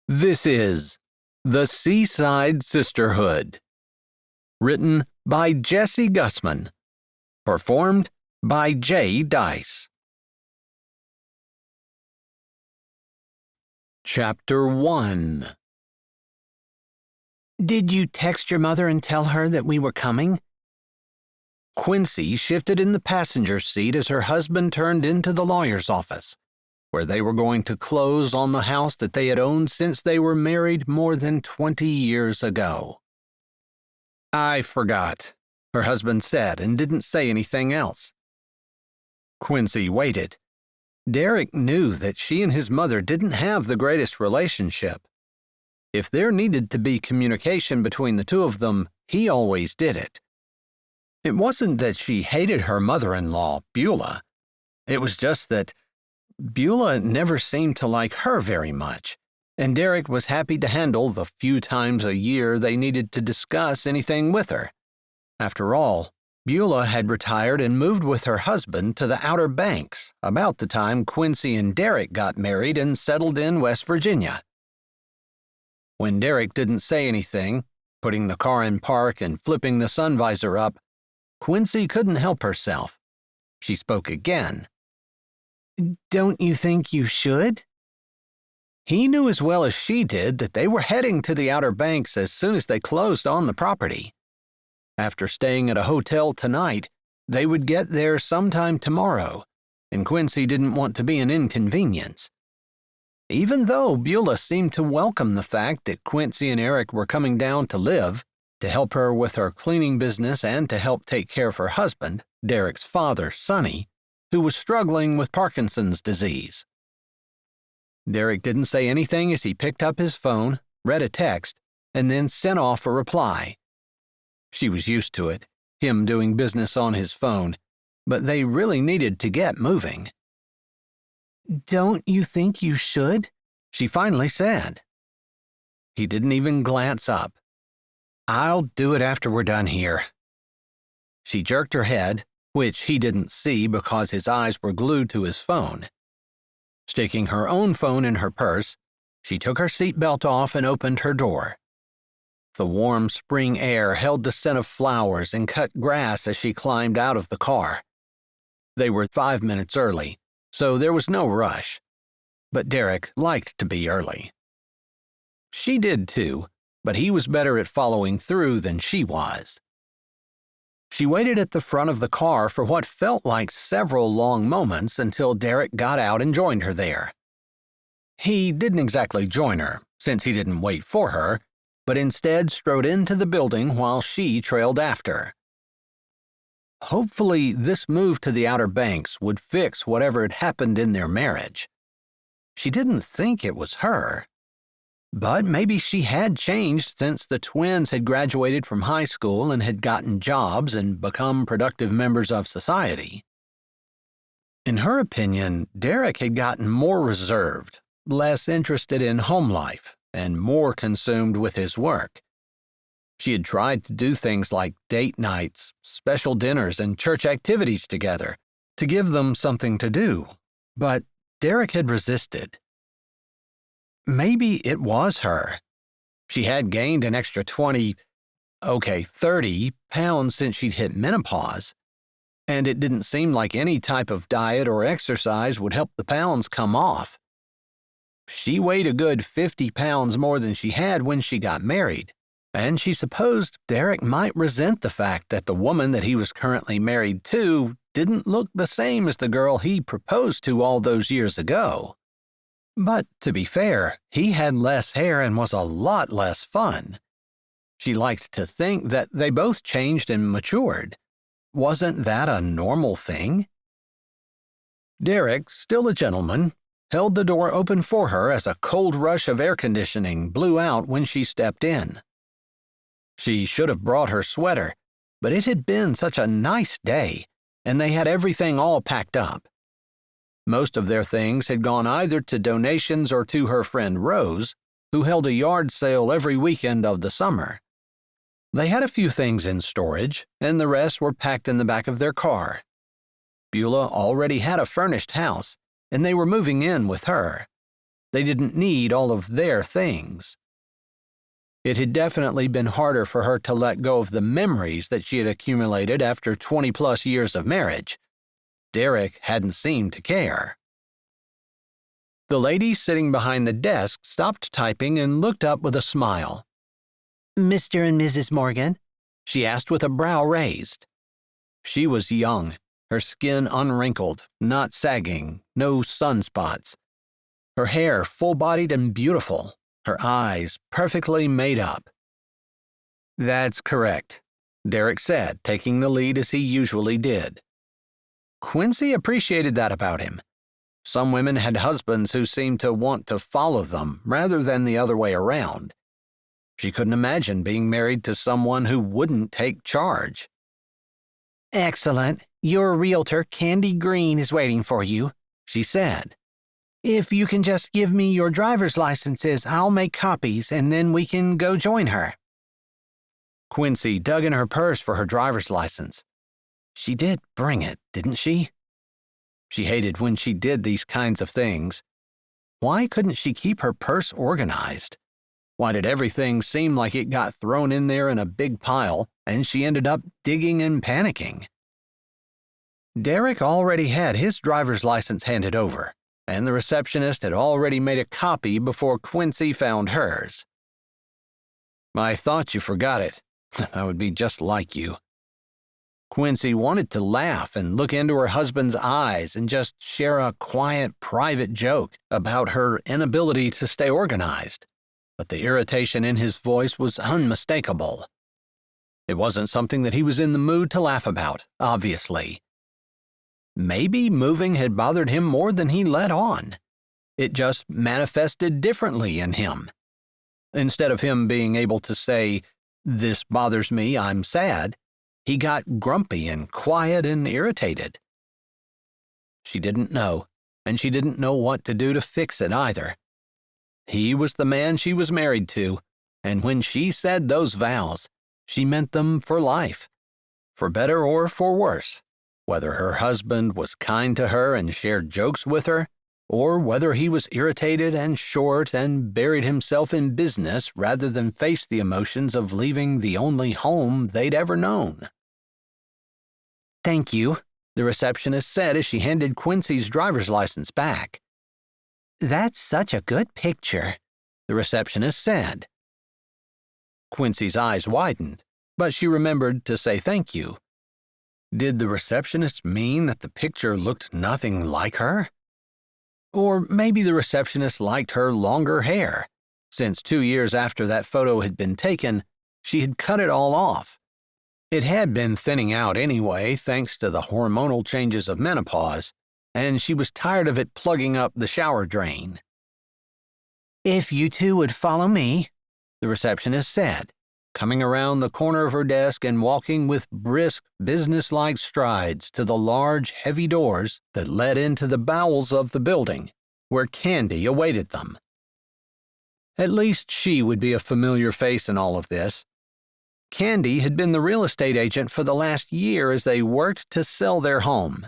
This is The Seaside Sisterhood. Written by Jessie Gussman. Performed by J. Dice. Chapter 1. Did you text your mother and tell her that we were coming? Quincy shifted in the passenger seat as her husband turned into the lawyer's office, where they were going to close on the house that they had owned since they were married more than 20 years ago. "I forgot," her husband said, and didn't say anything else. Quincy waited. Derek knew that she and his mother didn't have the greatest relationship. If there needed to be communication between the two of them, he always did it. It wasn't that she hated her mother-in-law, Beulah. It was just that Beulah never seemed to like her very much, and Derek was happy to handle the few times a year they needed to discuss anything with her. After all, Beulah had retired and moved with her husband to the Outer Banks about the time Quincy and Derek got married and settled in West Virginia. When Derek didn't say anything, putting the car in park and flipping the sun visor up, Quincy couldn't help herself. She spoke again. Don't you think you should? He knew as well as she did that they were heading to the Outer Banks as soon as they closed on the property. After staying at a hotel tonight, they would get there sometime tomorrow, and Quincy didn't want to be an inconvenience. Even though Beulah seemed to welcome the fact that Quincy and Eric were coming down to live, to help her with her cleaning business and to help take care of her husband, Derek's father, Sonny, who was struggling with Parkinson's disease. Derek didn't say anything as he picked up his phone, read a text, and then sent off a reply. She was used to it, him doing business on his phone, but they really needed to get moving. Don't you think you should? She finally said. He didn't even glance up. "I'll do it after we're done here." She jerked her head, which he didn't see because his eyes were glued to his phone. Sticking her own phone in her purse, she took her seatbelt off and opened her door. The warm spring air held the scent of flowers and cut grass as she climbed out of the car. They were 5 minutes early, so there was no rush. But Derek liked to be early. She did too, but he was better at following through than she was. She waited at the front of the car for what felt like several long moments until Derek got out and joined her there. He didn't exactly join her, since he didn't wait for her, but instead strode into the building while she trailed after. Hopefully, this move to the Outer Banks would fix whatever had happened in their marriage. She didn't think it was her. But maybe she had changed since the twins had graduated from high school and had gotten jobs and become productive members of society. In her opinion, Derek had gotten more reserved, less interested in home life, and more consumed with his work. She had tried to do things like date nights, special dinners, and church activities together to give them something to do, but Derek had resisted. Maybe it was her. She had gained an extra 30 pounds since she'd hit menopause, and it didn't seem like any type of diet or exercise would help the pounds come off. She weighed a good 50 pounds more than she had when she got married, and she supposed Derek might resent the fact that the woman that he was currently married to didn't look the same as the girl he proposed to all those years ago. But, to be fair, he had less hair and was a lot less fun. She liked to think that they both changed and matured. Wasn't that a normal thing? Derek, still a gentleman, held the door open for her as a cold rush of air conditioning blew out when she stepped in. She should have brought her sweater, but it had been such a nice day, and they had everything all packed up. Most of their things had gone either to donations or to her friend Rose, who held a yard sale every weekend of the summer. They had a few things in storage, and the rest were packed in the back of their car. Beulah already had a furnished house, and they were moving in with her. They didn't need all of their things. It had definitely been harder for her to let go of the memories that she had accumulated after 20-plus years of marriage. Derek hadn't seemed to care. The lady sitting behind the desk stopped typing and looked up with a smile. Mr. and Mrs. Morgan? She asked with a brow raised. She was young, her skin unwrinkled, not sagging, no sunspots. Her hair full-bodied and beautiful, her eyes perfectly made up. That's correct, Derek said, taking the lead as he usually did. Quincy appreciated that about him. Some women had husbands who seemed to want to follow them rather than the other way around. She couldn't imagine being married to someone who wouldn't take charge. Excellent. Your realtor, Candy Green, is waiting for you, she said. If you can just give me your driver's licenses, I'll make copies, and then we can go join her. Quincy dug in her purse for her driver's license. She did bring it, didn't she? She hated when she did these kinds of things. Why couldn't she keep her purse organized? Why did everything seem like it got thrown in there in a big pile, and she ended up digging and panicking? Derek already had his driver's license handed over, and the receptionist had already made a copy before Quincy found hers. I thought you forgot it. That would be just like you. Quincy wanted to laugh and look into her husband's eyes and just share a quiet, private joke about her inability to stay organized, but the irritation in his voice was unmistakable. It wasn't something that he was in the mood to laugh about, obviously. Maybe moving had bothered him more than he let on. It just manifested differently in him. Instead of him being able to say, "This bothers me, I'm sad," he got grumpy and quiet and irritated. She didn't know, and she didn't know what to do to fix it either. He was the man she was married to, and when she said those vows, she meant them for life, for better or for worse, whether her husband was kind to her and shared jokes with her, or whether he was irritated and short and buried himself in business rather than face the emotions of leaving the only home they'd ever known. Thank you, the receptionist said as she handed Quincy's driver's license back. That's such a good picture, the receptionist said. Quincy's eyes widened, but she remembered to say thank you. Did the receptionist mean that the picture looked nothing like her? Or maybe the receptionist liked her longer hair, since 2 years after that photo had been taken, she had cut it all off. It had been thinning out anyway, thanks to the hormonal changes of menopause, and she was tired of it plugging up the shower drain. If you two would follow me, the receptionist said, coming around the corner of her desk and walking with brisk, businesslike strides to the large, heavy doors that led into the bowels of the building, where Candy awaited them. At least she would be a familiar face in all of this. Candy had been the real estate agent for the last year as they worked to sell their home.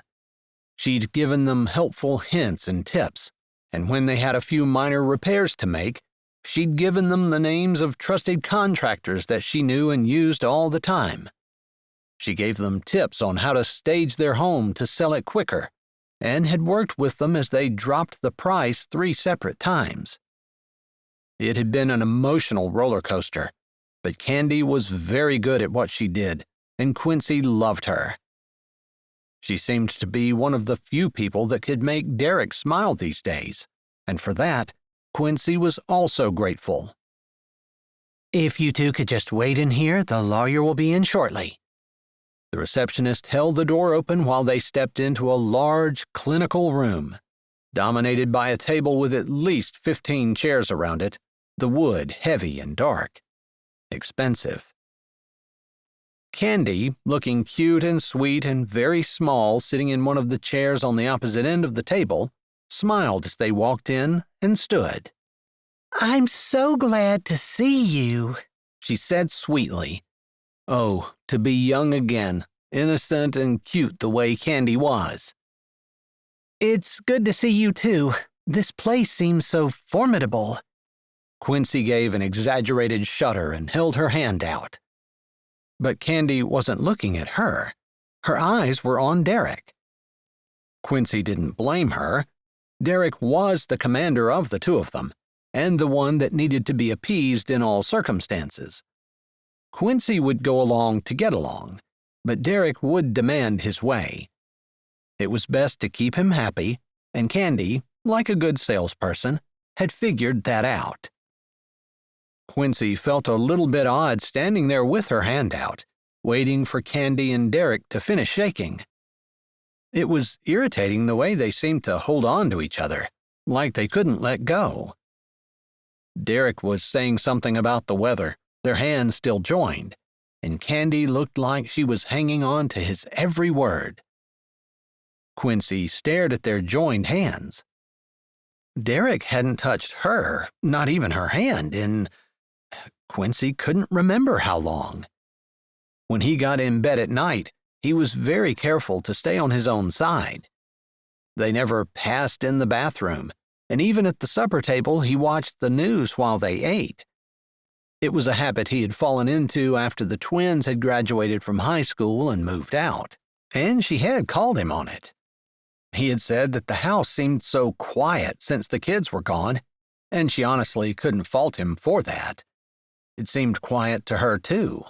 She'd given them helpful hints and tips, and when they had a few minor repairs to make, she'd given them the names of trusted contractors that she knew and used all the time. She gave them tips on how to stage their home to sell it quicker, and had worked with them as they dropped the price 3 separate times. It had been an emotional roller coaster, but Candy was very good at what she did, and Quincy loved her. She seemed to be one of the few people that could make Derek smile these days, and for that, Quincy was also grateful. If you two could just wait in here, the lawyer will be in shortly. The receptionist held the door open while they stepped into a large, clinical room, dominated by a table with at least 15 chairs around it, the wood heavy and dark. Expensive. Candy, looking cute and sweet and very small sitting in one of the chairs on the opposite end of the table, smiled as they walked in and stood. I'm so glad to see you, she said sweetly. Oh, to be young again, innocent and cute the way Candy was. It's good to see you too, This place seems so formidable. Quincy gave an exaggerated shudder and held her hand out. But Candy wasn't looking at her. Her eyes were on Derek. Quincy didn't blame her. Derek was the commander of the two of them, and the one that needed to be appeased in all circumstances. Quincy would go along to get along, but Derek would demand his way. It was best to keep him happy, and Candy, like a good salesperson, had figured that out. Quincy felt a little bit odd standing there with her hand out, waiting for Candy and Derek to finish shaking. It was irritating the way they seemed to hold on to each other, like they couldn't let go. Derek was saying something about the weather, their hands still joined, and Candy looked like she was hanging on to his every word. Quincy stared at their joined hands. Derek hadn't touched her, not even her hand, in Quincy couldn't remember how long. When he got in bed at night, he was very careful to stay on his own side. They never passed in the bathroom, and even at the supper table he watched the news while they ate. It was a habit he had fallen into after the twins had graduated from high school and moved out, and she had called him on it. He had said that the house seemed so quiet since the kids were gone, and she honestly couldn't fault him for that. It seemed quiet to her, too.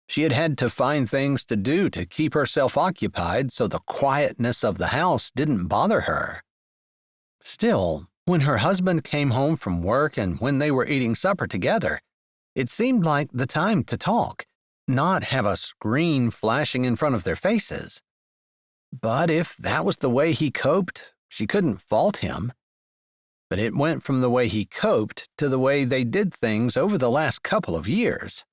She had had to find things to do to keep herself occupied so the quietness of the house didn't bother her. Still, when her husband came home from work and when they were eating supper together, it seemed like the time to talk, not have a screen flashing in front of their faces. But if that was the way he coped, she couldn't fault him. But it went from the way he coped to the way they did things over the last couple of years.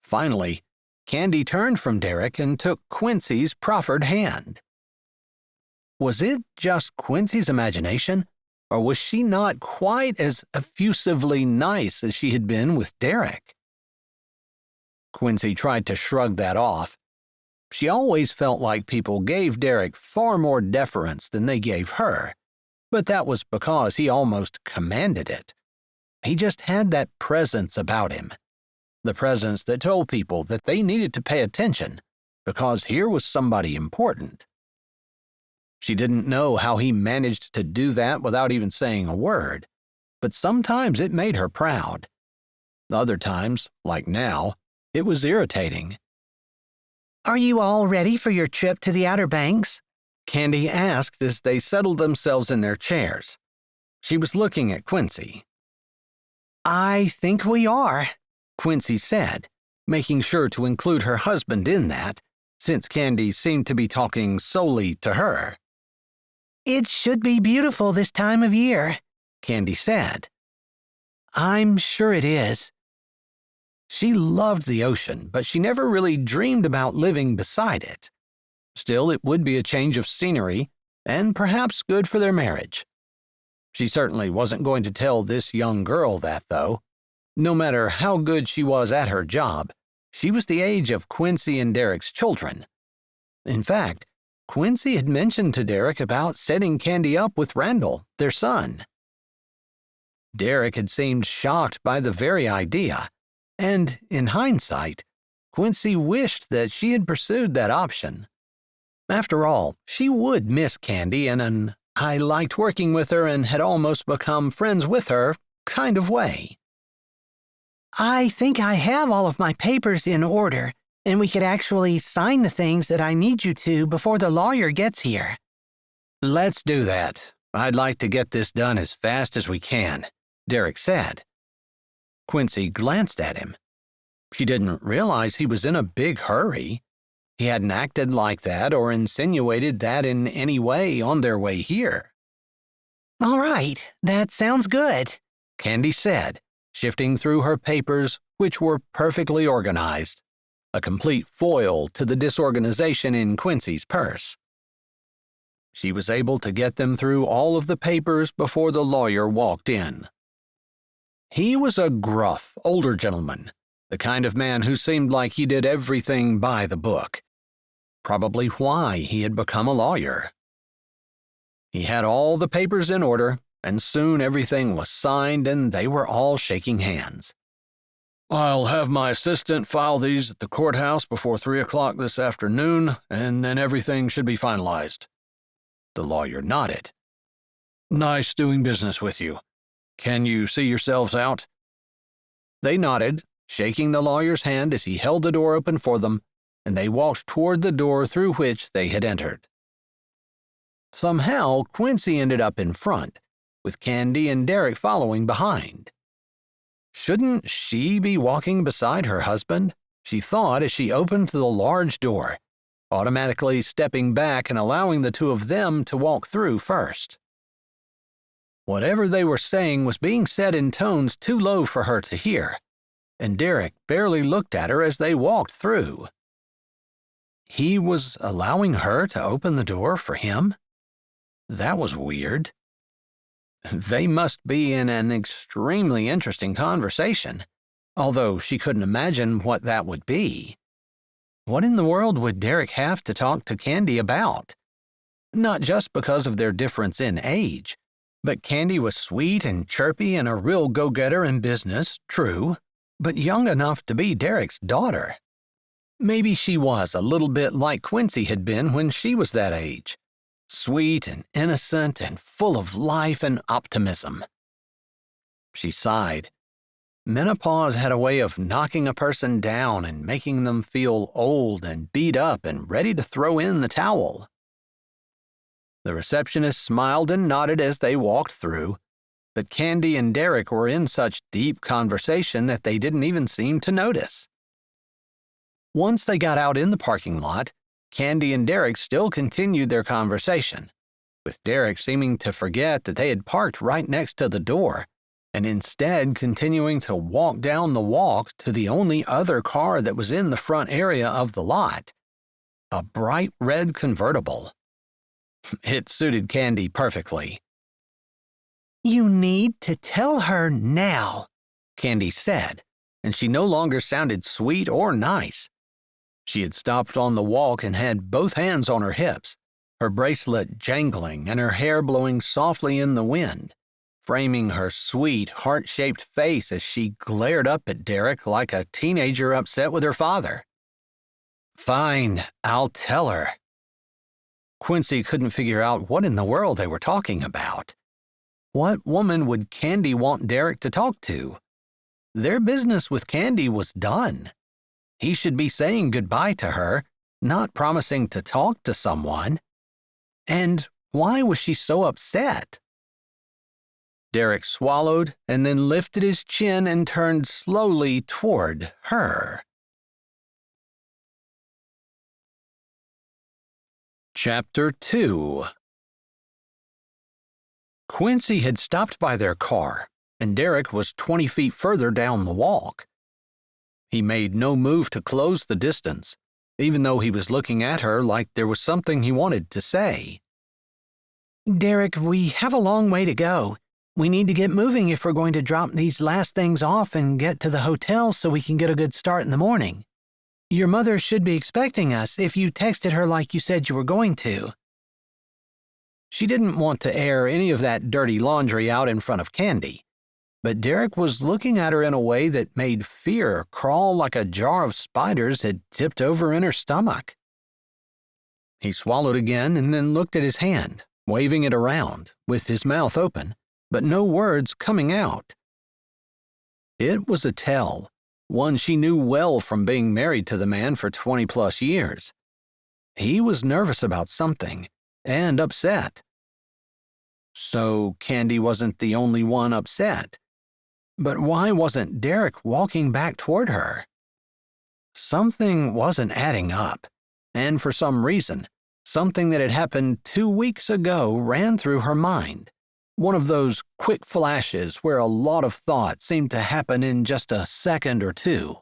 Finally, Candy turned from Derek and took Quincy's proffered hand. Was it just Quincy's imagination, or was she not quite as effusively nice as she had been with Derek? Quincy tried to shrug that off. She always felt like people gave Derek far more deference than they gave her, but that was because he almost commanded it. He just had that presence about him, the presence that told people that they needed to pay attention because here was somebody important. She didn't know how he managed to do that without even saying a word, but sometimes it made her proud. Other times, like now, it was irritating. Are you all ready for your trip to the Outer Banks? Candy asked as they settled themselves in their chairs. She was looking at Quincy. I think we are, Quincy said, making sure to include her husband in that, since Candy seemed to be talking solely to her. It should be beautiful this time of year, Candy said. I'm sure it is. She loved the ocean, but she never really dreamed about living beside it. Still, it would be a change of scenery, and perhaps good for their marriage. She certainly wasn't going to tell this young girl that, though. No matter how good she was at her job, she was the age of Quincy and Derek's children. In fact, Quincy had mentioned to Derek about setting Candy up with Randall, their son. Derek had seemed shocked by the very idea, and, in hindsight, Quincy wished that she had pursued that option. After all, she would miss Candy in an I liked working with her and had almost become friends with her kind of way. I think I have all of my papers in order, and we could actually sign the things that I need you to before the lawyer gets here. Let's do that. I'd like to get this done as fast as we can, Derek said. Quincy glanced at him. She didn't realize he was in a big hurry. He hadn't acted like that or insinuated that in any way on their way here. All right, that sounds good, Candy said, shifting through her papers, which were perfectly organized, a complete foil to the disorganization in Quincy's purse. She was able to get them through all of the papers before the lawyer walked in. He was a gruff, older gentleman, the kind of man who seemed like he did everything by the book. Probably why he had become a lawyer. He had all the papers in order, and soon everything was signed and they were all shaking hands. "I'll have my assistant file these at the courthouse before 3 o'clock this afternoon, and then everything should be finalized." The lawyer nodded. "Nice doing business with you. Can you see yourselves out?" They nodded, shaking the lawyer's hand as he held the door open for them, and they walked toward the door through which they had entered. Somehow, Quincy ended up in front, with Candy and Derek following behind. Shouldn't she be walking beside her husband? She thought as she opened the large door, automatically stepping back and allowing the two of them to walk through first. Whatever they were saying was being said in tones too low for her to hear, and Derek barely looked at her as they walked through. He was allowing her to open the door for him? That was weird. They must be in an extremely interesting conversation, although she couldn't imagine what that would be. What in the world would Derek have to talk to Candy about? Not just because of their difference in age, but Candy was sweet and chirpy and a real go-getter in business, true, but young enough to be Derek's daughter. Maybe she was a little bit like Quincy had been when she was that age. Sweet and innocent and full of life and optimism. She sighed. Menopause had a way of knocking a person down and making them feel old and beat up and ready to throw in the towel. The receptionist smiled and nodded as they walked through, but Candy and Derek were in such deep conversation that they didn't even seem to notice. Once they got out in the parking lot, Candy and Derek still continued their conversation, with Derek seeming to forget that they had parked right next to the door, and instead continuing to walk down the walk to the only other car that was in the front area of the lot, a bright red convertible. It suited Candy perfectly. "You need to tell her now," Candy said, and she no longer sounded sweet or nice. She had stopped on the walk and had both hands on her hips, her bracelet jangling and her hair blowing softly in the wind, framing her sweet, heart-shaped face as she glared up at Derek like a teenager upset with her father. "Fine, I'll tell her." Quincy couldn't figure out what in the world they were talking about. What woman would Candy want Derek to talk to? Their business with Candy was done. He should be saying goodbye to her, not promising to talk to someone. And why was she so upset? Derek swallowed and then lifted his chin and turned slowly toward her. Chapter 2. Quincy had stopped by their car, and Derek was 20 feet further down the walk. He made no move to close the distance, even though he was looking at her like there was something he wanted to say. "Derek, we have a long way to go. We need to get moving if we're going to drop these last things off and get to the hotel so we can get a good start in the morning. Your mother should be expecting us if you texted her like you said you were going to." She didn't want to air any of that dirty laundry out in front of Candy, but Derek was looking at her in a way that made fear crawl like a jar of spiders had tipped over in her stomach. He swallowed again and then looked at his hand, waving it around, with his mouth open, but no words coming out. It was a tell, one she knew well from being married to the man for 20-plus years. He was nervous about something, and upset. So Candy wasn't the only one upset. But why wasn't Derek walking back toward her? Something wasn't adding up, and for some reason, something that had happened 2 weeks ago ran through her mind. One of those quick flashes where a lot of thought seemed to happen in just a second or two.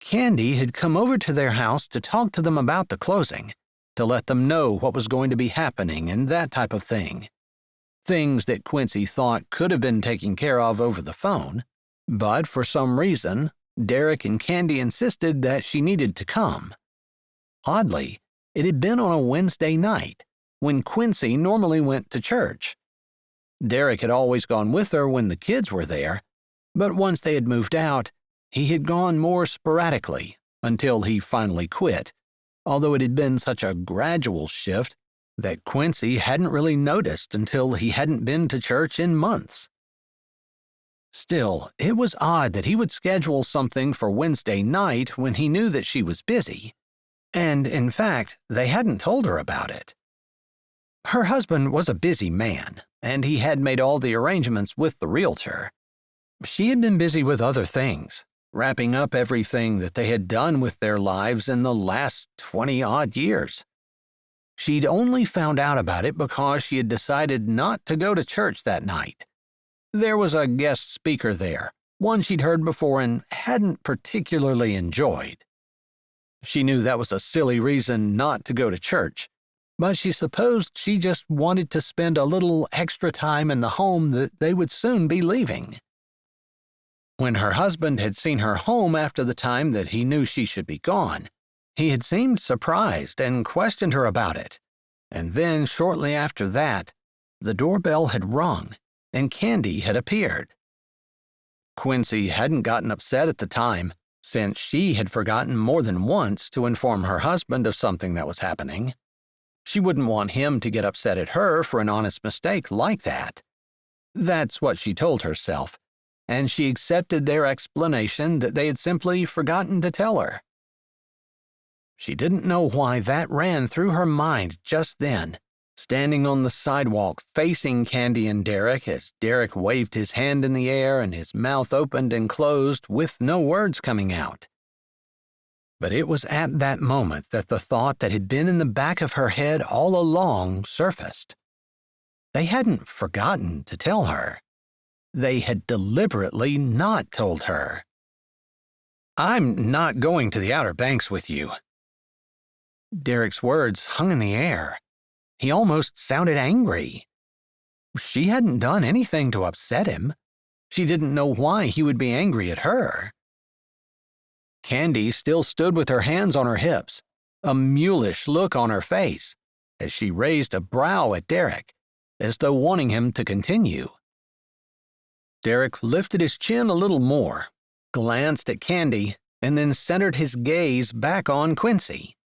Candy had come over to their house to talk to them about the closing, to let them know what was going to be happening and that type of thing. Things that Quincy thought could have been taken care of over the phone, but for some reason, Derek and Candy insisted that she needed to come. Oddly, it had been on a Wednesday night, when Quincy normally went to church. Derek had always gone with her when the kids were there, but once they had moved out, he had gone more sporadically until he finally quit, although it had been such a gradual shift that Quincy hadn't really noticed until he hadn't been to church in months. Still, it was odd that he would schedule something for Wednesday night when he knew that she was busy, and in fact, they hadn't told her about it. Her husband was a busy man, and he had made all the arrangements with the realtor. She had been busy with other things, wrapping up everything that they had done with their lives in the last 20-odd years. She'd only found out about it because she had decided not to go to church that night. There was a guest speaker there, one she'd heard before and hadn't particularly enjoyed. She knew that was a silly reason not to go to church, but she supposed she just wanted to spend a little extra time in the home that they would soon be leaving. When her husband had seen her home after the time that he knew she should be gone, he had seemed surprised and questioned her about it. And then, shortly after that, the doorbell had rung and Candy had appeared. Quincy hadn't gotten upset at the time, since she had forgotten more than once to inform her husband of something that was happening. She wouldn't want him to get upset at her for an honest mistake like that. That's what she told herself, and she accepted their explanation that they had simply forgotten to tell her. She didn't know why that ran through her mind just then, standing on the sidewalk facing Candy and Derek as Derek waved his hand in the air and his mouth opened and closed with no words coming out. But it was at that moment that the thought that had been in the back of her head all along surfaced. They hadn't forgotten to tell her. They had deliberately not told her. "I'm not going to the Outer Banks with you." Derek's words hung in the air. He almost sounded angry. She hadn't done anything to upset him. She didn't know why he would be angry at her. Candy still stood with her hands on her hips, a mulish look on her face, as she raised a brow at Derek, as though wanting him to continue. Derek lifted his chin a little more, glanced at Candy, and then centered his gaze back on Quincy.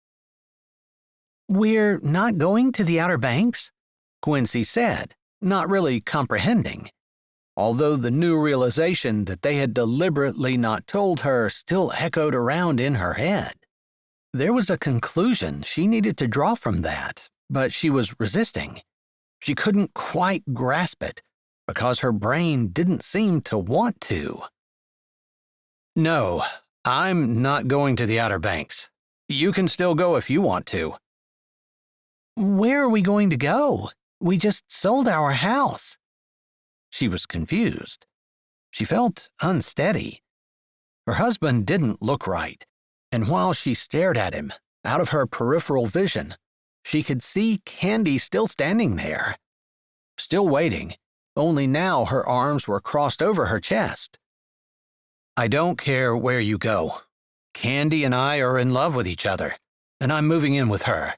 "We're not going to the Outer Banks?" Quincy said, not really comprehending, although the new realization that they had deliberately not told her still echoed around in her head. There was a conclusion she needed to draw from that, but she was resisting. She couldn't quite grasp it, because her brain didn't seem to want to. "No, I'm not going to the Outer Banks. You can still go if you want to." "Where are we going to go? We just sold our house." She was confused. She felt unsteady. Her husband didn't look right, and while she stared at him, out of her peripheral vision, she could see Candy still standing there. Still waiting, only now her arms were crossed over her chest. "I don't care where you go. Candy and I are in love with each other, and I'm moving in with her."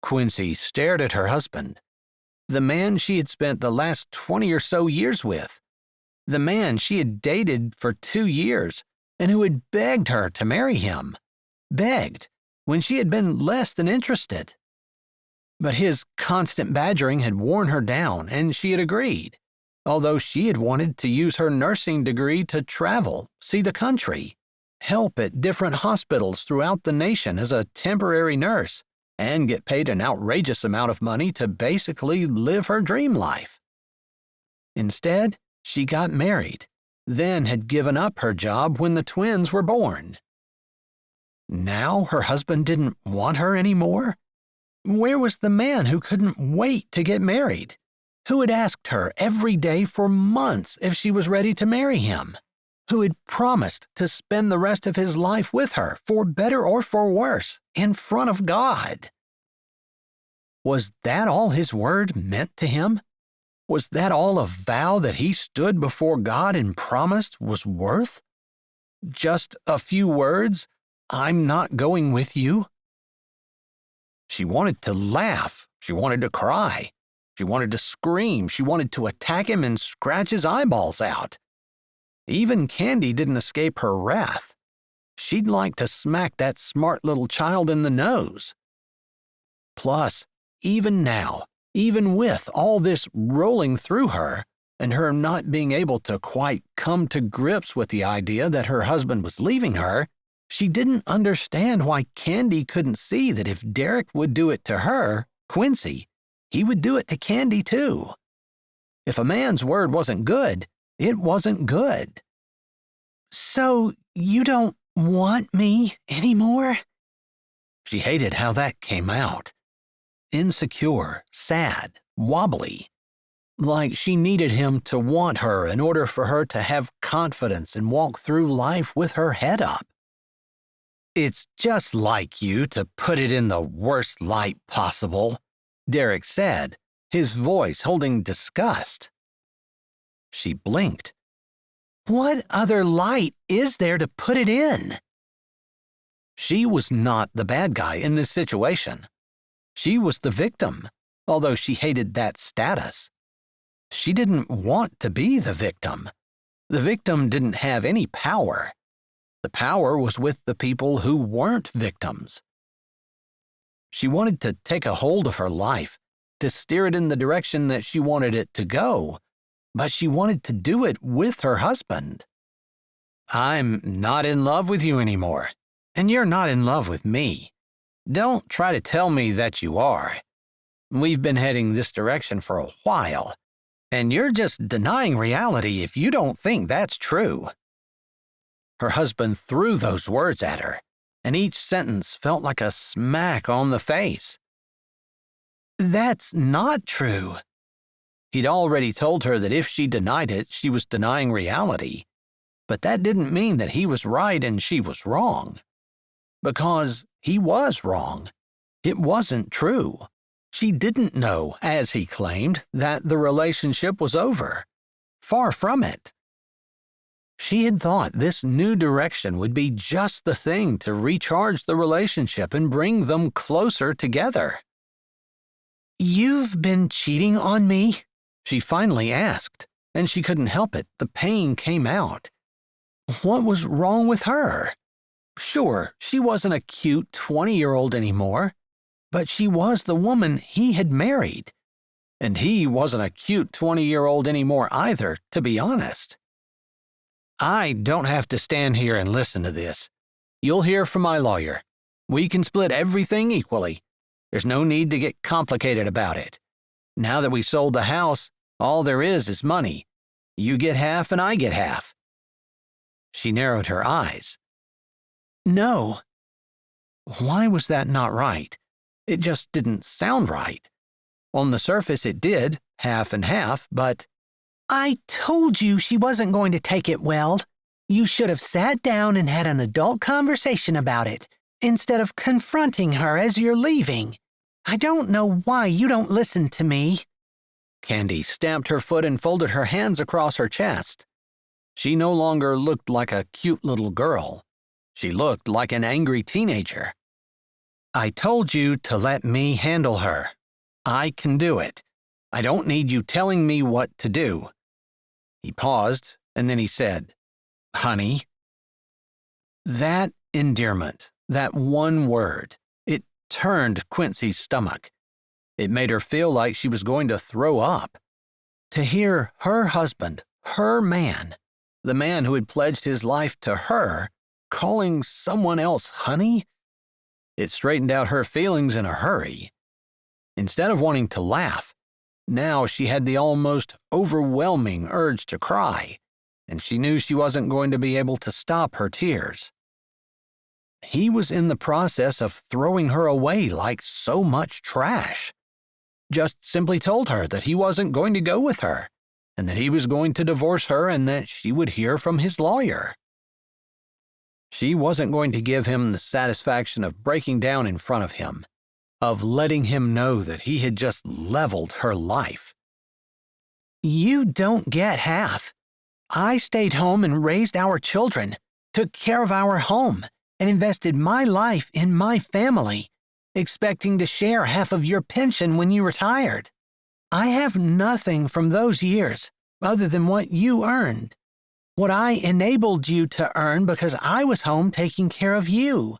Quincy stared at her husband, the man she had spent the last 20 or so years with, the man she had dated for 2 years and who had begged her to marry him, begged when she had been less than interested. But his constant badgering had worn her down, and she had agreed, although she had wanted to use her nursing degree to travel, see the country, help at different hospitals throughout the nation as a temporary nurse, and get paid an outrageous amount of money to basically live her dream life. Instead, she got married, then had given up her job when the twins were born. Now her husband didn't want her anymore? Where was the man who couldn't wait to get married? Who had asked her every day for months if she was ready to marry him? Who had promised to spend the rest of his life with her, for better or for worse, in front of God? Was that all his word meant to him? Was that all a vow that he stood before God and promised was worth? Just a few words, "I'm not going with you"? She wanted to laugh. She wanted to cry. She wanted to scream. She wanted to attack him and scratch his eyeballs out. Even Candy didn't escape her wrath. She'd like to smack that smart little child in the nose. Plus, even now, even with all this rolling through her, and her not being able to quite come to grips with the idea that her husband was leaving her, she didn't understand why Candy couldn't see that if Derek would do it to her, Quincy, he would do it to Candy too. If a man's word wasn't good, it wasn't good. So you don't want me anymore? She hated how that came out. Insecure, sad, wobbly. Like she needed him to want her in order for her to have confidence and walk through life with her head up. It's just like you to put it in the worst light possible, Derek said, his voice holding disgust. She blinked. What other light is there to put it in? She was not the bad guy in this situation. She was the victim, although she hated that status. She didn't want to be the victim. The victim didn't have any power. The power was with the people who weren't victims. She wanted to take a hold of her life, to steer it in the direction that she wanted it to go, but she wanted to do it with her husband. I'm not in love with you anymore, and you're not in love with me. Don't try to tell me that you are. We've been heading this direction for a while, and you're just denying reality if you don't think that's true. Her husband threw those words at her, and each sentence felt like a smack on the face. That's not true. He'd already told her that if she denied it, she was denying reality. But that didn't mean that he was right and she was wrong. Because he was wrong. It wasn't true. She didn't know, as he claimed, that the relationship was over. Far from it. She had thought this new direction would be just the thing to recharge the relationship and bring them closer together. You've been cheating on me? She finally asked, and she couldn't help it. The pain came out. What was wrong with her? Sure, she wasn't a cute 20-year-old anymore, but she was the woman he had married. And he wasn't a cute 20-year-old anymore either, to be honest. I don't have to stand here and listen to this. You'll hear from my lawyer. We can split everything equally. There's no need to get complicated about it. Now that we sold the house, all there is money. You get half and I get half. She narrowed her eyes. No. Why was that not right? It just didn't sound right. On the surface it did, half and half, but... I told you she wasn't going to take it well. You should have sat down and had an adult conversation about it, instead of confronting her as you're leaving. I don't know why you don't listen to me. Candy stamped her foot and folded her hands across her chest. She no longer looked like a cute little girl. She looked like an angry teenager. I told you to let me handle her. I can do it. I don't need you telling me what to do. He paused, and then he said, Honey. That endearment, that one word, it turned Quincy's stomach. It made her feel like she was going to throw up. To hear her husband, her man, the man who had pledged his life to her, calling someone else honey, it straightened out her feelings in a hurry. Instead of wanting to laugh, now she had the almost overwhelming urge to cry, and she knew she wasn't going to be able to stop her tears. He was in the process of throwing her away like so much trash. Just simply told her that he wasn't going to go with her, and that he was going to divorce her and that she would hear from his lawyer. She wasn't going to give him the satisfaction of breaking down in front of him, of letting him know that he had just leveled her life. You don't get half. I stayed home and raised our children, took care of our home, and invested my life in my family. expecting to share half of your pension when you retired. I have nothing from those years other than what you earned, what I enabled you to earn because I was home taking care of you.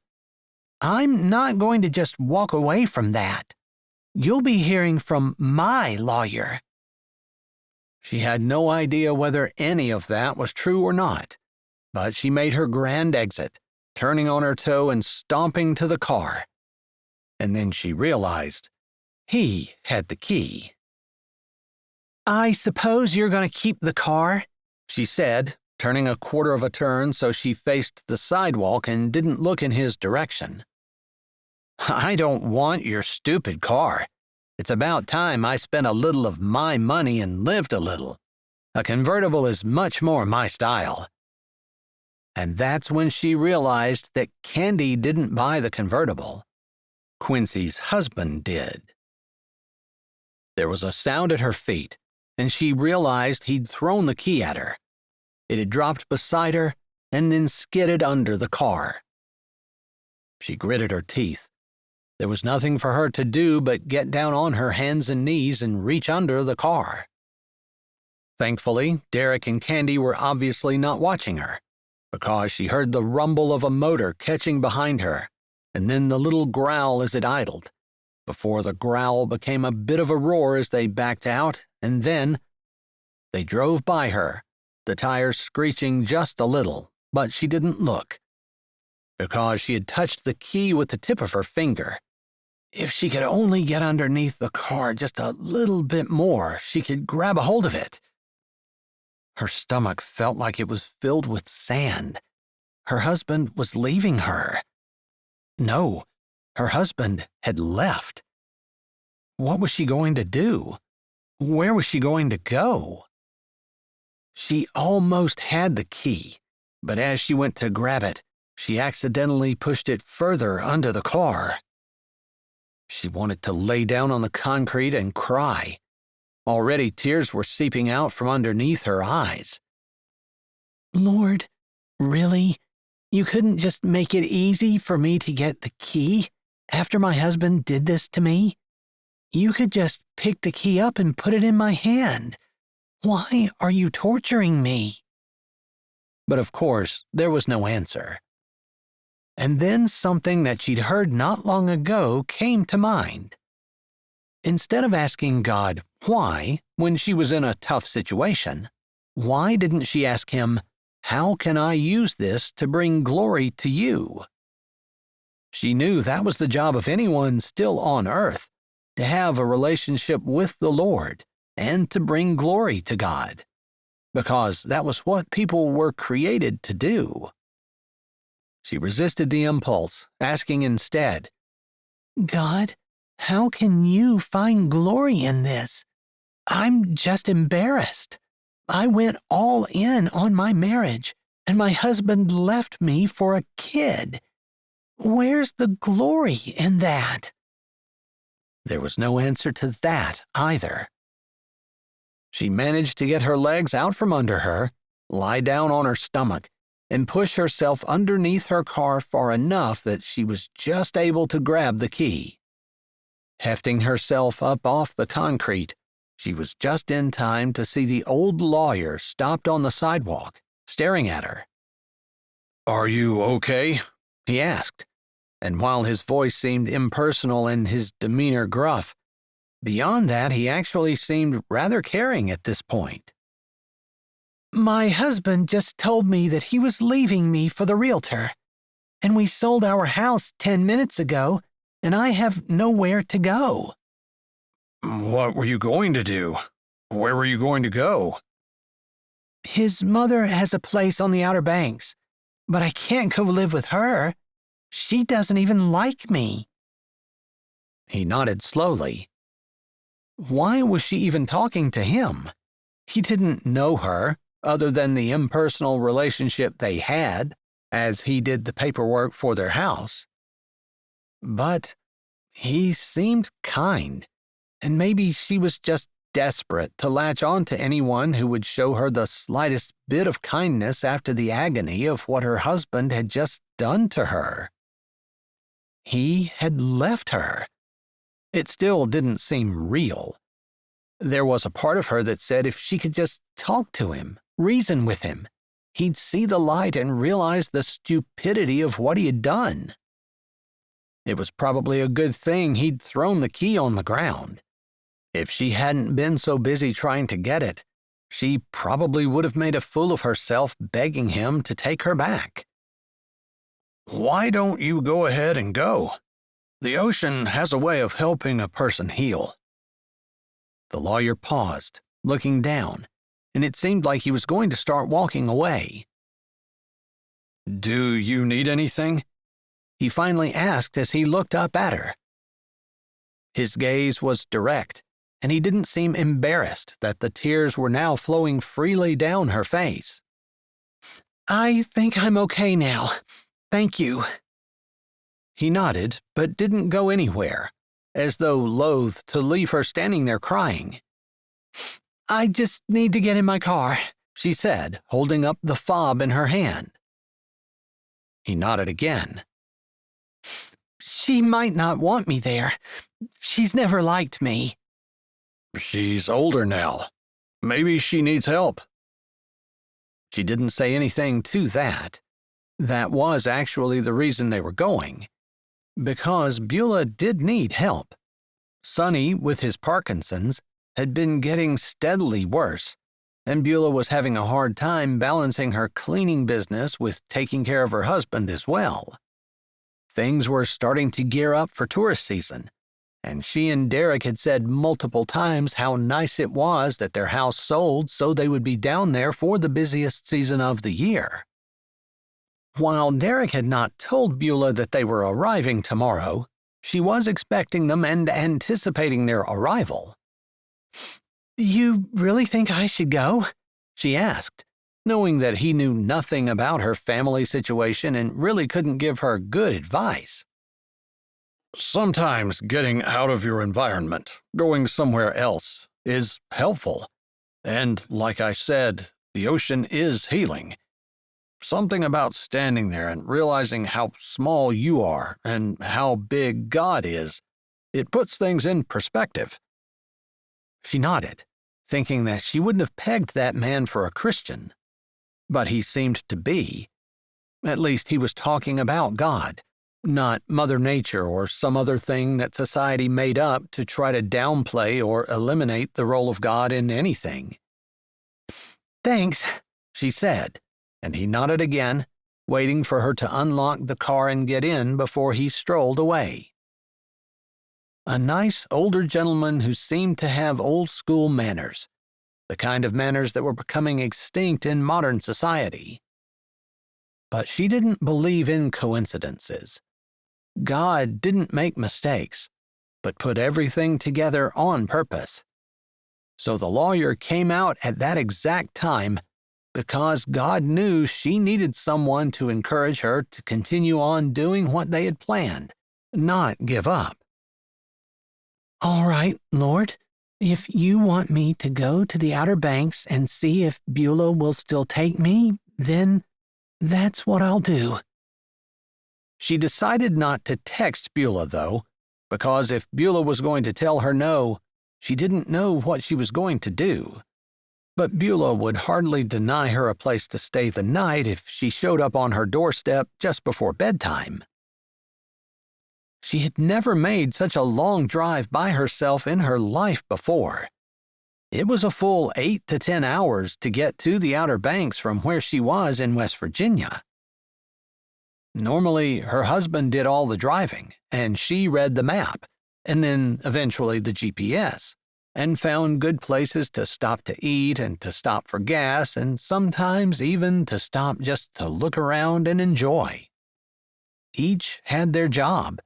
I'm not going to just walk away from that. You'll be hearing from my lawyer." She had no idea whether any of that was true or not, but she made her grand exit, turning on her toe and stomping to the car. And then she realized he had the key. "I suppose you're going to keep the car?" she said, turning a quarter of a turn so she faced the sidewalk and didn't look in his direction. "I don't want your stupid car. It's about time I spent a little of my money and lived a little. A convertible is much more my style." And that's when she realized that Candy didn't buy the convertible. Quincy's husband did. There was a sound at her feet, and she realized he'd thrown the key at her. It had dropped beside her and then skidded under the car. She gritted her teeth. There was nothing for her to do but get down on her hands and knees and reach under the car. Thankfully, Derek and Candy were obviously not watching her, because she heard the rumble of a motor catching behind her, and then the little growl as it idled, before the growl became a bit of a roar as they backed out, and then they drove by her, the tires screeching just a little, but she didn't look, because she had touched the key with the tip of her finger. If she could only get underneath the car just a little bit more, she could grab a hold of it. Her stomach felt like it was filled with sand. Her husband was leaving her. No, her husband had left. What was she going to do? Where was she going to go? She almost had the key, but as she went to grab it, she accidentally pushed it further under the car. She wanted to lay down on the concrete and cry. Already tears were seeping out from underneath her eyes. "Lord, really? You couldn't just make it easy for me to get the key after my husband did this to me? You could just pick the key up and put it in my hand. Why are you torturing me?" But of course, there was no answer. And then something that she'd heard not long ago came to mind. Instead of asking God why when she was in a tough situation, why didn't she ask him, "How can I use this to bring glory to you?" She knew that was the job of anyone still on earth, to have a relationship with the Lord and to bring glory to God, because that was what people were created to do. She resisted the impulse, asking instead, "God, how can you find glory in this? I'm just embarrassed. I went all in on my marriage, and my husband left me for a kid. Where's the glory in that?" There was no answer to that either. She managed to get her legs out from under her, lie down on her stomach, and push herself underneath her car far enough that she was just able to grab the key. Hefting herself up off the concrete, she was just in time to see the old lawyer stopped on the sidewalk, staring at her. "Are you okay?" he asked, and while his voice seemed impersonal and his demeanor gruff, beyond that he actually seemed rather caring at this point. "My husband just told me that he was leaving me for the realtor, and we sold our house 10 minutes ago, and I have nowhere to go." "What were you going to do? Where were you going to go?" "His mother has a place on the Outer Banks, but I can't go live with her. She doesn't even like me." He nodded slowly. Why was she even talking to him? He didn't know her, other than the impersonal relationship they had, as he did the paperwork for their house. But he seemed kind, and maybe she was just desperate to latch on to anyone who would show her the slightest bit of kindness after the agony of what her husband had just done to her. He had left her. It still didn't seem real. There was a part of her that said if she could just talk to him, reason with him, he'd see the light and realize the stupidity of what he had done. It was probably a good thing he'd thrown the key on the ground. If she hadn't been so busy trying to get it, she probably would have made a fool of herself begging him to take her back. "Why don't you go ahead and go? The ocean has a way of helping a person heal." The lawyer paused, looking down, and it seemed like he was going to start walking away. "Do you need anything?" he finally asked as he looked up at her. His gaze was direct, and he didn't seem embarrassed that the tears were now flowing freely down her face. "I think I'm okay now. Thank you." He nodded, but didn't go anywhere, as though loath to leave her standing there crying. "I just need to get in my car," she said, holding up the fob in her hand. He nodded again. "She might not want me there. She's never liked me." "She's older now. Maybe she needs help." She didn't say anything to that. That was actually the reason they were going. Because Beulah did need help. Sonny, with his Parkinson's, had been getting steadily worse, and Beulah was having a hard time balancing her cleaning business with taking care of her husband as well. Things were starting to gear up for tourist season, and she and Derek had said multiple times how nice it was that their house sold so they would be down there for the busiest season of the year. While Derek had not told Beulah that they were arriving tomorrow, she was expecting them and anticipating their arrival. "You really think I should go?" she asked, knowing that he knew nothing about her family situation and really couldn't give her good advice. "Sometimes getting out of your environment, going somewhere else, is helpful. And like I said, the ocean is healing. Something about standing there and realizing how small you are and how big God is, it puts things in perspective." She nodded, thinking that she wouldn't have pegged that man for a Christian. But he seemed to be. At least he was talking about God, not Mother Nature or some other thing that society made up to try to downplay or eliminate the role of God in anything. "Thanks," she said, and he nodded again, waiting for her to unlock the car and get in before he strolled away. A nice older gentleman who seemed to have old-school manners, the kind of manners that were becoming extinct in modern society. But she didn't believe in coincidences. God didn't make mistakes, but put everything together on purpose. So the lawyer came out at that exact time because God knew she needed someone to encourage her to continue on doing what they had planned, not give up. "All right, Lord, if you want me to go to the Outer Banks and see if Beulah will still take me, then that's what I'll do." She decided not to text Beulah, though, because if Beulah was going to tell her no, she didn't know what she was going to do. But Beulah would hardly deny her a place to stay the night if she showed up on her doorstep just before bedtime. She had never made such a long drive by herself in her life before. It was a full 8 to 10 hours to get to the Outer Banks from where she was in West Virginia. Normally, her husband did all the driving, and she read the map, and then eventually the GPS, and found good places to stop to eat and to stop for gas and sometimes even to stop just to look around and enjoy. Each had their job,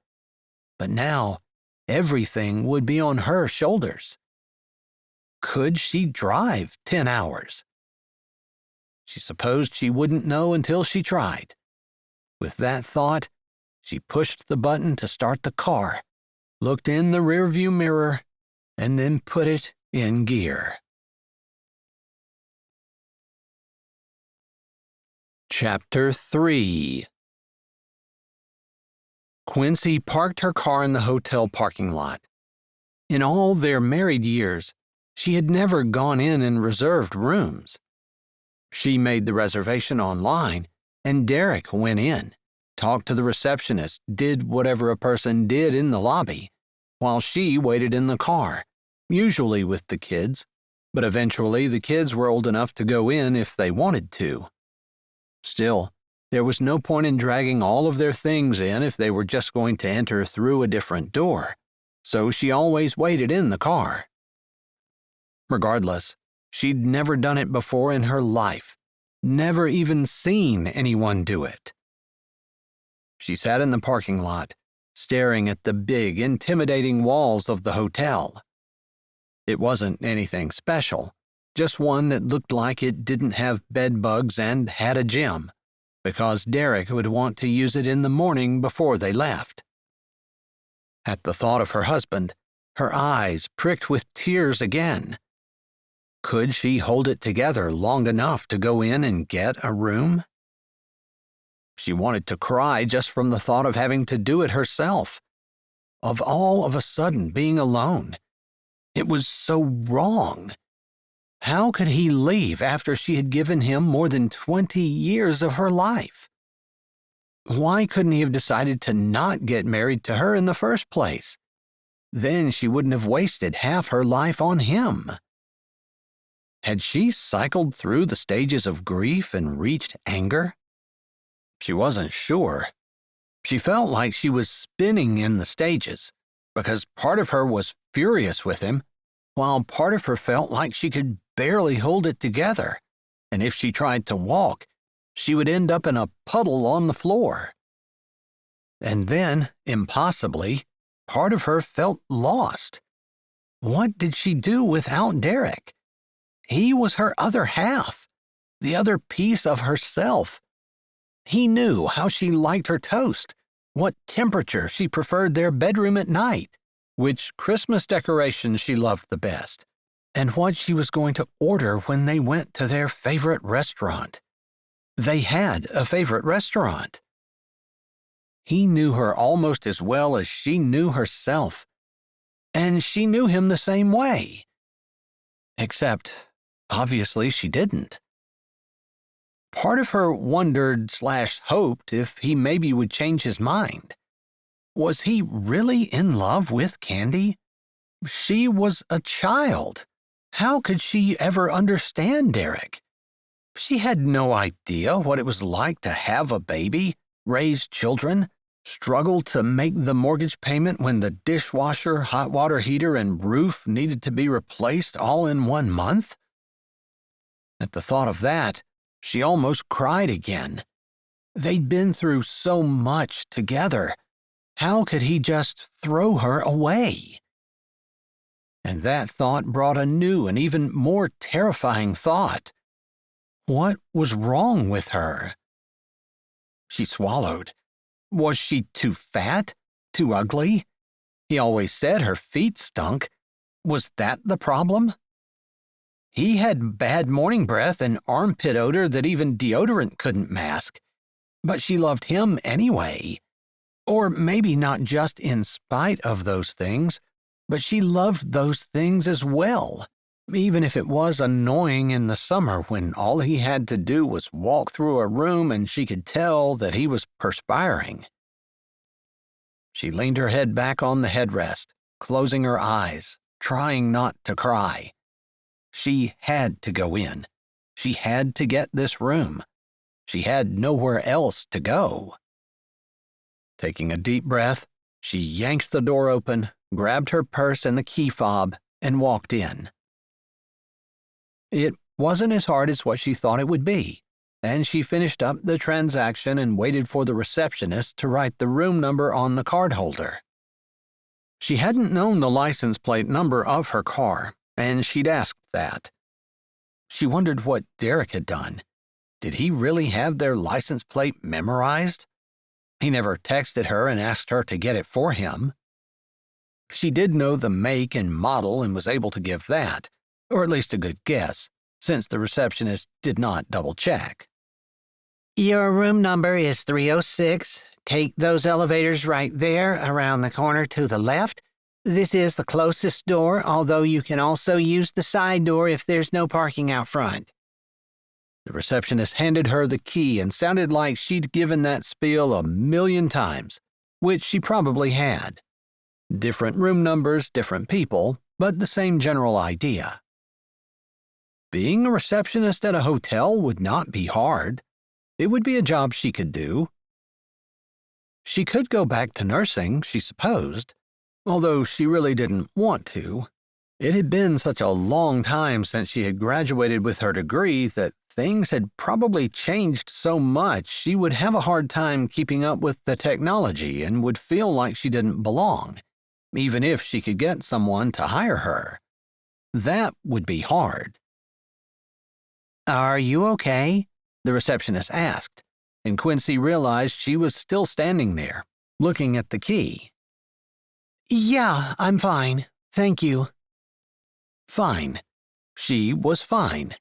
but now everything would be on her shoulders. Could she drive 10 hours? She supposed she wouldn't know until she tried. With that thought, she pushed the button to start the car, looked in the rearview mirror, and then put it in gear. Chapter 3 Quincy parked her car in the hotel parking lot. In all their married years, she had never gone in and reserved rooms. She made the reservation online, and Derek went in, talked to the receptionist, did whatever a person did in the lobby, while she waited in the car, usually with the kids, but eventually the kids were old enough to go in if they wanted to. Still, there was no point in dragging all of their things in if they were just going to enter through a different door, so she always waited in the car. Regardless, she'd never done it before in her life, never even seen anyone do it. She sat in the parking lot, staring at the big, intimidating walls of the hotel. It wasn't anything special, just one that looked like it didn't have bed bugs and had a gym, because Derek would want to use it in the morning before they left. At the thought of her husband, her eyes pricked with tears again. Could she hold it together long enough to go in and get a room? She wanted to cry just from the thought of having to do it herself, of all of a sudden being alone. It was so wrong. How could he leave after she had given him more than 20 years of her life? Why couldn't he have decided to not get married to her in the first place? Then she wouldn't have wasted half her life on him. Had she cycled through the stages of grief and reached anger? She wasn't sure. She felt like she was spinning in the stages, because part of her was furious with him, while part of her felt like she could barely hold it together, and if she tried to walk, she would end up in a puddle on the floor. And then, impossibly, part of her felt lost. What did she do without Derek? He was her other half, the other piece of herself. He knew how she liked her toast, what temperature she preferred their bedroom at night, which Christmas decorations she loved the best, and what she was going to order when they went to their favorite restaurant. They had a favorite restaurant. He knew her almost as well as she knew herself, and she knew him the same way. Except, obviously, she didn't. Part of her wondered/hoped if he maybe would change his mind. Was he really in love with Candy? She was a child. How could she ever understand Derek? She had no idea what it was like to have a baby, raise children, struggle to make the mortgage payment when the dishwasher, hot water heater, and roof needed to be replaced all in 1 month. At the thought of that, she almost cried again. They'd been through so much together. How could he just throw her away? And that thought brought a new and even more terrifying thought. What was wrong with her? She swallowed. Was she too fat? Too ugly? He always said her feet stunk. Was that the problem? He had bad morning breath and armpit odor that even deodorant couldn't mask. But she loved him anyway. Or maybe not just in spite of those things, but she loved those things as well, even if it was annoying in the summer when all he had to do was walk through a room and she could tell that he was perspiring. She leaned her head back on the headrest, closing her eyes, trying not to cry. She had to go in. She had to get this room. She had nowhere else to go. Taking a deep breath, she yanked the door open, grabbed her purse and the key fob, and walked in. It wasn't as hard as what she thought it would be, and she finished up the transaction and waited for the receptionist to write the room number on the card holder. She hadn't known the license plate number of her car, and she'd asked that. She wondered what Derek had done. Did he really have their license plate memorized? He never texted her and asked her to get it for him. She did know the make and model and was able to give that, or at least a good guess, since the receptionist did not double-check. Your room number is 306. Take those elevators right there around the corner to the left. This is the closest door, although you can also use the side door if there's no parking out front." The receptionist handed her the key and sounded like she'd given that spiel 1,000,000 times, which she probably had. Different room numbers, different people, but the same general idea. Being a receptionist at a hotel would not be hard. It would be a job she could do. She could go back to nursing, she supposed, although she really didn't want to. It had been such a long time since she had graduated with her degree that things had probably changed so much she would have a hard time keeping up with the technology and would feel like she didn't belong, even if she could get someone to hire her. That would be hard. "Are you okay?" the receptionist asked, and Quincy realized she was still standing there, looking at the key. "Yeah, I'm fine. Thank you." Fine. She was fine.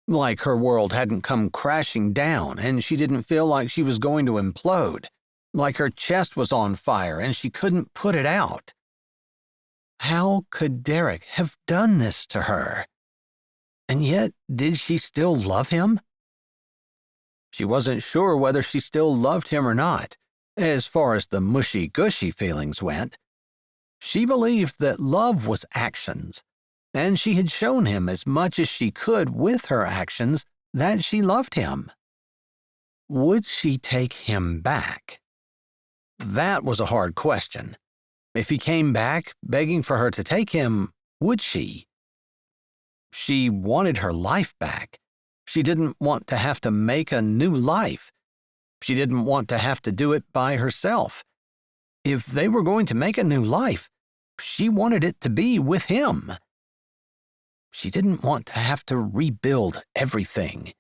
Like her world hadn't come crashing down and she didn't feel like she was going to implode. Like her chest was on fire and she couldn't put it out. How could Derek have done this to her? And yet, did she still love him? She wasn't sure whether she still loved him or not, as far as the mushy-gushy feelings went. She believed that love was actions, and she had shown him as much as she could with her actions that she loved him. Would she take him back? That was a hard question. If he came back, begging for her to take him, would she? She wanted her life back. She didn't want to have to make a new life. She didn't want to have to do it by herself. If they were going to make a new life, she wanted it to be with him. She didn't want to have to rebuild everything.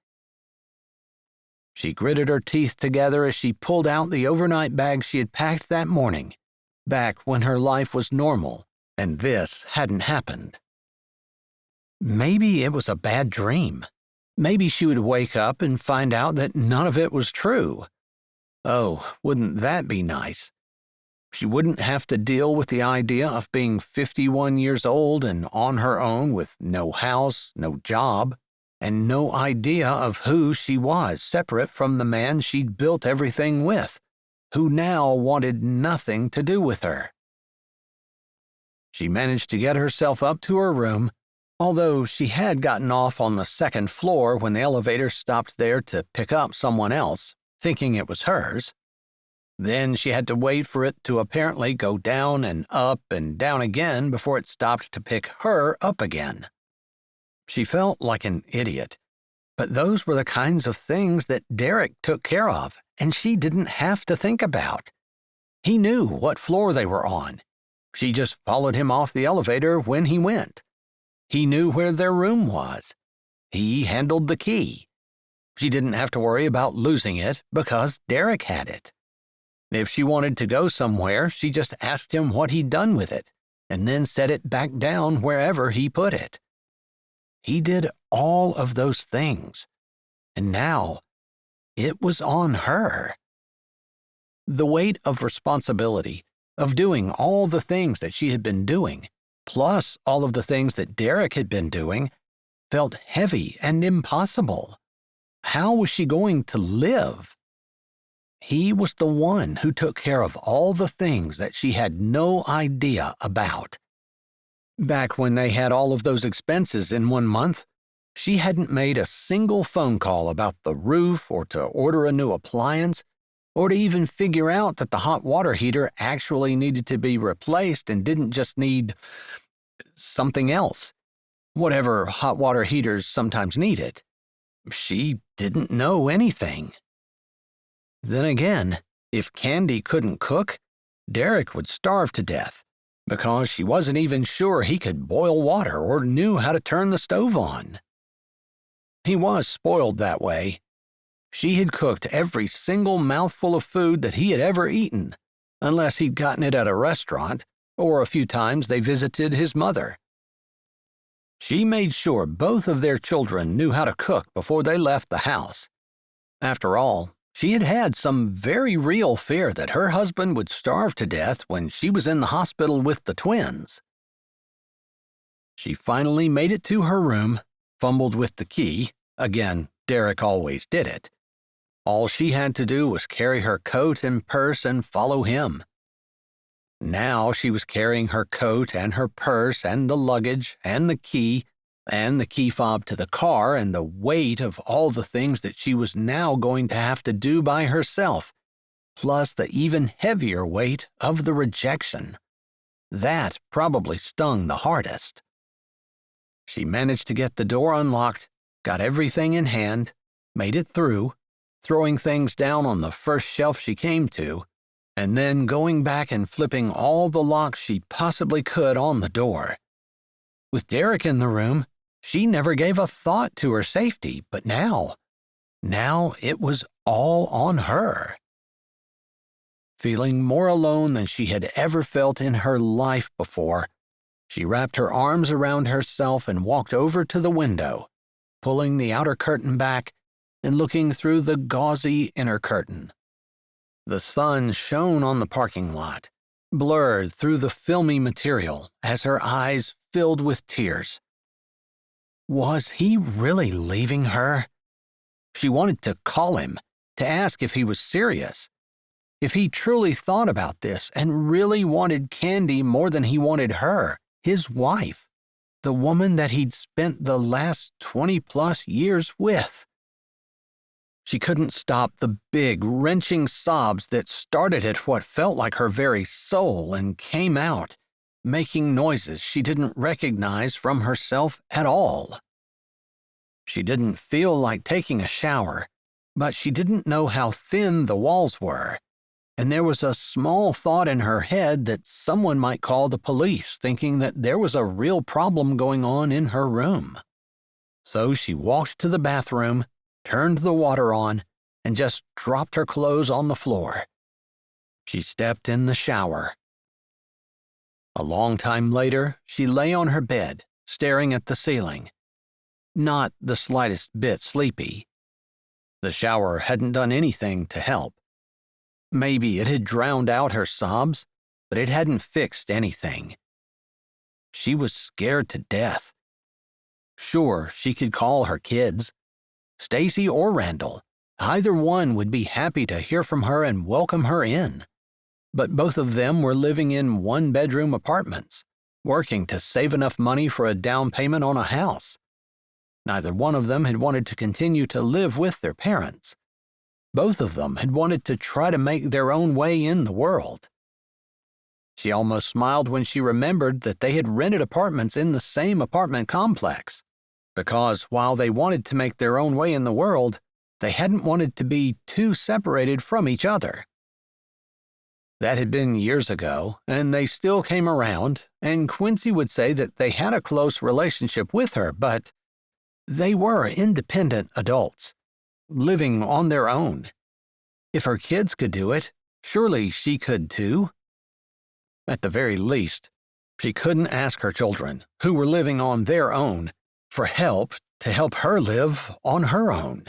She gritted her teeth together as she pulled out the overnight bag she had packed that morning, back when her life was normal and this hadn't happened. Maybe it was a bad dream. Maybe she would wake up and find out that none of it was true. Oh, wouldn't that be nice? She wouldn't have to deal with the idea of being 51 years old and on her own with no house, no job, and no idea of who she was separate from the man she'd built everything with, who now wanted nothing to do with her. She managed to get herself up to her room, although she had gotten off on the second floor when the elevator stopped there to pick up someone else, thinking it was hers. Then she had to wait for it to apparently go down and down again before it stopped to pick her up again. She felt like an idiot, but those were the kinds of things that Derek took care of, and she didn't have to think about. He knew what floor they were on. She just followed him off the elevator when he went. He knew where their room was. He handled the key. She didn't have to worry about losing it because Derek had it. If she wanted to go somewhere, she just asked him what he'd done with it, and then set it back down wherever he put it. He did all of those things, and now it was on her. The weight of responsibility, of doing all the things that she had been doing, plus all of the things that Derek had been doing, felt heavy and impossible. How was she going to live? He was the one who took care of all the things that she had no idea about. Back when they had all of those expenses in 1 month, she hadn't made a single phone call about the roof or to order a new appliance, or to even figure out that the hot water heater actually needed to be replaced and didn't just need something else, whatever hot water heaters sometimes needed. She didn't know anything. Then again, if Candy couldn't cook, Derek would starve to death, because she wasn't even sure he could boil water or knew how to turn the stove on. He was spoiled that way. She had cooked every single mouthful of food that he had ever eaten, unless he'd gotten it at a restaurant, or a few times they visited his mother. She made sure both of their children knew how to cook before they left the house. After all, She had had some very real fear that her husband would starve to death when she was in the hospital with the twins. She finally made it to her room, fumbled with the key. Again, Derek always did it. All she had to do was carry her coat and purse and follow him. Now she was carrying her coat and her purse and the luggage and the key fob to the car and the weight of all the things that she was now going to have to do by herself, plus the even heavier weight of the rejection. That probably stung the hardest. She managed to get the door unlocked, got everything in hand, made it through, throwing things down on the first shelf she came to, and then going back and flipping all the locks she possibly could on the door. With Derek in the room, she never gave a thought to her safety, but now it was all on her. Feeling more alone than she had ever felt in her life before, she wrapped her arms around herself and walked over to the window, pulling the outer curtain back and looking through the gauzy inner curtain. The sun shone on the parking lot, blurred through the filmy material as her eyes filled with tears. Was he really leaving her? She wanted to call him, to ask if he was serious, if he truly thought about this and really wanted Candy more than he wanted her, his wife, the woman that he'd spent the last 20-plus years with. She couldn't stop the big, wrenching sobs that started at what felt like her very soul and came out, making noises she didn't recognize from herself at all. She didn't feel like taking a shower, but she didn't know how thin the walls were, and there was a small thought in her head that someone might call the police, thinking that there was a real problem going on in her room. So she walked to the bathroom, turned the water on, and just dropped her clothes on the floor. She stepped in the shower. A long time later, she lay on her bed, staring at the ceiling. Not the slightest bit sleepy. The shower hadn't done anything to help. Maybe it had drowned out her sobs, but it hadn't fixed anything. She was scared to death. Sure, she could call her kids. Stacy or Randall, either one would be happy to hear from her and welcome her in. But both of them were living in one-bedroom apartments, working to save enough money for a down payment on a house. Neither one of them had wanted to continue to live with their parents. Both of them had wanted to try to make their own way in the world. She almost smiled when she remembered that they had rented apartments in the same apartment complex, because while they wanted to make their own way in the world, they hadn't wanted to be too separated from each other. That had been years ago, and they still came around, and Quincy would say that they had a close relationship with her, but they were independent adults, living on their own. If her kids could do it, surely she could too. At the very least, she couldn't ask her children, who were living on their own, for help to help her live on her own.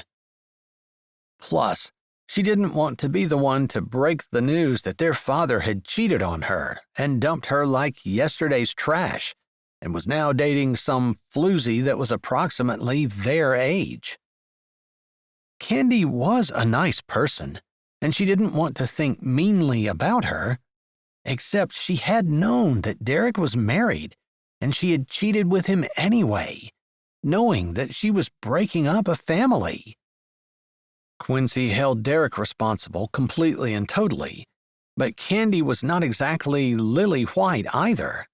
Plus, she didn't want to be the one to break the news that their father had cheated on her and dumped her like yesterday's trash and was now dating some floozy that was approximately their age. Candy was a nice person, and she didn't want to think meanly about her, except she had known that Derek was married, and she had cheated with him anyway, knowing that she was breaking up a family. Quincy held Derek responsible completely and totally, but Candy was not exactly lily white either.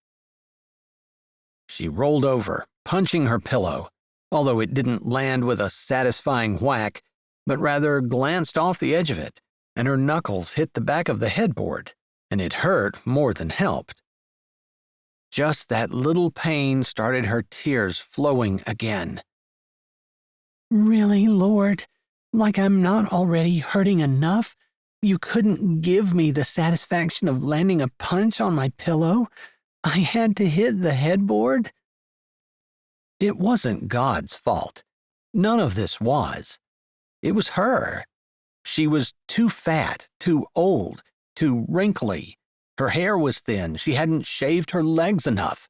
She rolled over, punching her pillow, although it didn't land with a satisfying whack, but rather glanced off the edge of it, and her knuckles hit the back of the headboard, and it hurt more than helped. Just that little pain started her tears flowing again. Really, Lord? Like I'm not already hurting enough? You couldn't give me the satisfaction of landing a punch on my pillow? I had to hit the headboard? It wasn't God's fault. None of this was. It was her. She was too fat, too old, too wrinkly. Her hair was thin. She hadn't shaved her legs enough.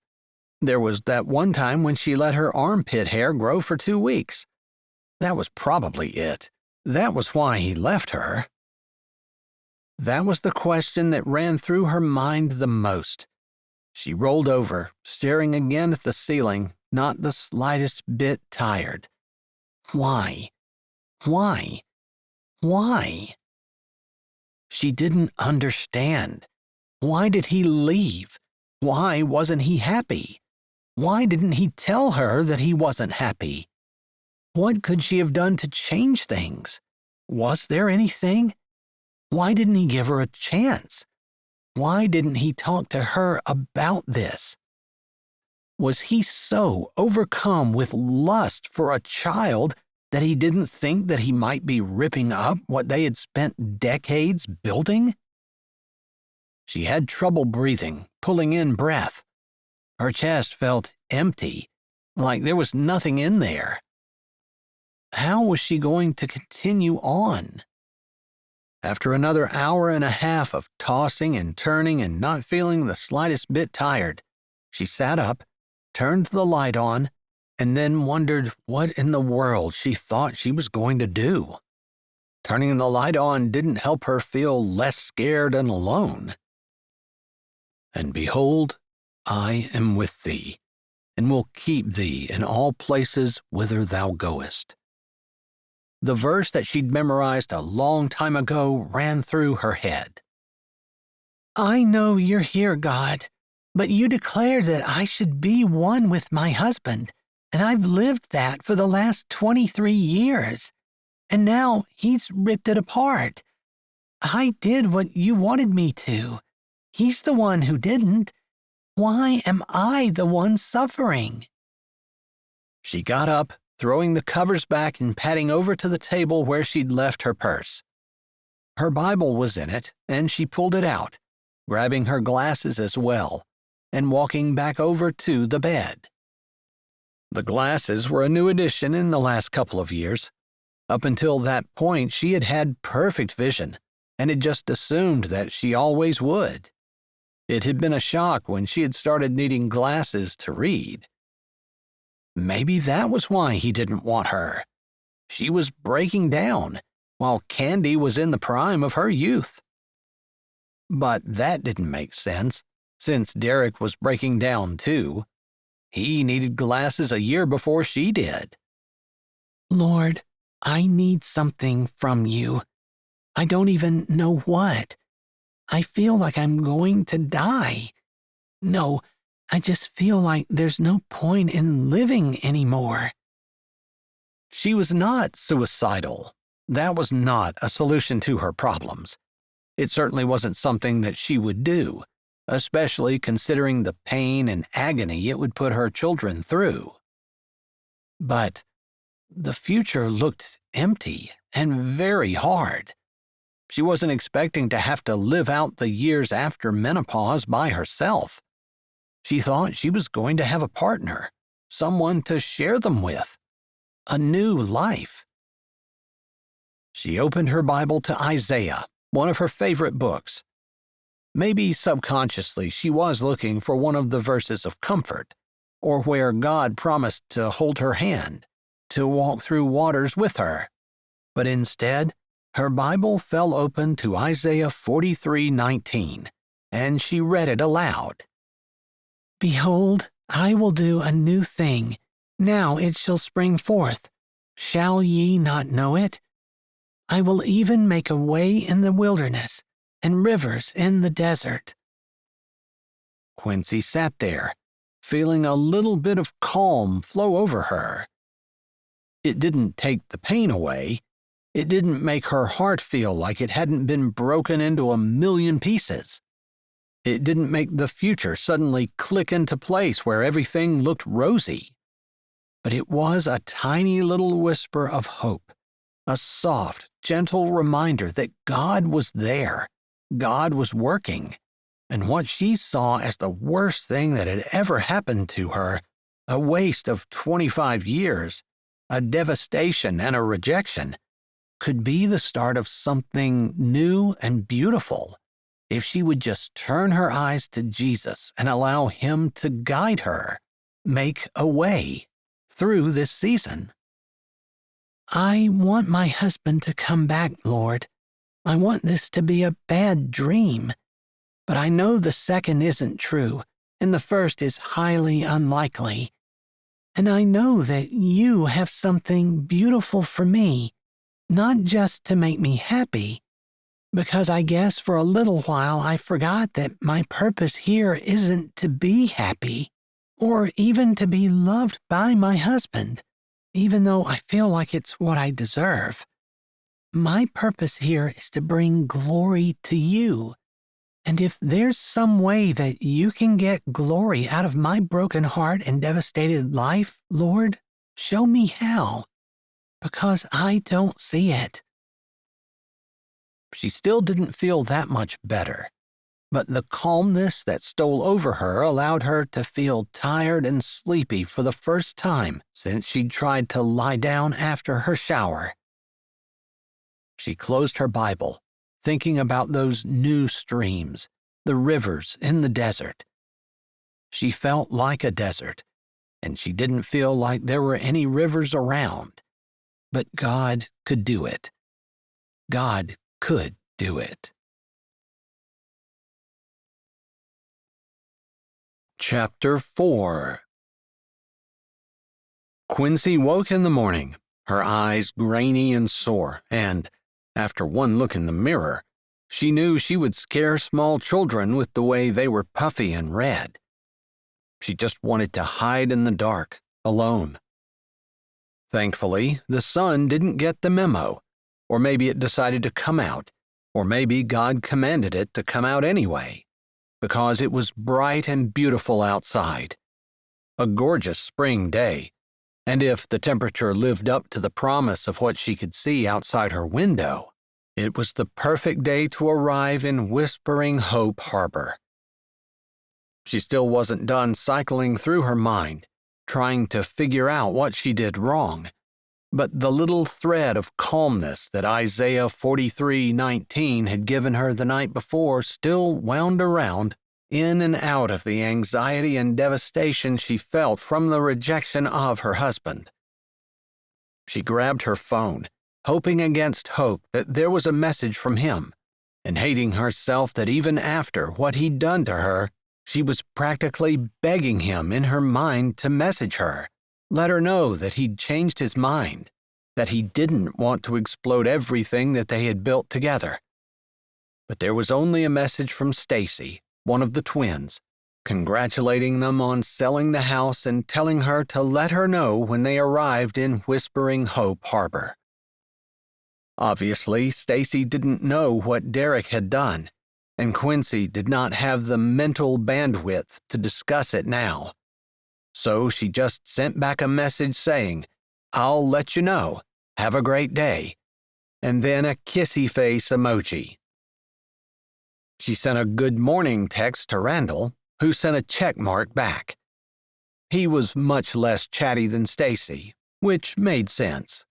There was that one time when she let her armpit hair grow for 2 weeks. That was probably it. That was why he left her. That was the question that ran through her mind the most. She rolled over, staring again at the ceiling, not the slightest bit tired. Why? Why? Why? She didn't understand. Why did he leave? Why wasn't he happy? Why didn't he tell her that he wasn't happy? What could she have done to change things? Was there anything? Why didn't he give her a chance? Why didn't he talk to her about this? Was he so overcome with lust for a child that he didn't think that he might be ripping up what they had spent decades building? She had trouble breathing, pulling in breath. Her chest felt empty, like there was nothing in there. How was she going to continue on? After another hour and a half of tossing and turning and not feeling the slightest bit tired, she sat up, turned the light on, and then wondered what in the world she thought she was going to do. Turning the light on didn't help her feel less scared and alone. And behold, I am with thee, and will keep thee in all places whither thou goest. The verse that she'd memorized a long time ago ran through her head. I know you're here, God, but you declared that I should be one with my husband, and I've lived that for the last 23 years, and now he's ripped it apart. I did what you wanted me to. He's the one who didn't. Why am I the one suffering? She got up, throwing the covers back and padding over to the table where she'd left her purse. Her Bible was in it, and she pulled it out, grabbing her glasses as well, and walking back over to the bed. The glasses were a new addition in the last couple of years. Up until that point, she had had perfect vision, and had just assumed that she always would. It had been a shock when she had started needing glasses to read. Maybe that was why he didn't want her. She was breaking down, while Candy was in the prime of her youth. But that didn't make sense, since Derek was breaking down too. He needed glasses a year before she did. Lord, I need something from you. I don't even know what. I feel like I'm going to die. No, I just feel like there's no point in living anymore. She was not suicidal. That was not a solution to her problems. It certainly wasn't something that she would do, especially considering the pain and agony it would put her children through. But the future looked empty and very hard. She wasn't expecting to have to live out the years after menopause by herself. She thought she was going to have a partner, someone to share them with, a new life. She opened her Bible to Isaiah, one of her favorite books. Maybe subconsciously she was looking for one of the verses of comfort, or where God promised to hold her hand, to walk through waters with her. But instead, her Bible fell open to Isaiah 43:19, and she read it aloud. Behold, I will do a new thing. Now it shall spring forth. Shall ye not know it? I will even make a way in the wilderness and rivers in the desert. Quincy sat there, feeling a little bit of calm flow over her. It didn't take the pain away. It didn't make her heart feel like it hadn't been broken into a million pieces. It didn't make the future suddenly click into place where everything looked rosy. But it was a tiny little whisper of hope, a soft, gentle reminder that God was there, God was working, and what she saw as the worst thing that had ever happened to her, a waste of 25 years, a devastation and a rejection, could be the start of something new and beautiful if she would just turn her eyes to Jesus and allow Him to guide her, make a way through this season. I want my husband to come back, Lord. I want this to be a bad dream. But I know the second isn't true, and the first is highly unlikely. And I know that you have something beautiful for me, not just to make me happy, because I guess for a little while I forgot that my purpose here isn't to be happy, or even to be loved by my husband, even though I feel like it's what I deserve. My purpose here is to bring glory to you. And if there's some way that you can get glory out of my broken heart and devastated life, Lord, show me how, because I don't see it. She still didn't feel that much better, but the calmness that stole over her allowed her to feel tired and sleepy for the first time since she'd tried to lie down after her shower. She closed her Bible, thinking about those new streams, the rivers in the desert. She felt like a desert, and she didn't feel like there were any rivers around. But God could do it. God could do it. Chapter 4. Quincy woke in the morning, her eyes grainy and sore, and, after one look in the mirror, she knew she would scare small children with the way they were puffy and red. She just wanted to hide in the dark, alone. Thankfully, the sun didn't get the memo, or maybe it decided to come out, or maybe God commanded it to come out anyway, because it was bright and beautiful outside. A gorgeous spring day, and if the temperature lived up to the promise of what she could see outside her window, it was the perfect day to arrive in Whispering Hope Harbor. She still wasn't done cycling through her mind, trying to figure out what she did wrong, but the little thread of calmness that Isaiah 43:19 had given her the night before still wound around, in and out of the anxiety and devastation she felt from the rejection of her husband. She grabbed her phone, hoping against hope that there was a message from him, and hating herself that even after what he'd done to her, she was practically begging him in her mind to message her, let her know that he'd changed his mind, that he didn't want to explode everything that they had built together. But there was only a message from Stacy, one of the twins, congratulating them on selling the house and telling her to let her know when they arrived in Whispering Hope Harbor. Obviously, Stacy didn't know what Derek had done, and Quincy did not have the mental bandwidth to discuss it now. So she just sent back a message saying, "I'll let you know. Have a great day," and then a kissy face emoji. She sent a good morning text to Randall, who sent a check mark back. He was much less chatty than Stacy, which made sense.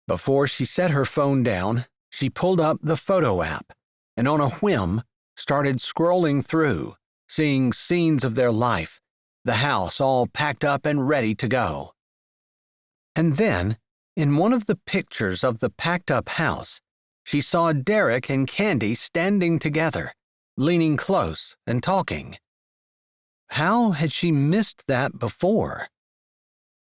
Before she set her phone down, she pulled up the photo app and on a whim started scrolling through, seeing scenes of their life, the house all packed up and ready to go. And then, in one of the pictures of the packed-up house, she saw Derek and Candy standing together, leaning close and talking. How had she missed that before?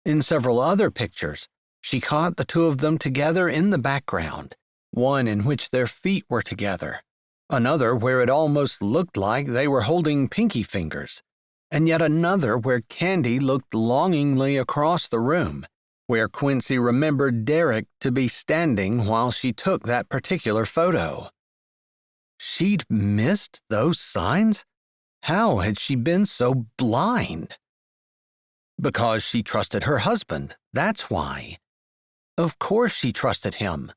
In several other pictures, she caught the two of them together in the background, one in which their feet were together, another where it almost looked like they were holding pinky fingers, and yet another where Candy looked longingly across the room, where Quincy remembered Derek to be standing while she took that particular photo. She'd missed those signs? How had she been so blind? Because she trusted her husband, that's why. Of course she trusted him.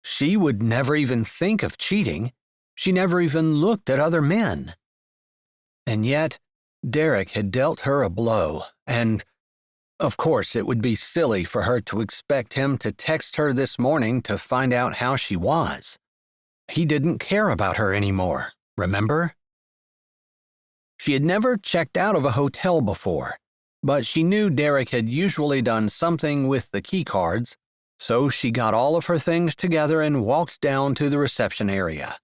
She would never even think of cheating. She never even looked at other men. And yet, Derek had dealt her a blow, and, Of course, it would be silly for her to expect him to text her this morning to find out how she was. He didn't care about her anymore, remember? She had never checked out of a hotel before, but she knew Derek had usually done something with the key cards, so she got all of her things together and walked down to the reception area.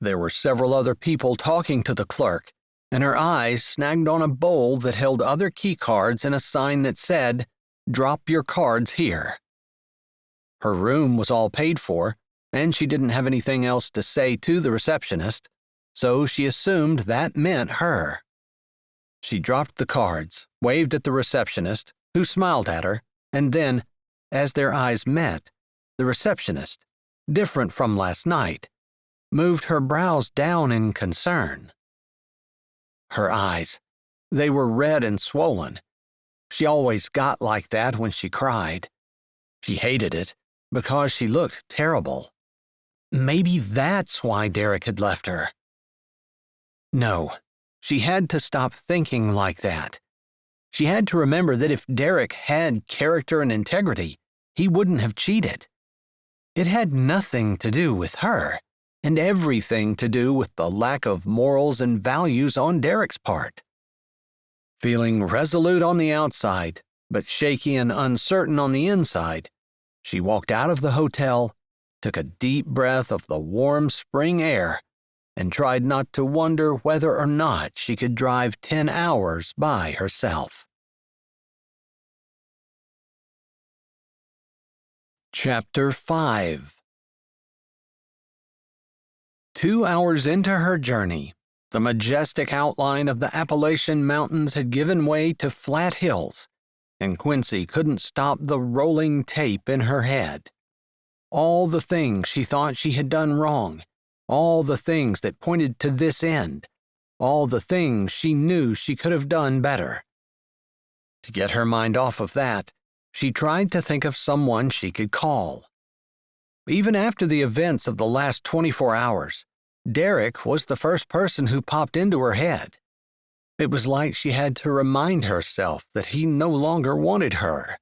There were several other people talking to the clerk, and her eyes snagged on a bowl that held other key cards and a sign that said, "Drop your cards here." Her room was all paid for, and she didn't have anything else to say to the receptionist, so she assumed that meant her. She dropped the cards, waved at the receptionist, who smiled at her, and then, as their eyes met, the receptionist, different from last night, moved her brows down in concern. Her eyes, they were red and swollen. She always got like that when she cried. She hated it because she looked terrible. Maybe that's why Derek had left her. No, she had to stop thinking like that. She had to remember that if Derek had character and integrity, he wouldn't have cheated. It had nothing to do with her, and everything to do with the lack of morals and values on Derek's part. Feeling resolute on the outside, but shaky and uncertain on the inside, she walked out of the hotel, took a deep breath of the warm spring air, and tried not to wonder whether or not she could drive 10 hours by herself. Chapter 5. 2 hours into her journey, the majestic outline of the Appalachian Mountains had given way to flat hills, and Quincy couldn't stop the rolling tape in her head. All the things she thought she had done wrong, all the things that pointed to this end, all the things she knew she could have done better. To get her mind off of that, she tried to think of someone she could call. Even after the events of the last 24 hours, Derek was the first person who popped into her head. It was like she had to remind herself that he no longer wanted her.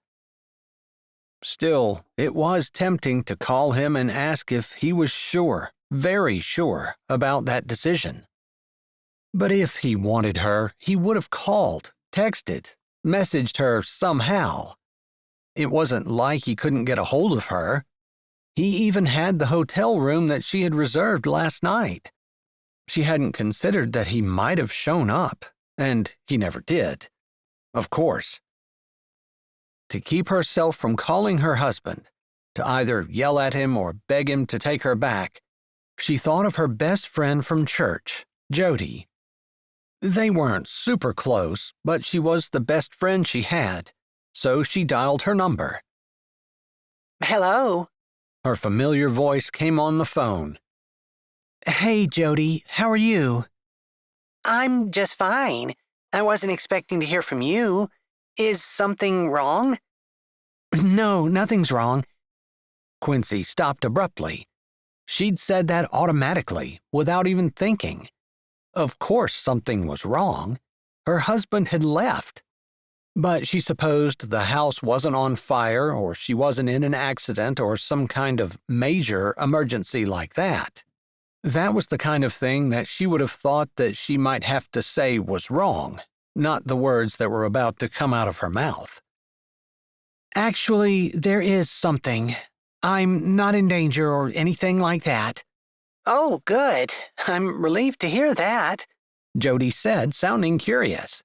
Still, it was tempting to call him and ask if he was sure, very sure, about that decision. But if he wanted her, he would have called, texted, messaged her somehow. It wasn't like he couldn't get a hold of her. He even had the hotel room that she had reserved last night. She hadn't considered that he might have shown up, and he never did. Of course. To keep herself from calling her husband, to either yell at him or beg him to take her back, she thought of her best friend from church, Jody. They weren't super close, but she was the best friend she had, so she dialed her number. Hello? Her familiar voice came on the phone. Hey, Jody, how are you? I'm just fine. I wasn't expecting to hear from you. Is something wrong? No, nothing's wrong. Quincy stopped abruptly. She'd said that automatically, without even thinking. Of course something was wrong. Her husband had left. But she supposed the house wasn't on fire, or she wasn't in an accident, or some kind of major emergency like that. That was the kind of thing that she would have thought that she might have to say was wrong, not the words that were about to come out of her mouth. Actually, there is something. I'm not in danger or anything like that. Oh, good. I'm relieved to hear that, Jody said, sounding curious.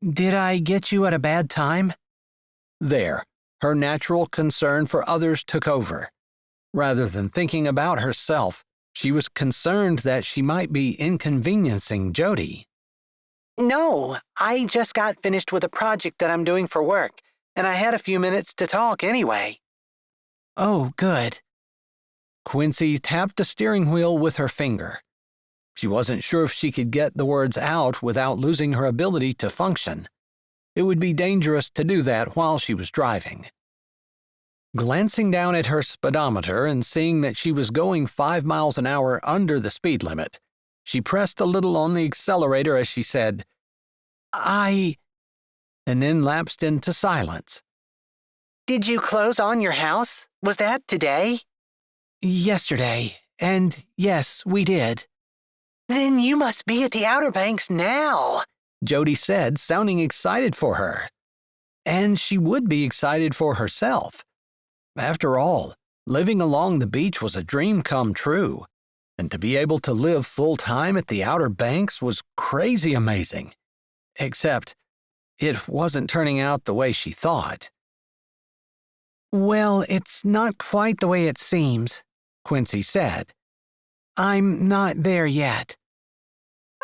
Did I get you at a bad time? There, her natural concern for others took over. Rather than thinking about herself, she was concerned that she might be inconveniencing Jody. No, I just got finished with a project that I'm doing for work, and I had a few minutes to talk anyway. Oh, good. Quincy tapped the steering wheel with her finger. She wasn't sure if she could get the words out without losing her ability to function. It would be dangerous to do that while she was driving. Glancing down at her speedometer and seeing that she was going 5 miles an hour under the speed limit, she pressed a little on the accelerator as she said, and then lapsed into silence. Did you close on your house? Was that today? Yesterday, and yes, we did. Then you must be at the Outer Banks now, Jody said, sounding excited for her. And she would be excited for herself. After all, living along the beach was a dream come true, and to be able to live full-time at the Outer Banks was crazy amazing. Except, it wasn't turning out the way she thought. Well, it's not quite the way it seems, Quincy said. I'm not there yet.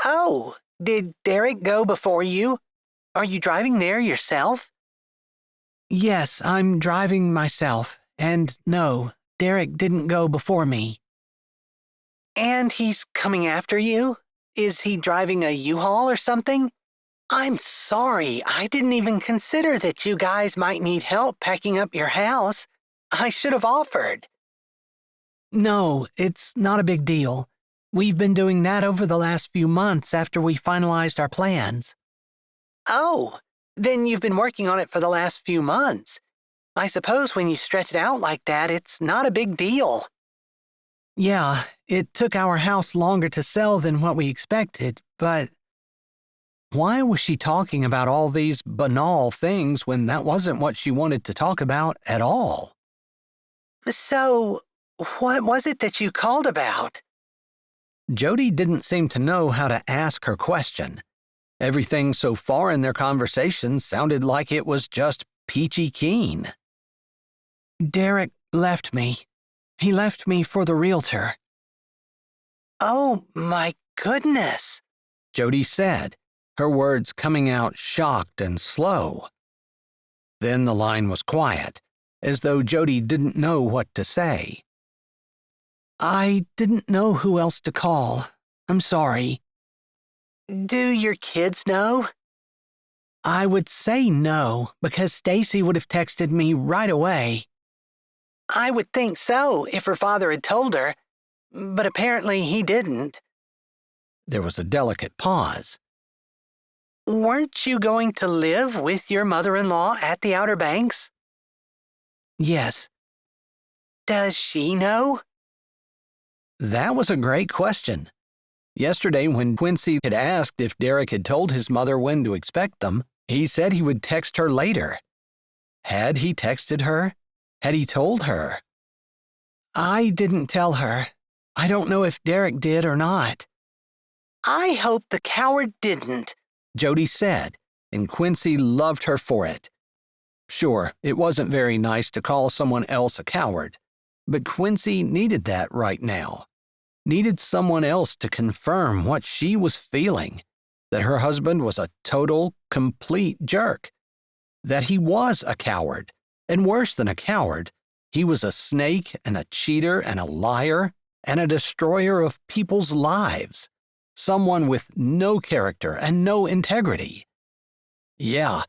Oh, did Derek go before you? Are you driving there yourself? Yes, I'm driving myself, and no, Derek didn't go before me. And he's coming after you? Is he driving a U-Haul or something? I'm sorry, I didn't even consider that you guys might need help packing up your house. I should have offered. No, it's not a big deal. We've been doing that over the last few months after we finalized our plans. Oh, then you've been working on it for the last few months. I suppose when you stretch it out like that, it's not a big deal. Yeah, it took our house longer to sell than what we expected, but why was she talking about all these banal things when that wasn't what she wanted to talk about at all? So, what was it that you called about? Jody didn't seem to know how to ask her question. Everything so far in their conversation sounded like it was just peachy keen. Derek left me. He left me for the realtor. Oh, my goodness, Jody said, her words coming out shocked and slow. Then the line was quiet, as though Jody didn't know what to say. I didn't know who else to call. I'm sorry. Do your kids know? I would say no, because Stacy would have texted me right away. I would think so if her father had told her, but apparently he didn't. There was a delicate pause. Weren't you going to live with your mother-in-law at the Outer Banks? Yes. Does she know? That was a great question. Yesterday, when Quincy had asked if Derek had told his mother when to expect them, he said he would text her later. Had he texted her? Had he told her? I didn't tell her. I don't know if Derek did or not. I hope the coward didn't, Jody said, and Quincy loved her for it. Sure, it wasn't very nice to call someone else a coward, but Quincy needed that right now. Needed someone else to confirm what she was feeling, that her husband was a total, complete jerk, that he was a coward, and worse than a coward, he was a snake and a cheater and a liar and a destroyer of people's lives, someone with no character and no integrity. Yeah,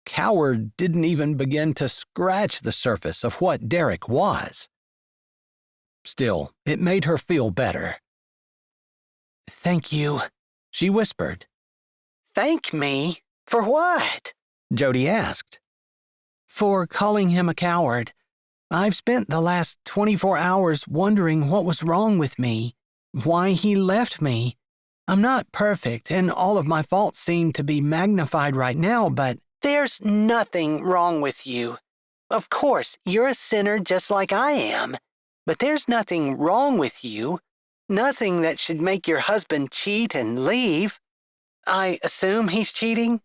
coward didn't even begin to scratch the surface of what Derek was. Still, it made her feel better. Thank you, she whispered. Thank me? For what? Jody asked. For calling him a coward. I've spent the last 24 hours wondering what was wrong with me, why he left me. I'm not perfect, and all of my faults seem to be magnified right now, but there's nothing wrong with you. Of course, you're a sinner just like I am. But there's nothing wrong with you, nothing that should make your husband cheat and leave. I assume he's cheating?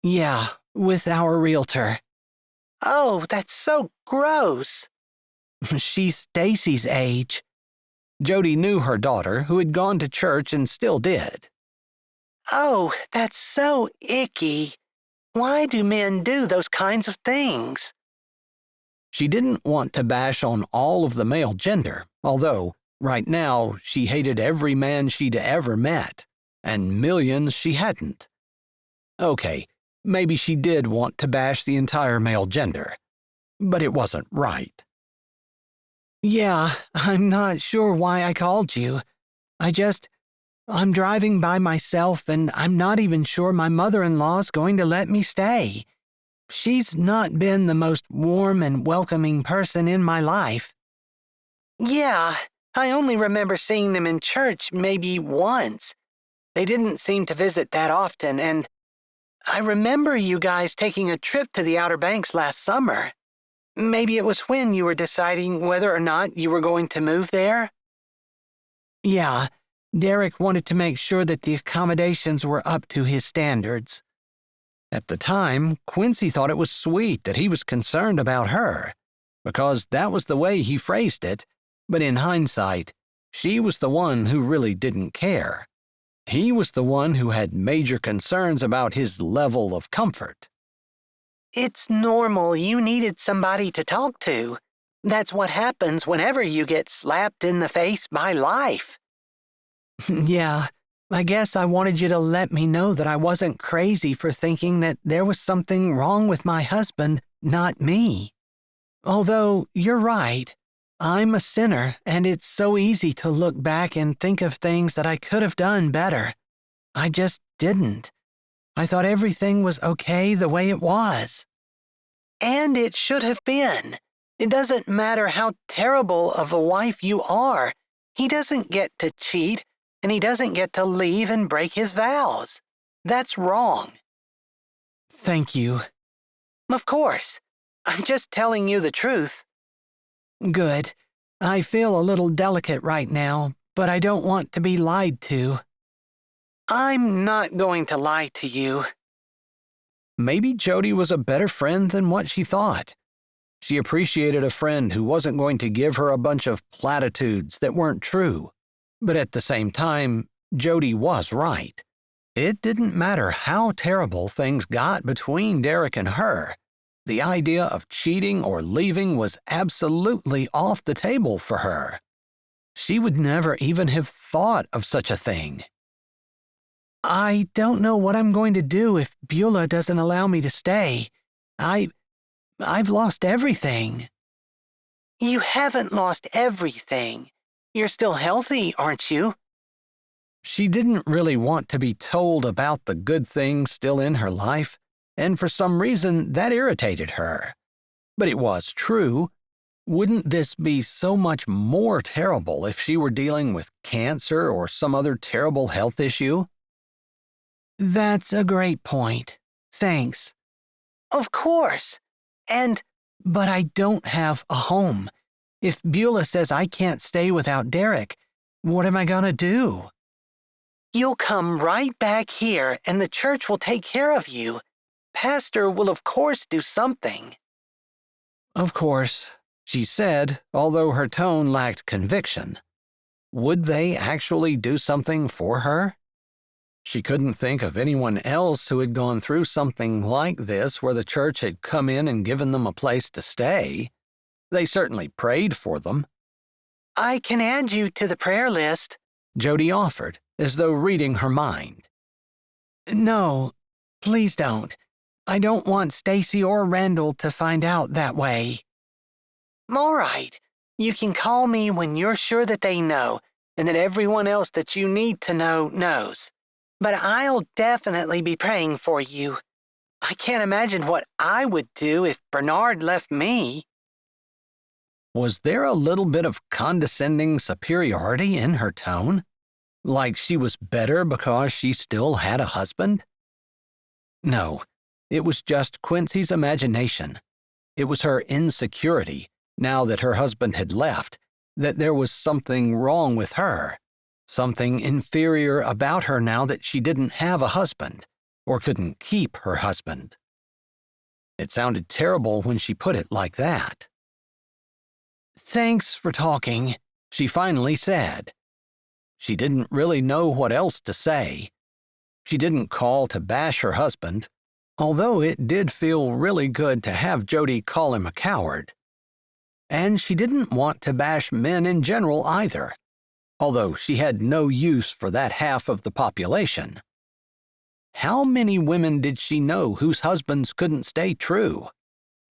Yeah, with our realtor. Oh, that's so gross. She's Stacy's age. Jody knew her daughter, who had gone to church and still did. Oh, that's so icky. Why do men do those kinds of things? She didn't want to bash on all of the male gender, although, right now, she hated every man she'd ever met, and millions she hadn't. Okay, maybe she did want to bash the entire male gender, but it wasn't right. Yeah, I'm not sure why I called you. I'm driving by myself and I'm not even sure my mother-in-law's going to let me stay. She's not been the most warm and welcoming person in my life." "Yeah, I only remember seeing them in church maybe once. They didn't seem to visit that often, and I remember you guys taking a trip to the Outer Banks last summer. Maybe it was when you were deciding whether or not you were going to move there?" "Yeah, Derek wanted to make sure that the accommodations were up to his standards." At the time, Quincy thought it was sweet that he was concerned about her, because that was the way he phrased it, but in hindsight, she was the one who really didn't care. He was the one who had major concerns about his level of comfort. "It's normal you needed somebody to talk to. That's what happens whenever you get slapped in the face by life." "Yeah, I guess I wanted you to let me know that I wasn't crazy for thinking that there was something wrong with my husband, not me. Although, you're right. I'm a sinner, and it's so easy to look back and think of things that I could have done better. I just didn't. I thought everything was okay the way it was." And it should have been. It doesn't matter how terrible of a wife you are. He doesn't get to cheat, and he doesn't get to leave and break his vows. That's wrong. Thank you. Of course. I'm just telling you the truth. Good. I feel a little delicate right now, but I don't want to be lied to. I'm not going to lie to you. Maybe Jody was a better friend than what she thought. She appreciated a friend who wasn't going to give her a bunch of platitudes that weren't true. But at the same time, Jody was right. It didn't matter how terrible things got between Derek and her. The idea of cheating or leaving was absolutely off the table for her. She would never even have thought of such a thing. I don't know what I'm going to do if Beulah doesn't allow me to stay. I've lost everything. You haven't lost everything. You're still healthy, aren't you? She didn't really want to be told about the good things still in her life, and for some reason that irritated her. But it was true. Wouldn't this be so much more terrible if she were dealing with cancer or some other terrible health issue? That's a great point. Thanks. Of course. But I don't have a home. If Beulah says I can't stay without Derek, what am I gonna do? You'll come right back here and the church will take care of you. Pastor will of course do something. Of course, she said, although her tone lacked conviction. Would they actually do something for her? She couldn't think of anyone else who had gone through something like this where the church had come in and given them a place to stay. They certainly prayed for them. I can add you to the prayer list, Jody offered, as though reading her mind. No, please don't. I don't want Stacy or Randall to find out that way. All right. You can call me when you're sure that they know and that everyone else that you need to know knows. But I'll definitely be praying for you. I can't imagine what I would do if Bernard left me. Was there a little bit of condescending superiority in her tone? Like she was better because she still had a husband? No, it was just Quincy's imagination. It was her insecurity, now that her husband had left, that there was something wrong with her, something inferior about her now that she didn't have a husband, or couldn't keep her husband. It sounded terrible when she put it like that. Thanks for talking, she finally said. She didn't really know what else to say. She didn't call to bash her husband, although it did feel really good to have Jody call him a coward. And she didn't want to bash men in general either, although she had no use for that half of the population. How many women did she know whose husbands couldn't stay true?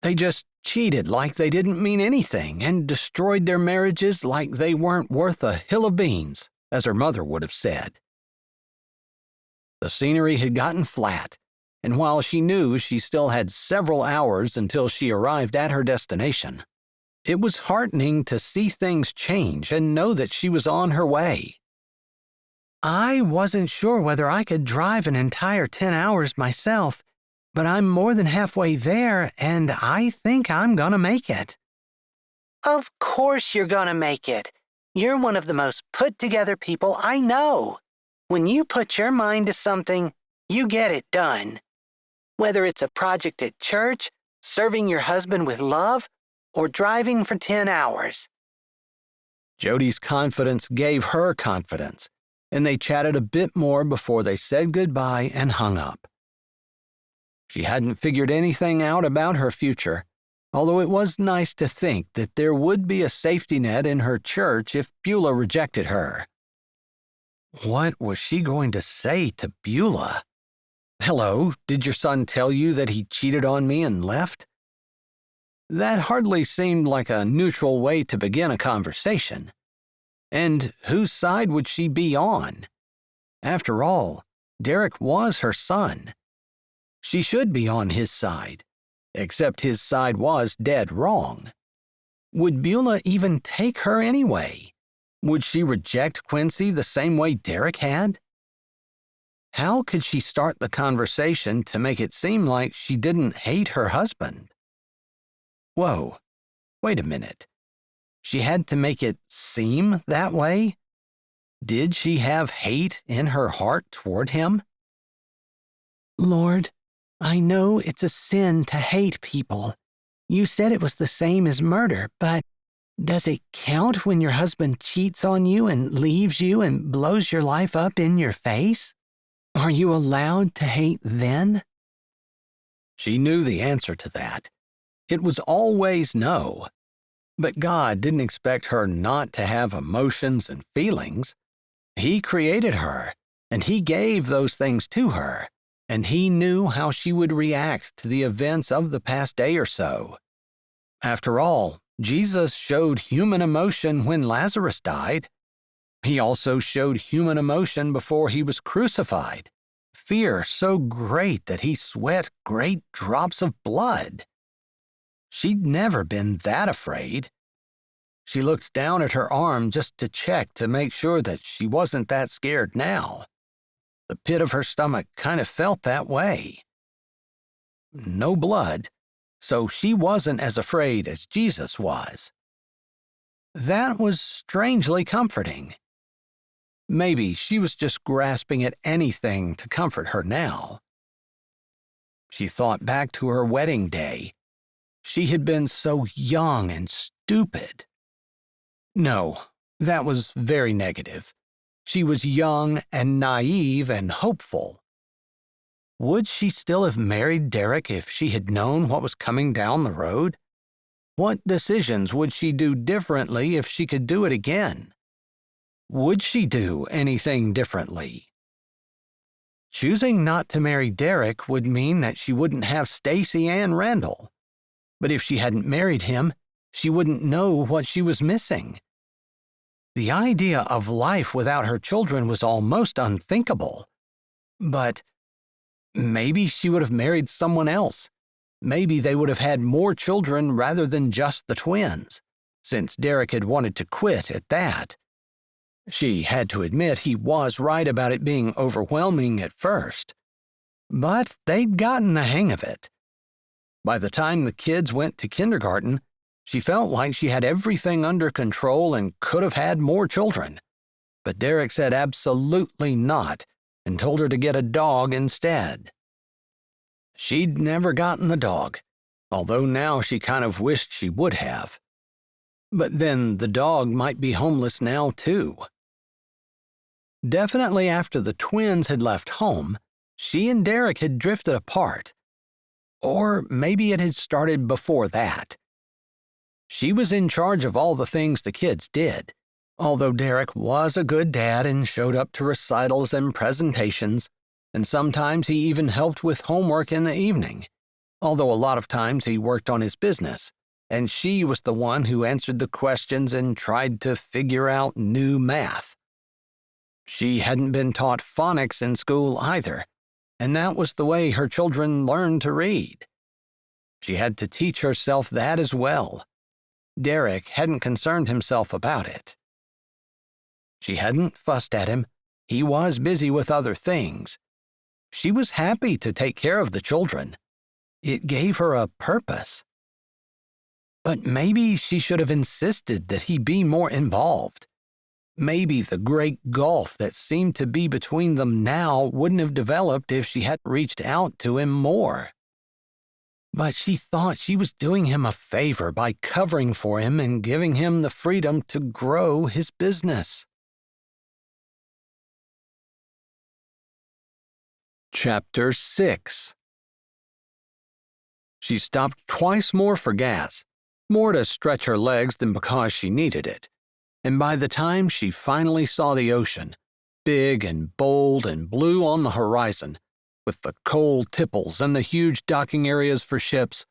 They just cheated like they didn't mean anything and destroyed their marriages like they weren't worth a hill of beans, as her mother would have said. The scenery had gotten flat, and while she knew she still had several hours until she arrived at her destination, it was heartening to see things change and know that she was on her way. I wasn't sure whether I could drive an entire 10 hours myself, but I'm more than halfway there, and I think I'm gonna make it. Of course you're gonna make it. You're one of the most put-together people I know. When you put your mind to something, you get it done. Whether it's a project at church, serving your husband with love, or driving for 10 hours. Jody's confidence gave her confidence, and they chatted a bit more before they said goodbye and hung up. She hadn't figured anything out about her future, although it was nice to think that there would be a safety net in her church if Beulah rejected her. What was she going to say to Beulah? "Hello, did your son tell you that he cheated on me and left?" That hardly seemed like a neutral way to begin a conversation. And whose side would she be on? After all, Derek was her son. She should be on his side, except his side was dead wrong. Would Beulah even take her anyway? Would she reject Quincy the same way Derek had? How could she start the conversation to make it seem like she didn't hate her husband? Whoa, wait a minute. She had to make it seem that way? Did she have hate in her heart toward him? Lord, I know it's a sin to hate people. You said it was the same as murder, but does it count when your husband cheats on you and leaves you and blows your life up in your face? Are you allowed to hate then? She knew the answer to that. It was always no. But God didn't expect her not to have emotions and feelings. He created her, and He gave those things to her, and He knew how she would react to the events of the past day or so. After all, Jesus showed human emotion when Lazarus died. He also showed human emotion before He was crucified, fear so great that He sweat great drops of blood. She'd never been that afraid. She looked down at her arm just to check to make sure that she wasn't that scared now. The pit of her stomach kind of felt that way. No blood, so she wasn't as afraid as Jesus was. That was strangely comforting. Maybe she was just grasping at anything to comfort her now. She thought back to her wedding day. She had been so young and stupid. No, that was very negative. She was young and naive and hopeful. Would she still have married Derek if she had known what was coming down the road? What decisions would she do differently if she could do it again? Would she do anything differently? Choosing not to marry Derek would mean that she wouldn't have Stacy and Randall. But if she hadn't married him, she wouldn't know what she was missing. The idea of life without her children was almost unthinkable. But maybe she would have married someone else. Maybe they would have had more children rather than just the twins, since Derek had wanted to quit at that. She had to admit he was right about it being overwhelming at first. But they'd gotten the hang of it. By the time the kids went to kindergarten, she felt like she had everything under control and could have had more children. But Derek said absolutely not and told her to get a dog instead. She'd never gotten the dog, although now she kind of wished she would have. But then the dog might be homeless now, too. Definitely after the twins had left home, she and Derek had drifted apart. Or maybe it had started before that. She was in charge of all the things the kids did, although Derek was a good dad and showed up to recitals and presentations, and sometimes he even helped with homework in the evening, although a lot of times he worked on his business, and she was the one who answered the questions and tried to figure out new math. She hadn't been taught phonics in school either, and that was the way her children learned to read. She had to teach herself that as well. Derek hadn't concerned himself about it. She hadn't fussed at him. He was busy with other things. She was happy to take care of the children. It gave her a purpose. But maybe she should have insisted that he be more involved. Maybe the great gulf that seemed to be between them now wouldn't have developed if she hadn't reached out to him more. But she thought she was doing him a favor by covering for him and giving him the freedom to grow his business. Chapter 6. She stopped twice more for gas, more to stretch her legs than because she needed it. And by the time she finally saw the ocean, big and bold and blue on the horizon, with the coal tipples and the huge docking areas for ships,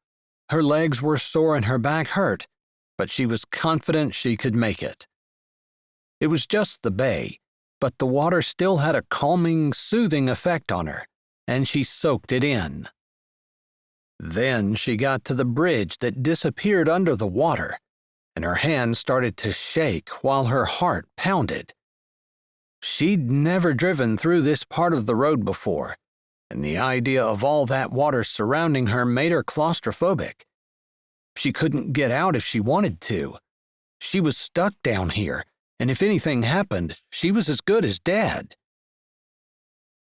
her legs were sore and her back hurt, but she was confident she could make it. It was just the bay, but the water still had a calming, soothing effect on her, and she soaked it in. Then she got to the bridge that disappeared under the water, and her hands started to shake while her heart pounded. She'd never driven through this part of the road before, and the idea of all that water surrounding her made her claustrophobic. She couldn't get out if she wanted to. She was stuck down here, and if anything happened, she was as good as dead.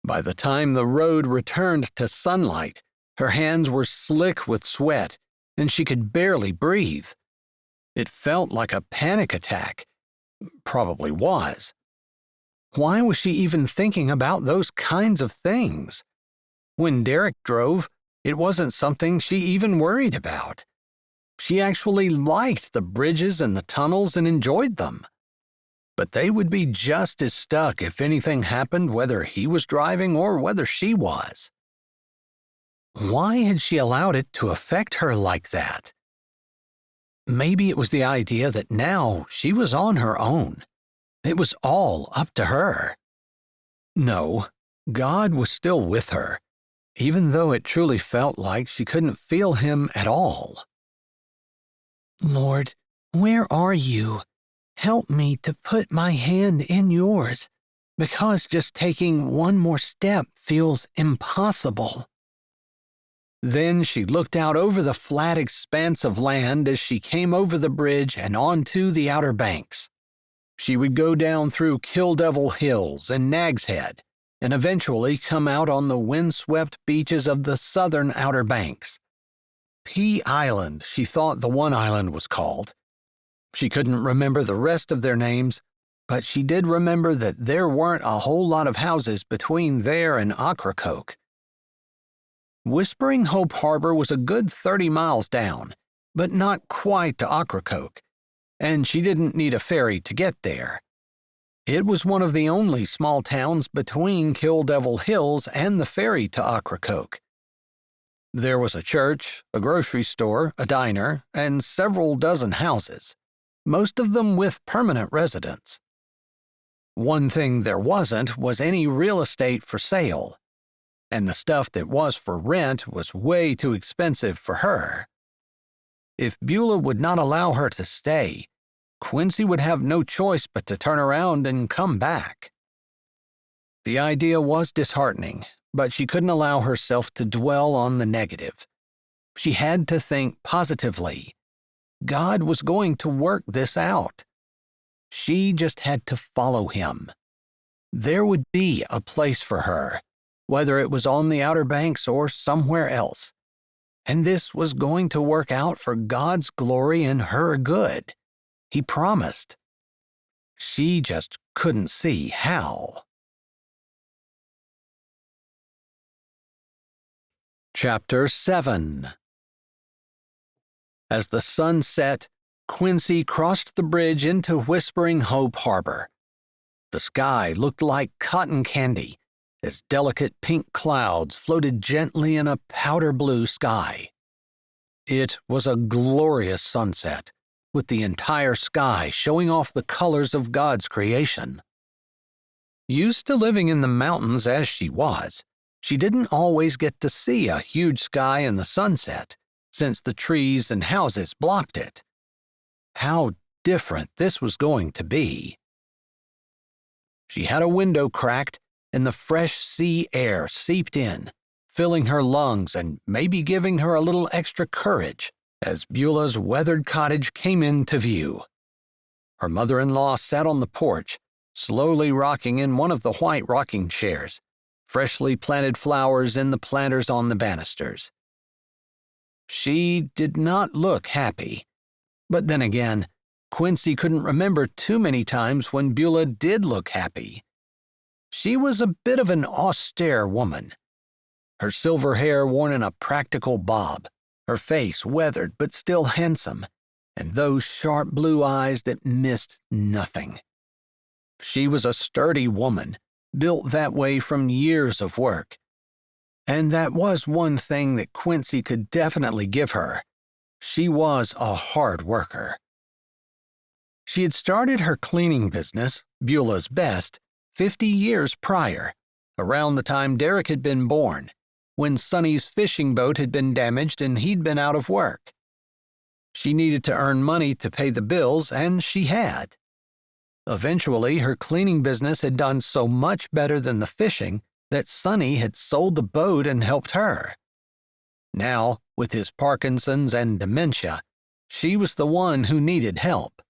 By the time the road returned to sunlight, her hands were slick with sweat, and she could barely breathe. It felt like a panic attack. Probably was. Why was she even thinking about those kinds of things? When Derek drove, it wasn't something she even worried about. She actually liked the bridges and the tunnels and enjoyed them. But they would be just as stuck if anything happened, whether he was driving or whether she was. Why had she allowed it to affect her like that? Maybe it was the idea that now she was on her own. It was all up to her. No, God was still with her, even though it truly felt like she couldn't feel him at all. Lord, where are you? Help me to put my hand in yours, because just taking one more step feels impossible. Then she looked out over the flat expanse of land as she came over the bridge and onto the Outer Banks. She would go down through Kill Devil Hills and Nag's Head, and eventually come out on the windswept beaches of the southern Outer Banks. Pea Island, she thought the one island was called. She couldn't remember the rest of their names, but she did remember that there weren't a whole lot of houses between there and Ocracoke. Whispering Hope Harbor was a good 30 miles down, but not quite to Ocracoke, and she didn't need a ferry to get there. It was one of the only small towns between Kill Devil Hills and the ferry to Ocracoke. There was a church, a grocery store, a diner, and several dozen houses, most of them with permanent residents. One thing there wasn't was any real estate for sale, and the stuff that was for rent was way too expensive for her. If Beulah would not allow her to stay, Quincy would have no choice but to turn around and come back. The idea was disheartening, but she couldn't allow herself to dwell on the negative. She had to think positively. God was going to work this out. She just had to follow him. There would be a place for her, whether it was on the Outer Banks or somewhere else. And this was going to work out for God's glory and her good. He promised. She just couldn't see how. Chapter 7. As the sun set, Quincy crossed the bridge into Whispering Hope Harbor. The sky looked like cotton candy, as delicate pink clouds floated gently in a powder blue sky. It was a glorious sunset, with the entire sky showing off the colors of God's creation. Used to living in the mountains as she was, she didn't always get to see a huge sky and the sunset, since the trees and houses blocked it. How different this was going to be. She had a window cracked, and the fresh sea air seeped in, filling her lungs and maybe giving her a little extra courage as Beulah's weathered cottage came into view. Her mother-in-law sat on the porch, slowly rocking in one of the white rocking chairs, freshly planted flowers in the planters on the banisters. She did not look happy, but then again, Quincy couldn't remember too many times when Beulah did look happy. She was a bit of an austere woman. Her silver hair worn in a practical bob, her face weathered but still handsome, and those sharp blue eyes that missed nothing. She was a sturdy woman, built that way from years of work. And that was one thing that Quincy could definitely give her. She was a hard worker. She had started her cleaning business, Beulah's Best, 50 years prior, around the time Derek had been born, when Sonny's fishing boat had been damaged and he'd been out of work. She needed to earn money to pay the bills, and she had. Eventually, her cleaning business had done so much better than the fishing that Sonny had sold the boat and helped her. Now, with his Parkinson's and dementia, she was the one who needed help.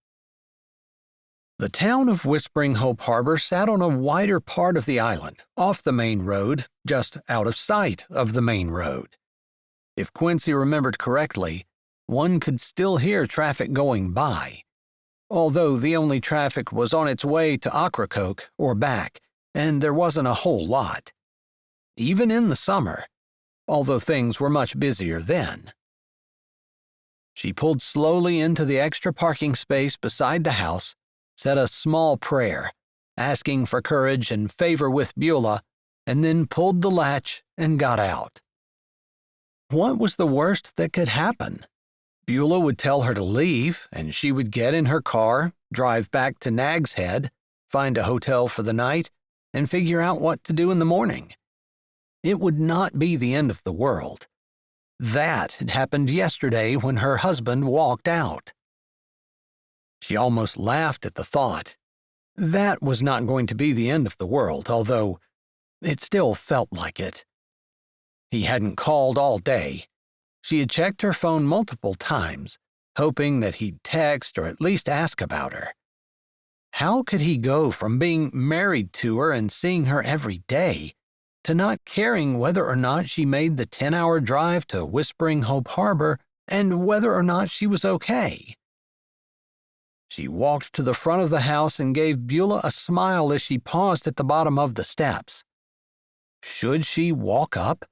The town of Whispering Hope Harbor sat on a wider part of the island, off the main road, just out of sight of the main road. If Quincy remembered correctly, one could still hear traffic going by, although the only traffic was on its way to Ocracoke or back, and there wasn't a whole lot. Even in the summer, although things were much busier then. She pulled slowly into the extra parking space beside the house, said a small prayer, asking for courage and favor with Beulah, and then pulled the latch and got out. What was the worst that could happen? Beulah would tell her to leave, and she would get in her car, drive back to Nag's Head, find a hotel for the night, and figure out what to do in the morning. It would not be the end of the world. That had happened yesterday when her husband walked out. She almost laughed at the thought. That was not going to be the end of the world, although it still felt like it. He hadn't called all day. She had checked her phone multiple times, hoping that he'd text or at least ask about her. How could he go from being married to her and seeing her every day to not caring whether or not she made the 10-hour drive to Whispering Hope Harbor and whether or not she was okay? She walked to the front of the house and gave Beulah a smile as she paused at the bottom of the steps. Should she walk up?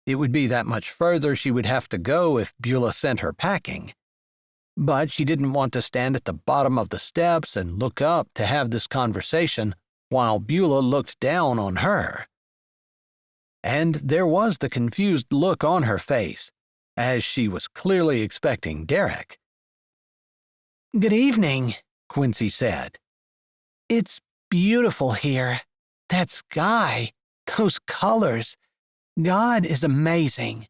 It would be that much further she would have to go if Beulah sent her packing. But she didn't want to stand at the bottom of the steps and look up to have this conversation while Beulah looked down on her. And there was the confused look on her face, as she was clearly expecting Derek. "Good evening," Quincy said. "It's beautiful here. That sky, those colors. God is amazing."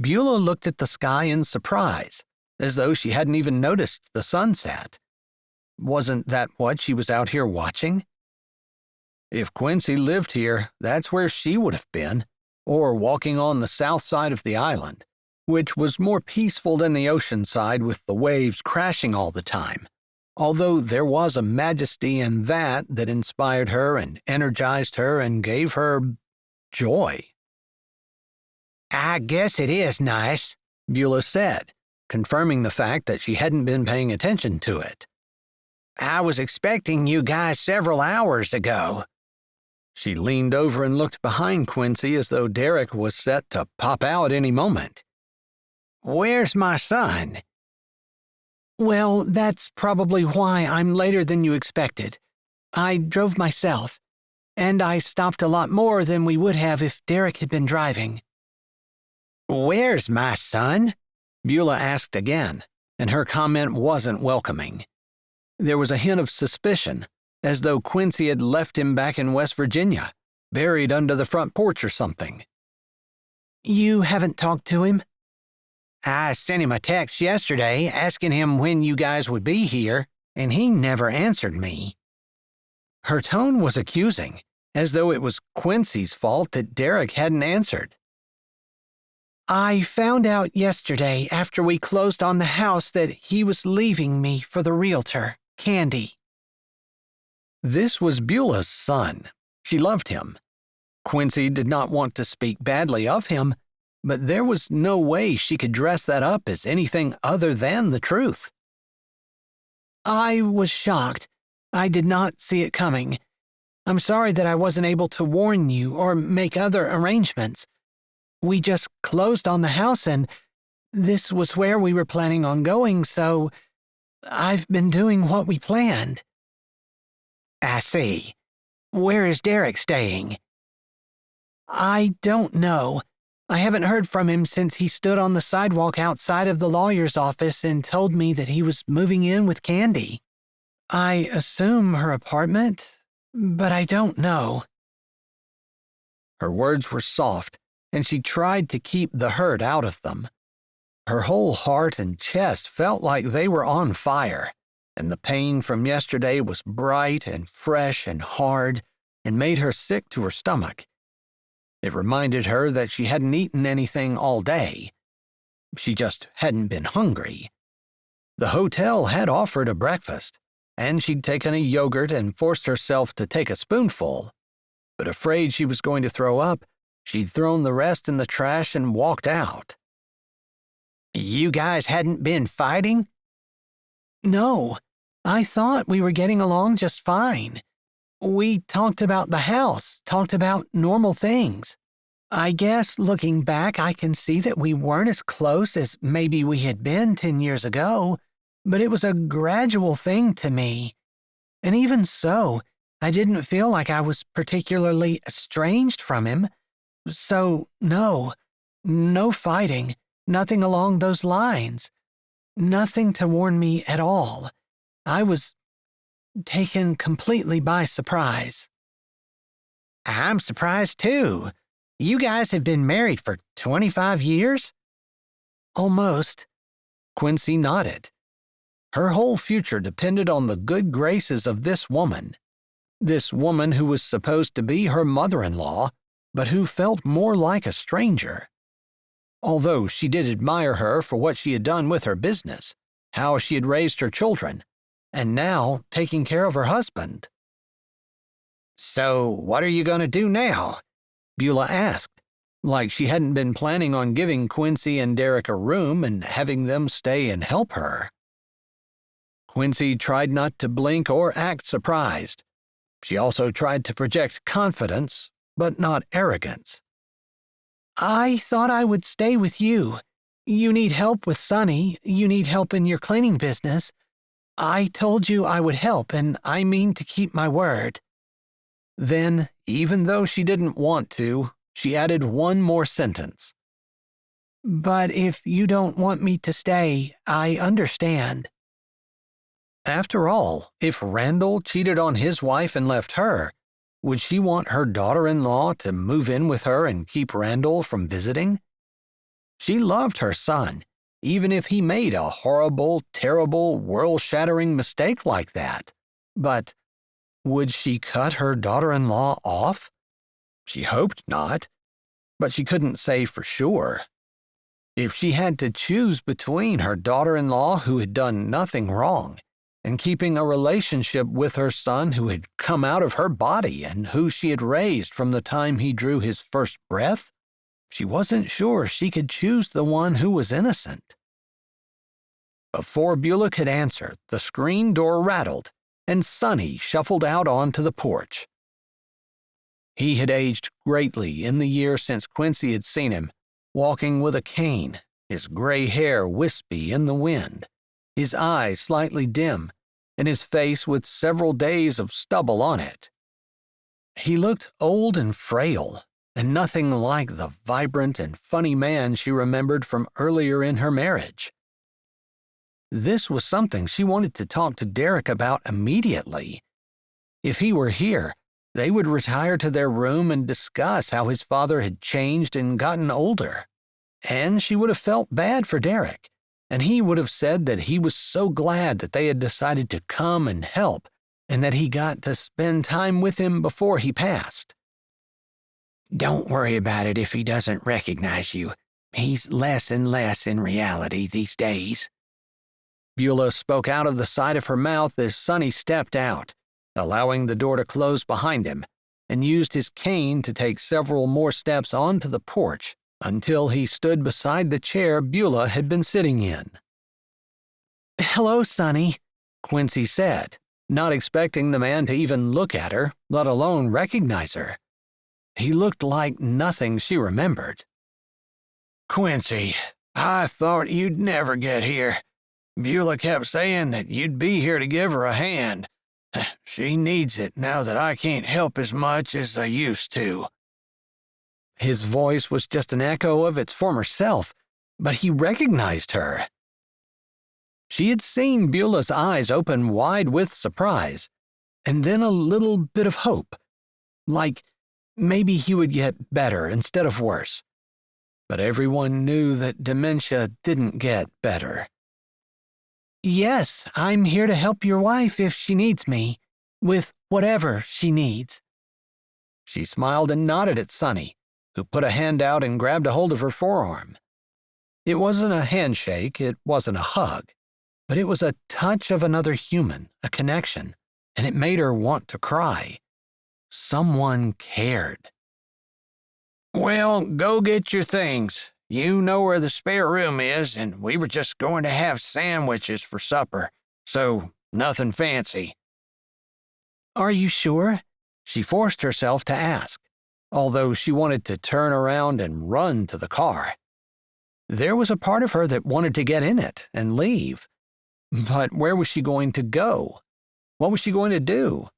Beulah looked at the sky in surprise, as though she hadn't even noticed the sunset. Wasn't that what she was out here watching? If Quincy lived here, that's where she would have been, or walking on the south side of the island, which was more peaceful than the ocean side with the waves crashing all the time, although there was a majesty in that inspired her and energized her and gave her joy. "I guess it is nice," Beulah said, confirming the fact that she hadn't been paying attention to it. "I was expecting you guys several hours ago." She leaned over and looked behind Quincy as though Derek was set to pop out any moment. "Where's my son?" "Well, that's probably why I'm later than you expected. I drove myself, and I stopped a lot more than we would have if Derek had been driving." "Where's my son?" Beulah asked again, and her comment wasn't welcoming. There was a hint of suspicion, as though Quincy had left him back in West Virginia, buried under the front porch or something. You haven't talked to him? I sent him a text yesterday asking him when you guys would be here, and he never answered me. Her tone was accusing, as though it was Quincy's fault that Derek hadn't answered. I found out yesterday after we closed on the house that he was leaving me for the realtor, Candy. This was Beulah's son. She loved him. Quincy did not want to speak badly of him, but there was no way she could dress that up as anything other than the truth. I was shocked. I did not see it coming. I'm sorry that I wasn't able to warn you or make other arrangements. We just closed on the house and this was where we were planning on going, so I've been doing what we planned. I see. Where is Derek staying? I don't know. I haven't heard from him since he stood on the sidewalk outside of the lawyer's office and told me that he was moving in with Candy. I assume her apartment, but I don't know. Her words were soft, and she tried to keep the hurt out of them. Her whole heart and chest felt like they were on fire, and the pain from yesterday was bright and fresh and hard and made her sick to her stomach. It reminded her that she hadn't eaten anything all day. She just hadn't been hungry. The hotel had offered a breakfast, and she'd taken a yogurt and forced herself to take a spoonful. But afraid she was going to throw up, she'd thrown the rest in the trash and walked out. You guys hadn't been fighting? No, I thought we were getting along just fine. We talked about the house, talked about normal things. I guess looking back, I can see that we weren't as close as maybe we had been 10 years ago, but it was a gradual thing to me. And even so, I didn't feel like I was particularly estranged from him. So, no fighting, nothing along those lines. Nothing to warn me at all. I was taken completely by surprise. I'm surprised too. You guys have been married for 25 years? Almost. Quincy nodded. Her whole future depended on the good graces of this woman who was supposed to be her mother-in-law, but who felt more like a stranger. Although she did admire her for what she had done with her business, how she had raised her children, and now taking care of her husband. So what are you going to do now? Beulah asked, like she hadn't been planning on giving Quincy and Derek a room and having them stay and help her. Quincy tried not to blink or act surprised. She also tried to project confidence, but not arrogance. I thought I would stay with you. You need help with Sonny. You need help in your cleaning business. I told you I would help, and I mean to keep my word. Then, even though she didn't want to, she added one more sentence. But if you don't want me to stay, I understand. After all, if Randall cheated on his wife and left her, would she want her daughter-in-law to move in with her and keep Randall from visiting? She loved her son, even if he made a horrible, terrible, world-shattering mistake like that. But would she cut her daughter-in-law off? She hoped not, but she couldn't say for sure. If she had to choose between her daughter-in-law who had done nothing wrong and keeping a relationship with her son who had come out of her body and who she had raised from the time he drew his first breath, she wasn't sure she could choose the one who was innocent. Before Beulah could answer, the screen door rattled, and Sonny shuffled out onto the porch. He had aged greatly in the year since Quincy had seen him, walking with a cane, his gray hair wispy in the wind, his eyes slightly dim, and his face with several days of stubble on it. He looked old and frail, and nothing like the vibrant and funny man she remembered from earlier in her marriage. This was something she wanted to talk to Derek about immediately. If he were here, they would retire to their room and discuss how his father had changed and gotten older. And she would have felt bad for Derek, and he would have said that he was so glad that they had decided to come and help, and that he got to spend time with him before he passed. Don't worry about it if he doesn't recognize you. He's less and less in reality these days. Beulah spoke out of the side of her mouth as Sonny stepped out, allowing the door to close behind him, and used his cane to take several more steps onto the porch until he stood beside the chair Beulah had been sitting in. "Hello, Sonny," Quincy said, not expecting the man to even look at her, let alone recognize her. He looked like nothing she remembered. "Quincy, I thought you'd never get here. Beulah kept saying that you'd be here to give her a hand. She needs it now that I can't help as much as I used to." His voice was just an echo of its former self, but he recognized her. She had seen Beulah's eyes open wide with surprise, and then a little bit of hope, like maybe he would get better instead of worse. But everyone knew that dementia didn't get better. "Yes, I'm here to help your wife if she needs me, with whatever she needs." She smiled and nodded at Sonny, who put a hand out and grabbed a hold of her forearm. It wasn't a handshake, it wasn't a hug, but it was a touch of another human, a connection, and it made her want to cry. Someone cared. "Well, go get your things. You know where the spare room is, and we were just going to have sandwiches for supper, so nothing fancy." "Are you sure?" She forced herself to ask, although she wanted to turn around and run to the car. There was a part of her that wanted to get in it and leave. But where was she going to go? What was she going to do?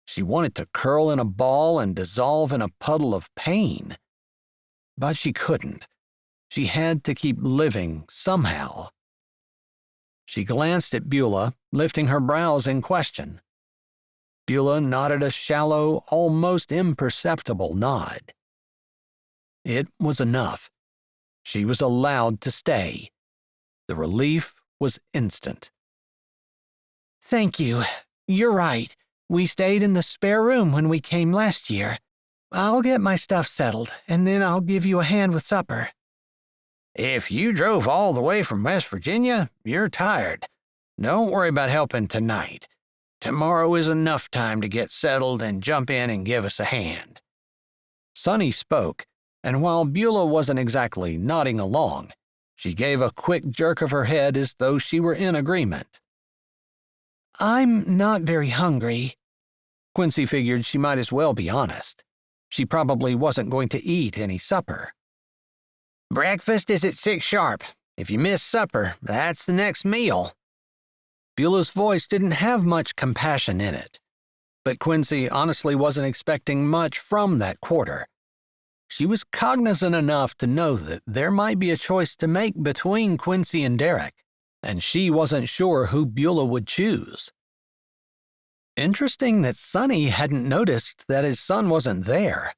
She wanted to curl in a ball and dissolve in a puddle of pain. But she couldn't. She had to keep living somehow. She glanced at Beulah, lifting her brows in question. Beulah nodded a shallow, almost imperceptible nod. It was enough. She was allowed to stay. The relief was instant. "Thank you. You're right. We stayed in the spare room when we came last year. I'll get my stuff settled, and then I'll give you a hand with supper." "If you drove all the way from West Virginia, you're tired. Don't worry about helping tonight. Tomorrow is enough time to get settled and jump in and give us a hand." Sonny spoke, and while Beulah wasn't exactly nodding along, she gave a quick jerk of her head as though she were in agreement. "I'm not very hungry." Quincy figured she might as well be honest. She probably wasn't going to eat any supper. "Breakfast is at 6 sharp. If you miss supper, that's the next meal." Beulah's voice didn't have much compassion in it, but Quincy honestly wasn't expecting much from that quarter. She was cognizant enough to know that there might be a choice to make between Quincy and Derek, and she wasn't sure who Beulah would choose. Interesting that Sonny hadn't noticed that his son wasn't there,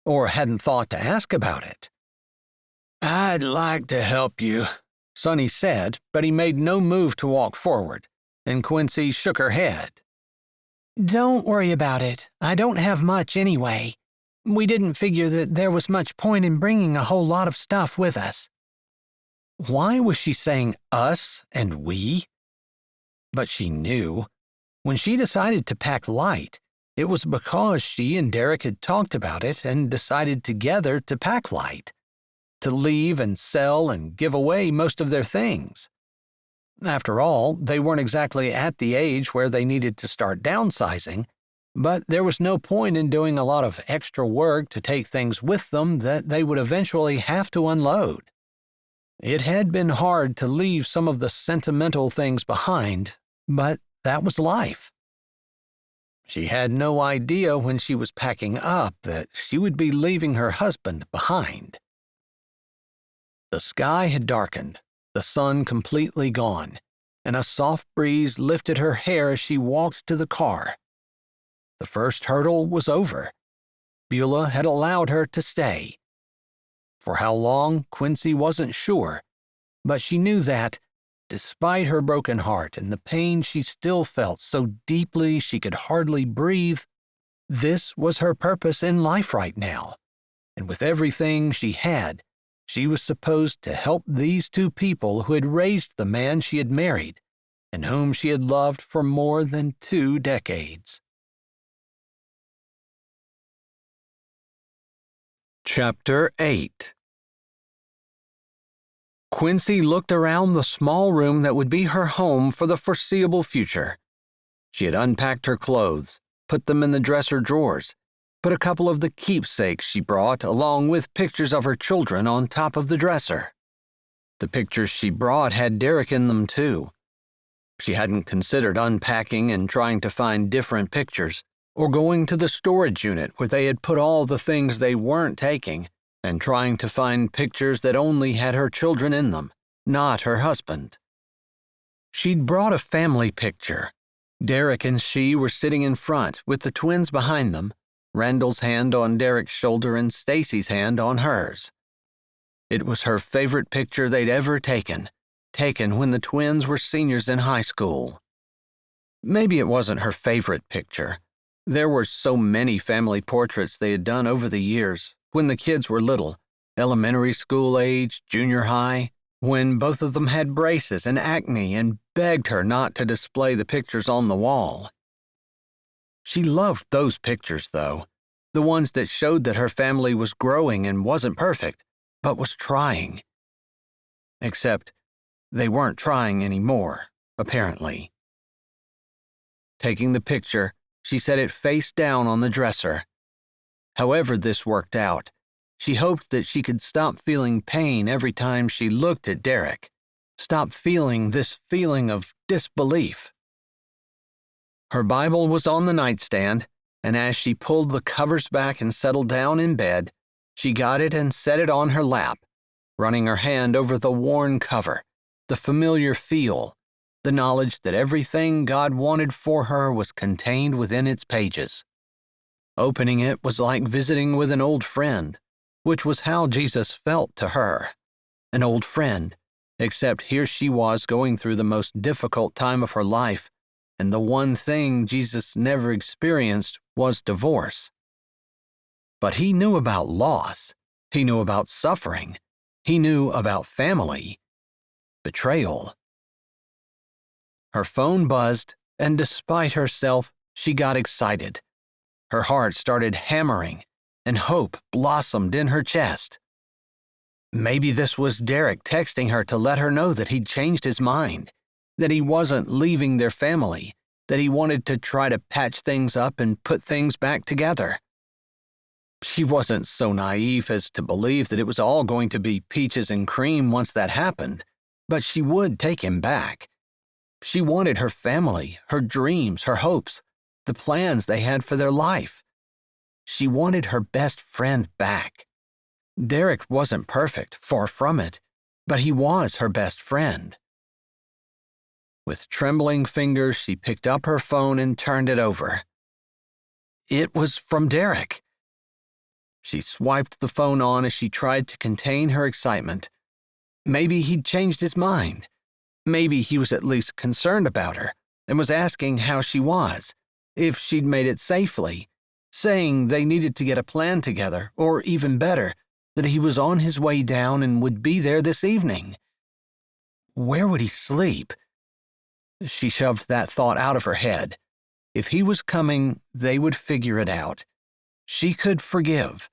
or hadn't thought to ask about it. "I'd like to help you," Sonny said, but he made no move to walk forward, and Quincy shook her head. "Don't worry about it. I don't have much anyway. We didn't figure that there was much point in bringing a whole lot of stuff with us." Why was she saying us and we? But she knew. When she decided to pack light, it was because she and Derek had talked about it and decided together to pack light, to leave and sell and give away most of their things. After all, they weren't exactly at the age where they needed to start downsizing, but there was no point in doing a lot of extra work to take things with them that they would eventually have to unload. It had been hard to leave some of the sentimental things behind, but that was life. She had no idea when she was packing up that she would be leaving her husband behind. The sky had darkened, the sun completely gone, and a soft breeze lifted her hair as she walked to the car. The first hurdle was over. Beulah had allowed her to stay. For how long, Quincy wasn't sure, but she knew that, despite her broken heart and the pain she still felt so deeply she could hardly breathe, this was her purpose in life right now. And with everything she had, she was supposed to help these two people who had raised the man she had married and whom she had loved for more than 2 decades. Chapter 8. Quincy looked around the small room that would be her home for the foreseeable future. She had unpacked her clothes, put them in the dresser drawers, put a couple of the keepsakes she brought along with pictures of her children on top of the dresser. The pictures she brought had Derek in them too. She hadn't considered unpacking and trying to find different pictures, or going to the storage unit where they had put all the things they weren't taking, and trying to find pictures that only had her children in them, not her husband. She'd brought a family picture. Derek and she were sitting in front with the twins behind them, Randall's hand on Derek's shoulder and Stacy's hand on hers. It was her favorite picture they'd ever taken when the twins were seniors in high school. Maybe it wasn't her favorite picture. There were so many family portraits they had done over the years, when the kids were little, elementary school age, junior high, when both of them had braces and acne and begged her not to display the pictures on the wall. She loved those pictures, though, the ones that showed that her family was growing and wasn't perfect, but was trying. Except they weren't trying anymore, apparently. Taking the picture, she set it face down on the dresser. However this worked out, she hoped that she could stop feeling pain every time she looked at Derek, stop feeling this feeling of disbelief. Her Bible was on the nightstand, and as she pulled the covers back and settled down in bed, she got it and set it on her lap, running her hand over the worn cover, the familiar feel, the knowledge that everything God wanted for her was contained within its pages. Opening it was like visiting with an old friend, which was how Jesus felt to her. An old friend, except here she was going through the most difficult time of her life, and the one thing Jesus never experienced was divorce. But he knew about loss. He knew about suffering. He knew about family. Betrayal. Her phone buzzed, and despite herself, she got excited. Her heart started hammering, and hope blossomed in her chest. Maybe this was Derek texting her to let her know that he'd changed his mind, that he wasn't leaving their family, that he wanted to try to patch things up and put things back together. She wasn't so naive as to believe that it was all going to be peaches and cream once that happened, but she would take him back. She wanted her family, her dreams, her hopes, the plans they had for their life. She wanted her best friend back. Derek wasn't perfect, far from it, but he was her best friend. With trembling fingers, she picked up her phone and turned it over. It was from Derek. She swiped the phone on as she tried to contain her excitement. Maybe he'd changed his mind. Maybe he was at least concerned about her and was asking how she was, if she'd made it safely, saying they needed to get a plan together, or even better, that he was on his way down and would be there this evening. Where would he sleep? She shoved that thought out of her head. If he was coming, they would figure it out. She could forgive.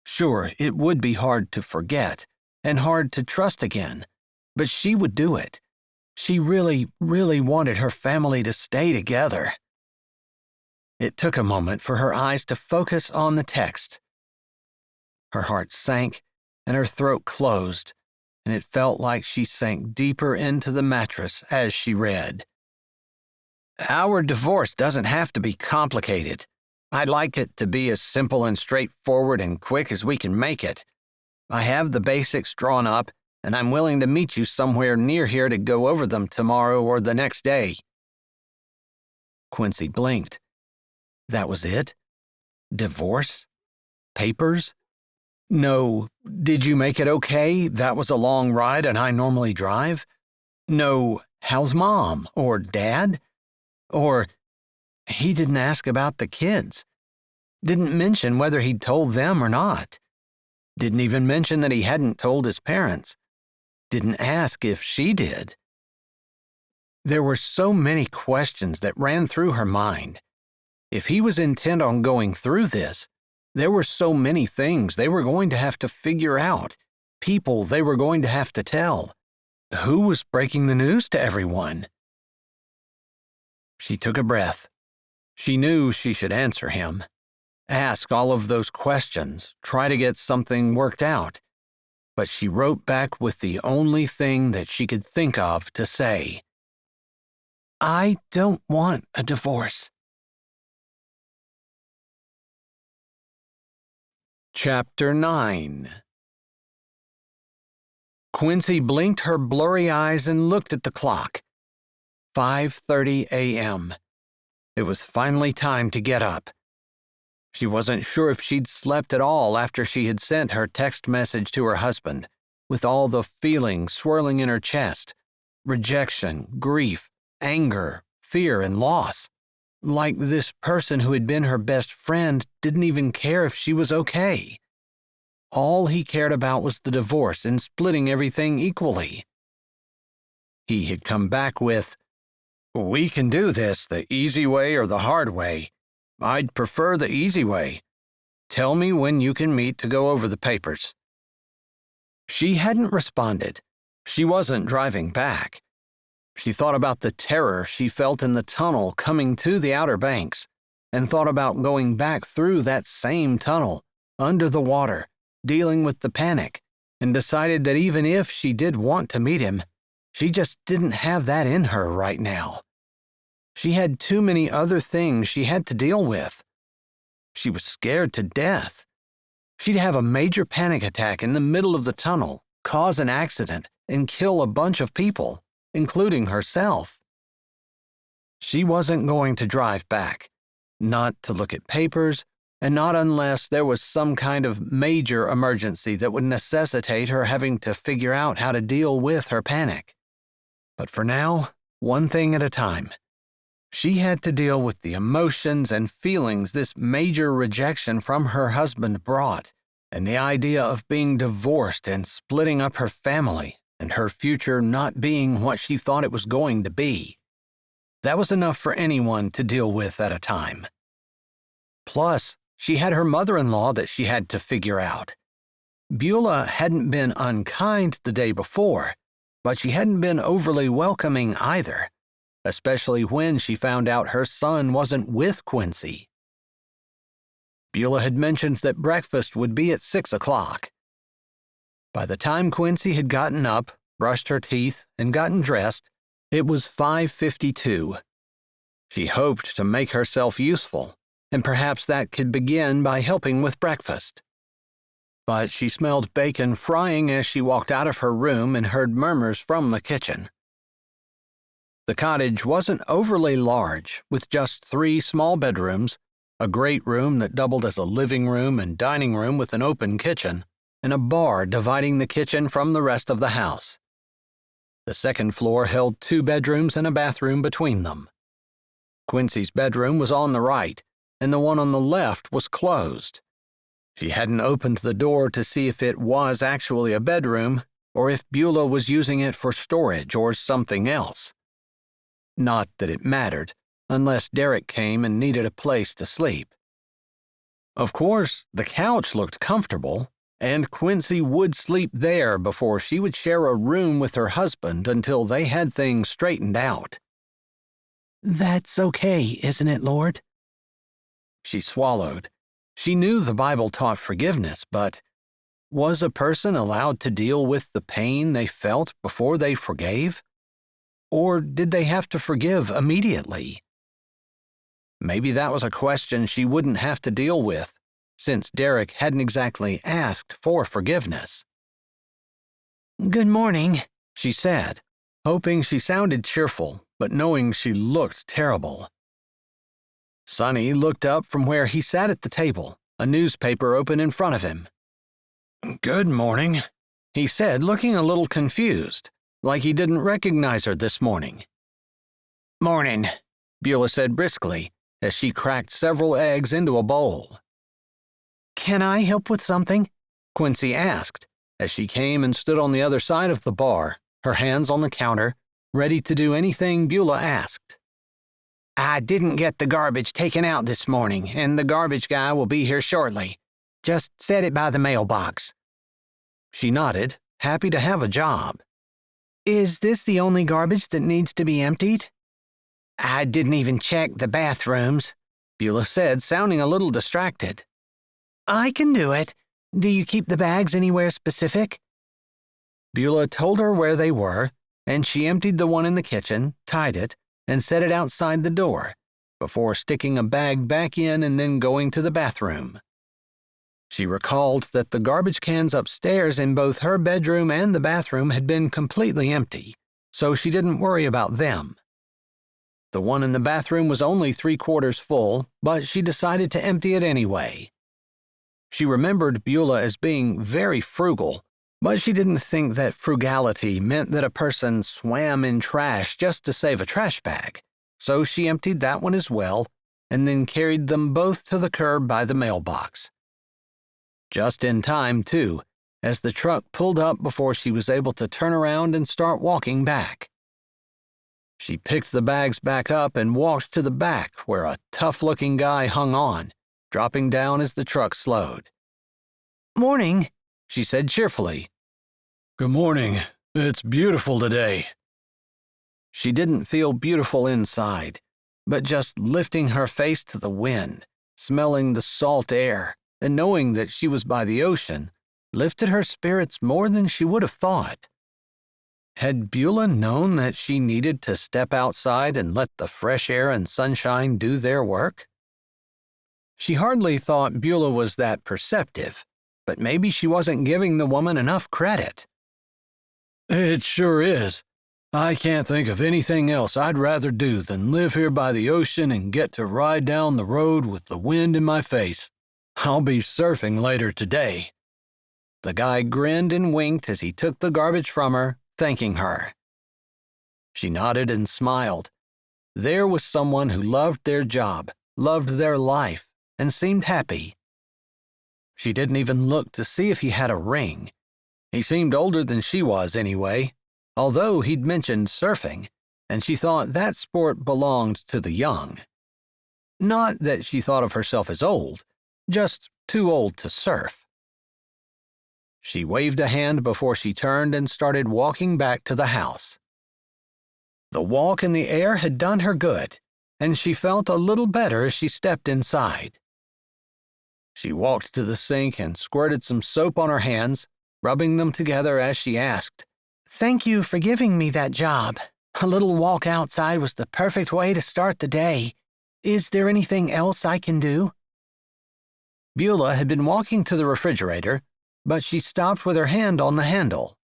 Sure, it would be hard to forget and hard to trust again, but she would do it. She really, really wanted her family to stay together. It took a moment for her eyes to focus on the text. Her heart sank and her throat closed, and it felt like she sank deeper into the mattress as she read. Our divorce doesn't have to be complicated. I'd like it to be as simple and straightforward and quick as we can make it. I have the basics drawn up, and I'm willing to meet you somewhere near here to go over them tomorrow or the next day. Quincy blinked. That was it? Divorce? Papers? No, did you make it okay? That was a long ride and I normally drive? No, how's Mom? Or Dad? Or he didn't ask about the kids. Didn't mention whether he'd told them or not. Didn't even mention that he hadn't told his parents. Didn't ask if she did. There were so many questions that ran through her mind. If he was intent on going through this, there were so many things they were going to have to figure out, people they were going to have to tell. Who was breaking the news to everyone? She took a breath. She knew she should answer him. Ask all of those questions, try to get something worked out. But she wrote back with the only thing that she could think of to say. I don't want a divorce. Chapter 9. Quincy blinked her blurry eyes and looked at the clock. 5:30 a.m. It was finally time to get up. She wasn't sure if she'd slept at all after she had sent her text message to her husband, with all the feelings swirling in her chest. Rejection, grief, anger, fear, and loss. Like this person who had been her best friend didn't even care if she was okay. All he cared about was the divorce and splitting everything equally. He had come back with, "We can do this the easy way or the hard way. I'd prefer the easy way. Tell me when you can meet to go over the papers." She hadn't responded. She wasn't driving back. She thought about the terror she felt in the tunnel coming to the Outer Banks, and thought about going back through that same tunnel, under the water, dealing with the panic, and decided that even if she did want to meet him, she just didn't have that in her right now. She had too many other things she had to deal with. She was scared to death. She'd have a major panic attack in the middle of the tunnel, cause an accident, and kill a bunch of people, including herself. She wasn't going to drive back, not to look at papers, and not unless there was some kind of major emergency that would necessitate her having to figure out how to deal with her panic. But for now, one thing at a time. She had to deal with the emotions and feelings this major rejection from her husband brought, and the idea of being divorced and splitting up her family, and her future not being what she thought it was going to be. That was enough for anyone to deal with at a time. Plus, she had her mother-in-law that she had to figure out. Beulah hadn't been unkind the day before, but she hadn't been overly welcoming either, especially when she found out her son wasn't with Quincy. Beulah had mentioned that breakfast would be at 6 o'clock. By the time Quincy had gotten up, brushed her teeth, and gotten dressed, it was 5:52. She hoped to make herself useful, and perhaps that could begin by helping with breakfast. But she smelled bacon frying as she walked out of her room and heard murmurs from the kitchen. The cottage wasn't overly large, with just 3 small bedrooms, a great room that doubled as a living room and dining room with an open kitchen, and a bar dividing the kitchen from the rest of the house. The second floor held 2 bedrooms and a bathroom between them. Quincy's bedroom was on the right, and the one on the left was closed. She hadn't opened the door to see if it was actually a bedroom, or if Beulah was using it for storage or something else. Not that it mattered, unless Derek came and needed a place to sleep. Of course, the couch looked comfortable, and Quincy would sleep there before she would share a room with her husband until they had things straightened out. That's okay, isn't it, Lord? She swallowed. She knew the Bible taught forgiveness, but was a person allowed to deal with the pain they felt before they forgave? Or did they have to forgive immediately? Maybe that was a question she wouldn't have to deal with, since Derek hadn't exactly asked for forgiveness. Good morning, she said, hoping she sounded cheerful, but knowing she looked terrible. Sonny looked up from where he sat at the table, a newspaper open in front of him. "Good morning," he said, looking a little confused, like he didn't recognize her this morning. Morning, Beulah said briskly, as she cracked several eggs into a bowl. Can I help with something? Quincy asked, as she came and stood on the other side of the bar, her hands on the counter, ready to do anything Beulah asked. I didn't get the garbage taken out this morning, and the garbage guy will be here shortly. Just set it by the mailbox. She nodded, happy to have a job. Is this the only garbage that needs to be emptied? I didn't even check the bathrooms, Beulah said, sounding a little distracted. I can do it. Do you keep the bags anywhere specific? Beulah told her where they were, and she emptied the one in the kitchen, tied it, and set it outside the door, before sticking a bag back in and then going to the bathroom. She recalled that the garbage cans upstairs in both her bedroom and the bathroom had been completely empty, so she didn't worry about them. The one in the bathroom was only 3/4 full, but she decided to empty it anyway. She remembered Beulah as being very frugal, but she didn't think that frugality meant that a person swam in trash just to save a trash bag, so she emptied that one as well, and then carried them both to the curb by the mailbox. Just in time, too, as the truck pulled up before she was able to turn around and start walking back. She picked the bags back up and walked to the back where a tough-looking guy hung on, dropping down as the truck slowed. Morning, she said cheerfully. "Good morning. It's beautiful today." She didn't feel beautiful inside, but just lifting her face to the wind, smelling the salt air, and knowing that she was by the ocean, lifted her spirits more than she would have thought. Had Beulah known that she needed to step outside and let the fresh air and sunshine do their work? She hardly thought Beulah was that perceptive, but maybe she wasn't giving the woman enough credit. "It sure is. I can't think of anything else I'd rather do than live here by the ocean and get to ride down the road with the wind in my face. I'll be surfing later today." The guy grinned and winked as he took the garbage from her, thanking her. She nodded and smiled. There was someone who loved their job, loved their life, and seemed happy. She didn't even look to see if he had a ring. He seemed older than she was anyway, although he'd mentioned surfing, and she thought that sport belonged to the young. Not that she thought of herself as old, just too old to surf. She waved a hand before she turned and started walking back to the house. The walk in the air had done her good, and she felt a little better as she stepped inside. She walked to the sink and squirted some soap on her hands, rubbing them together as she asked, Thank you for giving me that job. A little walk outside was the perfect way to start the day. Is there anything else I can do? Beulah had been walking to the refrigerator, but she stopped with her hand on the handle.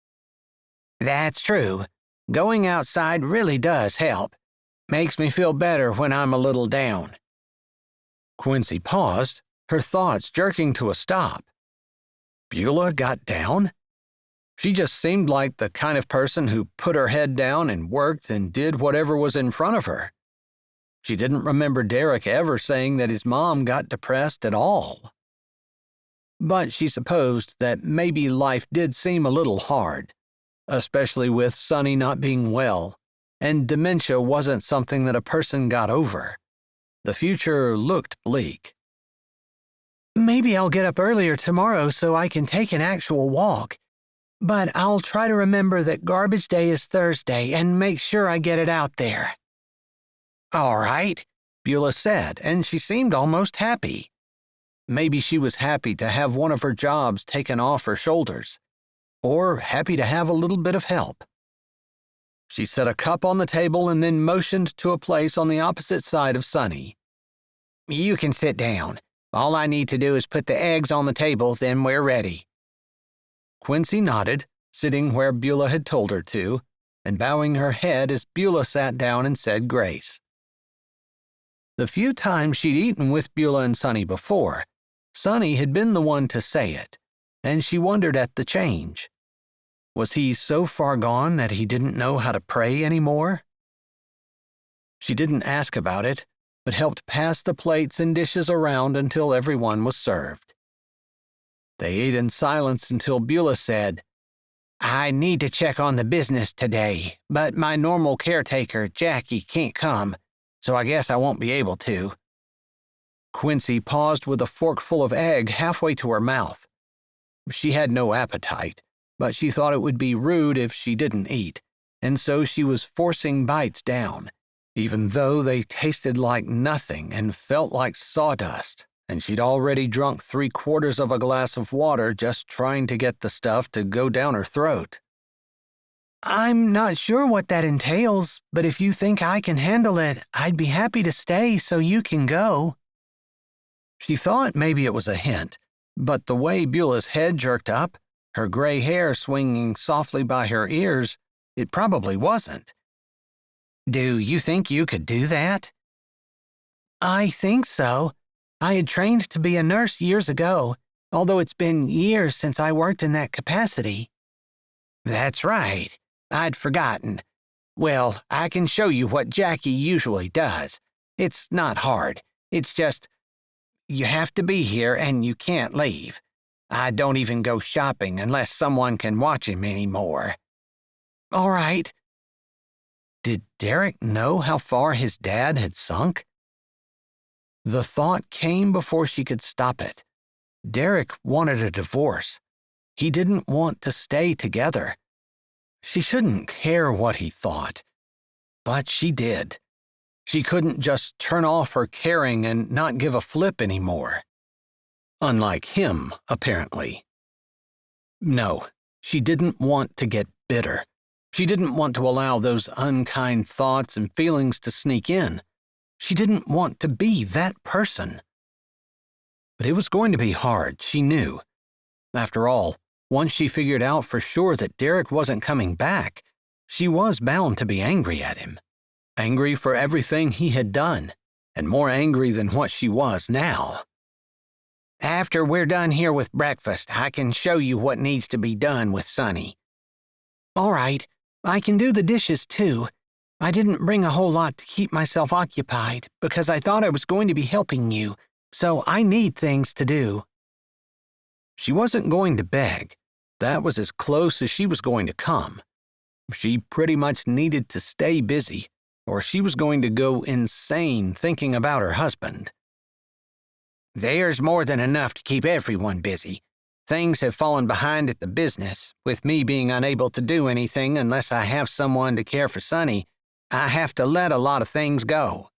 That's true. Going outside really does help. Makes me feel better when I'm a little down. Quincy paused, her thoughts jerking to a stop. Beulah got down? She just seemed like the kind of person who put her head down and worked and did whatever was in front of her. She didn't remember Derek ever saying that his mom got depressed at all. But she supposed that maybe life did seem a little hard, especially with Sonny not being well, and dementia wasn't something that a person got over. The future looked bleak. Maybe I'll get up earlier tomorrow so I can take an actual walk. But I'll try to remember that garbage day is Thursday and make sure I get it out there. All right, Beulah said, and she seemed almost happy. Maybe she was happy to have one of her jobs taken off her shoulders, or happy to have a little bit of help. She set a cup on the table and then motioned to a place on the opposite side of Sonny. You can sit down. All I need to do is put the eggs on the table, then we're ready. Quincy nodded, sitting where Beulah had told her to, and bowing her head as Beulah sat down and said grace. The few times she'd eaten with Beulah and Sonny before, Sonny had been the one to say it, and she wondered at the change. Was he so far gone that he didn't know how to pray anymore? She didn't ask about it, but helped pass the plates and dishes around until everyone was served. They ate in silence until Beulah said, "I need to check on the business today, but my normal caretaker, Jackie, can't come, so I guess I won't be able to." Quincy paused with a forkful of egg halfway to her mouth. She had no appetite, but she thought it would be rude if she didn't eat, and so she was forcing bites down, even though they tasted like nothing and felt like sawdust, and she'd already drunk 3/4 of a glass of water just trying to get the stuff to go down her throat. I'm not sure what that entails, but if you think I can handle it, I'd be happy to stay so you can go. She thought maybe it was a hint, but the way Beulah's head jerked up, her gray hair swinging softly by her ears, it probably wasn't. Do you think you could do that? I think so. I had trained to be a nurse years ago, although it's been years since I worked in that capacity. That's right. I'd forgotten. Well, I can show you what Jackie usually does. It's not hard. It's just, you have to be here and you can't leave. I don't even go shopping unless someone can watch him anymore. All right. Did Derek know how far his dad had sunk? The thought came before she could stop it. Derek wanted a divorce. He didn't want to stay together. She shouldn't care what he thought, but she did. She couldn't just turn off her caring and not give a flip anymore. Unlike him, apparently. No, she didn't want to get bitter. She didn't want to allow those unkind thoughts and feelings to sneak in. She didn't want to be that person. But it was going to be hard, she knew. After all, once she figured out for sure that Derek wasn't coming back, she was bound to be angry at him. Angry for everything he had done, and more angry than what she was now. After we're done here with breakfast, I can show you what needs to be done with Sonny. All right, I can do the dishes too. I didn't bring a whole lot to keep myself occupied because I thought I was going to be helping you, so I need things to do. She wasn't going to beg. That was as close as she was going to come. She pretty much needed to stay busy, or she was going to go insane thinking about her husband. There's more than enough to keep everyone busy. Things have fallen behind at the business, with me being unable to do anything unless I have someone to care for Sonny. I have to let a lot of things go.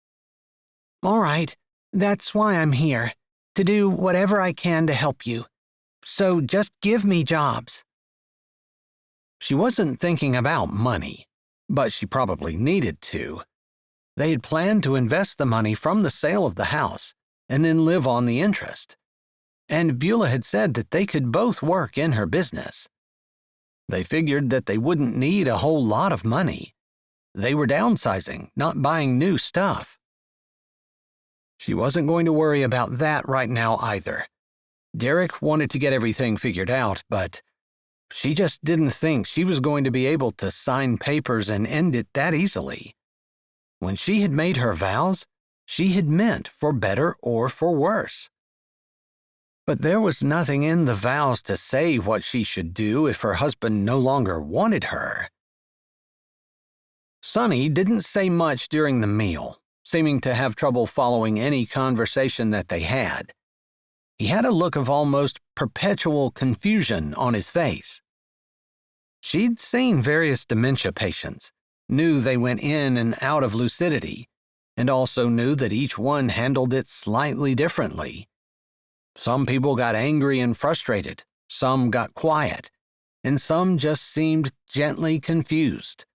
All right, that's why I'm here, to do whatever I can to help you. So just give me jobs. She wasn't thinking about money, but she probably needed to. They had planned to invest the money from the sale of the house and then live on the interest. And Beulah had said that they could both work in her business. They figured that they wouldn't need a whole lot of money. They were downsizing, not buying new stuff. She wasn't going to worry about that right now either. Derek wanted to get everything figured out, but she just didn't think she was going to be able to sign papers and end it that easily. When she had made her vows, she had meant for better or for worse. But there was nothing in the vows to say what she should do if her husband no longer wanted her. Sonny didn't say much during the meal, seeming to have trouble following any conversation that they had. He had a look of almost perpetual confusion on his face. She'd seen various dementia patients, knew they went in and out of lucidity, and also knew that each one handled it slightly differently. Some people got angry and frustrated, some got quiet, and some just seemed gently confused.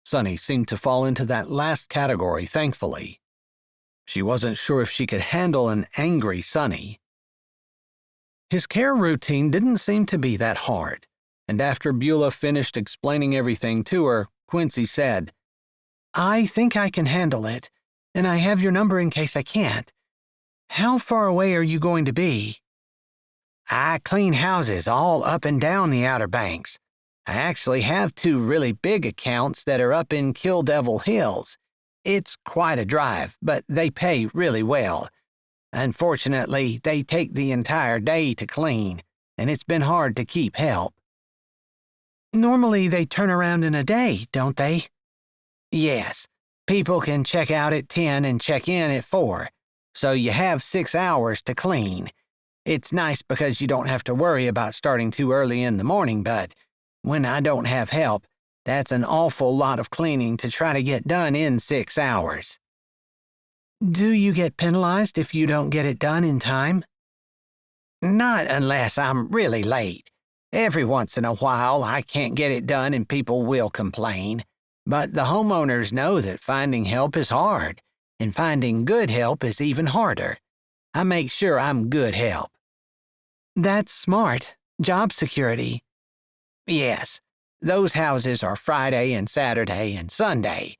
Sonny seemed to fall into that last category, thankfully. She wasn't sure if she could handle an angry Sonny. His care routine didn't seem to be that hard, and after Beulah finished explaining everything to her, Quincy said, I think I can handle it. and I have your number in case I can't. How far away are you going to be? I clean houses all up and down the Outer Banks. I actually have 2 really big accounts that are up in Kill Devil Hills. It's quite a drive, but they pay really well. Unfortunately, they take the entire day to clean, and it's been hard to keep help. Normally they turn around in a day, don't they? Yes, people can check out at 10 and check in at 4, so you have 6 hours to clean. It's nice because you don't have to worry about starting too early in the morning, but when I don't have help, that's an awful lot of cleaning to try to get done in 6 hours. Do you get penalized if you don't get it done in time? Not unless I'm really late. Every once in a while, I can't get it done and people will complain. But the homeowners know that finding help is hard, and finding good help is even harder. I make sure I'm good help. That's smart. Job security. Yes, those houses are Friday and Saturday and Sunday.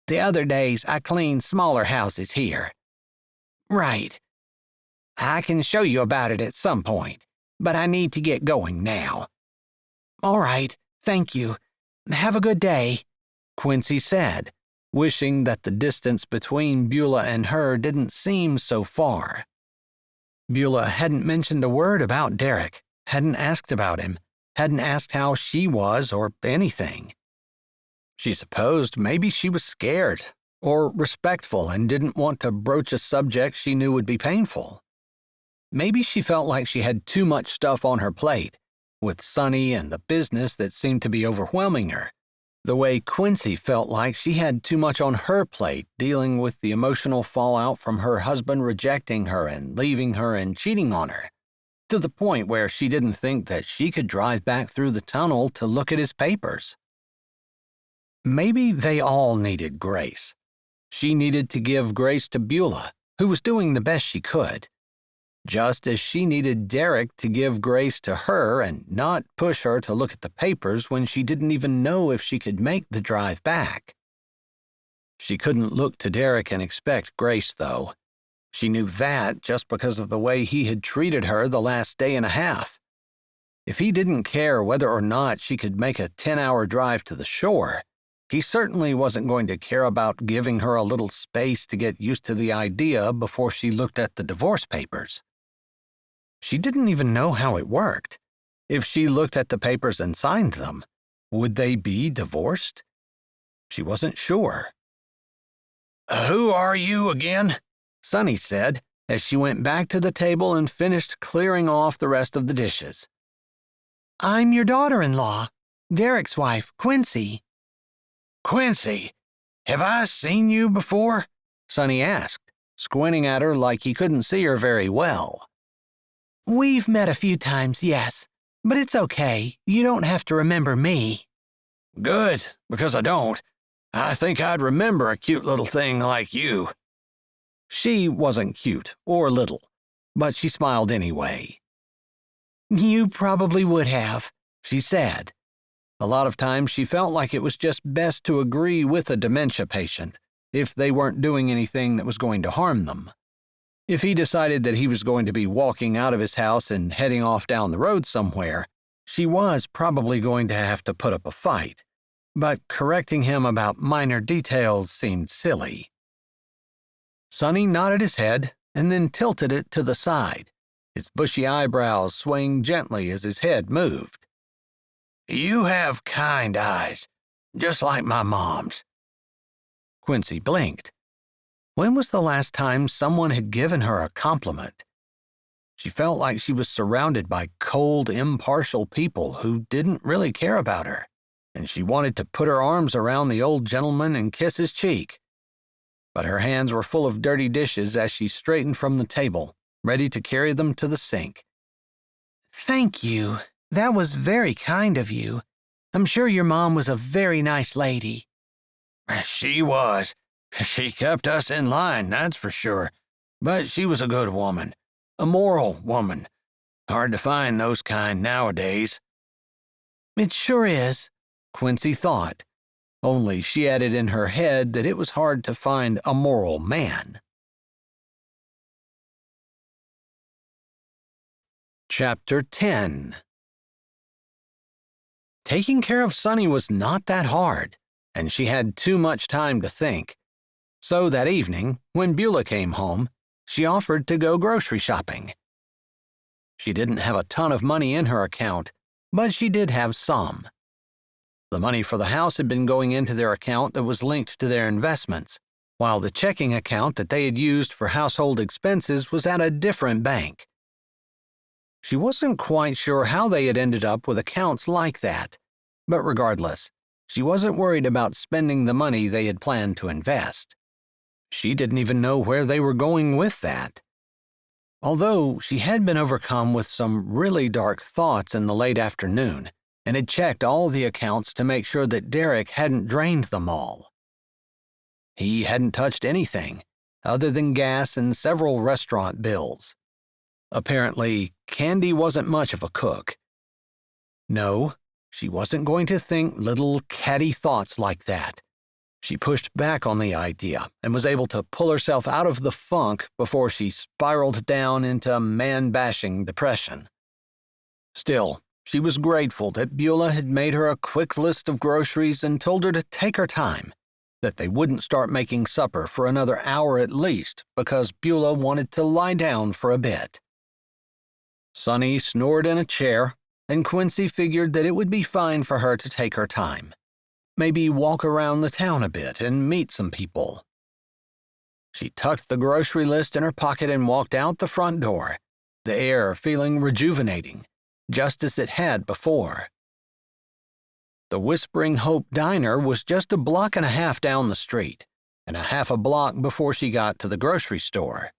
The other days, I clean smaller houses here. Right. I can show you about it at some point, but I need to get going now. All right, thank you. Have a good day, Quincy said, wishing that the distance between Beulah and her didn't seem so far. Beulah hadn't mentioned a word about Derek, hadn't asked about him, hadn't asked how she was or anything. She supposed maybe she was scared or respectful and didn't want to broach a subject she knew would be painful. Maybe she felt like she had too much stuff on her plate, with Sonny and the business that seemed to be overwhelming her, the way Quincy felt like she had too much on her plate dealing with the emotional fallout from her husband rejecting her and leaving her and cheating on her, to the point where she didn't think that she could drive back through the tunnel to look at his papers. Maybe they all needed grace. She needed to give grace to Beulah, who was doing the best she could, just as she needed Derek to give grace to her and not push her to look at the papers when she didn't even know if she could make the drive back. She couldn't look to Derek and expect grace, though. She knew that just because of the way he had treated her the last day and a half. If he didn't care whether or not she could make a 10-hour drive to the shore, he certainly wasn't going to care about giving her a little space to get used to the idea before she looked at the divorce papers. She didn't even know how it worked. If she looked at the papers and signed them, would they be divorced? She wasn't sure. "Who are you again?" Sonny said, as she went back to the table and finished clearing off the rest of the dishes. I'm your daughter-in-law, Derek's wife, Quincy. "Quincy, have I seen you before?" Sonny asked, squinting at her like he couldn't see her very well. We've met a few times, yes, but it's okay. You don't have to remember me. Good, because I don't. I think I'd remember a cute little thing like you. She wasn't cute or little, but she smiled anyway. You probably would have, she said. A lot of times she felt like it was just best to agree with a dementia patient if they weren't doing anything that was going to harm them. If he decided that he was going to be walking out of his house and heading off down the road somewhere, she was probably going to have to put up a fight, but correcting him about minor details seemed silly. Sonny nodded his head and then tilted it to the side, his bushy eyebrows swaying gently as his head moved. You have kind eyes, just like my mom's. Quincy blinked. When was the last time someone had given her a compliment? She felt like she was surrounded by cold, impartial people who didn't really care about her, and she wanted to put her arms around the old gentleman and kiss his cheek. But her hands were full of dirty dishes as she straightened from the table, ready to carry them to the sink. Thank you. That was very kind of you. I'm sure your mom was a very nice lady. She was. She kept us in line, that's for sure. But she was a good woman. A moral woman. Hard to find those kind nowadays. It sure is, Quincy thought. only she added in her head that it was hard to find a moral man. Chapter 10. Taking care of Sonny was not that hard, and she had too much time to think. So that evening, when Beulah came home, she offered to go grocery shopping. She didn't have a ton of money in her account, but she did have some. The money for the house had been going into their account that was linked to their investments, while the checking account that they had used for household expenses was at a different bank. She wasn't quite sure how they had ended up with accounts like that, but regardless, she wasn't worried about spending the money they had planned to invest. She didn't even know where they were going with that. Although she had been overcome with some really dark thoughts in the late afternoon and had checked all the accounts to make sure that Derek hadn't drained them all. He hadn't touched anything other than gas and several restaurant bills. Apparently, Candy wasn't much of a cook. No, she wasn't going to think little catty thoughts like that. She pushed back on the idea and was able to pull herself out of the funk before she spiraled down into man-bashing depression. Still, she was grateful that Beulah had made her a quick list of groceries and told her to take her time, that they wouldn't start making supper for another hour at least because Beulah wanted to lie down for a bit. Sonny snored in a chair, and Quincy figured that it would be fine for her to take her time. Maybe walk around the town a bit and meet some people. She tucked the grocery list in her pocket and walked out the front door, the air feeling rejuvenating, just as it had before. The Whispering Hope Diner was just a block and a half down the street, and a half a block before she got to the grocery store.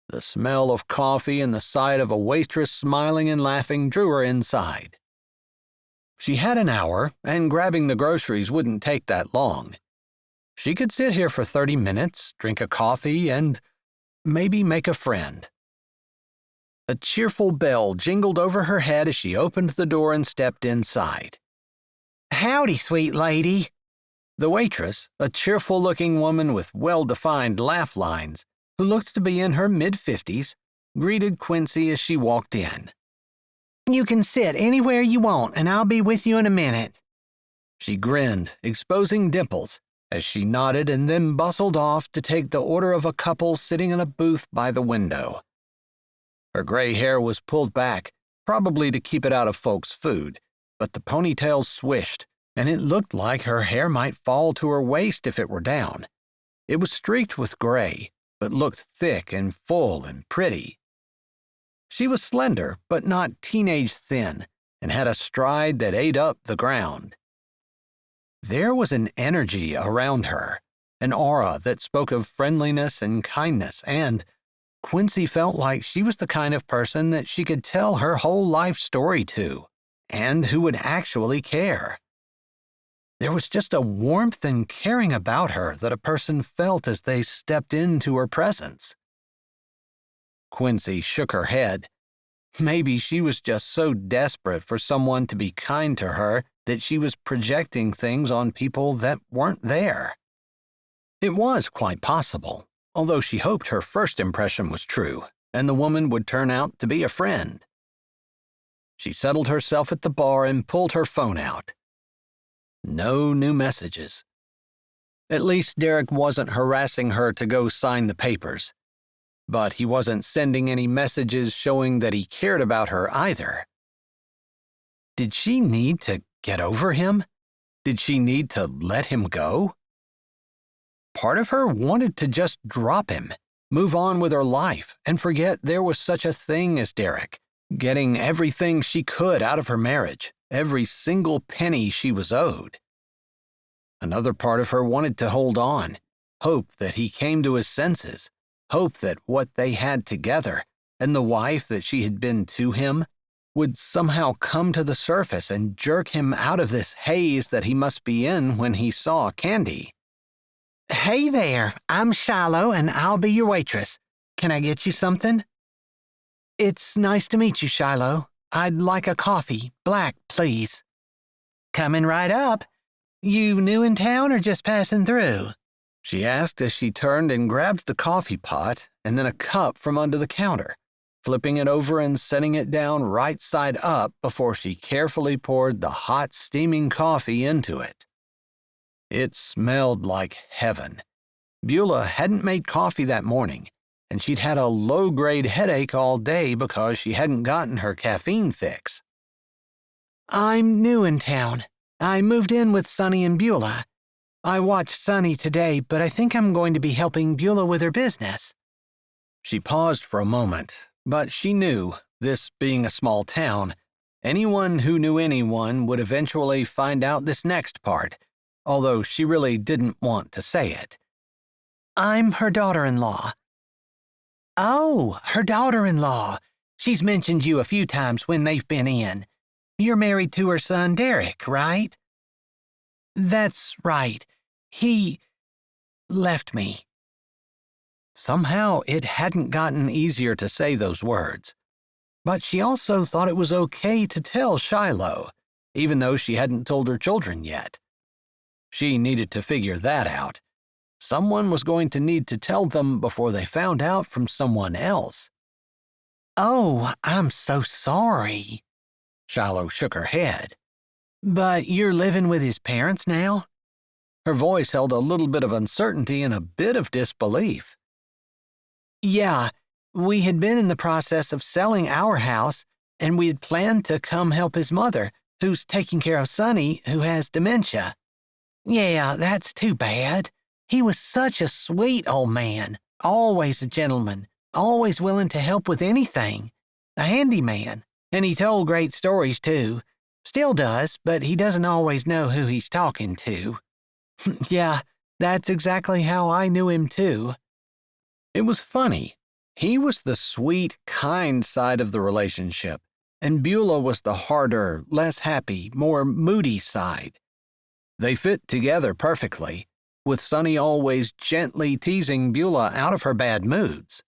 The smell of coffee and the sight of a waitress smiling and laughing drew her inside. She had an hour, and grabbing the groceries wouldn't take that long. She could sit here for 30 minutes, drink a coffee, and maybe make a friend. A cheerful bell jingled over her head as she opened the door and stepped inside. "Howdy, sweet lady." The waitress, a cheerful-looking woman with well-defined laugh lines, who looked to be in her mid-50s, greeted Quincy as she walked in. "You can sit anywhere you want, and I'll be with you in a minute." She grinned, exposing dimples, as she nodded and then bustled off to take the order of a couple sitting in a booth by the window. Her gray hair was pulled back, probably to keep it out of folks' food, but the ponytail swished, and it looked like her hair might fall to her waist if it were down. It was streaked with gray, but looked thick and full and pretty. She was slender, but not teenage thin, and had a stride that ate up the ground. There was an energy around her, an aura that spoke of friendliness and kindness, and Quincy felt like she was the kind of person that she could tell her whole life story to, and who would actually care. There was just a warmth and caring about her that a person felt as they stepped into her presence. Quincy shook her head. Maybe she was just so desperate for someone to be kind to her that she was projecting things on people that weren't there. It was quite possible, although she hoped her first impression was true, and the woman would turn out to be a friend. She settled herself at the bar and pulled her phone out. No new messages. At least Derek wasn't harassing her to go sign the papers. But he wasn't sending any messages showing that he cared about her either. Did she need to get over him? Did she need to let him go? Part of her wanted to just drop him, move on with her life, and forget there was such a thing as Derek, getting everything she could out of her marriage, every single penny she was owed. Another part of her wanted to hold on, hope that he came to his senses, hope that what they had together, and the wife that she had been to him, would somehow come to the surface and jerk him out of this haze that he must be in when he saw Candy. "Hey there, I'm Shiloh, and I'll be your waitress. Can I get you something?" "It's nice to meet you, Shiloh. I'd like a coffee, black, please." "Coming right up. You new in town or just passing through? She asked as she turned and grabbed the coffee pot and then a cup from under the counter, flipping it over and setting it down right side up before she carefully poured the hot, steaming coffee into it. It smelled like heaven. Beulah hadn't made coffee that morning, and she'd had a low-grade headache all day because she hadn't gotten her caffeine fix. I'm new in town. I moved in with Sonny and Beulah. I watched Sonny today, but I think I'm going to be helping Beulah with her business. She paused for a moment, but she knew, this being a small town, anyone who knew anyone would eventually find out this next part, although she really didn't want to say it. I'm her daughter-in-law. Oh, her daughter-in-law. She's mentioned you a few times when they've been in. You're married to her son, Derek, right? That's right. He left me. Somehow it hadn't gotten easier to say those words. But she also thought it was okay to tell Shiloh, even though she hadn't told her children yet. She needed to figure that out. Someone was going to need to tell them before they found out from someone else. Oh, I'm so sorry. Shiloh shook her head. But you're living with his parents now? Her voice held a little bit of uncertainty and a bit of disbelief. Yeah, we had been in the process of selling our house, and we had planned to come help his mother, who's taking care of Sonny, who has dementia. Yeah, that's too bad. He was such a sweet old man, always a gentleman, always willing to help with anything. A handyman, and he told great stories too. Still does, but he doesn't always know who he's talking to. Yeah, that's exactly how I knew him too. It was funny. He was the sweet, kind side of the relationship, and Beulah was the harder, less happy, more moody side. They fit together perfectly, with Sonny always gently teasing Beulah out of her bad moods.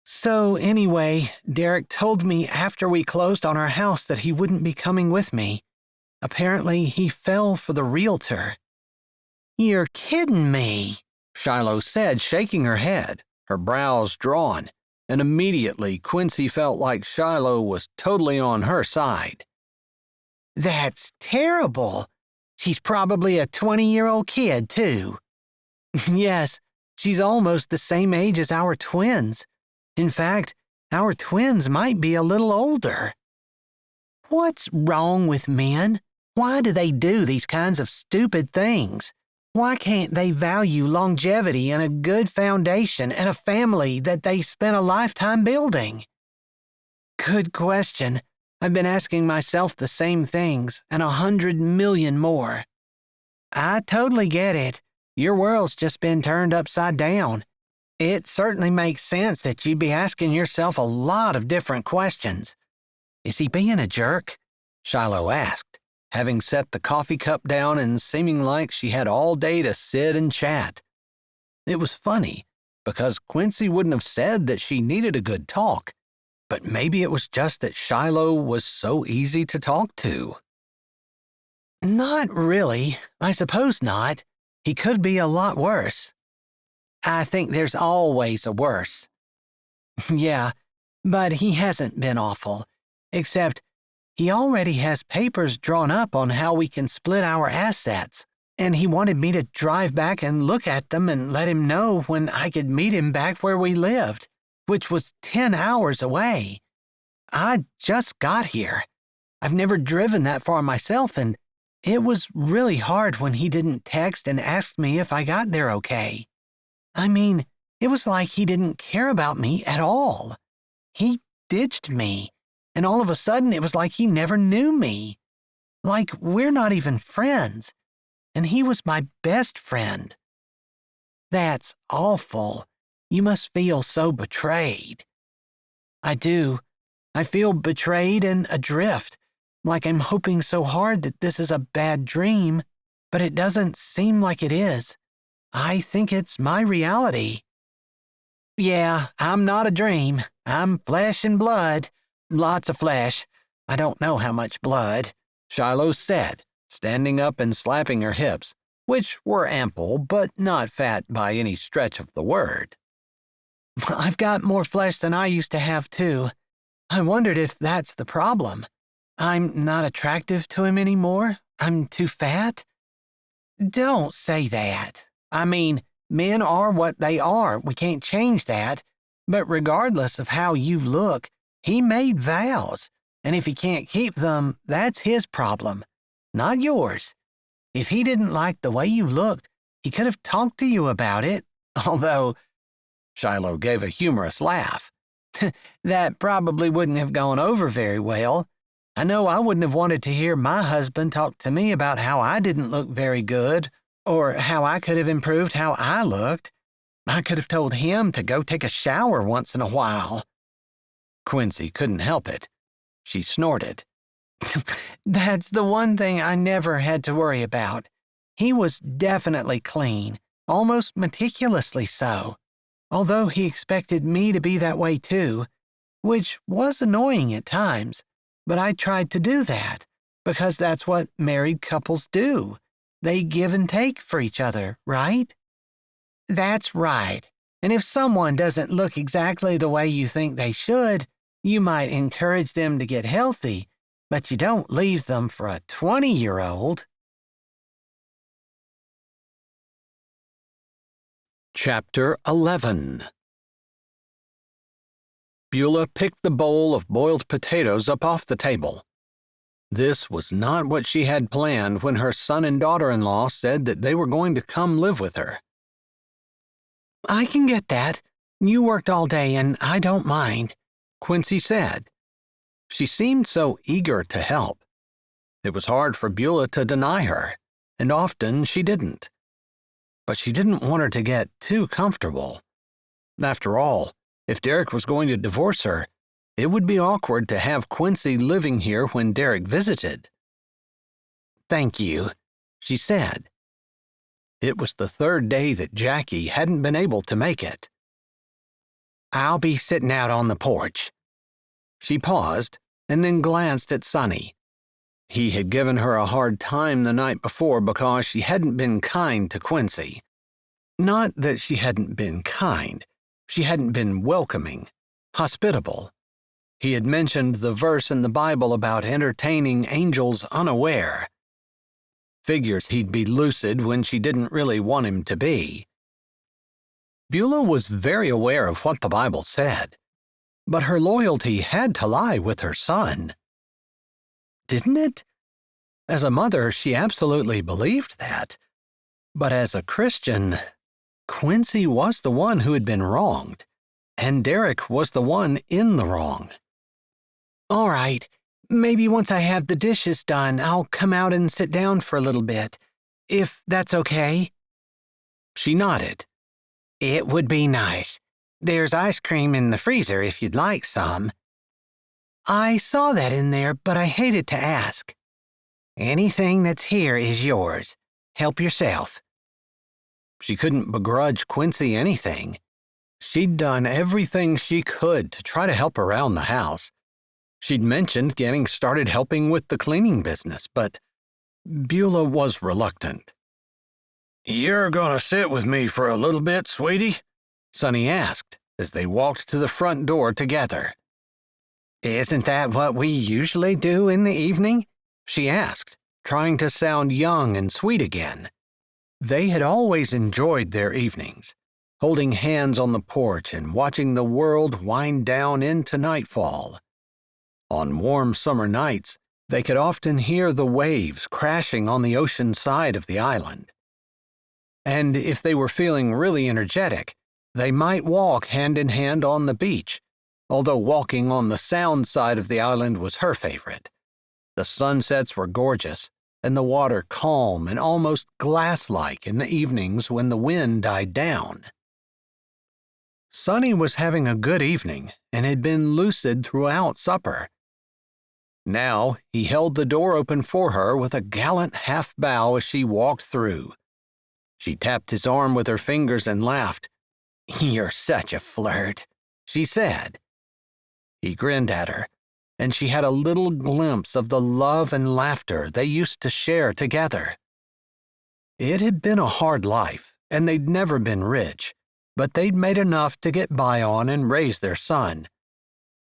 So anyway, Derek told me after we closed on our house that he wouldn't be coming with me. Apparently, he fell for the realtor. You're kidding me, Shiloh said, shaking her head, her brows drawn, and immediately Quincy felt like Shiloh was totally on her side. That's terrible. She's probably a 20-year-old kid, too. Yes, she's almost the same age as our twins. In fact, our twins might be a little older. What's wrong with men? Why do they do these kinds of stupid things? Why can't they value longevity and a good foundation and a family that they spent a lifetime building? Good question. I've been asking myself the same things and 100 million more. I totally get it. Your world's just been turned upside down. It certainly makes sense that you'd be asking yourself a lot of different questions. Is he being a jerk? Shiloh asked, having set the coffee cup down and seeming like she had all day to sit and chat. It was funny, because Quincy wouldn't have said that she needed a good talk, but maybe it was just that Shiloh was so easy to talk to. Not really. I suppose not. He could be a lot worse. I think there's always a worse. Yeah, but he hasn't been awful, except he already has papers drawn up on how we can split our assets, and he wanted me to drive back and look at them and let him know when I could meet him back where we lived, which was 10 hours away. I just got here. I've never driven that far myself, and it was really hard when he didn't text and ask me if I got there okay. I mean, it was like he didn't care about me at all. He ditched me, and all of a sudden it was like he never knew me. Like we're not even friends, and he was my best friend. That's awful. You must feel so betrayed. I do. I feel betrayed and adrift, like I'm hoping so hard that this is a bad dream, but it doesn't seem like it is. I think it's my reality. Yeah, I'm not a dream. I'm flesh and blood. Lots of flesh. I don't know how much blood, Shiloh said, standing up and slapping her hips, which were ample but not fat by any stretch of the word. I've got more flesh than I used to have, too. I wondered if that's the problem. I'm not attractive to him anymore? I'm too fat? Don't say that. I mean, men are what they are. We can't change that. But regardless of how you look, he made vows. And if he can't keep them, that's his problem, not yours. If he didn't like the way you looked, he could have talked to you about it. Although, Shiloh gave a humorous laugh. That probably wouldn't have gone over very well. I know I wouldn't have wanted to hear my husband talk to me about how I didn't look very good, or how I could have improved how I looked. I could have told him to go take a shower once in a while. Quincy couldn't help it. She snorted. That's the one thing I never had to worry about. He was definitely clean, almost meticulously so. Although he expected me to be that way too, which was annoying at times, but I tried to do that, because that's what married couples do. They give and take for each other, right? That's right. And if someone doesn't look exactly the way you think they should, you might encourage them to get healthy, but you don't leave them for a 20-year-old. Chapter 11. Beulah picked the bowl of boiled potatoes up off the table. This was not what she had planned when her son and daughter-in-law said that they were going to come live with her. I can get that. You worked all day and I don't mind, Quincy said. She seemed so eager to help. It was hard for Beulah to deny her, and often she didn't. But she didn't want her to get too comfortable. After all, if Derek was going to divorce her, it would be awkward to have Quincy living here when Derek visited. Thank you, she said. It was the third day that Jackie hadn't been able to make it. I'll be sitting out on the porch. She paused and then glanced at Sonny. He had given her a hard time the night before because she hadn't been kind to Quincy. Not that she hadn't been kind. She hadn't been welcoming, hospitable. He had mentioned the verse in the Bible about entertaining angels unaware. Figures he'd be lucid when she didn't really want him to be. Beulah was very aware of what the Bible said, but her loyalty had to lie with her son. Didn't it? As a mother, she absolutely believed that. But as a Christian, Quincy was the one who had been wronged, and Derek was the one in the wrong. All right, maybe once I have the dishes done, I'll come out and sit down for a little bit, if that's okay. She nodded. It would be nice. There's ice cream in the freezer if you'd like some. I saw that in there, but I hated to ask. Anything that's here is yours. Help yourself. She couldn't begrudge Quincy anything. She'd done everything she could to try to help around the house. She'd mentioned getting started helping with the cleaning business, but Beulah was reluctant. "You're gonna sit with me for a little bit, sweetie?" Sonny asked as they walked to the front door together. Isn't that what we usually do in the evening? She asked, trying to sound young and sweet again. They had always enjoyed their evenings, holding hands on the porch and watching the world wind down into nightfall. On warm summer nights, they could often hear the waves crashing on the ocean side of the island. And if they were feeling really energetic, they might walk hand in hand on the beach, although walking on the sound side of the island was her favorite. The sunsets were gorgeous, and the water calm and almost glass-like in the evenings when the wind died down. Sonny was having a good evening and had been lucid throughout supper. Now he held the door open for her with a gallant half-bow as she walked through. She tapped his arm with her fingers and laughed. "You're such a flirt," she said. He grinned at her, and she had a little glimpse of the love and laughter they used to share together. It had been a hard life, and they'd never been rich, but they'd made enough to get by on and raise their son.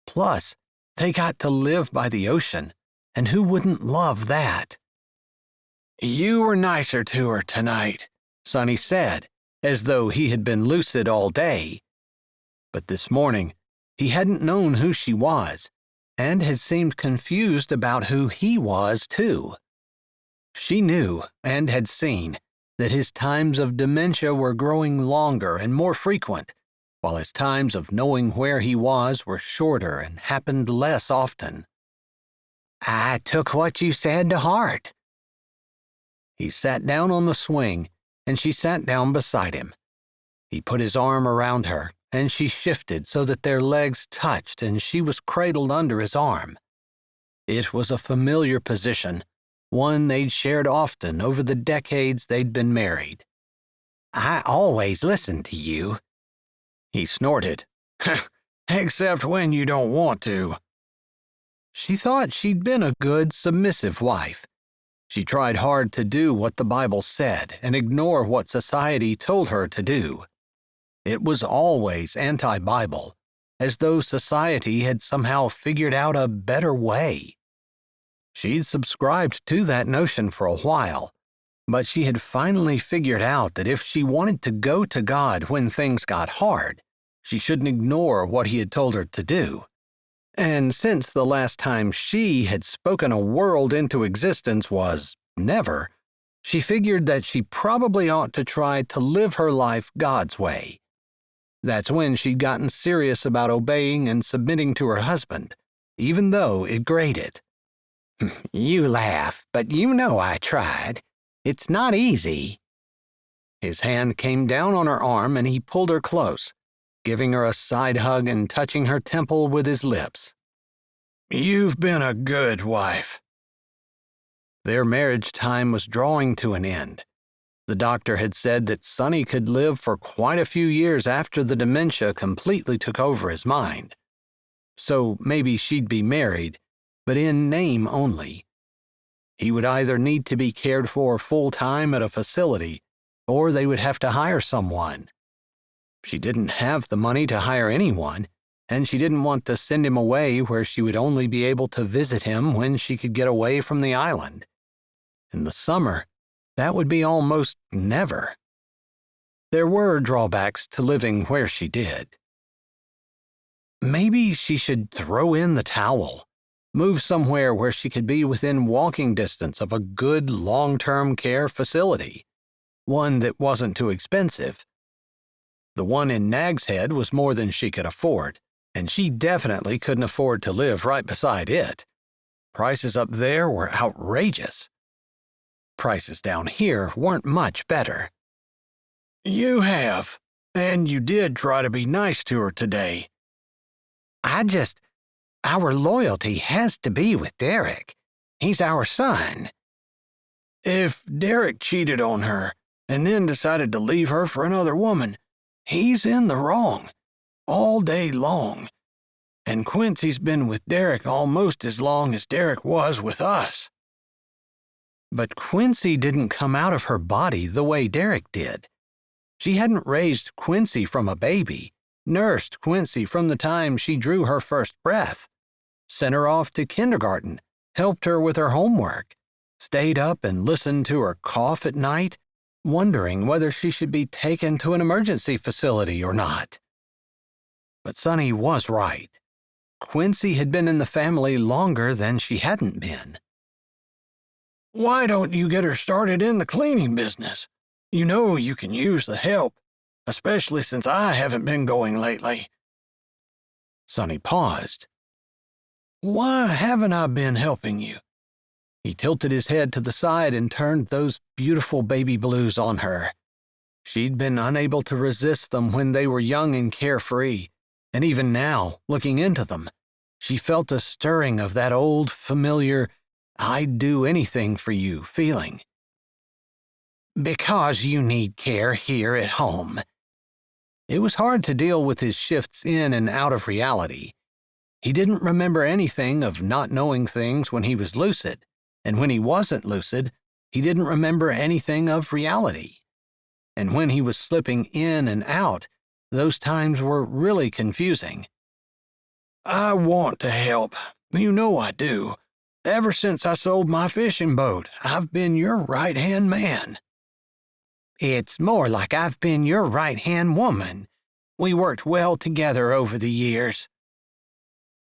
Plus, they got to live by the ocean, and who wouldn't love that? "You were nicer to her tonight," Sonny said, as though he had been lucid all day. But this morning, he hadn't known who she was, and had seemed confused about who he was, too. She knew, and had seen, that his times of dementia were growing longer and more frequent, while his times of knowing where he was were shorter and happened less often. I took what you said to heart. He sat down on the swing, and she sat down beside him. He put his arm around her, and she shifted so that their legs touched and she was cradled under his arm. It was a familiar position, one they'd shared often over the decades they'd been married. I always listen to you. He snorted. "Except when you don't want to." She thought she'd been a good, submissive wife. She tried hard to do what the Bible said and ignore what society told her to do. It was always anti-Bible, as though society had somehow figured out a better way. She'd subscribed to that notion for a while, but she had finally figured out that if she wanted to go to God when things got hard, she shouldn't ignore what he had told her to do. And since the last time she had spoken a world into existence was never, she figured that she probably ought to try to live her life God's way. That's when she'd gotten serious about obeying and submitting to her husband, even though it grated. You laugh, but you know I tried. It's not easy. His hand came down on her arm and he pulled her close, giving her a side hug and touching her temple with his lips. "You've been a good wife." Their marriage time was drawing to an end. The doctor had said that Sonny could live for quite a few years after the dementia completely took over his mind. So maybe she'd be married, but in name only. He would either need to be cared for full-time at a facility, or they would have to hire someone. She didn't have the money to hire anyone, and she didn't want to send him away where she would only be able to visit him when she could get away from the island. In the summer, that would be almost never. There were drawbacks to living where she did. Maybe she should throw in the towel, move somewhere where she could be within walking distance of a good long-term care facility, one that wasn't too expensive. The one in Nag's Head was more than she could afford, and she definitely couldn't afford to live right beside it. Prices up there were outrageous. Prices down here weren't much better. "You have, and you did try to be nice to her today." Our loyalty has to be with Derek. He's our son. "If Derek cheated on her and then decided to leave her for another woman, he's in the wrong, all day long. And Quincy's been with Derek almost as long as Derek was with us." But Quincy didn't come out of her body the way Derek did. She hadn't raised Quincy from a baby, nursed Quincy from the time she drew her first breath, sent her off to kindergarten, helped her with her homework, stayed up and listened to her cough at night, wondering whether she should be taken to an emergency facility or not. But Sonny was right. Quincy had been in the family longer than she hadn't been. "Why don't you get her started in the cleaning business? You know you can use the help, especially since I haven't been going lately." Sonny paused. "Why haven't I been helping you?" He tilted his head to the side and turned those beautiful baby blues on her. She'd been unable to resist them when they were young and carefree, and even now, looking into them, she felt a stirring of that old, familiar, "I'd do anything for you" feeling. Because you need care here at home. It was hard to deal with his shifts in and out of reality. He didn't remember anything of not knowing things when he was lucid, and when he wasn't lucid, he didn't remember anything of reality. And when he was slipping in and out, those times were really confusing. I want to help. You know I do. Ever since I sold my fishing boat, I've been your right-hand man. It's more like I've been your right-hand woman. We worked well together over the years.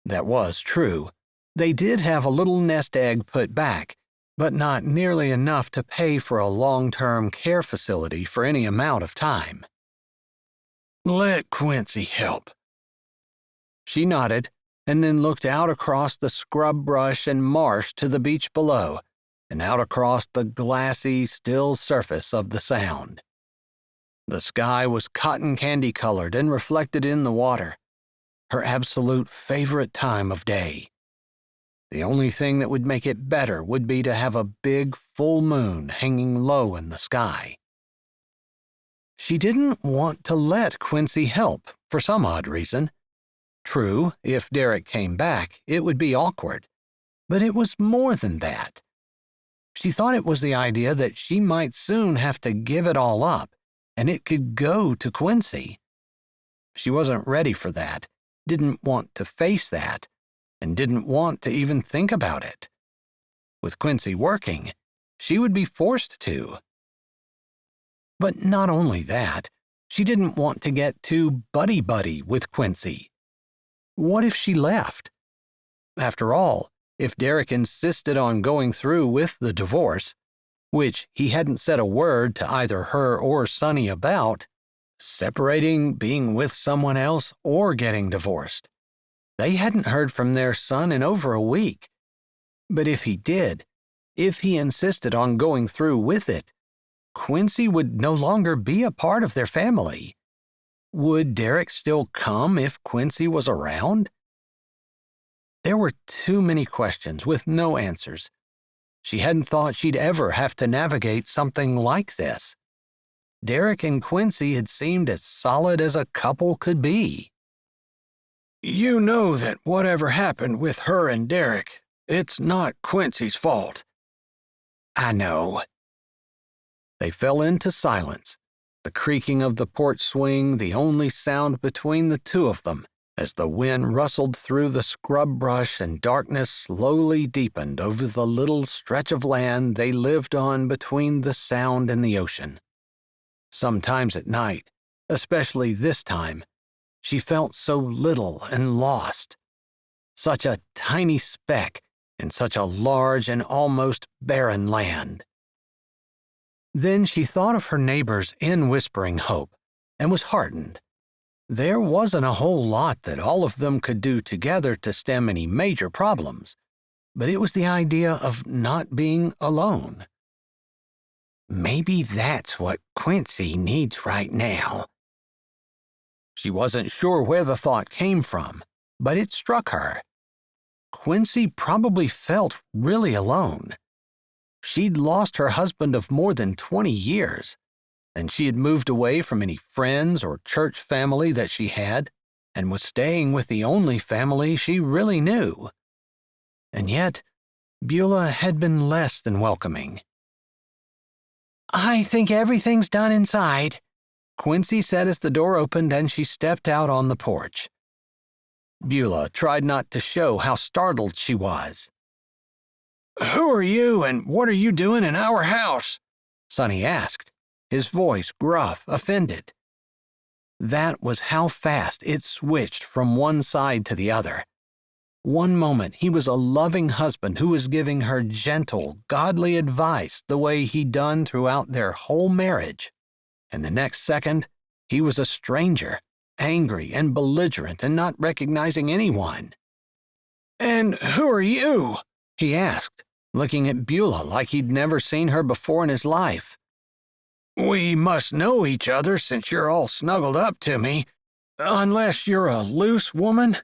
That was true. They did have a little nest egg put back, but not nearly enough to pay for a long-term care facility for any amount of time. Let Quincy help. She nodded, and then looked out across the scrub brush and marsh to the beach below, and out across the glassy, still surface of the Sound. The sky was cotton candy colored and reflected in the water, her absolute favorite time of day. The only thing that would make it better would be to have a big full moon hanging low in the sky. She didn't want to let Quincy help for some odd reason. True, if Derek came back, it would be awkward, but it was more than that. She thought it was the idea that she might soon have to give it all up, and it could go to Quincy. She wasn't ready for that, didn't want to face that, and didn't want to even think about it. With Quincy working, she would be forced to. But not only that, she didn't want to get too buddy-buddy with Quincy. What if she left? After all, if Derek insisted on going through with the divorce, which he hadn't said a word to either her or Sonny about, separating, being with someone else, or getting divorced, they hadn't heard from their son in over a week. But if he did, if he insisted on going through with it, Quincy would no longer be a part of their family. Would Derek still come if Quincy was around? There were too many questions with no answers. She hadn't thought she'd ever have to navigate something like this. Derek and Quincy had seemed as solid as a couple could be. You know that whatever happened with her and Derek, it's not Quincy's fault. I know. They fell into silence, the creaking of the porch swing the only sound between the two of them, as the wind rustled through the scrub brush and darkness slowly deepened over the little stretch of land they lived on between the Sound and the ocean. Sometimes at night, especially this time, she felt so little and lost. Such a tiny speck in such a large and almost barren land. Then she thought of her neighbors in Whispering Hope and was heartened. There wasn't a whole lot that all of them could do together to stem any major problems, but it was the idea of not being alone. Maybe that's what Quincy needs right now. She wasn't sure where the thought came from, but it struck her. Quincy probably felt really alone. She'd lost her husband of more than 20 years, and she had moved away from any friends or church family that she had, and was staying with the only family she really knew. And yet, Beulah had been less than welcoming. I think everything's done inside, Quincy said as the door opened and she stepped out on the porch. Beulah tried not to show how startled she was. Who are you and what are you doing in our house? Sonny asked, his voice gruff, offended. That was how fast it switched from one side to the other. One moment he was a loving husband who was giving her gentle, godly advice the way he'd done throughout their whole marriage, and the next second he was a stranger, angry and belligerent and not recognizing anyone. And who are you? He asked, looking at Beulah like he'd never seen her before in his life. We must know each other since you're all snuggled up to me, unless you're a loose woman.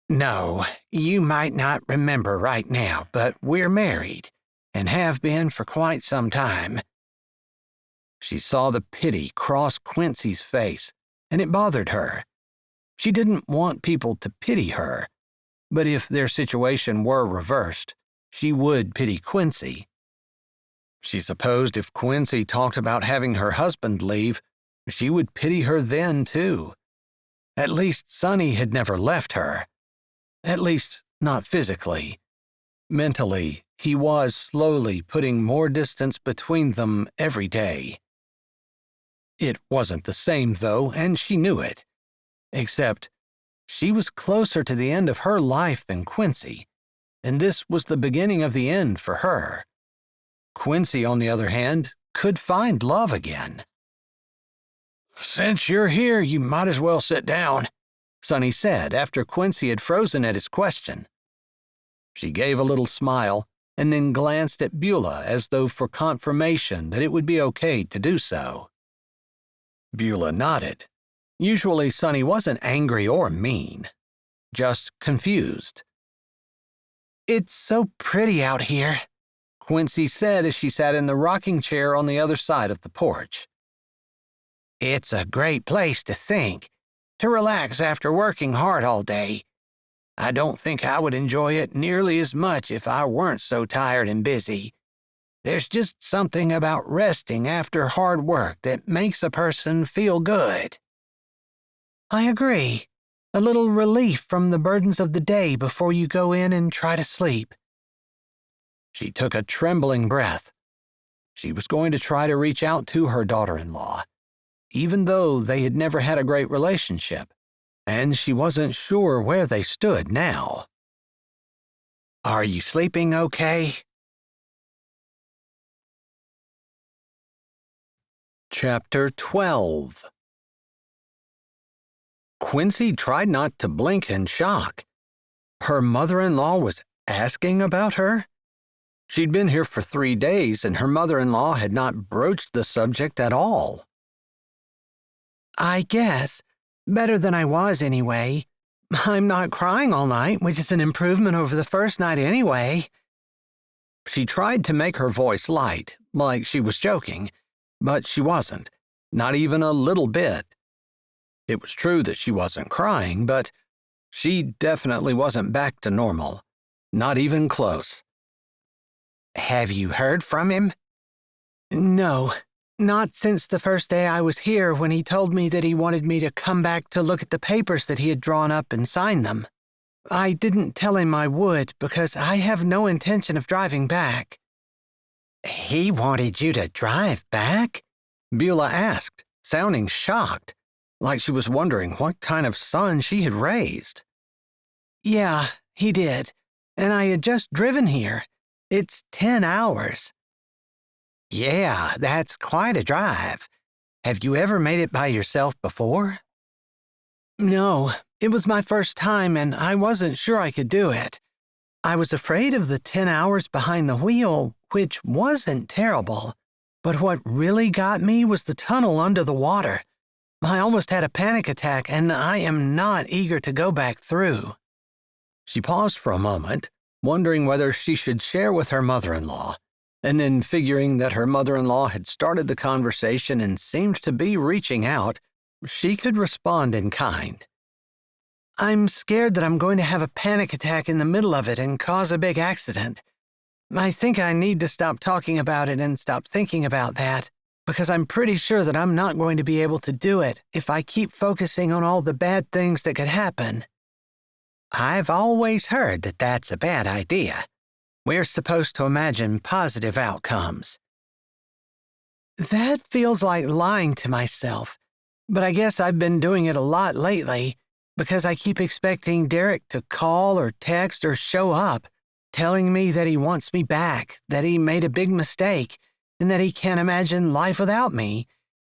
No, you might not remember right now, but we're married, and have been for quite some time. She saw the pity cross Quincy's face, and it bothered her. She didn't want people to pity her, but if their situation were reversed, she would pity Quincy. She supposed if Quincy talked about having her husband leave, she would pity her then too. At least Sonny had never left her. At least, not physically. Mentally, he was slowly putting more distance between them every day. It wasn't the same, though, and she knew it. Except, she was closer to the end of her life than Quincy, and this was the beginning of the end for her. Quincy, on the other hand, could find love again. "Since you're here, you might as well sit down," Sonny said after Quincy had frozen at his question. She gave a little smile and then glanced at Beulah as though for confirmation that it would be okay to do so. Beulah nodded. Usually Sonny wasn't angry or mean, just confused. "It's so pretty out here," Quincy said as she sat in the rocking chair on the other side of the porch. "It's a great place to think, to relax after working hard all day. I don't think I would enjoy it nearly as much if I weren't so tired and busy. There's just something about resting after hard work that makes a person feel good." "I agree. A little relief from the burdens of the day before you go in and try to sleep." She took a trembling breath. She was going to try to reach out to her daughter-in-law, even though they had never had a great relationship, and she wasn't sure where they stood now. "Are you sleeping okay?" Chapter 12. Quincy tried not to blink in shock. Her mother-in-law was asking about her? She'd been here for 3 days, and her mother-in-law had not broached the subject at all. "I guess. Better than I was, anyway. I'm not crying all night, which is an improvement over the first night anyway." She tried to make her voice light, like she was joking, but she wasn't, not even a little bit. It was true that she wasn't crying, but she definitely wasn't back to normal, not even close. "Have you heard from him?" "No. Not since the first day I was here when he told me that he wanted me to come back to look at the papers that he had drawn up and sign them. I didn't tell him I would because I have no intention of driving back." "He wanted you to drive back?" Beulah asked, sounding shocked, like she was wondering what kind of son she had raised. "Yeah, he did, and I had just driven here. It's 10 hours. "Yeah, that's quite a drive. Have you ever made it by yourself before?" "No, it was my first time and I wasn't sure I could do it. I was afraid of the 10 hours behind the wheel, which wasn't terrible. But what really got me was the tunnel under the water. I almost had a panic attack and I am not eager to go back through." She paused for a moment, wondering whether she should share with her mother-in-law, and then figuring that her mother-in-law had started the conversation and seemed to be reaching out, she could respond in kind. "I'm scared that I'm going to have a panic attack in the middle of it and cause a big accident. I think I need to stop talking about it and stop thinking about that, because I'm pretty sure that I'm not going to be able to do it if I keep focusing on all the bad things that could happen." "I've always heard that that's a bad idea. We're supposed to imagine positive outcomes." "That feels like lying to myself, but I guess I've been doing it a lot lately because I keep expecting Derek to call or text or show up, telling me that he wants me back, that he made a big mistake, and that he can't imagine life without me,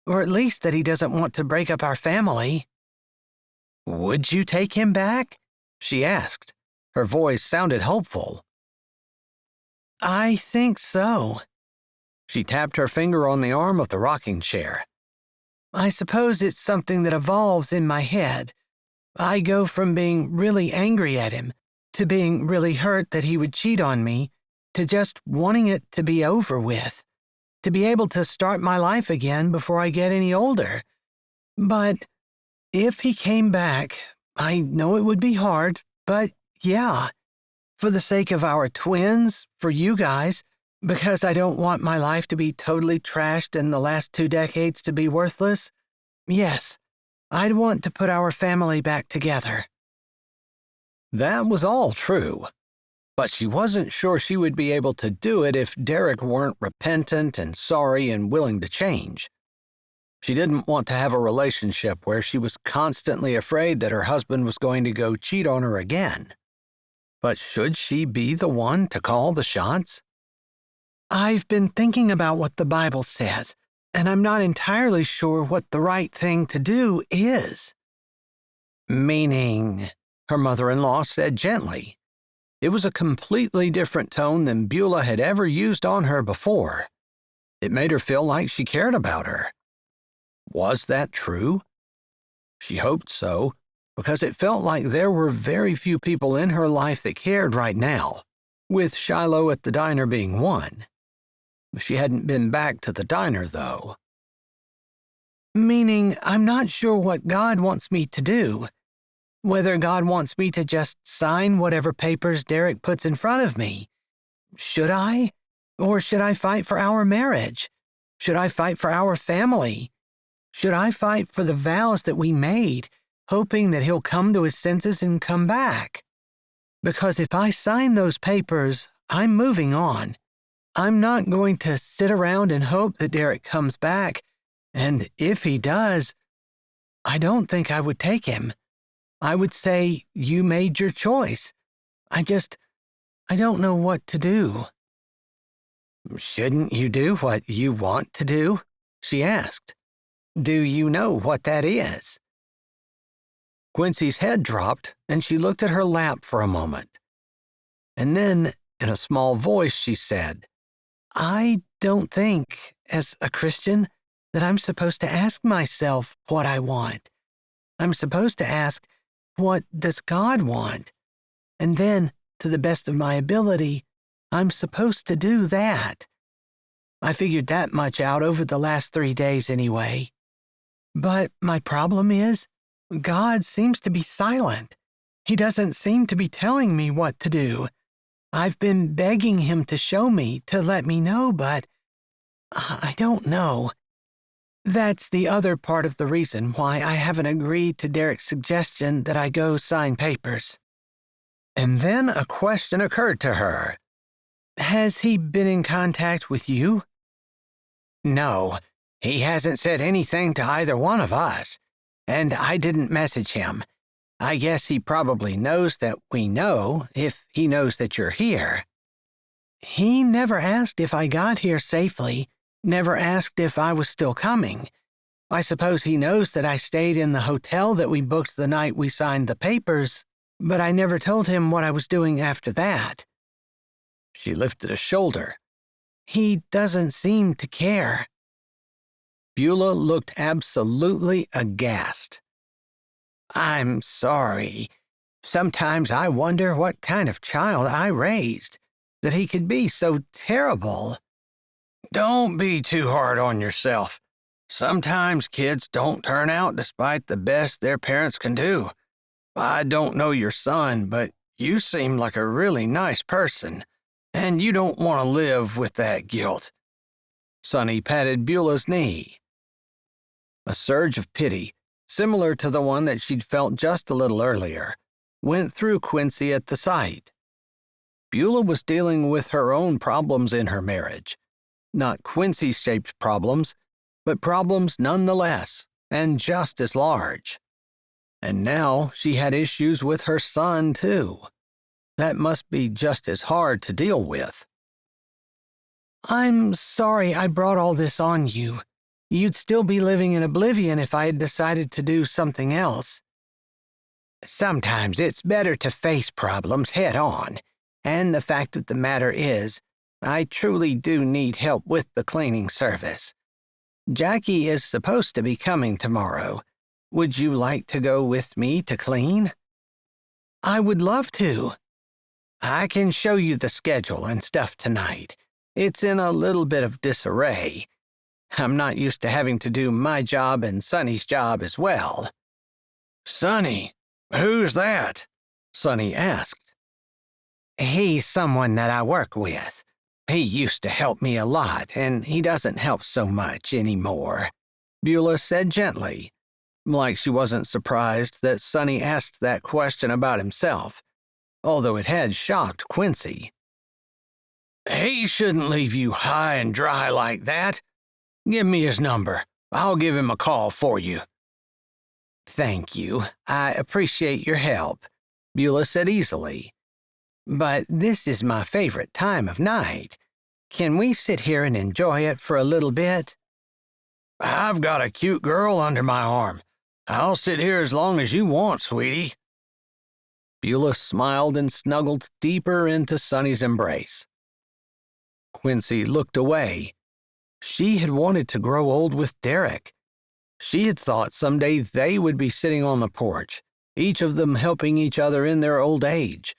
or at least that he doesn't want to break up our family." "Would you take him back?" she asked. Her voice sounded hopeful. "I think so." She tapped her finger on the arm of the rocking chair. "I suppose it's something that evolves in my head. I go from being really angry at him to being really hurt that he would cheat on me to just wanting it to be over with, to be able to start my life again before I get any older. But If he came back, I know it would be hard, but yeah, for the sake of our twins, for you guys, because I don't want my life to be totally trashed and the last 2 decades to be worthless, yes, I'd want to put our family back together. That was all true, but she wasn't sure she would be able to do it if Derek weren't repentant and sorry and willing to change. She didn't want to have a relationship where she was constantly afraid that her husband was going to go cheat on her again. But should she be the one to call the shots? I've been thinking about what the Bible says, and I'm not entirely sure what the right thing to do is. Meaning, her mother-in-law said gently. It was a completely different tone than Beulah had ever used on her before. It made her feel like she cared about her. Was that true? She hoped so, because it felt like there were very few people in her life that cared right now, with Shiloh at the diner being one. She hadn't been back to the diner, though. Meaning, I'm not sure what God wants me to do. Whether God wants me to just sign whatever papers Derek puts in front of me. Should I? Or should I fight for our marriage? Should I fight for our family? Should I fight for the vows that we made, hoping that he'll come to his senses and come back? Because if I sign those papers, I'm moving on. I'm not going to sit around and hope that Derek comes back, and if he does, I don't think I would take him. I would say, you made your choice. I don't know what to do. Shouldn't you do what you want to do? She asked. Do you know what that is? Quincy's head dropped, and she looked at her lap for a moment. And then, in a small voice, she said, I don't think, as a Christian, that I'm supposed to ask myself what I want. I'm supposed to ask, what does God want? And then, to the best of my ability, I'm supposed to do that. I figured that much out over the last 3 days anyway. But my problem is, God seems to be silent. He doesn't seem to be telling me what to do. I've been begging him to show me, to let me know, but I don't know. That's the other part of the reason why I haven't agreed to Derek's suggestion that I go sign papers. And then a question occurred to her. Has he been in contact with you? No, he hasn't said anything to either one of us, and I didn't message him. I guess he probably knows that we know, if he knows that you're here. He never asked if I got here safely, never asked if I was still coming. I suppose he knows that I stayed in the hotel that we booked the night we signed the papers, but I never told him what I was doing after that. She lifted a shoulder. He doesn't seem to care. Beulah looked absolutely aghast. I'm sorry. Sometimes I wonder what kind of child I raised, that he could be so terrible. Don't be too hard on yourself. Sometimes kids don't turn out despite the best their parents can do. I don't know your son, but you seem like a really nice person, and you don't want to live with that guilt. Sonny patted Beulah's knee. A surge of pity, similar to the one that she'd felt just a little earlier, went through Quincy at the sight. Beulah was dealing with her own problems in her marriage. Not Quincy-shaped problems, but problems nonetheless, and just as large. And now she had issues with her son, too. That must be just as hard to deal with. I'm sorry I brought all this on you. You'd still be living in oblivion if I had decided to do something else. Sometimes it's better to face problems head on, and the fact of the matter is, I truly do need help with the cleaning service. Jackie is supposed to be coming tomorrow. Would you like to go with me to clean? I would love to. I can show you the schedule and stuff tonight. It's in a little bit of disarray. I'm not used to having to do my job and Sonny's job as well. Sonny, who's that? Sonny asked. He's someone that I work with. He used to help me a lot, and he doesn't help so much anymore, Beulah said gently, like she wasn't surprised that Sonny asked that question about himself, although it had shocked Quincy. He shouldn't leave you high and dry like that. Give me his number. I'll give him a call for you. Thank you. I appreciate your help, Beulah said easily. But this is my favorite time of night. Can we sit here and enjoy it for a little bit? I've got a cute girl under my arm. I'll sit here as long as you want, sweetie. Beulah smiled and snuggled deeper into Sonny's embrace. Quincy looked away. She had wanted to grow old with Derek. She had thought someday they would be sitting on the porch, each of them helping each other in their old age.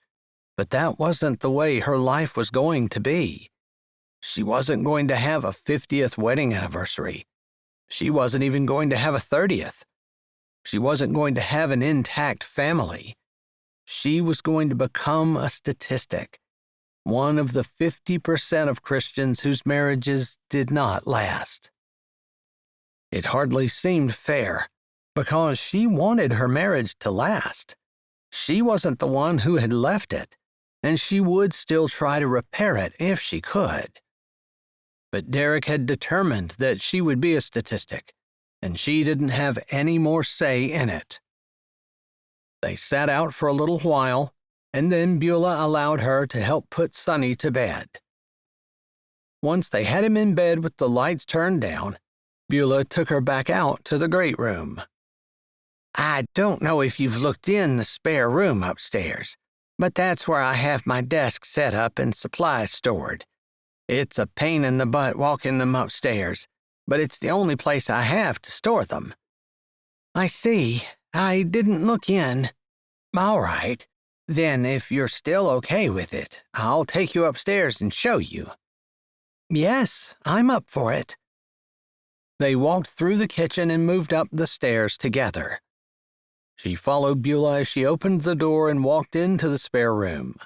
But that wasn't the way her life was going to be. She wasn't going to have a 50th wedding anniversary. She wasn't even going to have a 30th. She wasn't going to have an intact family. She was going to become a statistic, one of the 50% of Christians whose marriages did not last. It hardly seemed fair, because she wanted her marriage to last. She wasn't the one who had left it, and she would still try to repair it if she could. But Derek had determined that she would be a statistic, and she didn't have any more say in it. They sat out for a little while, and then Beulah allowed her to help put Sonny to bed. Once they had him in bed with the lights turned down, Beulah took her back out to the great room. I don't know if you've looked in the spare room upstairs, but that's where I have my desk set up and supplies stored. It's a pain in the butt walking them upstairs, but it's the only place I have to store them. I see. I didn't look in. All right. Then if you're still okay with it, I'll take you upstairs and show you. Yes, I'm up for it. They walked through the kitchen and moved up the stairs together. She followed Beulah as she opened the door and walked into the spare room.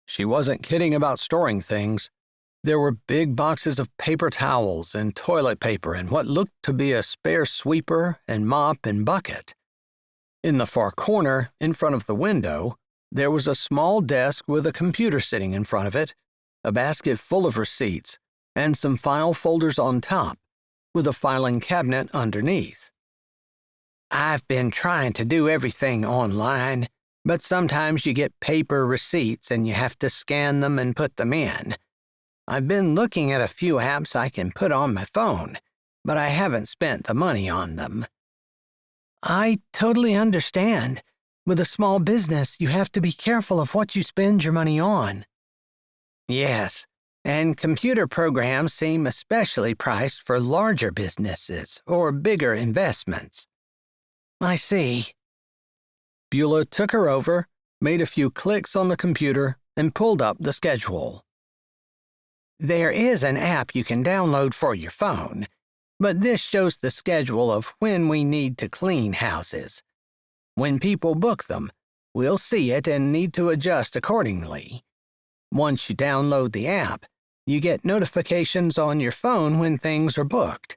She wasn't kidding about storing things. There were big boxes of paper towels and toilet paper and what looked to be a spare sweeper and mop and bucket. In the far corner, in front of the window, there was a small desk with a computer sitting in front of it, a basket full of receipts, and some file folders on top, with a filing cabinet underneath. I've been trying to do everything online, but sometimes you get paper receipts and you have to scan them and put them in. I've been looking at a few apps I can put on my phone, but I haven't spent the money on them. I totally understand. With a small business, you have to be careful of what you spend your money on. Yes, and computer programs seem especially priced for larger businesses or bigger investments. I see. Beulah took her over, made a few clicks on the computer, and pulled up the schedule. There is an app you can download for your phone, but this shows the schedule of when we need to clean houses. When people book them, we'll see it and need to adjust accordingly. Once you download the app, you get notifications on your phone when things are booked,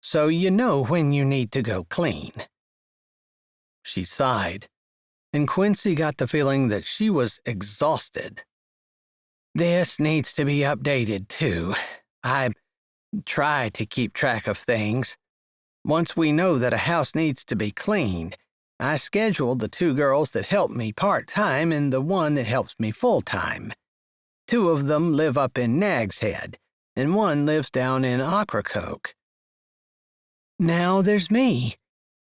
so you know when you need to go clean. She sighed, and Quincy got the feeling that she was exhausted. This needs to be updated, too. I try to keep track of things. Once we know that a house needs to be cleaned, I scheduled the 2 girls that help me part-time and the one that helps me full-time. 2 of them live up in Nag's Head, and 1 lives down in Ocracoke. Now there's me.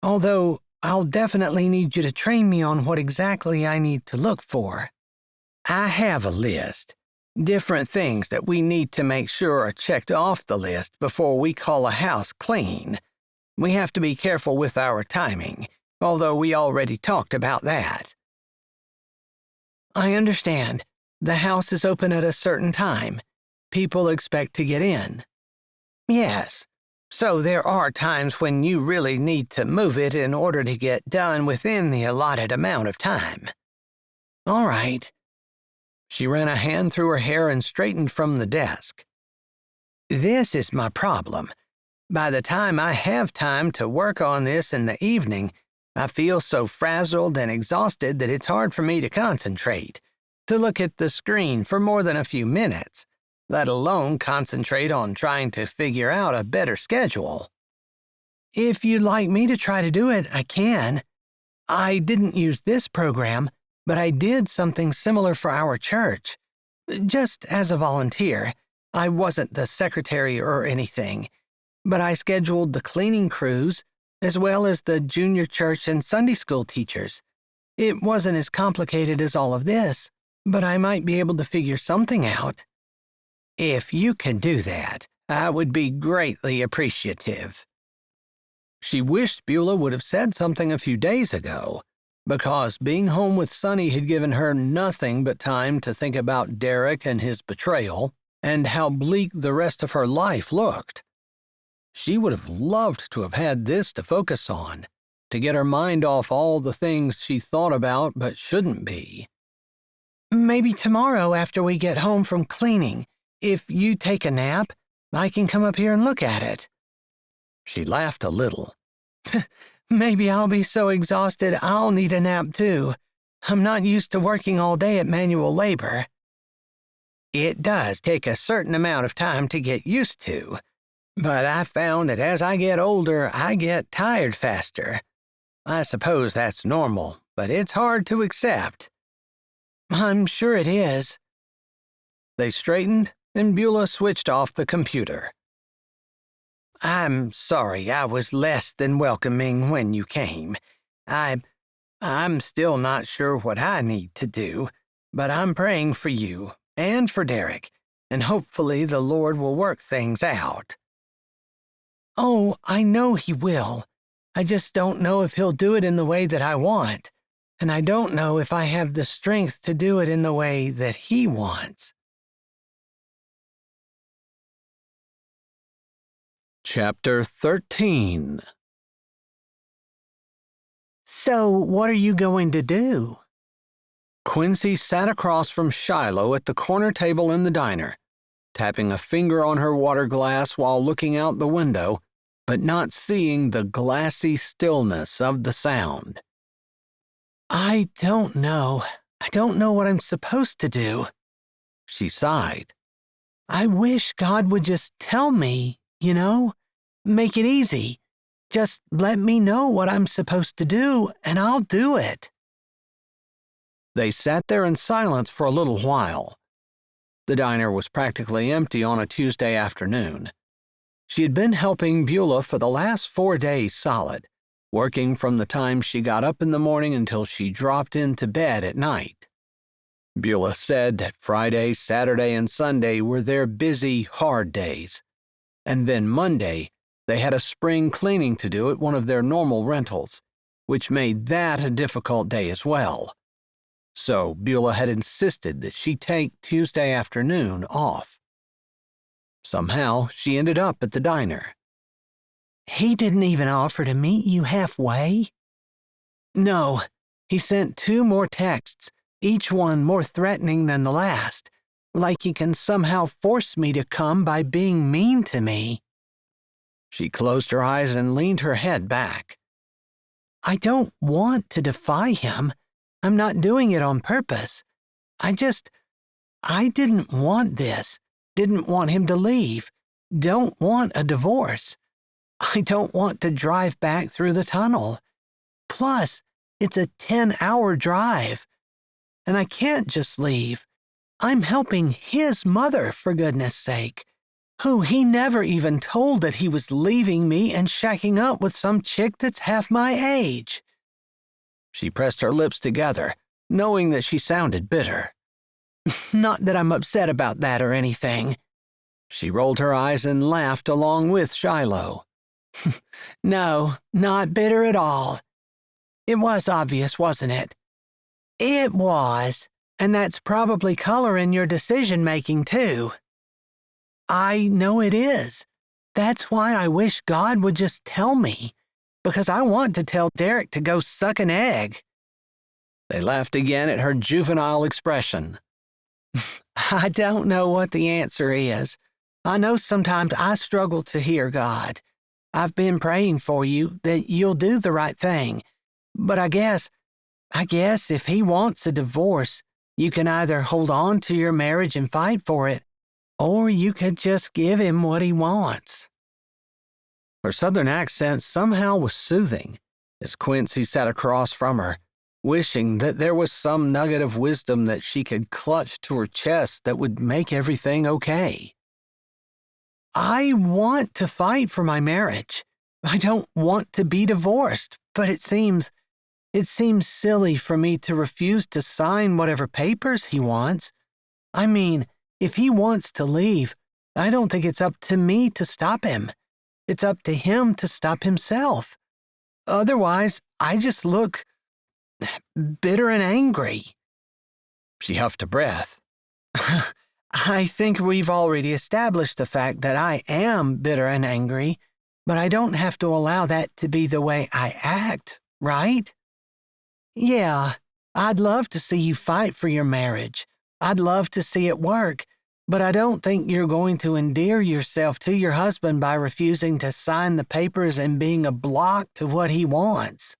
Although I'll definitely need you to train me on what exactly I need to look for. I have a list. Different things that we need to make sure are checked off the list before we call a house clean. We have to be careful with our timing, although we already talked about that. I understand. The house is open at a certain time. People expect to get in. Yes. So there are times when you really need to move it in order to get done within the allotted amount of time. All right. She ran a hand through her hair and straightened from the desk. This is my problem. By the time I have time to work on this in the evening, I feel so frazzled and exhausted that it's hard for me to concentrate, to look at the screen for more than a few minutes, let alone concentrate on trying to figure out a better schedule. If you'd like me to try to do it, I can. I didn't use this program, but I did something similar for our church. Just as a volunteer. I wasn't the secretary or anything, but I scheduled the cleaning crews as well as the junior church and Sunday school teachers. It wasn't as complicated as all of this, but I might be able to figure something out. If you could do that, I would be greatly appreciative. She wished Beulah would have said something a few days ago, because being home with Sonny had given her nothing but time to think about Derek and his betrayal, and how bleak the rest of her life looked. She would have loved to have had this to focus on, to get her mind off all the things she thought about but shouldn't be. Maybe tomorrow after we get home from cleaning, if you take a nap, I can come up here and look at it. She laughed a little. Maybe I'll be so exhausted I'll need a nap too. I'm not used to working all day at manual labor. It does take a certain amount of time to get used to, but I found that as I get older, I get tired faster. I suppose that's normal, but it's hard to accept. I'm sure it is. They straightened, and Beulah switched off the computer. I'm sorry I was less than welcoming when you came. I'm still not sure what I need to do, but I'm praying for you and for Derek, and hopefully the Lord will work things out. Oh, I know he will. I just don't know if he'll do it in the way that I want, and I don't know if I have the strength to do it in the way that he wants. Chapter 13. So, what are you going to do? Quincy sat across from Shiloh at the corner table in the diner, tapping a finger on her water glass while looking out the window, but not seeing the glassy stillness of the sound. I don't know. I don't know what I'm supposed to do. She sighed. I wish God would just tell me, make it easy. Just let me know what I'm supposed to do, and I'll do it. They sat there in silence for a little while. The diner was practically empty on a Tuesday afternoon. She had been helping Beulah for the last 4 days solid, working from the time she got up in the morning until she dropped into bed at night. Beulah said that Friday, Saturday, and Sunday were their busy, hard days, and then Monday they had a spring cleaning to do at one of their normal rentals, which made that a difficult day as well. So Beulah had insisted that she take Tuesday afternoon off. Somehow, she ended up at the diner. He didn't even offer to meet you halfway? No, he sent 2 more texts, each one more threatening than the last, like he can somehow force me to come by being mean to me. She closed her eyes and leaned her head back. I don't want to defy him. I'm not doing it on purpose. I didn't want this. Didn't want him to leave. Don't want a divorce. I don't want to drive back through the tunnel. Plus, it's a 10-hour drive. And I can't just leave. I'm helping his mother, for goodness sake, who he never even told that he was leaving me and shacking up with some chick that's half my age. She pressed her lips together, knowing that she sounded bitter. Not that I'm upset about that or anything. She rolled her eyes and laughed along with Shiloh. No, not bitter at all. It was obvious, wasn't it? It was, and that's probably coloring your decision-making, too. I know it is. That's why I wish God would just tell me, because I want to tell Derek to go suck an egg." They laughed again at her juvenile expression. "I don't know what the answer is. I know sometimes I struggle to hear God. I've been praying for you that you'll do the right thing. But I guess if he wants a divorce, you can either hold on to your marriage and fight for it, or you could just give him what he wants." Her southern accent somehow was soothing as Quincy sat across from her, wishing that there was some nugget of wisdom that she could clutch to her chest that would make everything okay. "I want to fight for my marriage. I don't want to be divorced, but it seems silly for me to refuse to sign whatever papers he wants. I mean, if he wants to leave, I don't think it's up to me to stop him. It's up to him to stop himself. Otherwise, I just look bitter and angry." She huffed a breath. "I think we've already established the fact that I am bitter and angry, but I don't have to allow that to be the way I act, right? Yeah, I'd love to see you fight for your marriage. I'd love to see it work, but I don't think you're going to endear yourself to your husband by refusing to sign the papers and being a block to what he wants."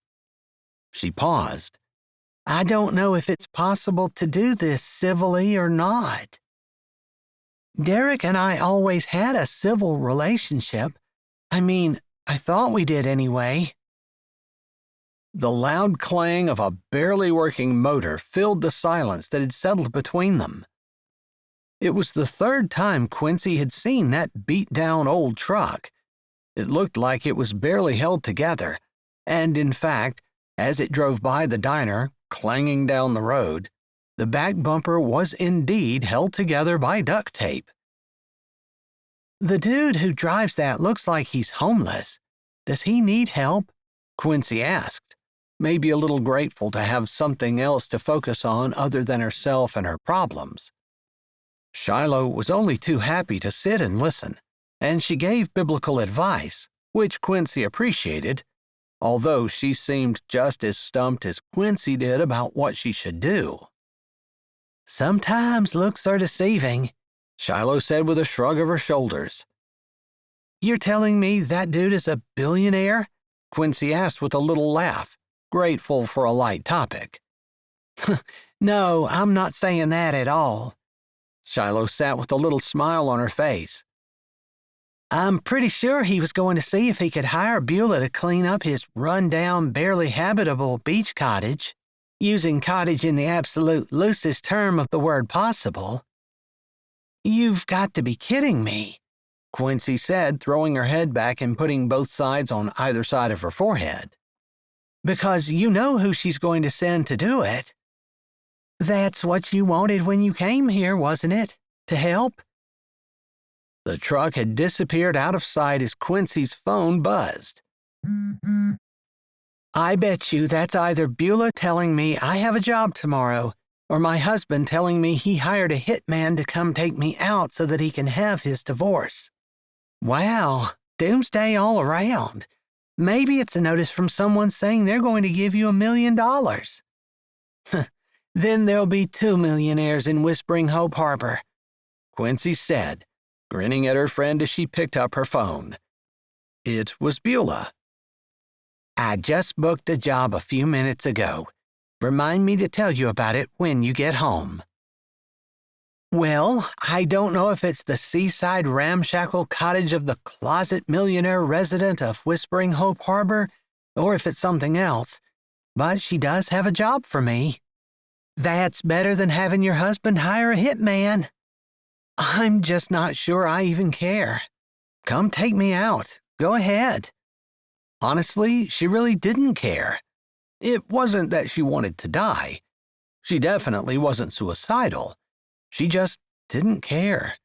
She paused. "I don't know if it's possible to do this civilly or not. Derek and I always had a civil relationship. I mean, I thought we did anyway." The loud clang of a barely working motor filled the silence that had settled between them. It was the third time Quincy had seen that beat-down old truck. It looked like it was barely held together, and in fact, as it drove by the diner, clanging down the road, the back bumper was indeed held together by duct tape. "The dude who drives that looks like he's homeless. Does he need help?" Quincy asked, maybe a little grateful to have something else to focus on other than herself and her problems. Shiloh was only too happy to sit and listen, and she gave biblical advice, which Quincy appreciated, although she seemed just as stumped as Quincy did about what she should do. "Sometimes looks are deceiving," Shiloh said with a shrug of her shoulders. "You're telling me that dude is a billionaire?" Quincy asked with a little laugh, grateful for a light topic. "No, I'm not saying that at all." Shiloh sat with a little smile on her face. "I'm pretty sure he was going to see if he could hire Beulah to clean up his run-down, barely habitable beach cottage, using cottage in the absolute loosest term of the word possible." "You've got to be kidding me," Quincy said, throwing her head back and putting both sides on either side of her forehead. "Because you know who she's going to send to do it. That's what you wanted when you came here, wasn't it? To help?" The truck had disappeared out of sight as Quincy's phone buzzed. "I bet you that's either Beulah telling me I have a job tomorrow, or my husband telling me he hired a hitman to come take me out so that he can have his divorce. Wow, doomsday all around. Maybe it's a notice from someone saying they're going to give you $1 million. Then there'll be 2 millionaires in Whispering Hope Harbor," Quincy said, grinning at her friend as she picked up her phone. It was Beulah. "I just booked a job a few minutes ago. Remind me to tell you about it when you get home." "Well, I don't know if it's the seaside ramshackle cottage of the closet millionaire resident of Whispering Hope Harbor, or if it's something else, but she does have a job for me. That's better than having your husband hire a hitman. I'm just not sure I even care. Come take me out. Go ahead." Honestly, she really didn't care. It wasn't that she wanted to die. She definitely wasn't suicidal. She just didn't care.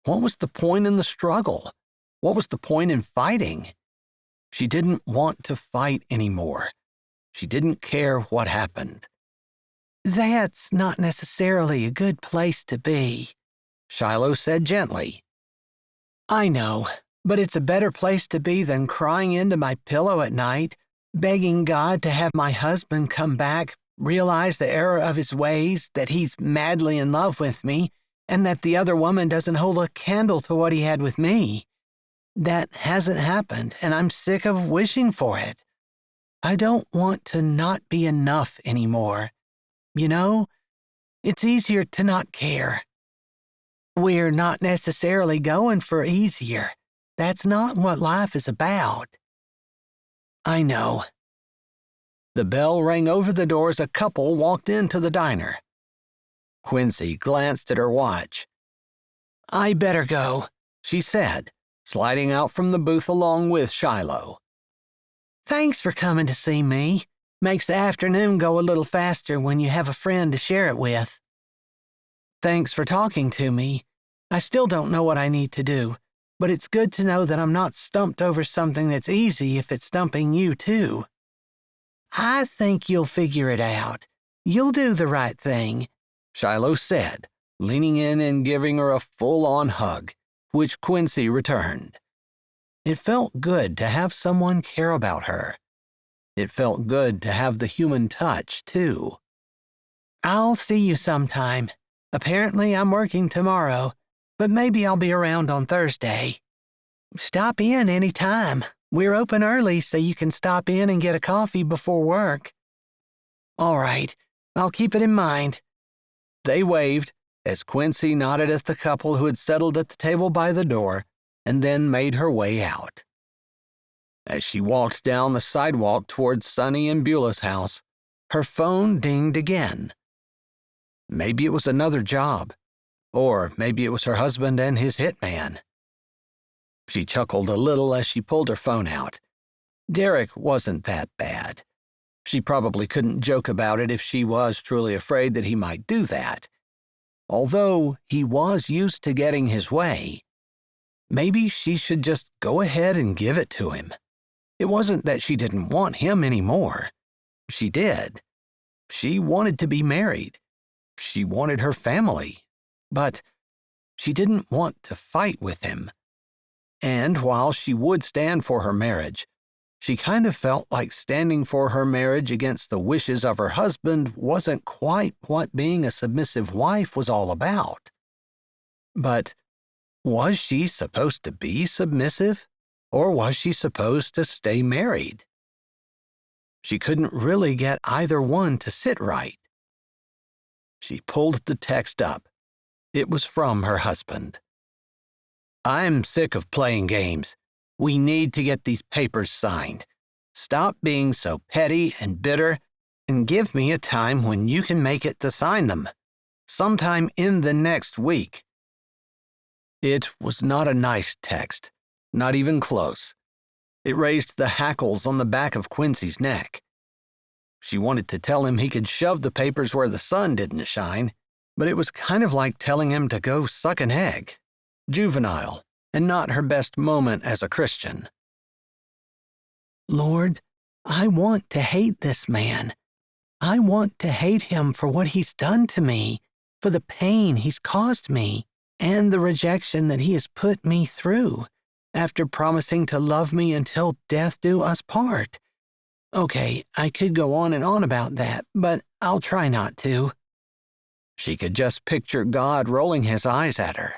What was the point in the struggle? What was the point in fighting? She didn't want to fight anymore. She didn't care what happened. "That's not necessarily a good place to be," Shiloh said gently. "I know, but it's a better place to be than crying into my pillow at night, begging God to have my husband come back, realize the error of his ways, that he's madly in love with me, and that the other woman doesn't hold a candle to what he had with me. That hasn't happened, and I'm sick of wishing for it. I don't want to not be enough anymore. You know, it's easier to not care. We're not necessarily going for easier. That's not what life is about. I know. The bell rang over the door as a couple walked into the diner. Quincy glanced at her watch. I better go, she said, sliding out from the booth along with Shiloh. Thanks for coming to see me. Makes the afternoon go a little faster when you have a friend to share it with. Thanks for talking to me. I still don't know what I need to do, but it's good to know that I'm not stumped over something that's easy if it's stumping you too. I think you'll figure it out. You'll do the right thing, Shiloh said, leaning in and giving her a full-on hug, which Quincy returned. It felt good to have someone care about her. It felt good to have the human touch, too. I'll see you sometime. Apparently I'm working tomorrow, but maybe I'll be around on Thursday. Stop in any time. We're open early so you can stop in and get a coffee before work. All right, I'll keep it in mind. They waved as Quincy nodded at the couple who had settled at the table by the door and then made her way out. As she walked down the sidewalk towards Sonny and Beulah's house, her phone dinged again. Maybe it was another job, or maybe it was her husband and his hitman. She chuckled a little as she pulled her phone out. Derek wasn't that bad. She probably couldn't joke about it if she was truly afraid that he might do that. Although he was used to getting his way, maybe she should just go ahead and give it to him. It wasn't that she didn't want him anymore. She did. She wanted to be married. She wanted her family. But she didn't want to fight with him. And while she would stand for her marriage, she kind of felt like standing for her marriage against the wishes of her husband wasn't quite what being a submissive wife was all about. But was she supposed to be submissive, or was she supposed to stay married? She couldn't really get either one to sit right. She pulled the text up. It was from her husband. I'm sick of playing games. We need to get these papers signed. Stop being so petty and bitter and give me a time when you can make it to sign them. Sometime in the next week. It was not a nice text, not even close. It raised the hackles on the back of Quincy's neck. She wanted to tell him he could shove the papers where the sun didn't shine, but it was kind of like telling him to go suck an egg. Juvenile, and not her best moment as a Christian. Lord, I want to hate this man. I want to hate him for what he's done to me, for the pain he's caused me, and the rejection that he has put me through, after promising to love me until death do us part. Okay, I could go on and on about that, but I'll try not to. She could just picture God rolling his eyes at her.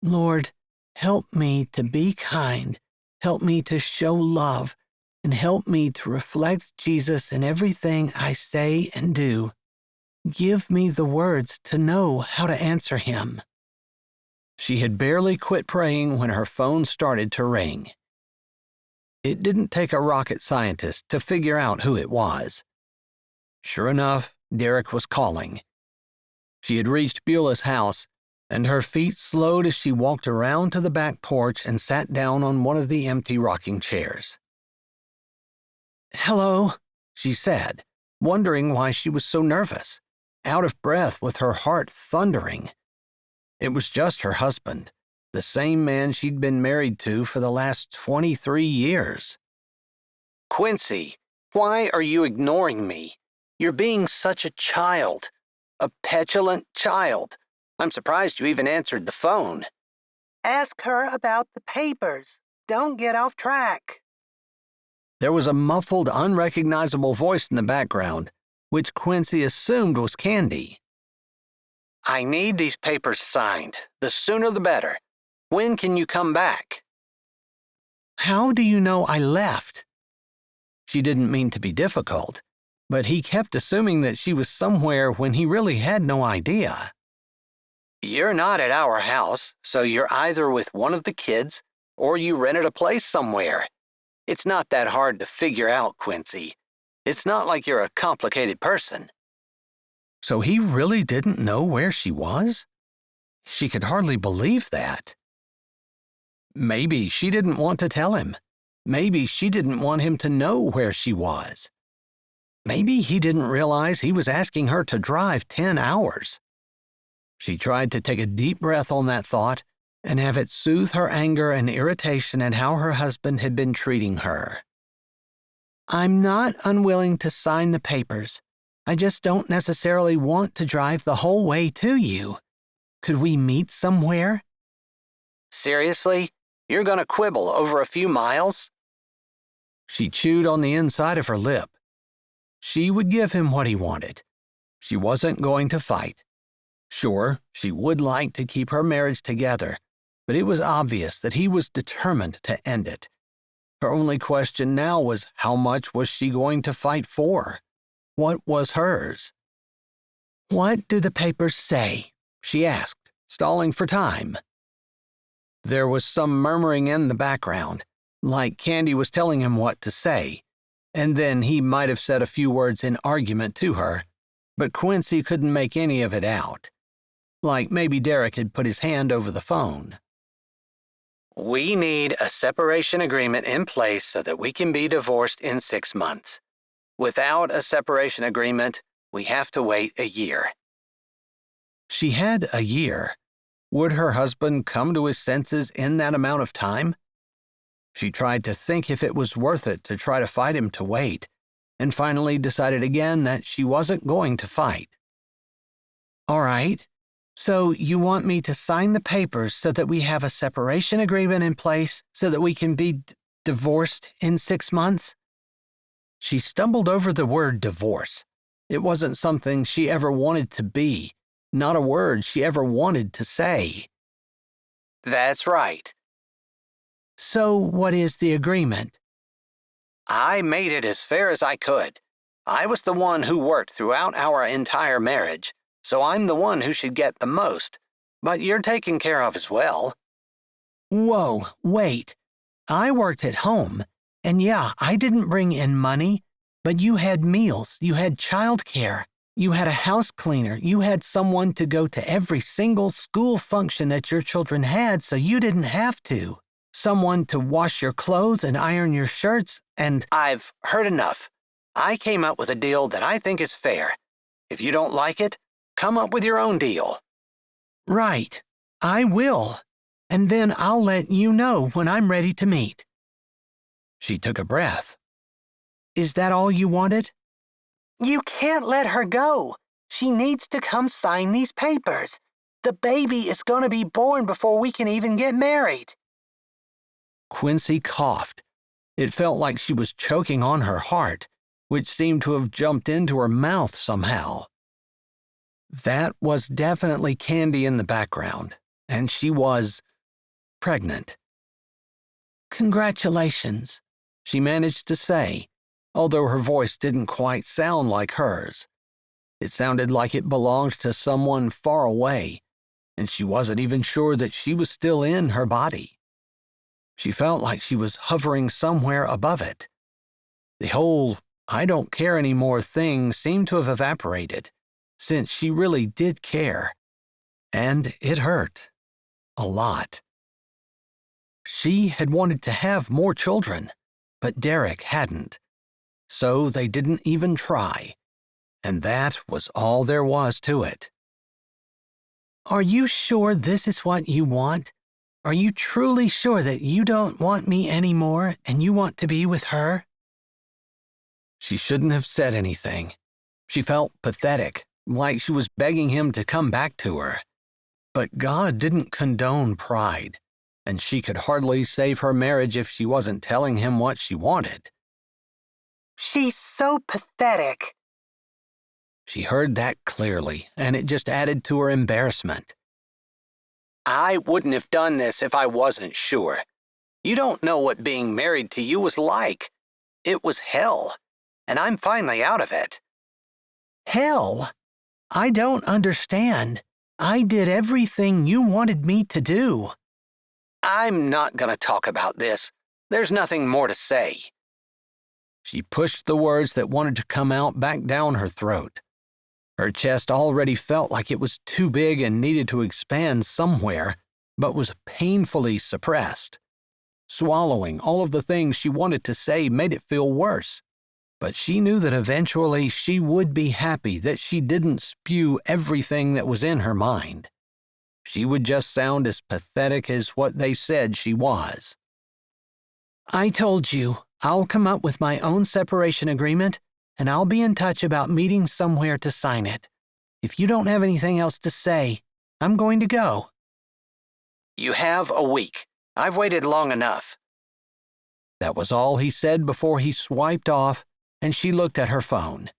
Lord, help me to be kind, help me to show love, and help me to reflect Jesus in everything I say and do. Give me the words to know how to answer him. She had barely quit praying when her phone started to ring. It didn't take a rocket scientist to figure out who it was. Sure enough, Derek was calling. She had reached Beulah's house, and her feet slowed as she walked around to the back porch and sat down on one of the empty rocking chairs. Hello, she said, wondering why she was so nervous, out of breath with her heart thundering. It was just her husband, the same man she'd been married to for the last 23 years. Quincy, why are you ignoring me? You're being such a child, a petulant child. I'm surprised you even answered the phone. Ask her about the papers. Don't get off track. There was a muffled, unrecognizable voice in the background, which Quincy assumed was Candy. I need these papers signed. The sooner the better. When can you come back? How do you know I left? She didn't mean to be difficult, but he kept assuming that she was somewhere when he really had no idea. You're not at our house, so you're either with one of the kids or you rented a place somewhere. It's not that hard to figure out, Quincy. It's not like you're a complicated person. So he really didn't know where she was? She could hardly believe that. Maybe she didn't want to tell him. Maybe she didn't want him to know where she was. Maybe he didn't realize he was asking her to drive 10 hours. She tried to take a deep breath on that thought and have it soothe her anger and irritation at how her husband had been treating her. I'm not unwilling to sign the papers. I just don't necessarily want to drive the whole way to you. Could we meet somewhere? Seriously? You're gonna quibble over a few miles? She chewed on the inside of her lip. She would give him what he wanted. She wasn't going to fight. Sure, she would like to keep her marriage together, but it was obvious that he was determined to end it. Her only question now was how much was she going to fight for? What was hers? What do the papers say? She asked, stalling for time. There was some murmuring in the background, like Candy was telling him what to say, and then he might have said a few words in argument to her, but Quincy couldn't make any of it out. Like maybe Derek had put his hand over the phone. We need a separation agreement in place so that we can be divorced in 6 months. Without a separation agreement, we have to wait a year. She had a year. Would her husband come to his senses in that amount of time? She tried to think if it was worth it to try to fight him to wait, and finally decided again that she wasn't going to fight. All right. So you want me to sign the papers so that we have a separation agreement in place so that we can be divorced in 6 months? She stumbled over the word divorce. It wasn't something she ever wanted to be, not a word she ever wanted to say. That's right. So what is the agreement? I made it as fair as I could. I was the one who worked throughout our entire marriage, so I'm the one who should get the most, but you're taken care of as well. Whoa, wait. I worked at home, and yeah, I didn't bring in money, but you had meals, you had childcare, you had a house cleaner, you had someone to go to every single school function that your children had so you didn't have to. Someone to wash your clothes and iron your shirts, and I've heard enough. I came up with a deal that I think is fair. If you don't like it, come up with your own deal. Right, I will. And then I'll let you know when I'm ready to meet. She took a breath. Is that all you wanted? You can't let her go. She needs to come sign these papers. The baby is going to be born before we can even get married. Quincy coughed. It felt like she was choking on her heart, which seemed to have jumped into her mouth somehow. That was definitely Candy in the background, and she was pregnant. Congratulations, she managed to say, although her voice didn't quite sound like hers. It sounded like it belonged to someone far away, and she wasn't even sure that she was still in her body. She felt like she was hovering somewhere above it. The whole "I don't care anymore" thing seemed to have evaporated, since she really did care. And it hurt. A lot. She had wanted to have more children, but Derek hadn't. So they didn't even try. And that was all there was to it. Are you sure this is what you want? Are you truly sure that you don't want me anymore and you want to be with her? She shouldn't have said anything. She felt pathetic, like she was begging him to come back to her. But God didn't condone pride. and she could hardly save her marriage if she wasn't telling him what she wanted. She's so pathetic. She heard that clearly, and it just added to her embarrassment. I wouldn't have done this if I wasn't sure. You don't know what being married to you was like. It was hell, and I'm finally out of it. Hell? I don't understand. I did everything you wanted me to do. I'm not going to talk about this. There's nothing more to say. She pushed the words that wanted to come out back down her throat. Her chest already felt like it was too big and needed to expand somewhere, but was painfully suppressed. Swallowing all of the things she wanted to say made it feel worse, but she knew that eventually she would be happy that she didn't spew everything that was in her mind. She would just sound as pathetic as what they said she was. I told you, I'll come up with my own separation agreement, and I'll be in touch about meeting somewhere to sign it. If you don't have anything else to say, I'm going to go. You have a week. I've waited long enough. That was all he said before he swiped off, and she looked at her phone.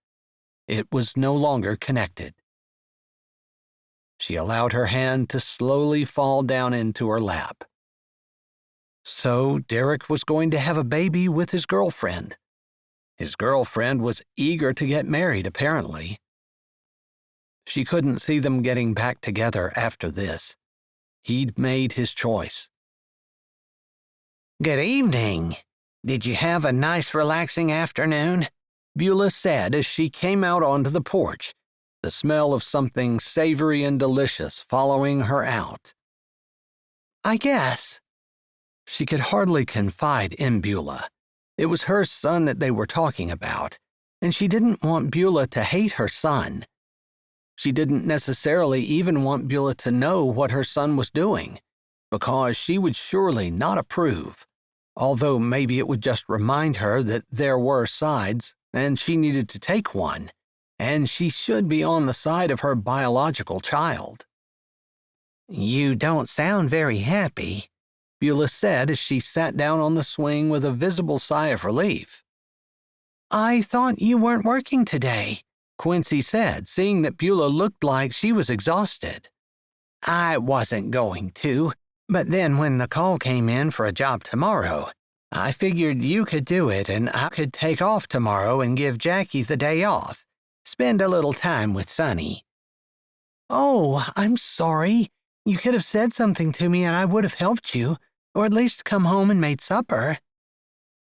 It was no longer connected. She allowed her hand to slowly fall down into her lap. So Derek was going to have a baby with his girlfriend. His girlfriend was eager to get married, apparently. She couldn't see them getting back together after this. He'd made his choice. Good evening. Did you have a nice, relaxing afternoon? Beulah said as she came out onto the porch, the smell of something savory and delicious following her out. I guess. She could hardly confide in Beulah. It was her son that they were talking about, and she didn't want Beulah to hate her son. She didn't necessarily even want Beulah to know what her son was doing, because she would surely not approve, although maybe it would just remind her that there were sides, and she needed to take one, and she should be on the side of her biological child. You don't sound very happy, Beulah said as she sat down on the swing with a visible sigh of relief. I thought you weren't working today, Quincy said, seeing that Beulah looked like she was exhausted. I wasn't going to, but then when the call came in for a job tomorrow, I figured you could do it and I could take off tomorrow and give Jackie the day off, spend a little time with Sonny. Oh, I'm sorry. You could have said something to me and I would have helped you, or at least come home and made supper.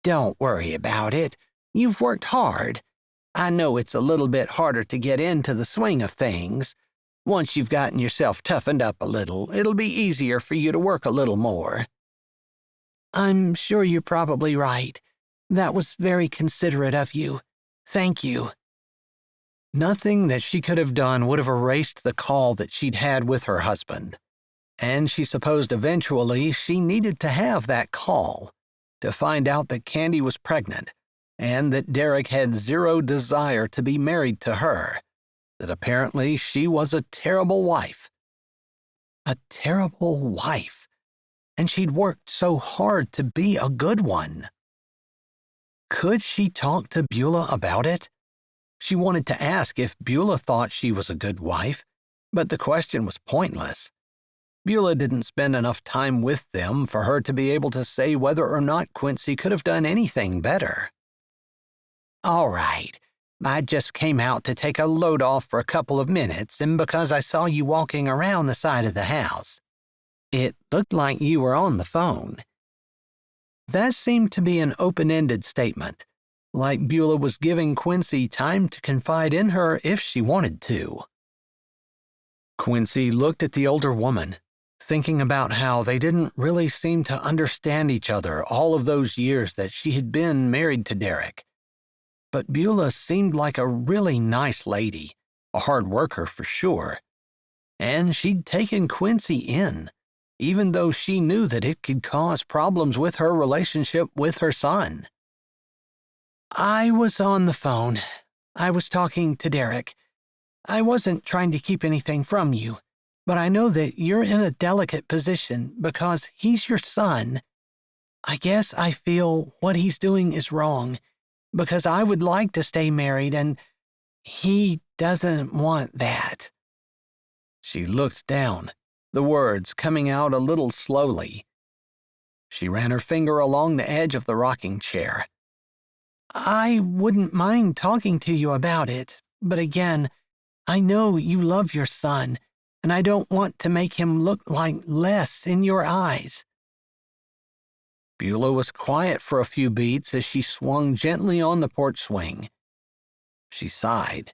Don't worry about it. You've worked hard. I know it's a little bit harder to get into the swing of things. Once you've gotten yourself toughened up a little, it'll be easier for you to work a little more. I'm sure you're probably right. That was very considerate of you. Thank you. Nothing that she could have done would have erased the call that she'd had with her husband, and she supposed eventually she needed to have that call to find out that Candy was pregnant and that Derek had zero desire to be married to her, that apparently she was a terrible wife. A terrible wife, and she'd worked so hard to be a good one. Could she talk to Beulah about it? She wanted to ask if Beulah thought she was a good wife, but the question was pointless. Beulah didn't spend enough time with them for her to be able to say whether or not Quincy could have done anything better. All right, I just came out to take a load off for a couple of minutes, and because I saw you walking around the side of the house, it looked like you were on the phone. That seemed to be an open-ended statement, like Beulah was giving Quincy time to confide in her if she wanted to. Quincy looked at the older woman, thinking about how they didn't really seem to understand each other all of those years that she had been married to Derek. But Beulah seemed like a really nice lady, a hard worker for sure. And she'd taken Quincy in, even though she knew that it could cause problems with her relationship with her son. I was on the phone. I was talking to Derek. I wasn't trying to keep anything from you, but I know that you're in a delicate position because he's your son. I guess I feel what he's doing is wrong because I would like to stay married and he doesn't want that." She looked down, the words coming out a little slowly. She ran her finger along the edge of the rocking chair. "I wouldn't mind talking to you about it, but again, I know you love your son, and I don't want to make him look like less in your eyes." Beulah was quiet for a few beats as she swung gently on the porch swing. She sighed.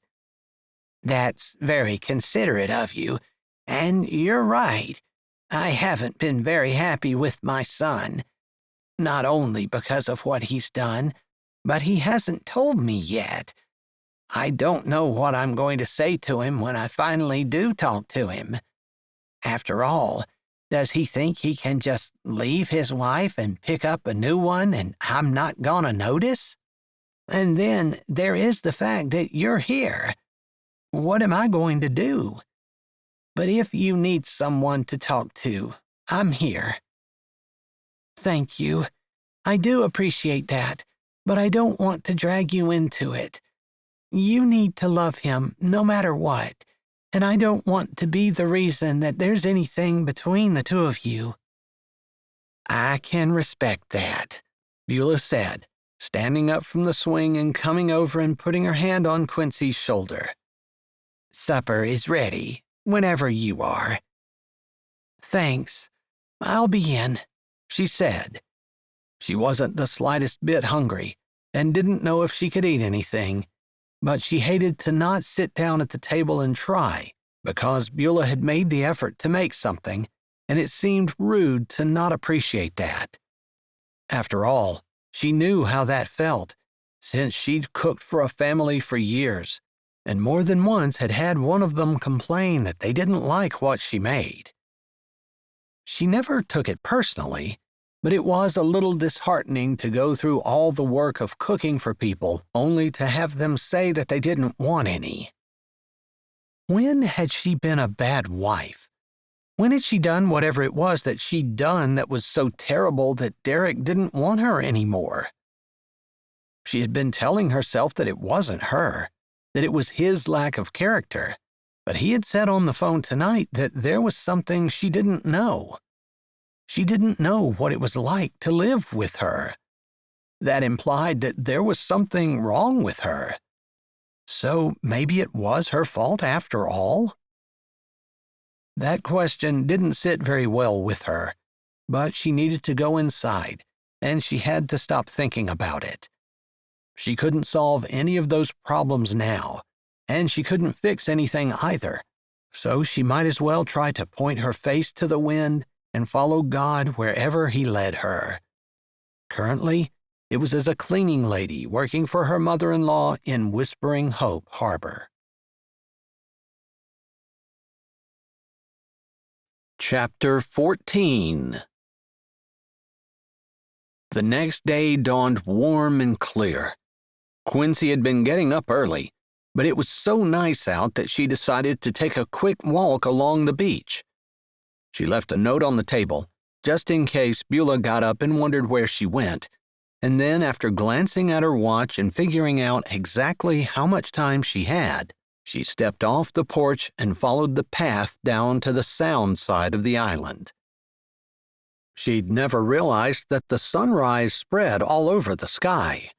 "That's very considerate of you, and you're right. I haven't been very happy with my son, not only because of what he's done, but he hasn't told me yet. I don't know what I'm going to say to him when I finally do talk to him. After all, does he think he can just leave his wife and pick up a new one and I'm not gonna notice? And then there is the fact that you're here. What am I going to do? But if you need someone to talk to, I'm here." "Thank you. I do appreciate that, but I don't want to drag you into it. You need to love him no matter what, and I don't want to be the reason that there's anything between the two of you." "I can respect that," Beulah said, standing up from the swing and coming over and putting her hand on Quincy's shoulder. "Supper is ready, whenever you are." "Thanks. I'll be in," she said. She wasn't the slightest bit hungry and didn't know if she could eat anything, but she hated to not sit down at the table and try because Beulah had made the effort to make something, and it seemed rude to not appreciate that. After all, she knew how that felt, since she'd cooked for a family for years, and more than once had had one of them complain that they didn't like what she made. She never took it personally, but it was a little disheartening to go through all the work of cooking for people only to have them say that they didn't want any. When had she been a bad wife? When had she done whatever it was that she'd done that was so terrible that Derek didn't want her anymore? She had been telling herself that it wasn't her, that it was his lack of character, but he had said on the phone tonight that there was something she didn't know. She didn't know what it was like to live with her. That implied that there was something wrong with her. So maybe it was her fault after all? That question didn't sit very well with her, but she needed to go inside, and she had to stop thinking about it. She couldn't solve any of those problems now, and she couldn't fix anything either, so she might as well try to point her face to the wind and follow God wherever he led her. Currently, it was as a cleaning lady working for her mother-in-law in Whispering Hope Harbor. Chapter 14. The next day dawned warm and clear. Quincy had been getting up early, but it was so nice out that she decided to take a quick walk along the beach. She left a note on the table, just in case Beulah got up and wondered where she went, and then after glancing at her watch and figuring out exactly how much time she had, she stepped off the porch and followed the path down to the sound side of the island. She'd never realized that the sunrise spread all over the sky.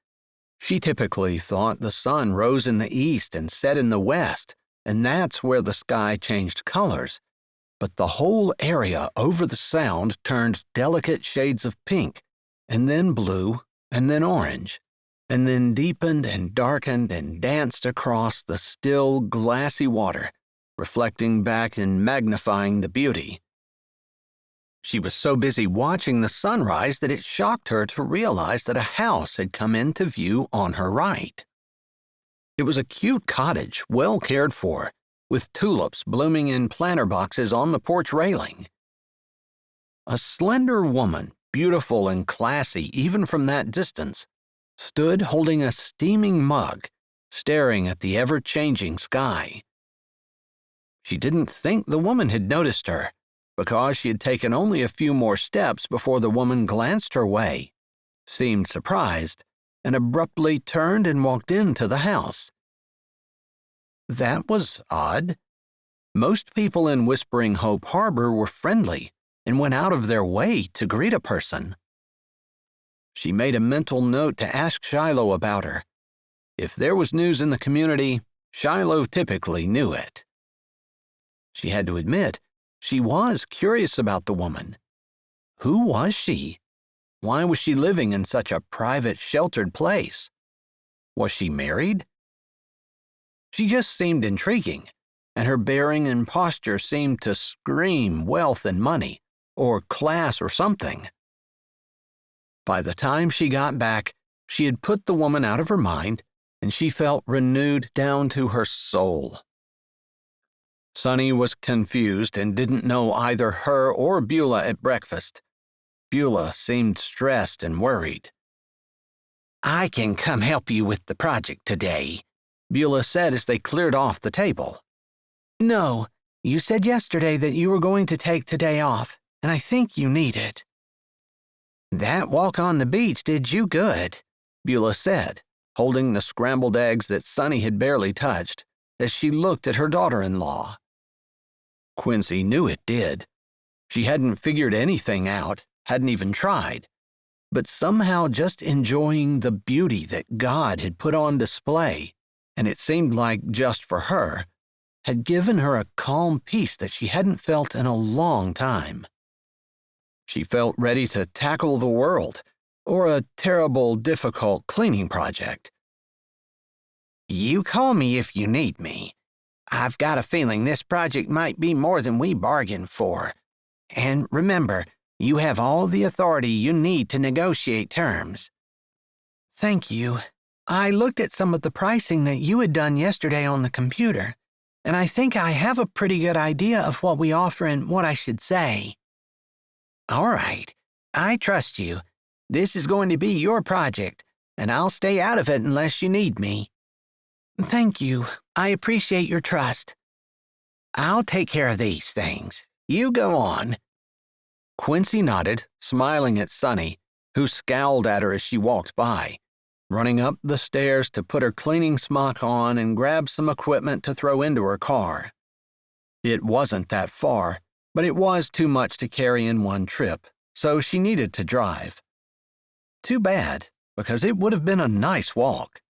She typically thought the sun rose in the east and set in the west, and that's where the sky changed colors. But the whole area over the sound turned delicate shades of pink, and then blue, and then orange, and then deepened and darkened and danced across the still, glassy water, reflecting back and magnifying the beauty. She was so busy watching the sunrise that it shocked her to realize that a house had come into view on her right. It was a cute cottage, well cared for, with tulips blooming in planter boxes on the porch railing. A slender woman, beautiful and classy even from that distance, stood holding a steaming mug, staring at the ever-changing sky. She didn't think the woman had noticed her, because she had taken only a few more steps before the woman glanced her way, seemed surprised, and abruptly turned and walked into the house. That was odd. Most people in Whispering Hope Harbor were friendly and went out of their way to greet a person. She made a mental note to ask Shiloh about her. If there was news in the community, Shiloh typically knew it. She had to admit, she was curious about the woman. Who was she? Why was she living in such a private, sheltered place? Was she married? She just seemed intriguing, and her bearing and posture seemed to scream wealth and money, or class or something. By the time she got back, she had put the woman out of her mind, and she felt renewed down to her soul. Sonny was confused and didn't know either her or Beulah at breakfast. Beulah seemed stressed and worried. I can come help you with the project today, Beulah said as they cleared off the table. No, you said yesterday that you were going to take today off, and I think you need it. That walk on the beach did you good, Beulah said, holding the scrambled eggs that Sonny had barely touched, as she looked at her daughter-in-law. Quincy knew it did. She hadn't figured anything out, hadn't even tried, but somehow just enjoying the beauty that God had put on display, and it seemed like just for her, had given her a calm peace that she hadn't felt in a long time. She felt ready to tackle the world, or a terrible, difficult cleaning project. You call me if you need me. I've got a feeling this project might be more than we bargained for. And remember, you have all the authority you need to negotiate terms. Thank you. I looked at some of the pricing that you had done yesterday on the computer, and I think I have a pretty good idea of what we offer and what I should say. All right, I trust you. This is going to be your project, and I'll stay out of it unless you need me. Thank you. I appreciate your trust. I'll take care of these things. You go on. Quincy nodded, smiling at Sonny, who scowled at her as she walked by, running up the stairs to put her cleaning smock on and grab some equipment to throw into her car. It wasn't that far, but it was too much to carry in one trip, so she needed to drive. Too bad, because it would have been a nice walk.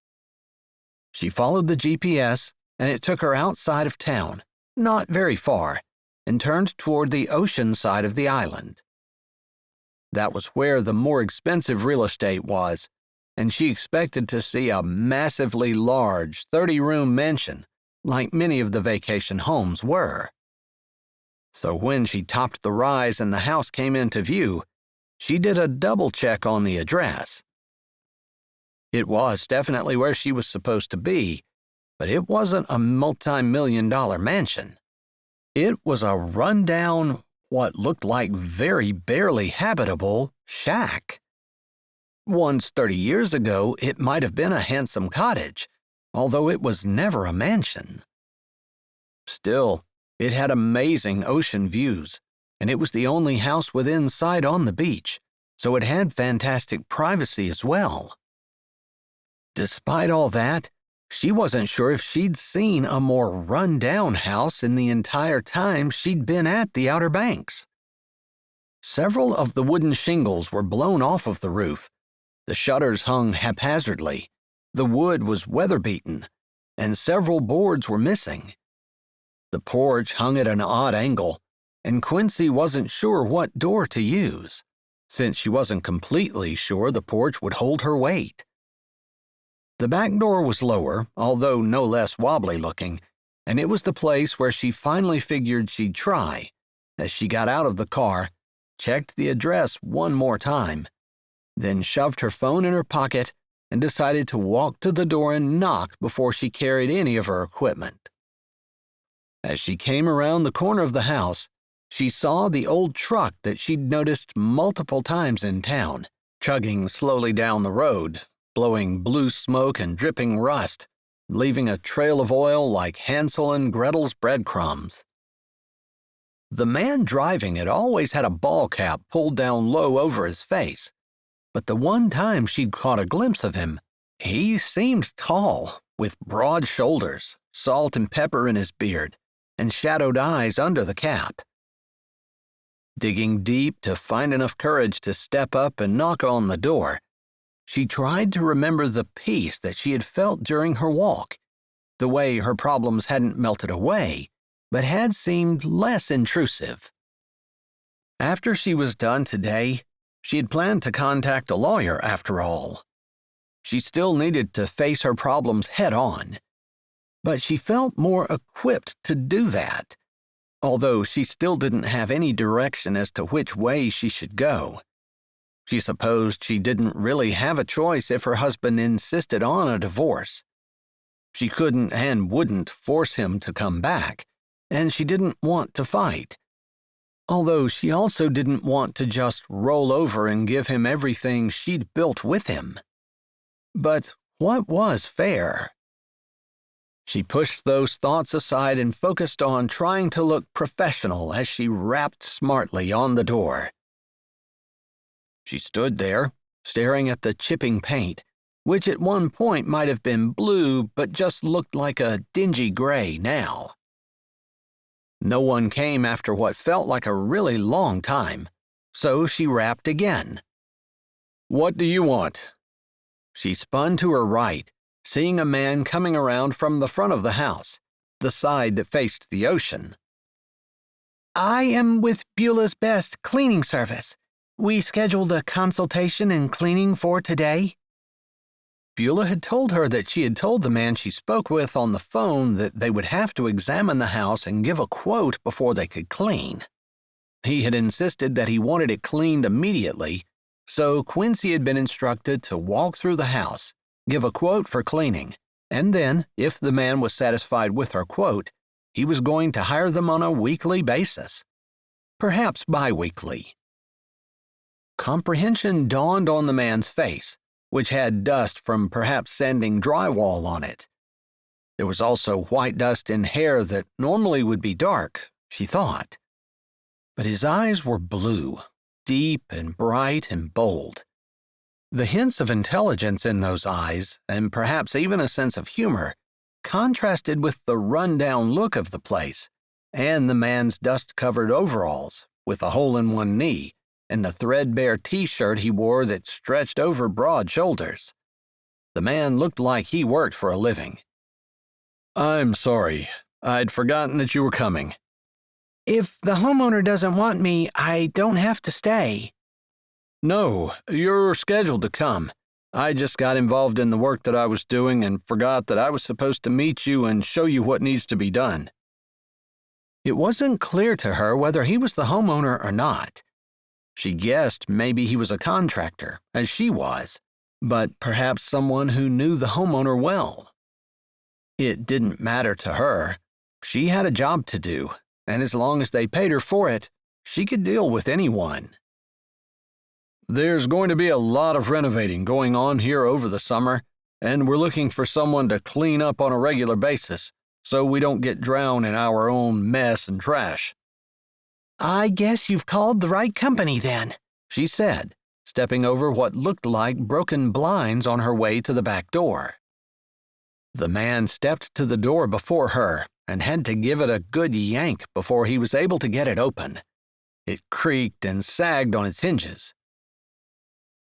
She followed the GPS, and it took her outside of town, not very far, and turned toward the ocean side of the island. That was where the more expensive real estate was, and she expected to see a massively large 30-room mansion, like many of the vacation homes were. So when she topped the rise and the house came into view, she did a double check on the address. It was definitely where she was supposed to be, but it wasn't a multi-million-dollar mansion. It was a rundown, what looked like very barely habitable, shack. Once 30 years ago, it might have been a handsome cottage, although it was never a mansion. Still, it had amazing ocean views, and it was the only house within sight on the beach, so it had fantastic privacy as well. Despite all that, she wasn't sure if she'd seen a more run-down house in the entire time she'd been at the Outer Banks. Several of the wooden shingles were blown off of the roof, the shutters hung haphazardly, the wood was weather-beaten, and several boards were missing. The porch hung at an odd angle, and Quincy wasn't sure what door to use, since she wasn't completely sure the porch would hold her weight. The back door was lower, although no less wobbly-looking, and it was the place where she finally figured she'd try, as she got out of the car, checked the address one more time, then shoved her phone in her pocket and decided to walk to the door and knock before she carried any of her equipment. As she came around the corner of the house, she saw the old truck that she'd noticed multiple times in town, chugging slowly down the road, blowing blue smoke and dripping rust, leaving a trail of oil like Hansel and Gretel's breadcrumbs. The man driving it always had a ball cap pulled down low over his face, but the one time she'd caught a glimpse of him, he seemed tall, with broad shoulders, salt and pepper in his beard, and shadowed eyes under the cap. Digging deep to find enough courage to step up and knock on the door, she tried to remember the peace that she had felt during her walk, the way her problems hadn't melted away, but had seemed less intrusive. After she was done today, she had planned to contact a lawyer after all. She still needed to face her problems head on, but she felt more equipped to do that, although she still didn't have any direction as to which way she should go. She supposed she didn't really have a choice if her husband insisted on a divorce. She couldn't and wouldn't force him to come back, and she didn't want to fight. Although she also didn't want to just roll over and give him everything she'd built with him. But what was fair? She pushed those thoughts aside and focused on trying to look professional as she rapped smartly on the door. She stood there, staring at the chipping paint, which at one point might have been blue but just looked like a dingy gray now. No one came after what felt like a really long time, so she rapped again. "What do you want?" She spun to her right, seeing a man coming around from the front of the house, the side that faced the ocean. I am with Beulah's Best cleaning service. We scheduled a consultation and cleaning for today. Beulah had told her that she had told the man she spoke with on the phone that they would have to examine the house and give a quote before they could clean. He had insisted that he wanted it cleaned immediately, so Quincy had been instructed to walk through the house, give a quote for cleaning, and then, if the man was satisfied with her quote, he was going to hire them on a weekly basis. Perhaps bi-weekly. Comprehension dawned on the man's face, which had dust from perhaps sanding drywall on it. There was also white dust in hair that normally would be dark, she thought. But his eyes were blue, deep and bright and bold. The hints of intelligence in those eyes, and perhaps even a sense of humor, contrasted with the run-down look of the place, and the man's dust-covered overalls, with a hole in one knee, and the threadbare T-shirt he wore that stretched over broad shoulders. The man looked like he worked for a living. "I'm sorry. I'd forgotten that you were coming." If the homeowner doesn't want me, I don't have to stay. "No, you're scheduled to come. I just got involved in the work that I was doing and forgot that I was supposed to meet you and show you what needs to be done." It wasn't clear to her whether he was the homeowner or not. She guessed maybe he was a contractor, as she was, but perhaps someone who knew the homeowner well. It didn't matter to her. She had a job to do, and as long as they paid her for it, she could deal with anyone. "There's going to be a lot of renovating going on here over the summer, and we're looking for someone to clean up on a regular basis, so we don't get drowned in our own mess and trash." I guess you've called the right company then, she said, stepping over what looked like broken blinds on her way to the back door. The man stepped to the door before her and had to give it a good yank before he was able to get it open. It creaked and sagged on its hinges.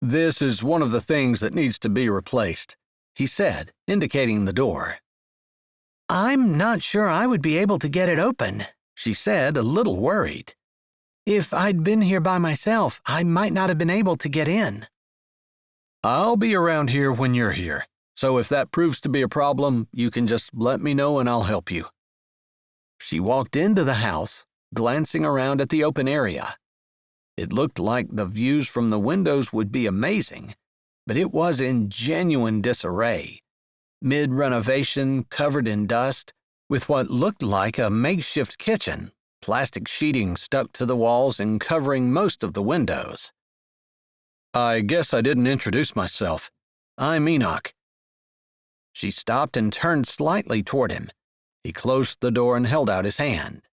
"This is one of the things that needs to be replaced," he said, indicating the door. I'm not sure I would be able to get it open, she said, a little worried. If I'd been here by myself, I might not have been able to get in. "I'll be around here when you're here, so if that proves to be a problem, you can just let me know and I'll help you." She walked into the house, glancing around at the open area. It looked like the views from the windows would be amazing, but it was in genuine disarray. Mid-renovation, covered in dust, with what looked like a makeshift kitchen, plastic sheeting stuck to the walls and covering most of the windows. "I guess I didn't introduce myself. I'm Enoch." She stopped and turned slightly toward him. He closed the door and held out his hand.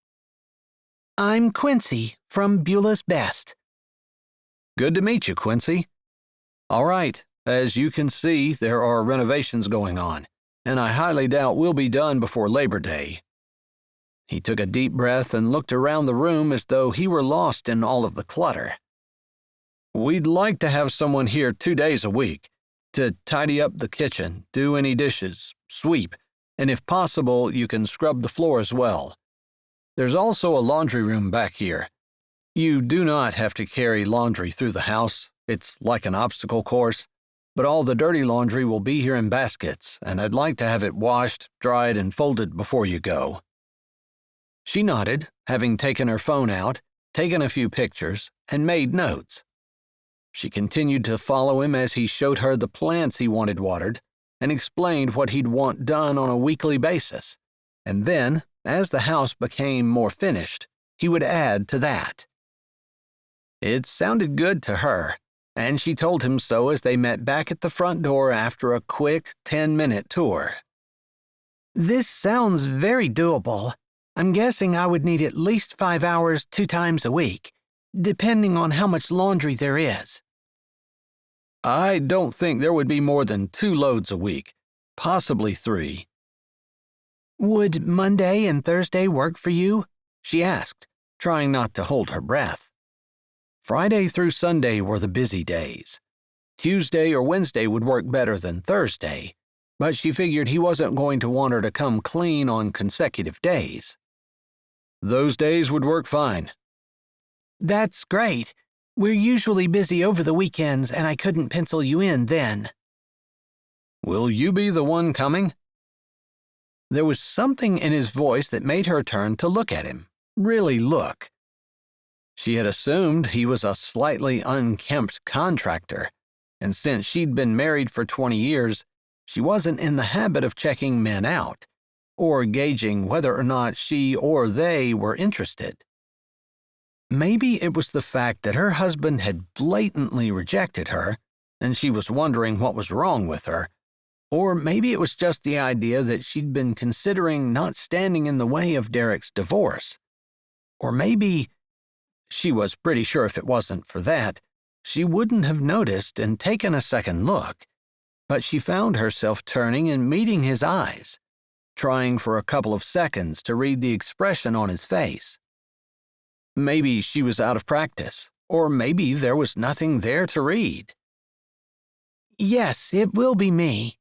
I'm Quincy from Beulah's Best. Good to meet you, Quincy. All right, as you can see, there are renovations going on, and I highly doubt we'll be done before Labor Day. He took a deep breath and looked around the room as though he were lost in all of the clutter. We'd like to have someone here 2 days a week to tidy up the kitchen, do any dishes, sweep, and if possible, you can scrub the floor as well. There's also a laundry room back here. You do not have to carry laundry through the house. It's like an obstacle course, but all the dirty laundry will be here in baskets, and I'd like to have it washed, dried, and folded before you go. She nodded, having taken her phone out, taken a few pictures, and made notes. She continued to follow him as he showed her the plants he wanted watered and explained what he'd want done on a weekly basis. And then, as the house became more finished, he would add to that. It sounded good to her, and she told him so as they met back at the front door after a quick 10-minute tour. This sounds very doable. I'm guessing I would need at least 5 hours 2 times a week, depending on how much laundry there is. I don't think there would be more than 2 loads a week, possibly 3. Would Monday and Thursday work for you? She asked, trying not to hold her breath. Friday through Sunday were the busy days. Tuesday or Wednesday would work better than Thursday, but she figured he wasn't going to want her to come clean on consecutive days. Those days would work fine. That's great. We're usually busy over the weekends, and I couldn't pencil you in then. Will you be the one coming? There was something in his voice that made her turn to look at him, really look. She had assumed he was a slightly unkempt contractor, and since she'd been married for 20 years, she wasn't in the habit of checking men out, or gauging whether or not she or they were interested. Maybe it was the fact that her husband had blatantly rejected her, and she was wondering what was wrong with her, or maybe it was just the idea that she'd been considering not standing in the way of Derek's divorce. Or maybe, she was pretty sure if it wasn't for that, she wouldn't have noticed and taken a second look, but she found herself turning and meeting his eyes, trying for a couple of seconds to read the expression on his face. Maybe she was out of practice, or maybe there was nothing there to read. Yes, it will be me.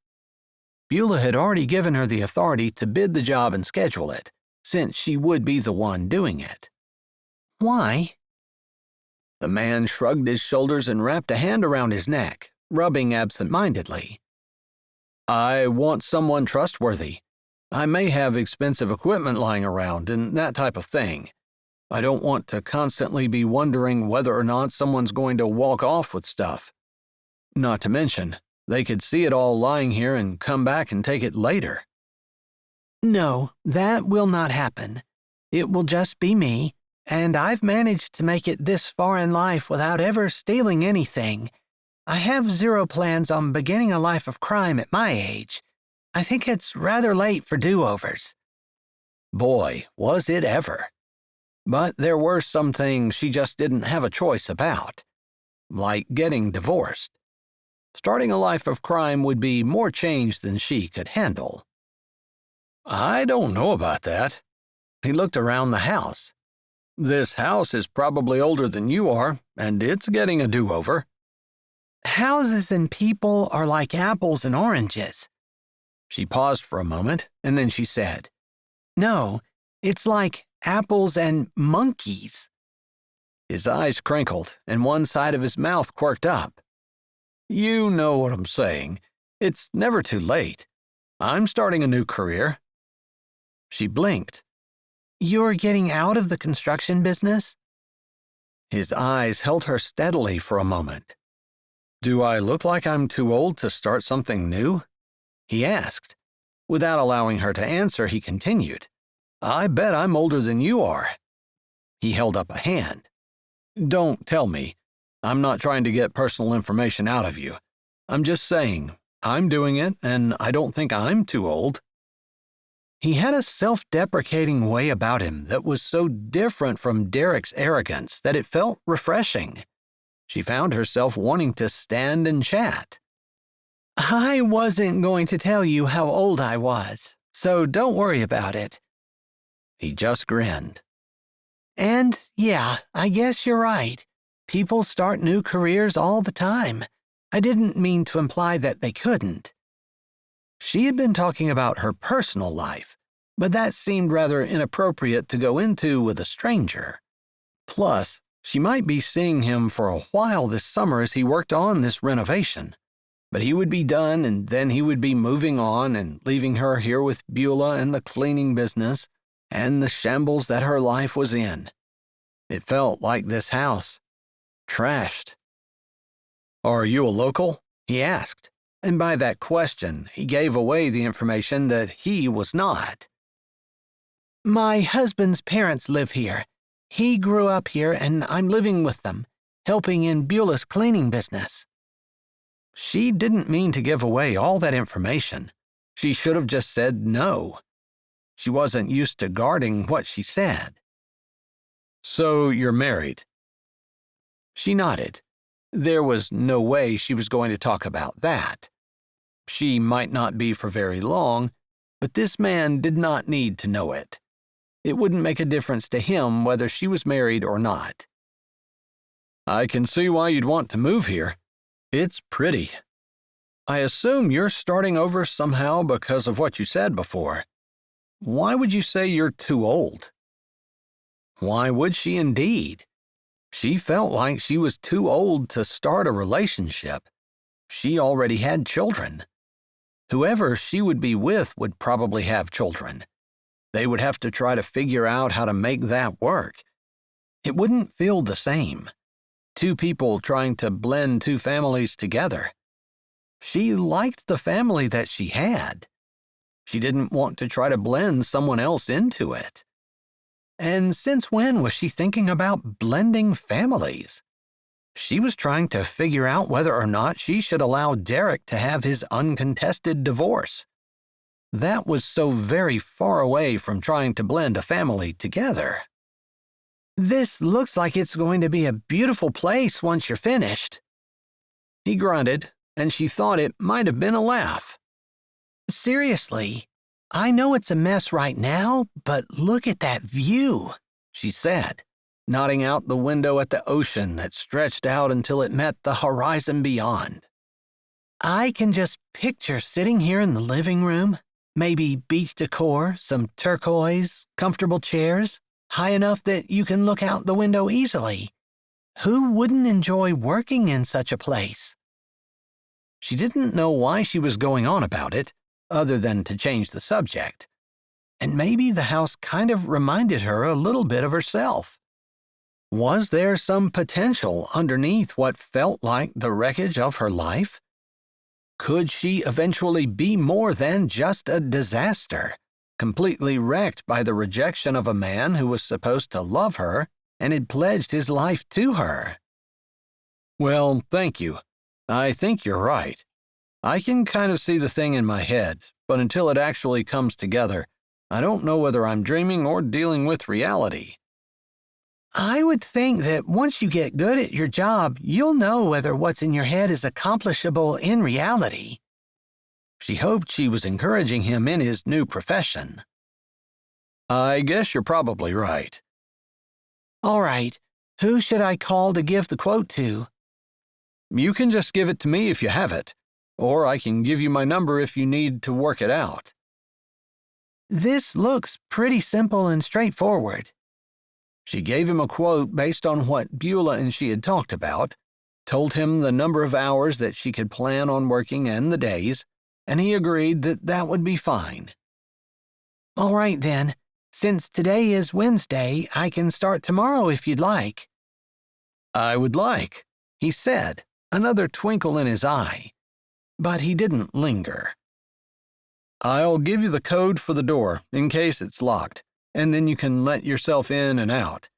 Beulah had already given her the authority to bid the job and schedule it, since she would be the one doing it. Why? The man shrugged his shoulders and wrapped a hand around his neck, rubbing absent-mindedly. I want someone trustworthy. I may have expensive equipment lying around and that type of thing. I don't want to constantly be wondering whether or not someone's going to walk off with stuff. Not to mention, they could see it all lying here and come back and take it later. No, that will not happen. It will just be me, and I've managed to make it this far in life without ever stealing anything. I have zero plans on beginning a life of crime at my age. I think it's rather late for do-overs. Boy, was it ever. But there were some things she just didn't have a choice about, like getting divorced. Starting a life of crime would be more change than she could handle. I don't know about that. He looked around the house. This house is probably older than you are, and it's getting a do-over. Houses and people are like apples and oranges. She paused for a moment, and then she said, No, it's like apples and monkeys. His eyes crinkled, and one side of his mouth quirked up. You know what I'm saying. It's never too late. I'm starting a new career. She blinked. You're getting out of the construction business? His eyes held her steadily for a moment. Do I look like I'm too old to start something new? He asked. Without allowing her to answer, he continued. I bet I'm older than you are. He held up a hand. Don't tell me. I'm not trying to get personal information out of you. I'm just saying, I'm doing it, and I don't think I'm too old. He had a self-deprecating way about him that was so different from Derek's arrogance that it felt refreshing. She found herself wanting to stand and chat. I wasn't going to tell you how old I was, so don't worry about it. He just grinned. And yeah, I guess you're right. People start new careers all the time. I didn't mean to imply that they couldn't. She had been talking about her personal life, but that seemed rather inappropriate to go into with a stranger. Plus, she might be seeing him for a while this summer as he worked on this renovation. But he would be done, and then he would be moving on and leaving her here with Beulah and the cleaning business and the shambles that her life was in. It felt like this house. Trashed. "Are you a local?" he asked, and by that question, he gave away the information that he was not. My husband's parents live here. He grew up here, and I'm living with them, helping in Beulah's cleaning business. She didn't mean to give away all that information. She should have just said no. She wasn't used to guarding what she said. "So you're married?" She nodded. There was no way she was going to talk about that. She might not be for very long, but this man did not need to know it. It wouldn't make a difference to him whether she was married or not. "I can see why you'd want to move here. It's pretty. I assume you're starting over somehow because of what you said before. Why would you say you're too old?" Why would she indeed? She felt like she was too old to start a relationship. She already had children. Whoever she would be with would probably have children. They would have to try to figure out how to make that work. It wouldn't feel the same. Two people trying to blend two families together. She liked the family that she had. She didn't want to try to blend someone else into it. And since when was she thinking about blending families? She was trying to figure out whether or not she should allow Derek to have his uncontested divorce. That was so very far away from trying to blend a family together. This looks like it's going to be a beautiful place once you're finished. He grunted, and she thought it might have been a laugh. Seriously, I know it's a mess right now, but look at that view, she said, nodding out the window at the ocean that stretched out until it met the horizon beyond. I can just picture sitting here in the living room, maybe beach decor, some turquoise, comfortable chairs, high enough that you can look out the window easily. Who wouldn't enjoy working in such a place? She didn't know why she was going on about it, other than to change the subject. And maybe the house kind of reminded her a little bit of herself. Was there some potential underneath what felt like the wreckage of her life? Could she eventually be more than just a disaster, completely wrecked by the rejection of a man who was supposed to love her and had pledged his life to her? Well, thank you. I think you're right. I can kind of see the thing in my head, but until it actually comes together, I don't know whether I'm dreaming or dealing with reality. I would think that once you get good at your job, you'll know whether what's in your head is accomplishable in reality. She hoped she was encouraging him in his new profession. I guess you're probably right. All right, who should I call to give the quote to? You can just give it to me if you have it, or I can give you my number if you need to work it out. This looks pretty simple and straightforward. She gave him a quote based on what Beulah and she had talked about, told him the number of hours that she could plan on working and the days, and he agreed that that would be fine. All right then, since today is Wednesday, I can start tomorrow if you'd like. I would like, he said, another twinkle in his eye. But he didn't linger. I'll give you the code for the door in case it's locked, and then you can let yourself in and out.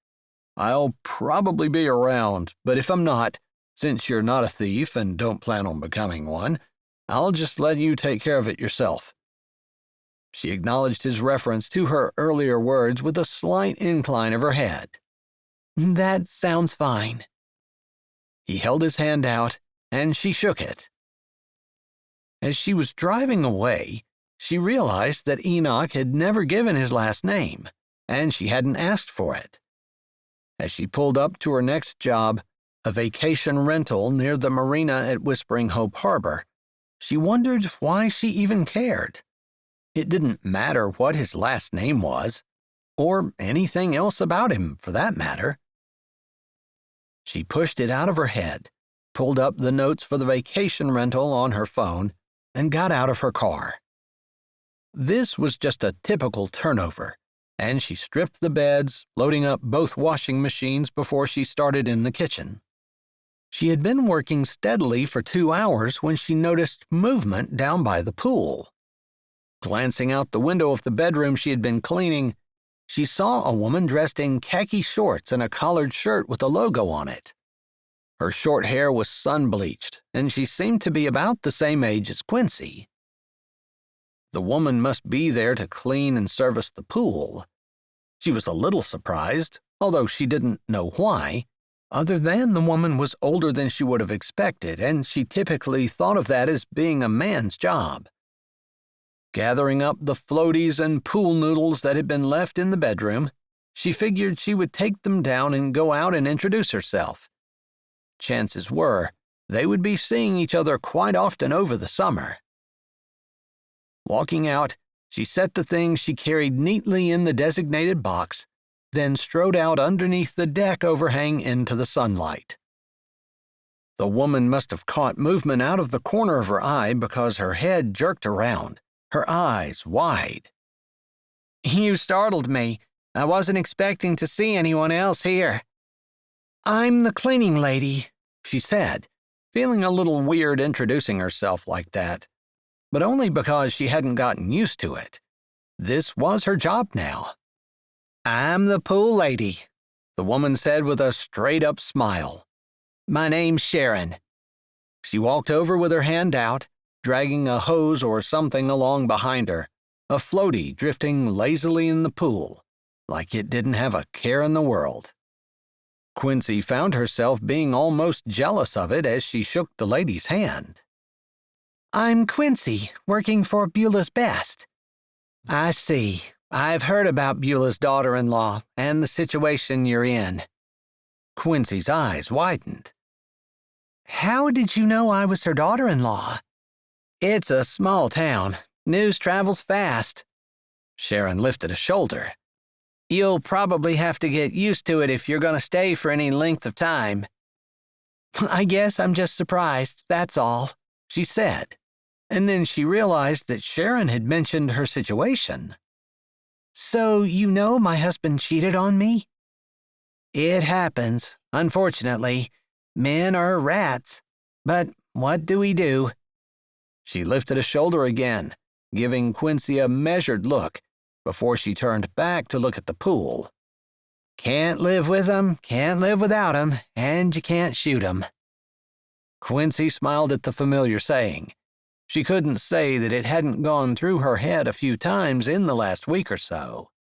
I'll probably be around, but if I'm not, since you're not a thief and don't plan on becoming one, I'll just let you take care of it yourself. She acknowledged his reference to her earlier words with a slight incline of her head. That sounds fine. He held his hand out, and she shook it. As she was driving away, she realized that Enoch had never given his last name, and she hadn't asked for it. As she pulled up to her next job, a vacation rental near the marina at Whispering Hope Harbor, she wondered why she even cared. It didn't matter what his last name was, or anything else about him, for that matter. She pushed it out of her head, pulled up the notes for the vacation rental on her phone, and got out of her car. This was just a typical turnover, and she stripped the beds, loading up both washing machines before she started in the kitchen. She had been working steadily for 2 hours when she noticed movement down by the pool. Glancing out the window of the bedroom she had been cleaning, she saw a woman dressed in khaki shorts and a collared shirt with a logo on it. Her short hair was sun-bleached, and she seemed to be about the same age as Quincy. The woman must be there to clean and service the pool. She was a little surprised, although she didn't know why, other than the woman was older than she would have expected, and she typically thought of that as being a man's job. Gathering up the floaties and pool noodles that had been left in the bedroom, she figured she would take them down and go out and introduce herself. Chances were they would be seeing each other quite often over the summer. Walking out, she set the things she carried neatly in the designated box, then strode out underneath the deck overhang into the sunlight. The woman must have caught movement out of the corner of her eye because her head jerked around, her eyes wide. You startled me. I wasn't expecting to see anyone else here. I'm the cleaning lady, she said, feeling a little weird introducing herself like that, but only because she hadn't gotten used to it. This was her job now. I'm the pool lady, the woman said with a straight-up smile. My name's Sharon. She walked over with her hand out, dragging a hose or something along behind her, a floaty drifting lazily in the pool, like it didn't have a care in the world. Quincy found herself being almost jealous of it as she shook the lady's hand. I'm Quincy, working for Beulah's Best. I see. I've heard about Beulah's daughter-in-law and the situation you're in. Quincy's eyes widened. How did you know I was her daughter-in-law? It's a small town. News travels fast. Sharon lifted a shoulder. You'll probably have to get used to it if you're going to stay for any length of time. I guess I'm just surprised, that's all, she said, and then she realized that Sharon had mentioned her situation. So you know my husband cheated on me? It happens, unfortunately. Men are rats. But what do we do? She lifted a shoulder again, giving Quincy a measured look before she turned back to look at the pool. Can't live with 'em, can't live without 'em, and you can't shoot 'em. Quincy smiled at the familiar saying. She couldn't say that it hadn't gone through her head a few times in the last week or so.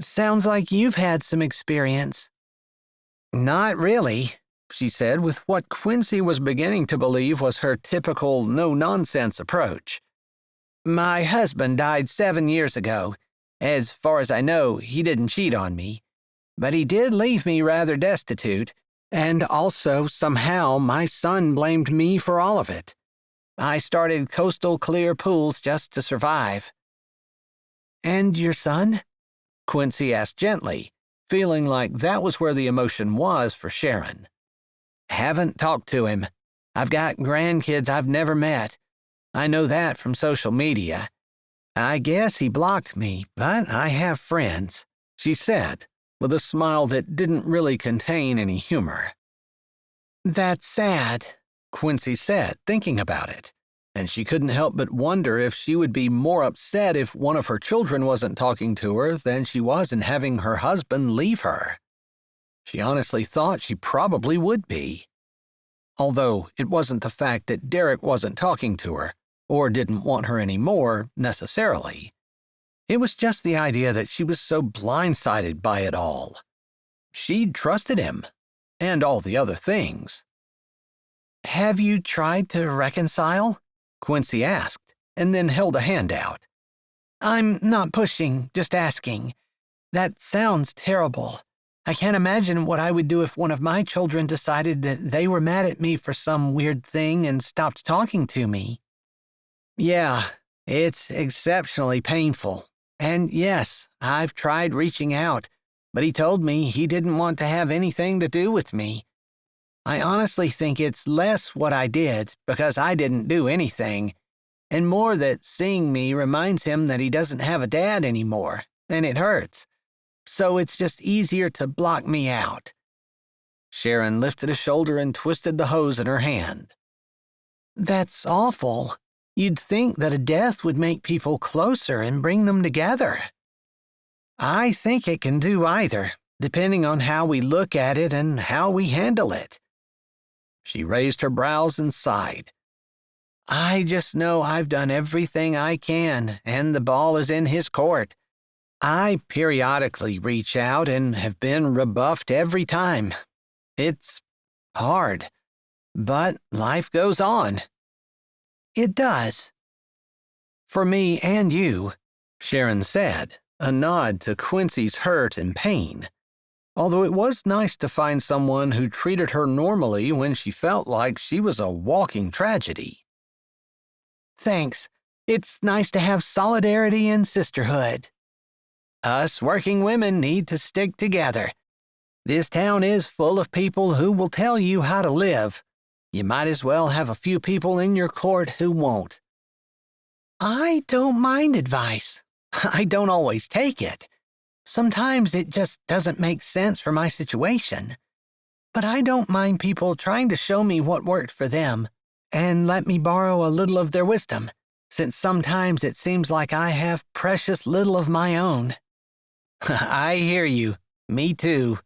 Sounds like you've had some experience. Not really, she said with what Quincy was beginning to believe was her typical no-nonsense approach. My husband died 7 years ago. As far as I know, he didn't cheat on me. But he did leave me rather destitute, and also, somehow, my son blamed me for all of it. I started coastal clear pools just to survive. And your son? Quincy asked gently, feeling like that was where the emotion was for Sharon. Haven't talked to him. I've got grandkids I've never met. I know that from social media. I guess he blocked me, but I have friends, she said, with a smile that didn't really contain any humor. That's sad, Quincy said, thinking about it, and she couldn't help but wonder if she would be more upset if one of her children wasn't talking to her than she was in having her husband leave her. She honestly thought she probably would be. Although it wasn't the fact that Derek wasn't talking to her, or didn't want her anymore, necessarily. It was just the idea that she was so blindsided by it all. She'd trusted him, and all the other things. Have you tried to reconcile? Quincy asked, and then held a hand out. I'm not pushing, just asking. That sounds terrible. I can't imagine what I would do if one of my children decided that they were mad at me for some weird thing and stopped talking to me. Yeah, it's exceptionally painful. And yes, I've tried reaching out, but he told me he didn't want to have anything to do with me. I honestly think it's less what I did, because I didn't do anything, and more that seeing me reminds him that he doesn't have a dad anymore, and it hurts. So it's just easier to block me out. Sharon lifted a shoulder and twisted the hose in her hand. That's awful. You'd think that a death would make people closer and bring them together. I think it can do either, depending on how we look at it and how we handle it. She raised her brows and sighed. I just know I've done everything I can, and the ball is in his court. I periodically reach out and have been rebuffed every time. It's hard, but life goes on. It does. For me and you, Sharon said, a nod to Quincy's hurt and pain. Although it was nice to find someone who treated her normally when she felt like she was a walking tragedy. Thanks. It's nice to have solidarity and sisterhood. Us working women need to stick together. This town is full of people who will tell you how to live. You might as well have a few people in your court who won't. I don't mind advice. I don't always take it. Sometimes it just doesn't make sense for my situation. But I don't mind people trying to show me what worked for them and let me borrow a little of their wisdom, since sometimes it seems like I have precious little of my own. I hear you. Me too,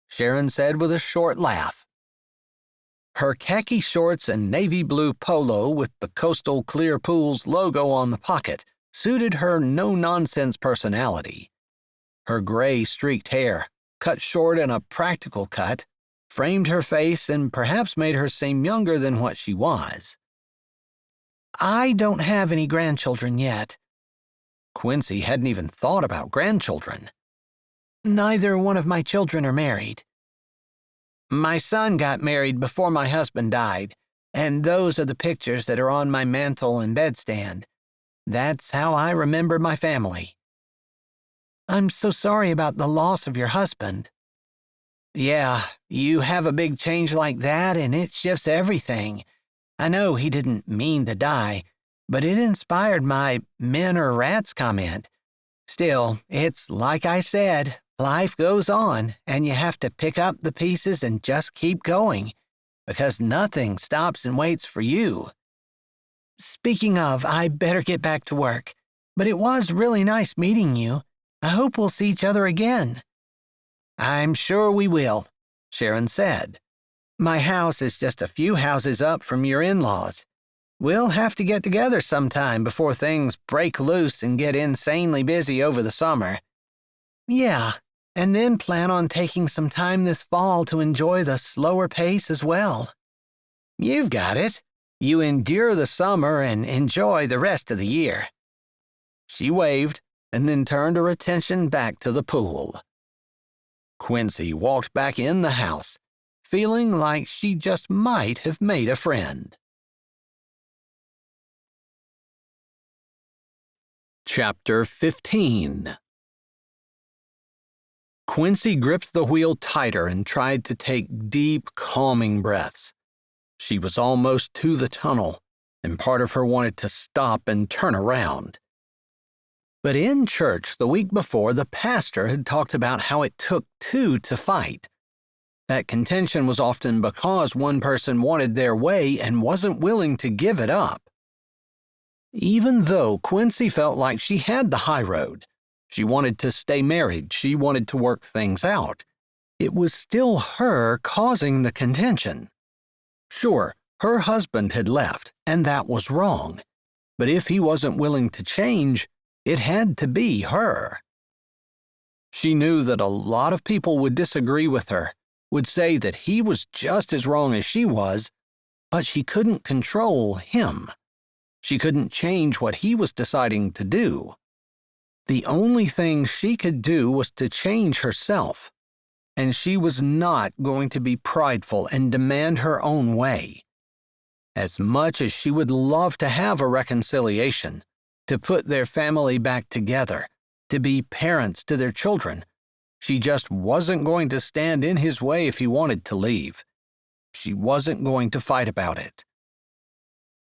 Sharon said with a short laugh. Her khaki shorts and navy blue polo with the Coastal Clear Pools logo on the pocket suited her no-nonsense personality. Her gray streaked hair, cut short in a practical cut, framed her face and perhaps made her seem younger than what she was. I don't have any grandchildren yet. Quincy hadn't even thought about grandchildren. Neither one of my children are married. My son got married before my husband died, and those are the pictures that are on my mantel and bedstand. That's how I remember my family. I'm so sorry about the loss of your husband. Yeah, you have a big change like that and it shifts everything. I know he didn't mean to die, but it inspired my men are rats comment. Still, it's like I said, life goes on and you have to pick up the pieces and just keep going, because nothing stops and waits for you. Speaking of, I better get back to work, but it was really nice meeting you. I hope we'll see each other again. I'm sure we will, Sharon said. My house is just a few houses up from your in-laws. We'll have to get together sometime before things break loose and get insanely busy over the summer. Yeah, and then plan on taking some time this fall to enjoy the slower pace as well. You've got it. You endure the summer and enjoy the rest of the year. She waved and then turned her attention back to the pool. Quincy walked back in the house, feeling like she just might have made a friend. Chapter 15. Quincy gripped the wheel tighter and tried to take deep, calming breaths. She was almost to the tunnel, and part of her wanted to stop and turn around. But in church the week before, the pastor had talked about how it took two to fight. That contention was often because one person wanted their way and wasn't willing to give it up. Even though Quincy felt like she had the high road, she wanted to stay married, she wanted to work things out, it was still her causing the contention. Sure, her husband had left, and that was wrong. But if he wasn't willing to change, It had to be her. She knew that a lot of people would disagree with her, would say that he was just as wrong as she was, but she couldn't control him. She couldn't change what he was deciding to do. The only thing she could do was to change herself, and she was not going to be prideful and demand her own way. As much as she would love to have a reconciliation, to put their family back together, to be parents to their children, she just wasn't going to stand in his way if he wanted to leave. She wasn't going to fight about it.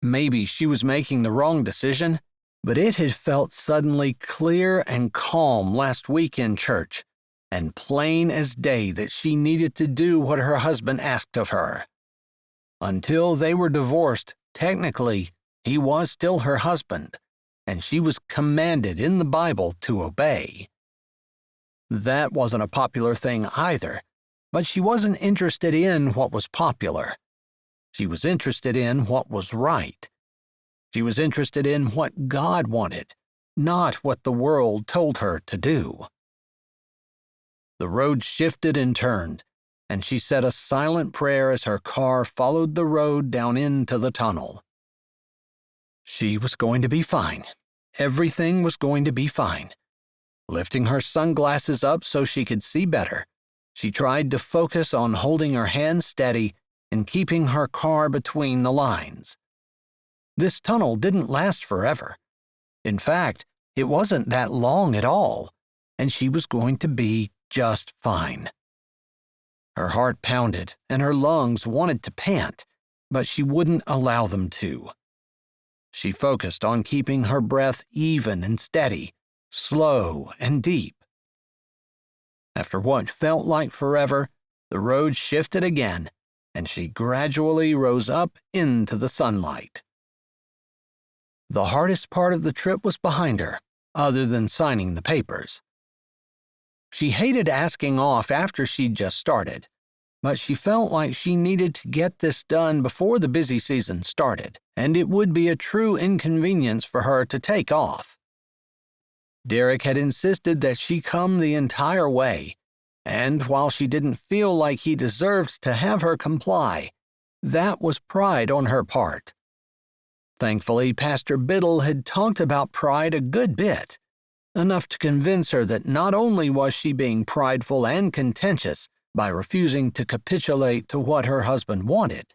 Maybe she was making the wrong decision, but it had felt suddenly clear and calm last week in church, and plain as day that she needed to do what her husband asked of her. Until they were divorced, technically, he was still her husband, and she was commanded in the Bible to obey. That wasn't a popular thing either, but she wasn't interested in what was popular. She was interested in what was right. She was interested in what God wanted, not what the world told her to do. The road shifted and turned, and she said a silent prayer as her car followed the road down into the tunnel. She was going to be fine. Everything was going to be fine. Lifting her sunglasses up so she could see better, she tried to focus on holding her hands steady and keeping her car between the lines. This tunnel didn't last forever. In fact, it wasn't that long at all, and she was going to be just fine. Her heart pounded and her lungs wanted to pant, but she wouldn't allow them to. She focused on keeping her breath even and steady, slow and deep. After what felt like forever, the road shifted again, and she gradually rose up into the sunlight. The hardest part of the trip was behind her, other than signing the papers. She hated asking off after she'd just started, but she felt like she needed to get this done before the busy season started, and it would be a true inconvenience for her to take off. Derek had insisted that she come the entire way, and while she didn't feel like he deserved to have her comply, that was pride on her part. Thankfully, Pastor Biddle had talked about pride a good bit, enough to convince her that not only was she being prideful and contentious by refusing to capitulate to what her husband wanted,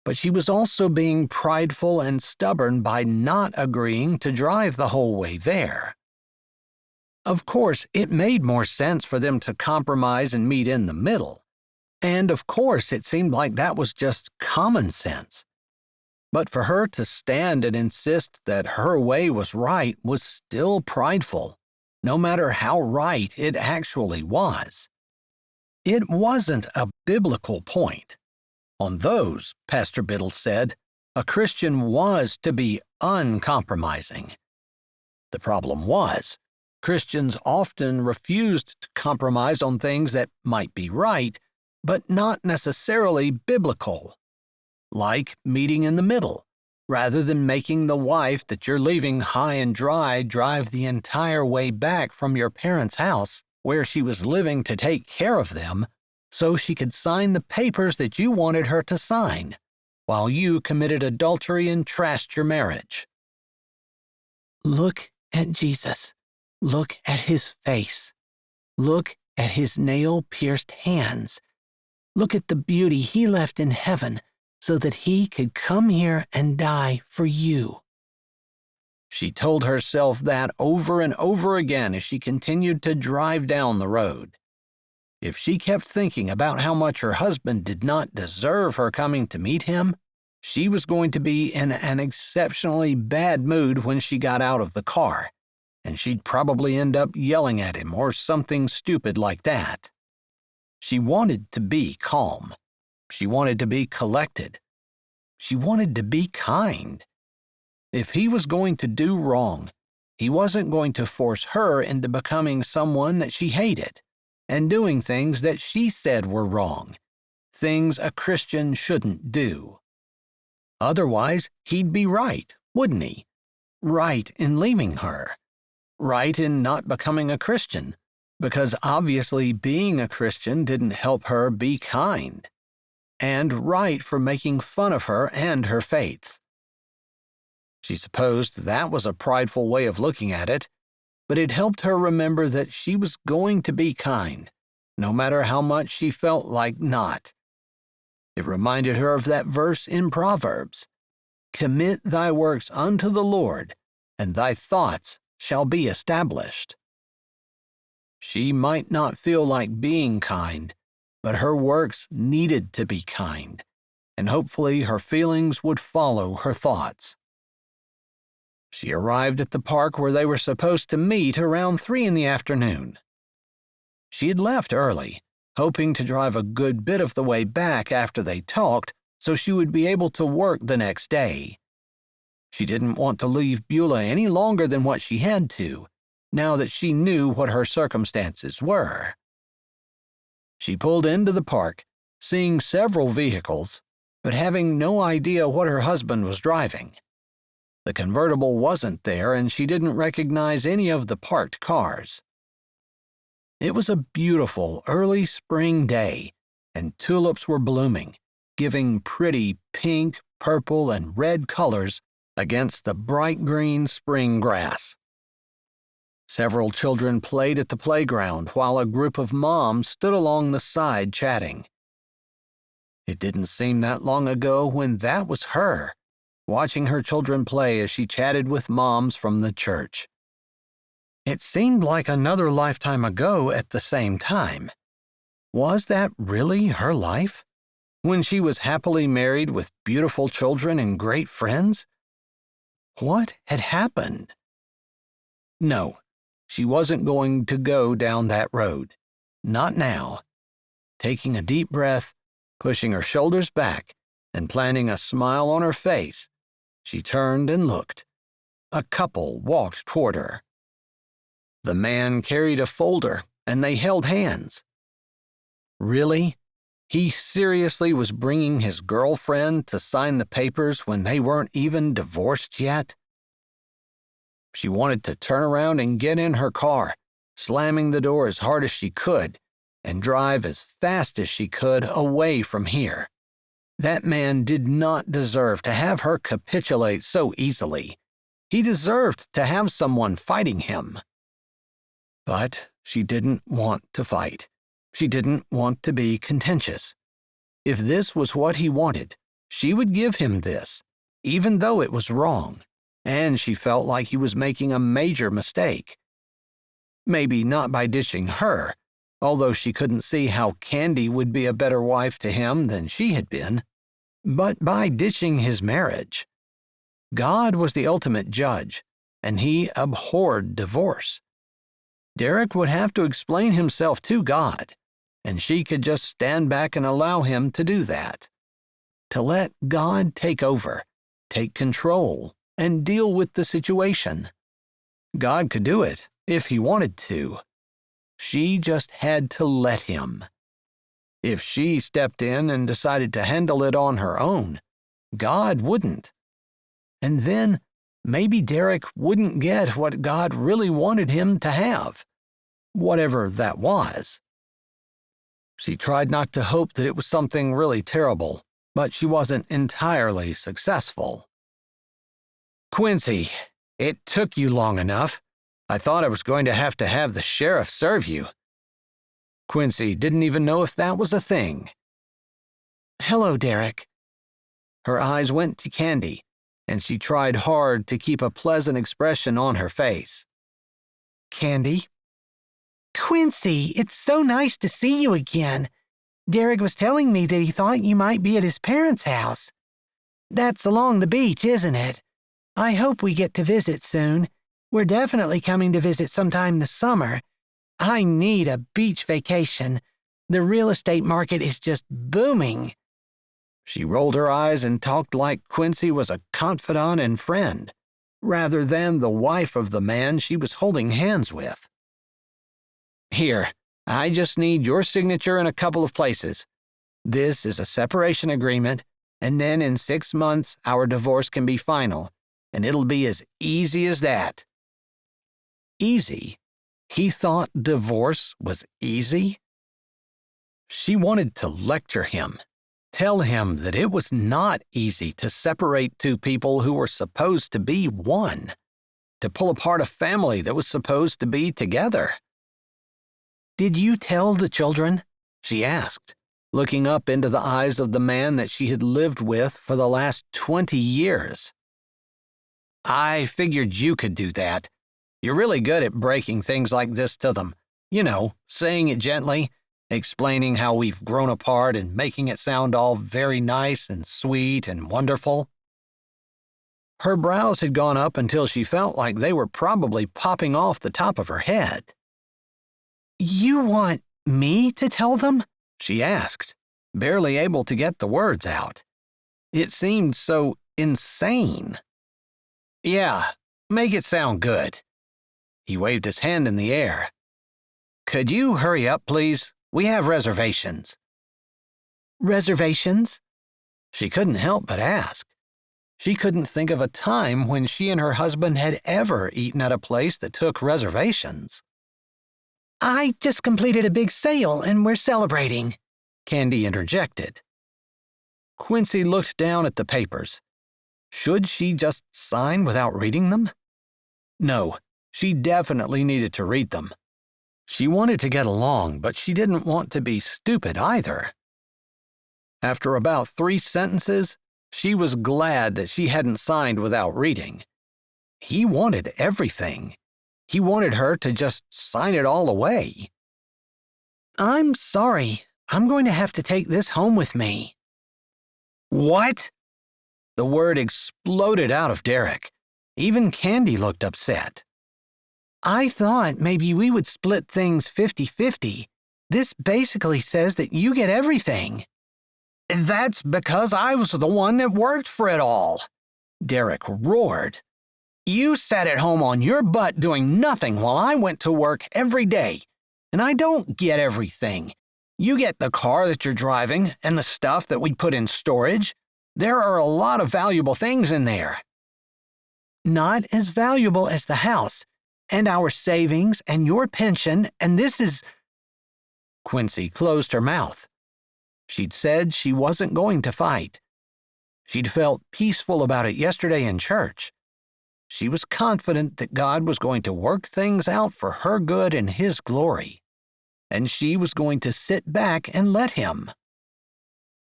but she was also being prideful and stubborn by not agreeing to drive the whole way there. Of course, it made more sense for them to compromise and meet in the middle, and of course it seemed like that was just common sense. But for her to stand and insist that her way was right was still prideful, no matter how right it actually was. It wasn't a biblical point. On those, Pastor Biddle said, a Christian was to be uncompromising. The problem was, Christians often refused to compromise on things that might be right, but not necessarily biblical. Like meeting in the middle, rather than making the wife that you're leaving high and dry drive the entire way back from your parents' house, where she was living to take care of them, so she could sign the papers that you wanted her to sign, while you committed adultery and trashed your marriage. Look at Jesus. Look at his face. Look at his nail-pierced hands. Look at the beauty he left in heaven so that he could come here and die for you. She told herself that over and over again as she continued to drive down the road. If she kept thinking about how much her husband did not deserve her coming to meet him, she was going to be in an exceptionally bad mood when she got out of the car, and she'd probably end up yelling at him or something stupid like that. She wanted to be calm. She wanted to be collected. She wanted to be kind. If he was going to do wrong, he wasn't going to force her into becoming someone that she hated and doing things that she said were wrong, things a Christian shouldn't do. Otherwise, he'd be right, wouldn't he? Right in leaving her. right in not becoming a Christian, because obviously being a Christian didn't help her be kind, and right for making fun of her and her faith. She supposed that was a prideful way of looking at it, but it helped her remember that she was going to be kind, no matter how much she felt like not. It reminded her of that verse in Proverbs, "Commit thy works unto the Lord, and thy thoughts shall be established." She might not feel like being kind, but her works needed to be kind, and hopefully her feelings would follow her thoughts. She arrived at the park where they were supposed to meet around 3 in the afternoon. She had left early, hoping to drive a good bit of the way back after they talked so she would be able to work the next day. She didn't want to leave Beulah any longer than what she had to, now that she knew what her circumstances were. She pulled into the park, seeing several vehicles, but having no idea what her husband was driving. The convertible wasn't there, and she didn't recognize any of the parked cars. It was a beautiful early spring day, and tulips were blooming, giving pretty pink, purple, and red colors against the bright green spring grass. Several children played at the playground while a group of moms stood along the side chatting. It didn't seem that long ago when that was her, watching her children play as she chatted with moms from the church. It seemed like another lifetime ago at the same time. Was that really her life? When she was happily married with beautiful children and great friends? What had happened? No, she wasn't going to go down that road. Not now. Taking a deep breath, pushing her shoulders back, and planting a smile on her face, she turned and looked. A couple walked toward her. The man carried a folder, and they held hands. Really? He seriously was bringing his girlfriend to sign the papers when they weren't even divorced yet? She wanted to turn around and get in her car, slamming the door as hard as she could, and drive as fast as she could away from here. That man did not deserve to have her capitulate so easily. He deserved to have someone fighting him. But she didn't want to fight. She didn't want to be contentious. If this was what he wanted, she would give him this, even though it was wrong, and she felt like he was making a major mistake. Maybe not by ditching her, although she couldn't see how Candy would be a better wife to him than she had been, but by ditching his marriage. God was the ultimate judge, and he abhorred divorce. Derek would have to explain himself to God, and she could just stand back and allow him to do that. To let God take over, take control, and deal with the situation. God could do it if he wanted to. She just had to let him. If she stepped in and decided to handle it on her own, God wouldn't. And then maybe Derek wouldn't get what God really wanted him to have, whatever that was. She tried not to hope that it was something really terrible, but she wasn't entirely successful. "Quincy, it took you long enough. I thought I was going to have the sheriff serve you." Quincy didn't even know if that was a thing. "Hello, Derek." Her eyes went to Candy, and she tried hard to keep a pleasant expression on her face. "Candy?" "Quincy, it's so nice to see you again. Derek was telling me that he thought you might be at his parents' house. That's along the beach, isn't it? I hope we get to visit soon. We're definitely coming to visit sometime this summer. I need a beach vacation. The real estate market is just booming." She rolled her eyes and talked like Quincy was a confidant and friend, rather than the wife of the man she was holding hands with. "Here, I just need your signature in a couple of places. This is a separation agreement, and then in 6 months our divorce can be final, and it'll be as easy as that." easy. He thought divorce was easy? She wanted to lecture him, tell him that it was not easy to separate two people who were supposed to be one, to pull apart a family that was supposed to be together. Did you tell the children? She asked, looking up into the eyes of the man that she had lived with for the last 20 years. I figured you could do that. You're really good at breaking things like this to them. You know, saying it gently, explaining how we've grown apart and making it sound all very nice and sweet and wonderful. Her brows had gone up until she felt like they were probably popping off the top of her head. You want me to tell them? She asked, barely able to get the words out. It seemed so insane. Yeah, make it sound good. He waved his hand in the air. Could you hurry up, please? We have reservations. Reservations? She couldn't help but ask. She couldn't think of a time when she and her husband had ever eaten at a place that took reservations. I just completed a big sale and we're celebrating, Candy interjected. Quincy looked down at the papers. Should she just sign without reading them? No, she definitely needed to read them. She wanted to get along, but she didn't want to be stupid either. After about 3 sentences, she was glad that she hadn't signed without reading. He wanted everything. He wanted her to just sign it all away. I'm sorry. I'm going to have to take this home with me. What? The word exploded out of Derek. Even Candy looked upset. I thought maybe we would split things 50-50. This basically says that you get everything. That's because I was the one that worked for it all, Derek roared. You sat at home on your butt doing nothing while I went to work every day, and I don't get everything. You get the car that you're driving and the stuff that we put in storage. There are a lot of valuable things in there. Not as valuable as the house, and our savings, and your pension, and this is... Quincy closed her mouth. She'd said she wasn't going to fight. She'd felt peaceful about it yesterday in church. She was confident that God was going to work things out for her good and His glory, and she was going to sit back and let Him.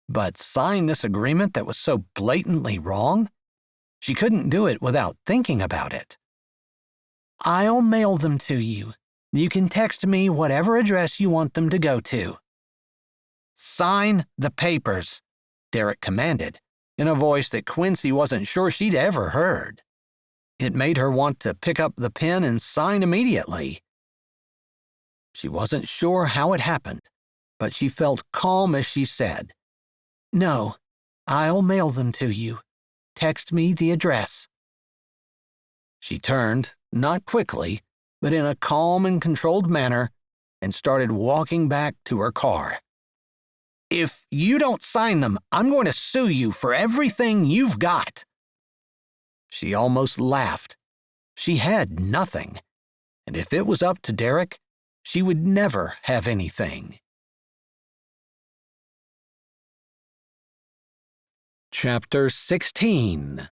But sign this agreement that was so blatantly wrong? She couldn't do it without thinking about it. I'll mail them to you. You can text me whatever address you want them to go to. Sign the papers, Derek commanded, in a voice that Quincy wasn't sure she'd ever heard. It made her want to pick up the pen and sign immediately. She wasn't sure how it happened, but she felt calm as she said, No, I'll mail them to you. Text me the address. She turned, not quickly, but in a calm and controlled manner, and started walking back to her car. If you don't sign them, I'm going to sue you for everything you've got. She almost laughed. She had nothing, and if it was up to Derek, she would never have anything. Chapter 16.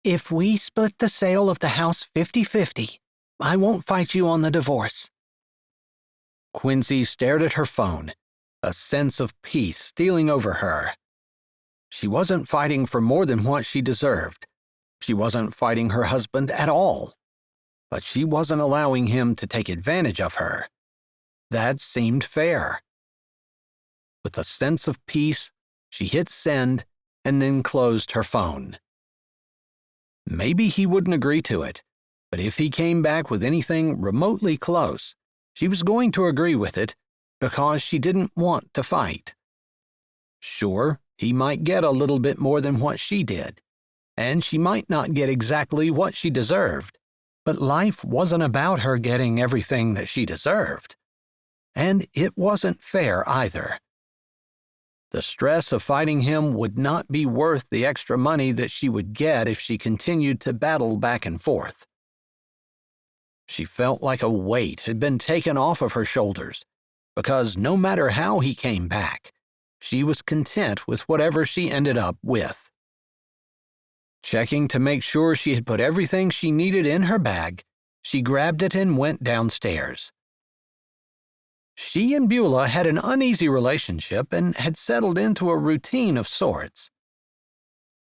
If we split the sale of the house 50-50, I won't fight you on the divorce. Quincy stared at her phone, a sense of peace stealing over her. She wasn't fighting for more than what she deserved. She wasn't fighting her husband at all. But she wasn't allowing him to take advantage of her. That seemed fair. With a sense of peace, she hit send and then closed her phone. Maybe he wouldn't agree to it, but if he came back with anything remotely close, she was going to agree with it because she didn't want to fight. Sure, he might get a little bit more than what she did, and she might not get exactly what she deserved, but life wasn't about her getting everything that she deserved. And it wasn't fair either. The stress of fighting him would not be worth the extra money that she would get if she continued to battle back and forth. She felt like a weight had been taken off of her shoulders, because no matter how he came back, she was content with whatever she ended up with. Checking to make sure she had put everything she needed in her bag, she grabbed it and went downstairs. She and Beulah had an uneasy relationship and had settled into a routine of sorts.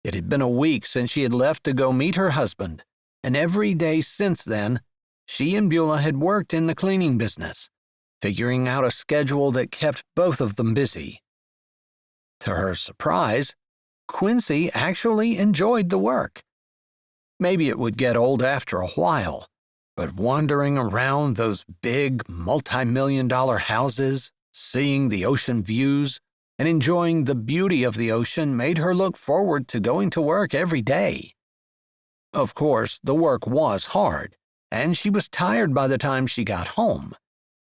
It had been a week since she had left to go meet her husband, and every day since then, she and Beulah had worked in the cleaning business, figuring out a schedule that kept both of them busy. To her surprise, Quincy actually enjoyed the work. Maybe it would get old after a while, but wandering around those big, multi-million-dollar houses, seeing the ocean views, and enjoying the beauty of the ocean made her look forward to going to work every day. Of course, the work was hard, and she was tired by the time she got home,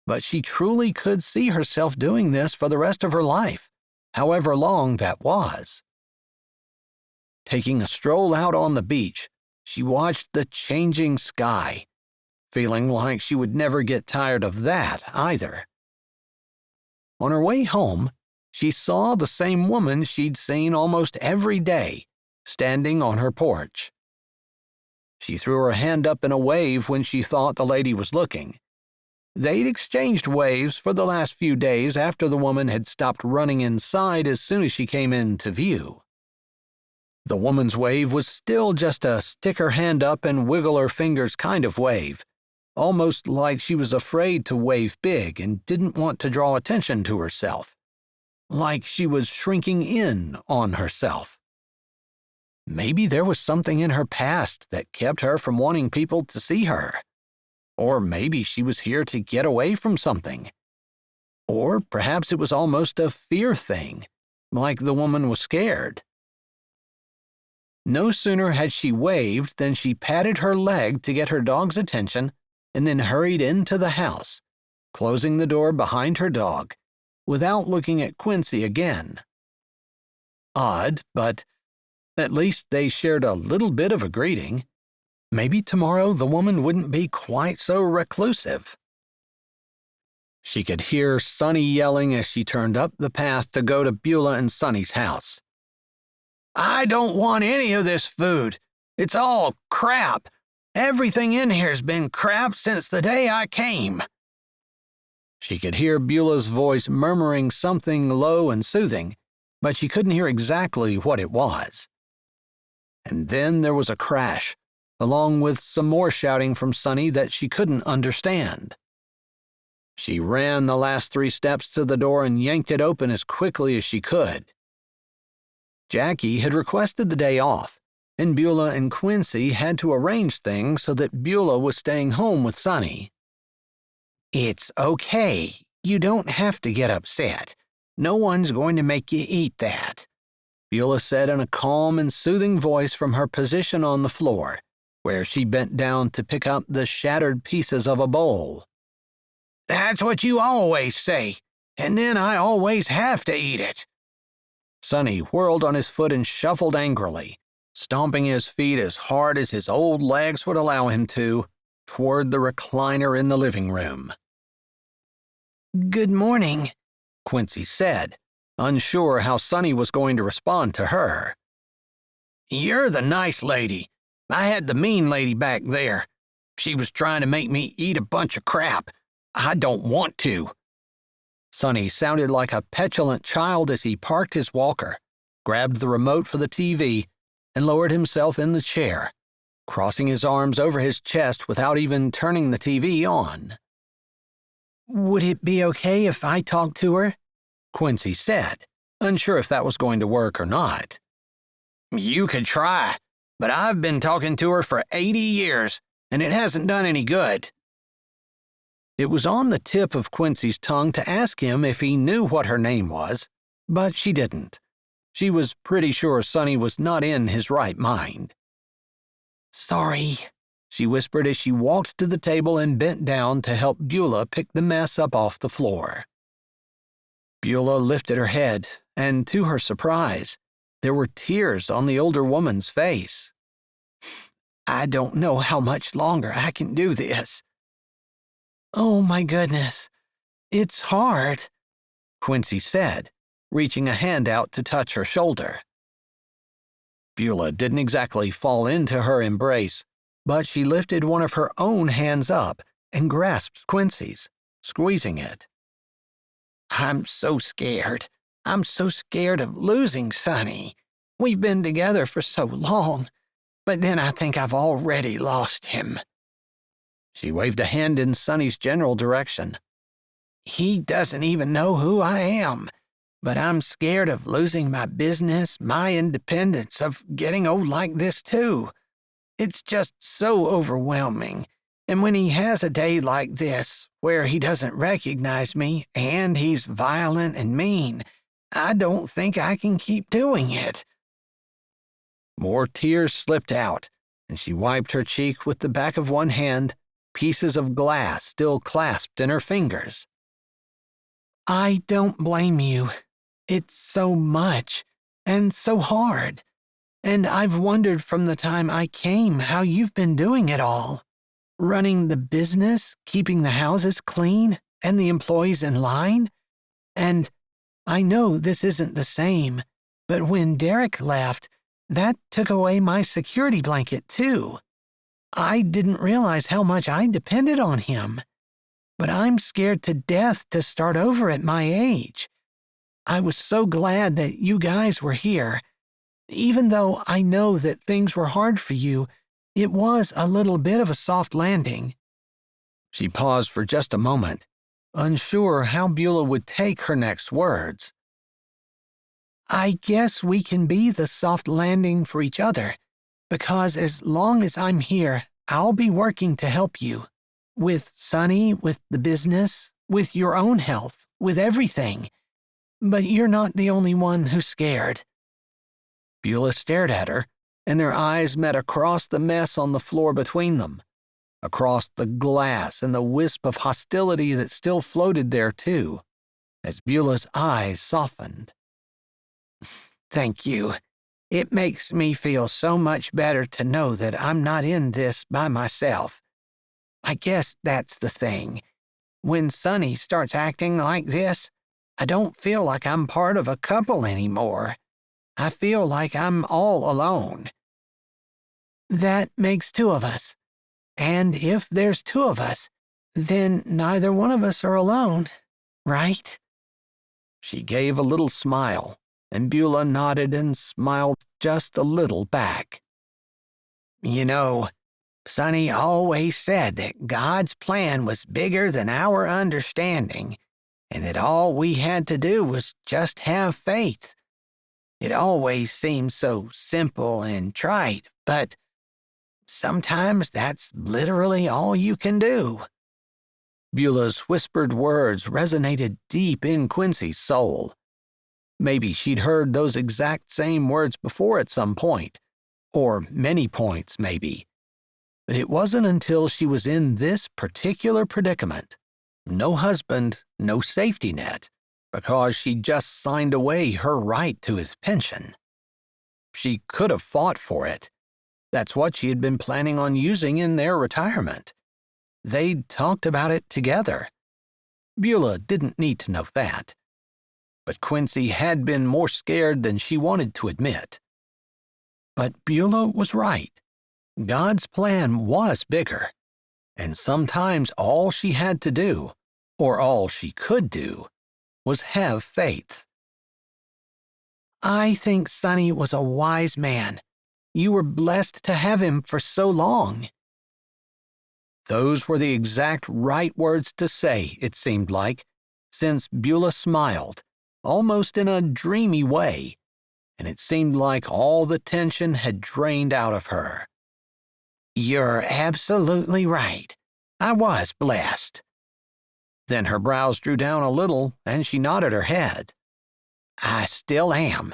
but she truly could see herself doing this for the rest of her life, however long that was. Taking a stroll out on the beach, she watched the changing sky, feeling like she would never get tired of that either. On her way home, she saw the same woman she'd seen almost every day, standing on her porch. She threw her hand up in a wave when she thought the lady was looking. They'd exchanged waves for the last few days after the woman had stopped running inside as soon as she came into view. The woman's wave was still just a stick her hand up and wiggle her fingers kind of wave, almost like she was afraid to wave big and didn't want to draw attention to herself, like she was shrinking in on herself. Maybe there was something in her past that kept her from wanting people to see her. Or maybe she was here to get away from something. Or perhaps it was almost a fear thing, like the woman was scared. No sooner had she waved than she patted her leg to get her dog's attention and then hurried into the house, closing the door behind her dog, without looking at Quincy again. Odd, but at least they shared a little bit of a greeting. Maybe tomorrow the woman wouldn't be quite so reclusive. She could hear Sonny yelling as she turned up the path to go to Beulah and Sonny's house. "I don't want any of this food. It's all crap. Everything in here's been crap since the day I came." She could hear Beulah's voice murmuring something low and soothing, but she couldn't hear exactly what it was. And then there was a crash, along with some more shouting from Sonny that she couldn't understand. She ran the last 3 steps to the door and yanked it open as quickly as she could. Jackie had requested the day off, and Beulah and Quincy had to arrange things so that Beulah was staying home with Sonny. "It's okay. You don't have to get upset. No one's going to make you eat that," Beulah said in a calm and soothing voice from her position on the floor, where she bent down to pick up the shattered pieces of a bowl. "That's what you always say, and then I always have to eat it." Sonny whirled on his foot and shuffled angrily, stomping his feet as hard as his old legs would allow him to, toward the recliner in the living room. "Good morning," Quincy said, unsure how Sonny was going to respond to her. "You're the nice lady. I had the mean lady back there. She was trying to make me eat a bunch of crap. I don't want to." Sonny sounded like a petulant child as he parked his walker, grabbed the remote for the TV, and lowered himself in the chair, crossing his arms over his chest without even turning the TV on. "Would it be okay if I talked to her?" Quincy said, unsure if that was going to work or not. "You could try, but I've been talking to her for 80 years, and it hasn't done any good." It was on the tip of Quincy's tongue to ask him if he knew what her name was, but she didn't. She was pretty sure Sonny was not in his right mind. "Sorry," she whispered as she walked to the table and bent down to help Beulah pick the mess up off the floor. Beulah lifted her head, and to her surprise, there were tears on the older woman's face. "I don't know how much longer I can do this," Oh my goodness, it's hard, Quincy said, reaching a hand out to touch her shoulder. Beulah didn't exactly fall into her embrace, but she lifted one of her own hands up and grasped Quincy's, squeezing it. I'm so scared. I'm so scared of losing Sonny. We've been together for so long, but then I think I've already lost him. She waved a hand in Sonny's general direction. He doesn't even know who I am, but I'm scared of losing my business, my independence, of getting old like this too. It's just so overwhelming. And when he has a day like this, where he doesn't recognize me and he's violent and mean, I don't think I can keep doing it. More tears slipped out, and she wiped her cheek with the back of one hand, pieces of glass still clasped in her fingers. I don't blame you. It's so much and so hard. And I've wondered from the time I came how you've been doing it all. Running the business, keeping the houses clean, and the employees in line. And I know this isn't the same, but when Derek left, that took away my security blanket too. I didn't realize how much I depended on him. But I'm scared to death to start over at my age. I was so glad that you guys were here. Even though I know that things were hard for you, it was a little bit of a soft landing. She paused for just a moment, unsure how Beulah would take her next words. I guess we can be the soft landing for each other, because as long as I'm here, I'll be working to help you. With Sonny, with the business, with your own health, with everything. But you're not the only one who's scared. Beulah stared at her, and their eyes met across the mess on the floor between them, across the glass and the wisp of hostility that still floated there too, as Beulah's eyes softened. Thank you. It makes me feel so much better to know that I'm not in this by myself. I guess that's the thing. When Sonny starts acting like this, I don't feel like I'm part of a couple anymore. I feel like I'm all alone. That makes two of us. And if there's two of us, then neither one of us are alone, right? She gave a little smile, and Beulah nodded and smiled just a little back. You know, Sonny always said that God's plan was bigger than our understanding, and that all we had to do was just have faith. It always seems so simple and trite, but sometimes that's literally all you can do. Beulah's whispered words resonated deep in Quincy's soul. Maybe she'd heard those exact same words before at some point, or many points maybe. But it wasn't until she was in this particular predicament, no husband, no safety net, because she'd just signed away her right to his pension. She could have fought for it. That's what she had been planning on using in their retirement. They'd talked about it together. Beulah didn't need to know that. But Quincy had been more scared than she wanted to admit. But Beulah was right. God's plan was bigger, and sometimes all she had to do, or all she could do, was have faith. I think Sonny was a wise man. You were blessed to have him for so long. Those were the exact right words to say, it seemed like, since Beulah smiled, almost in a dreamy way, and it seemed like all the tension had drained out of her. You're absolutely right. I was blessed. Then her brows drew down a little, and she nodded her head. I still am.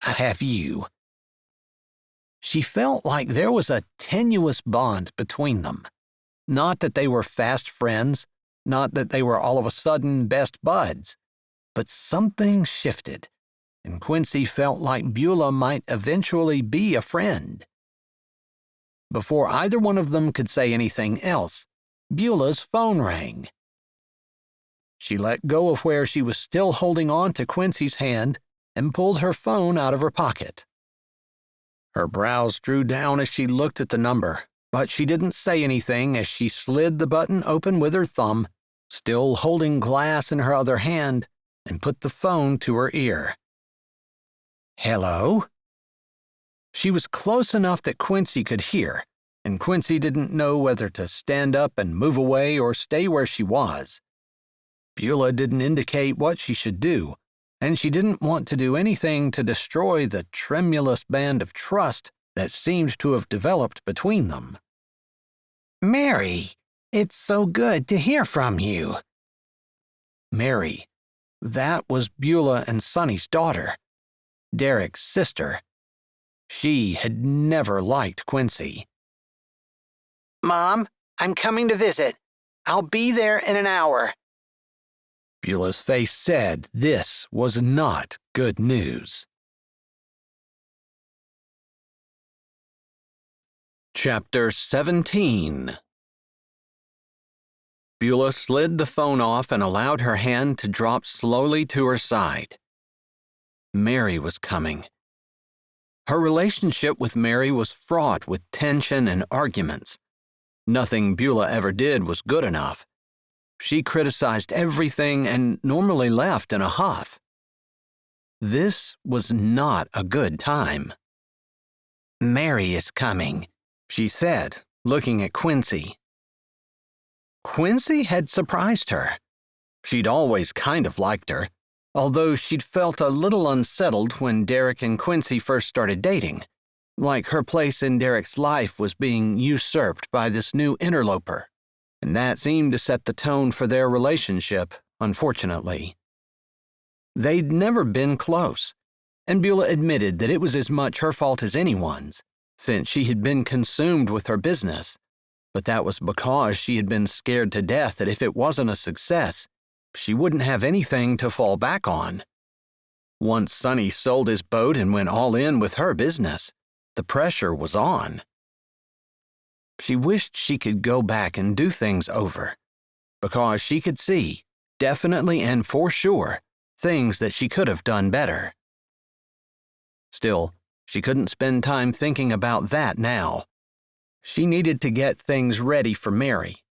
I have you. She felt like there was a tenuous bond between them. Not that they were fast friends, not that they were all of a sudden best buds, but something shifted, and Quincy felt like Beulah might eventually be a friend. Before either one of them could say anything else, Beulah's phone rang. She let go of where she was still holding on to Quincy's hand and pulled her phone out of her pocket. Her brows drew down as she looked at the number, but she didn't say anything as she slid the button open with her thumb, still holding glass in her other hand, and put the phone to her ear. "Hello?" She was close enough that Quincy could hear, and Quincy didn't know whether to stand up and move away or stay where she was. Beulah didn't indicate what she should do, and she didn't want to do anything to destroy the tremulous band of trust that seemed to have developed between them. "Mary, it's so good to hear from you." Mary. That was Beulah and Sonny's daughter, Derek's sister. She had never liked Quincy. "Mom, I'm coming to visit. I'll be there in an hour." Beulah's face said this was not good news. Chapter 17. Beulah slid the phone off and allowed her hand to drop slowly to her side. Mary was coming. Her relationship with Mary was fraught with tension and arguments. Nothing Beulah ever did was good enough. She criticized everything and normally left in a huff. This was not a good time. "Mary is coming," she said, looking at Quincy. Quincy had surprised her. She'd always kind of liked her, although she'd felt a little unsettled when Derek and Quincy first started dating, like her place in Derek's life was being usurped by this new interloper. And that seemed to set the tone for their relationship, unfortunately. They'd never been close, and Beulah admitted that it was as much her fault as anyone's, since she had been consumed with her business. But that was because she had been scared to death that if it wasn't a success, she wouldn't have anything to fall back on. Once Sonny sold his boat and went all in with her business, the pressure was on. She wished she could go back and do things over, because she could see, definitely and for sure, things that she could have done better. Still, she couldn't spend time thinking about that now. She needed to get things ready for Mary,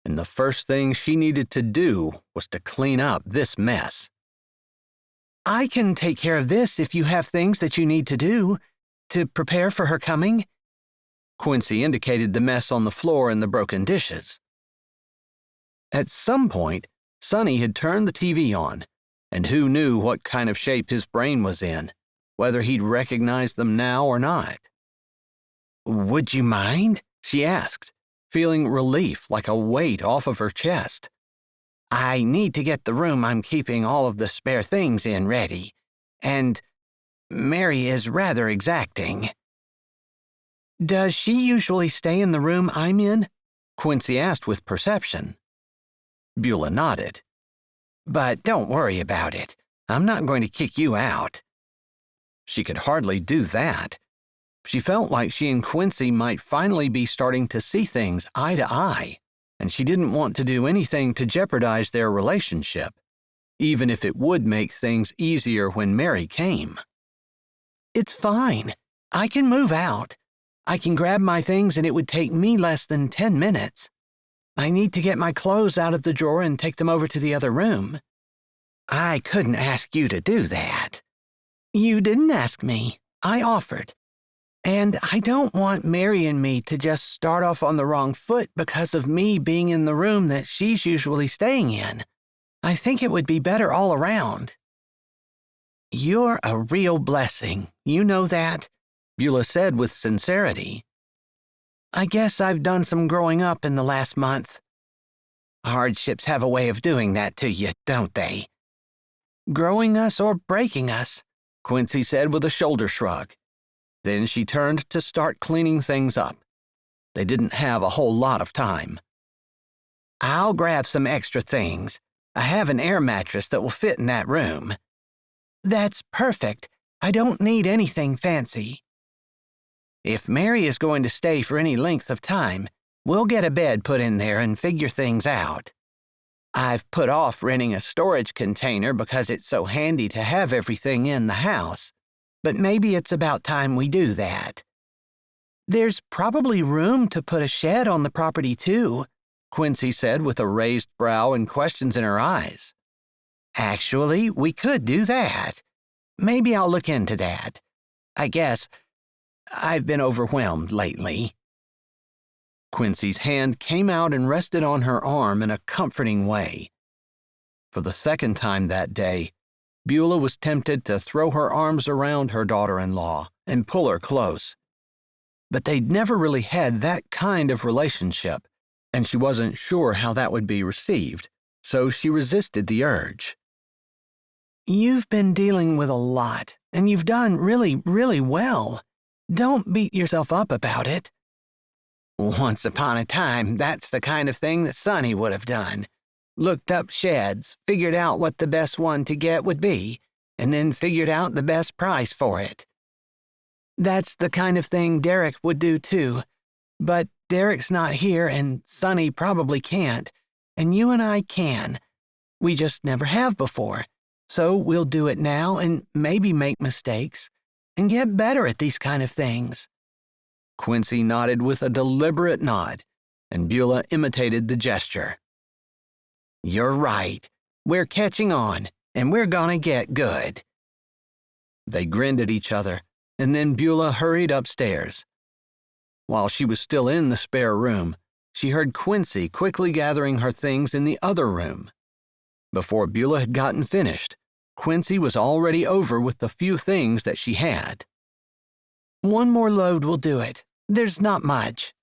and the first thing she needed to do was to clean up this mess. "I can take care of this if you have things that you need to do to prepare for her coming." Quincy indicated the mess on the floor and the broken dishes. At some point, Sonny had turned the TV on, and who knew what kind of shape his brain was in, whether he'd recognize them now or not. "Would you mind?" she asked, feeling relief like a weight off of her chest. "I need to get the room I'm keeping all of the spare things in ready, and Mary is rather exacting." "Does she usually stay in the room I'm in?" Quincy asked with perception. Beulah nodded. "But don't worry about it. I'm not going to kick you out." She could hardly do that. She felt like she and Quincy might finally be starting to see things eye to eye, and she didn't want to do anything to jeopardize their relationship, even if it would make things easier when Mary came. "It's fine. I can move out. I can grab my things and it would take me less than 10 minutes. I need to get my clothes out of the drawer and take them over to the other room." "I couldn't ask you to do that." "You didn't ask me. I offered. And I don't want Mary and me to just start off on the wrong foot because of me being in the room that she's usually staying in. I think it would be better all around." "You're a real blessing. You know that," Beulah said with sincerity. "I guess I've done some growing up in the last month." "Hardships have a way of doing that to you, don't they?" "Growing us or breaking us," Quincy said with a shoulder shrug. Then she turned to start cleaning things up. They didn't have a whole lot of time. "I'll grab some extra things. I have an air mattress that will fit in that room." "That's perfect. I don't need anything fancy." "If Mary is going to stay for any length of time, We'll get a bed put in there and figure things out. I've put off renting a storage container because it's so handy to have everything in the house, but maybe it's about time we do that. There's probably room to put a shed on the property too, Quincy said with a raised brow and questions in her eyes. Actually, we could do that. Maybe I'll look into that. I guess I've been overwhelmed lately. Quincy's hand came out and rested on her arm in a comforting way. For the second time that day, Beulah was tempted to throw her arms around her daughter-in-law and pull her close. But they'd never really had that kind of relationship, and she wasn't sure how that would be received, so she resisted the urge. You've been dealing with a lot, and you've done really, really well. Don't beat yourself up about it. Once upon a time, that's the kind of thing that Sonny would have done. Looked up sheds, figured out what the best one to get would be, and then figured out the best price for it. That's the kind of thing Derek would do too, but Derek's not here and Sonny probably can't, and you and I can. We just never have before, so we'll do it now and maybe make mistakes and get better at these kind of things. Quincy nodded with a deliberate nod, and Beulah imitated the gesture. You're right. We're catching on, and we're gonna get good. They grinned at each other, and then Beulah hurried upstairs. While she was still in the spare room, she heard Quincy quickly gathering her things in the other room. Before Beulah had gotten finished, Quincy was already over with the few things that she had. One more load will do it. There's not much.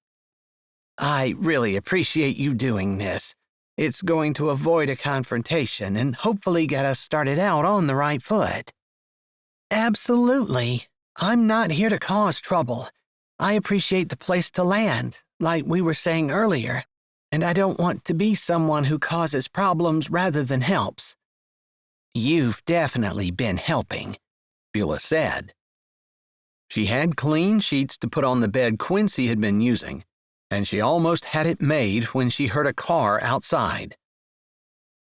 I really appreciate you doing this. It's going to avoid a confrontation and hopefully get us started out on the right foot. Absolutely. I'm not here to cause trouble. I appreciate the place to land, like we were saying earlier, and I don't want to be someone who causes problems rather than helps. You've definitely been helping, Beulah said. She had clean sheets to put on the bed Quincy had been using, and she almost had it made when she heard a car outside.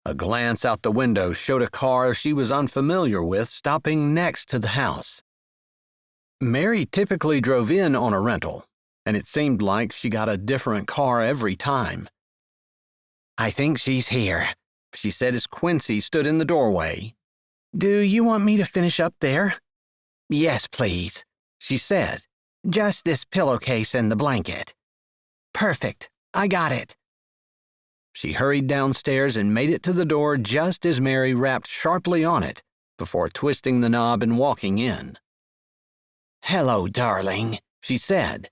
A glance out the window showed a car she was unfamiliar with stopping next to the house. Mary typically drove in on a rental, and it seemed like she got a different car every time. I think she's here, she said as Quincy stood in the doorway. Do you want me to finish up there? Yes, please, she said. Just this pillowcase and the blanket. Perfect. I got it. She hurried downstairs and made it to the door just as Mary rapped sharply on it before twisting the knob and walking in. Hello, darling, she said.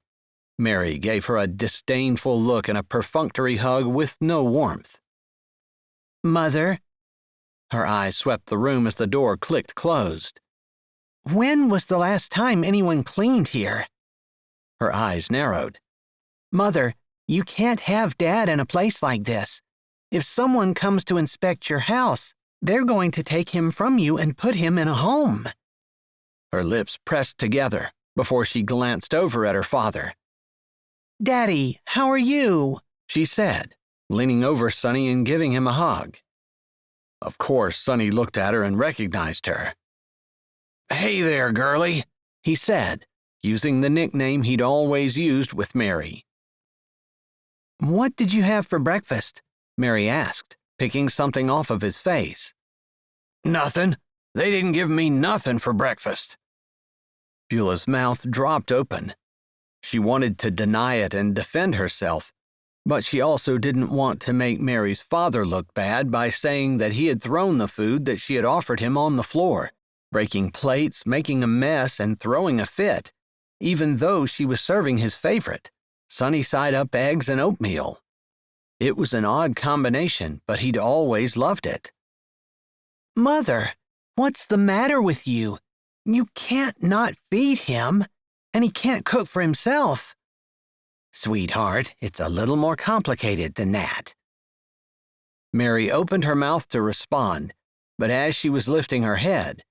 Mary gave her a disdainful look and a perfunctory hug with no warmth. Mother? Her eyes swept the room as the door clicked closed. When was the last time anyone cleaned here? Her eyes narrowed. Mother, you can't have Dad in a place like this. If someone comes to inspect your house, they're going to take him from you and put him in a home. Her lips pressed together before she glanced over at her father. Daddy, how are you? She said, leaning over Sonny and giving him a hug. Of course, Sonny looked at her and recognized her. Hey there, girlie, he said, using the nickname he'd always used with Mary. What did you have for breakfast? Mary asked, picking something off of his face. Nothing. They didn't give me nothing for breakfast. Beulah's mouth dropped open. She wanted to deny it and defend herself, but she also didn't want to make Mary's father look bad by saying that he had thrown the food that she had offered him on the floor, breaking plates, making a mess, and throwing a fit, even though she was serving his favorite, sunny-side-up eggs and oatmeal. It was an odd combination, but he'd always loved it. Mother, what's the matter with you? You can't not feed him, and he can't cook for himself. Sweetheart, it's a little more complicated than that. Mary opened her mouth to respond, but as she was lifting her head,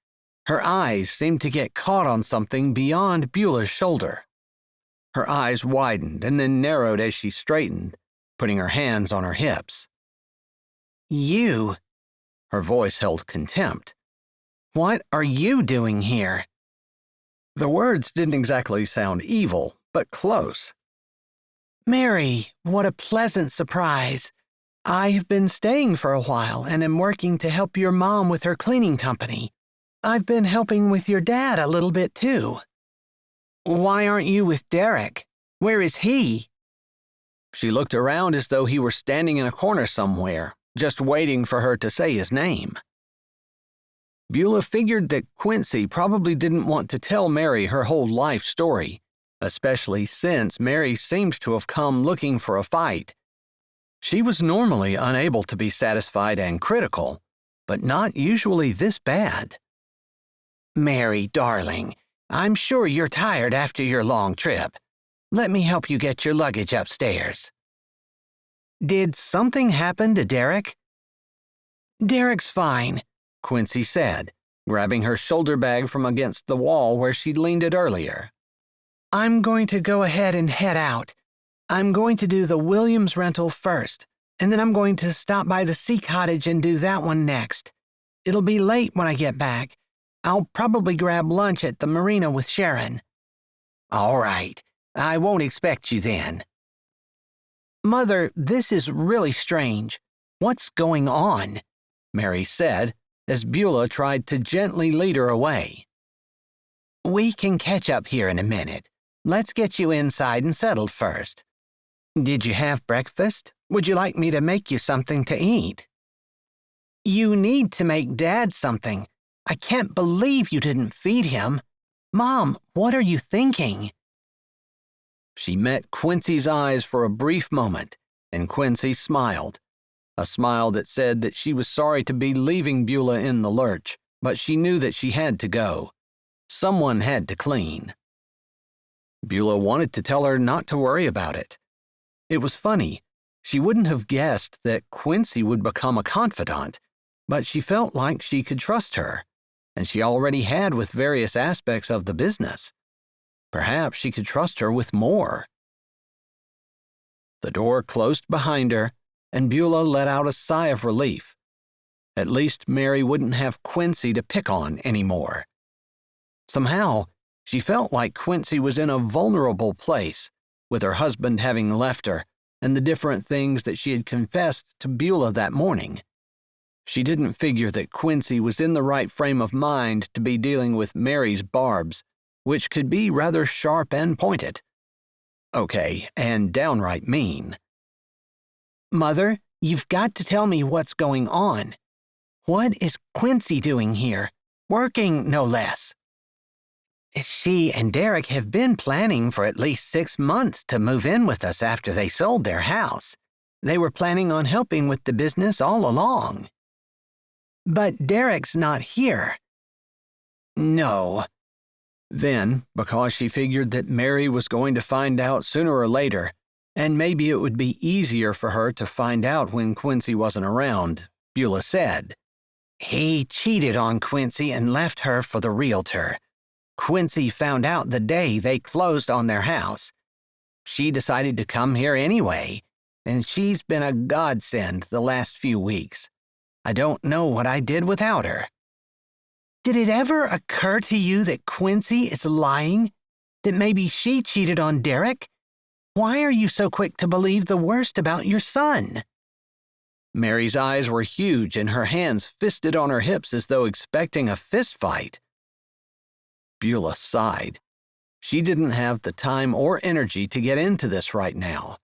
her eyes seemed to get caught on something beyond Beulah's shoulder. Her eyes widened and then narrowed as she straightened, putting her hands on her hips. You? Her voice held contempt. What are you doing here? The words didn't exactly sound evil, but close. Mary, what a pleasant surprise. I've been staying for a while and am working to help your mom with her cleaning company. I've been helping with your dad a little bit too. Why aren't you with Derek? Where is he? She looked around as though he were standing in a corner somewhere, just waiting for her to say his name. Beulah figured that Quincy probably didn't want to tell Mary her whole life story, especially since Mary seemed to have come looking for a fight. She was normally unable to be satisfied and critical, but not usually this bad. Mary, darling, I'm sure you're tired after your long trip. Let me help you get your luggage upstairs. Did something happen to Derek? Derek's fine, Quincy said, grabbing her shoulder bag from against the wall where she'd leaned it earlier. I'm going to go ahead and head out. I'm going to do the Williams rental first, and then I'm going to stop by the Sea Cottage and do that one next. It'll be late when I get back. I'll probably grab lunch at the marina with Sharon. All right. I won't expect you then. Mother, this is really strange. What's going on? Mary said, as Beulah tried to gently lead her away. We can catch up here in a minute. Let's get you inside and settled first. Did you have breakfast? Would you like me to make you something to eat? You need to make Dad something. I can't believe you didn't feed him. Mom, what are you thinking? She met Quincy's eyes for a brief moment, and Quincy smiled, a smile that said that she was sorry to be leaving Beulah in the lurch, but she knew that she had to go. Someone had to clean. Beulah wanted to tell her not to worry about it. It was funny. She wouldn't have guessed that Quincy would become a confidant, but she felt like she could trust her, and she already had with various aspects of the business. Perhaps she could trust her with more. The door closed behind her, and Beulah let out a sigh of relief. At least Mary wouldn't have Quincy to pick on anymore. Somehow, she felt like Quincy was in a vulnerable place, with her husband having left her and the different things that she had confessed to Beulah that morning. She didn't figure that Quincy was in the right frame of mind to be dealing with Mary's barbs, which could be rather sharp and pointed. Okay, and downright mean. Mother, you've got to tell me what's going on. What is Quincy doing here? Working, no less. She and Derek have been planning for at least 6 months to move in with us after they sold their house. They were planning on helping with the business all along. But Derek's not here. No. Then, because she figured that Mary was going to find out sooner or later, and maybe it would be easier for her to find out when Quincy wasn't around, Beulah said, He cheated on Quincy and left her for the realtor. Quincy found out the day they closed on their house. She decided to come here anyway, and she's been a godsend the last few weeks. I don't know what I did without her. Did it ever occur to you that Quincy is lying? That maybe she cheated on Derek? Why are you so quick to believe the worst about your son? Mary's eyes were huge and her hands fisted on her hips as though expecting a fist fight. Beulah sighed. She didn't have the time or energy to get into this right now.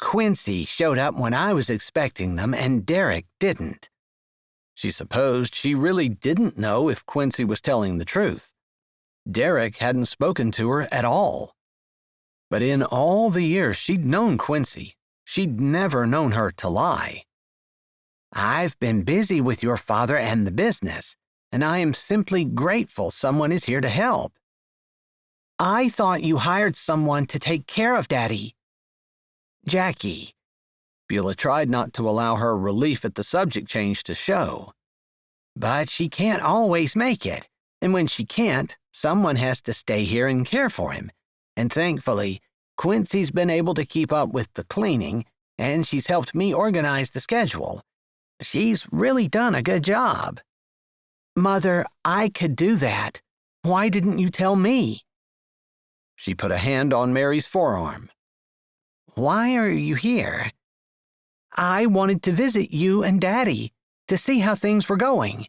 Quincy showed up when I was expecting them and Derek didn't. She supposed she really didn't know if Quincy was telling the truth. Derek hadn't spoken to her at all. But in all the years she'd known Quincy, she'd never known her to lie. I've been busy with your father and the business, and I am simply grateful someone is here to help. I thought you hired someone to take care of Daddy. Jackie. Beulah tried not to allow her relief at the subject change to show. But she can't always make it, and when she can't, someone has to stay here and care for him. And thankfully, Quincy's been able to keep up with the cleaning, and she's helped me organize the schedule. She's really done a good job. Mother, I could do that. Why didn't you tell me? She put a hand on Mary's forearm. Why are you here? I wanted to visit you and Daddy to see how things were going.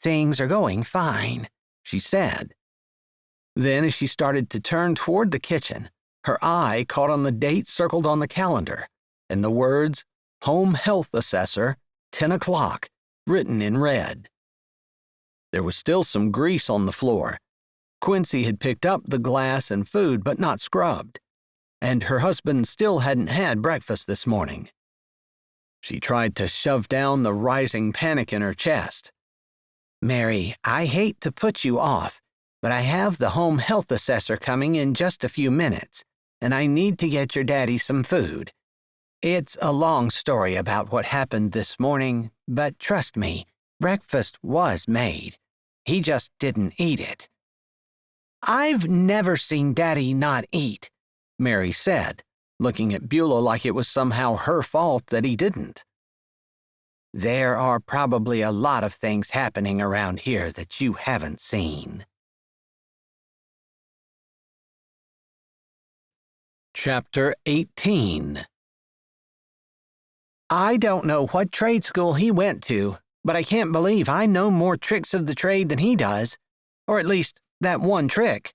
Things are going fine, she said. Then, as she started to turn toward the kitchen, her eye caught on the date circled on the calendar and the words, Home Health Assessor, 10 o'clock, written in red. There was still some grease on the floor. Quincy had picked up the glass and food but not scrubbed, and her husband still hadn't had breakfast this morning. She tried to shove down the rising panic in her chest. Mary, I hate to put you off, but I have the home health assessor coming in just a few minutes, and I need to get your daddy some food. It's a long story about what happened this morning, but trust me, breakfast was made. He just didn't eat it. I've never seen Daddy not eat, Mary said, looking at Beulah like it was somehow her fault that he didn't. There are probably a lot of things happening around here that you haven't seen. Chapter 18. I don't know what trade school he went to, but I can't believe I know more tricks of the trade than he does, or at least that one trick.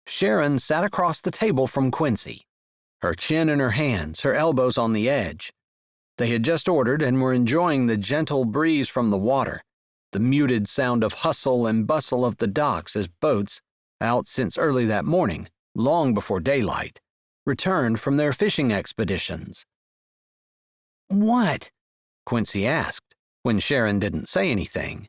Sharon sat across the table from Quincy, her chin in her hands, her elbows on the edge. They had just ordered and were enjoying the gentle breeze from the water, the muted sound of hustle and bustle of the docks as boats, out since early that morning, long before daylight, returned from their fishing expeditions. What? Quincy asked, when Sharon didn't say anything.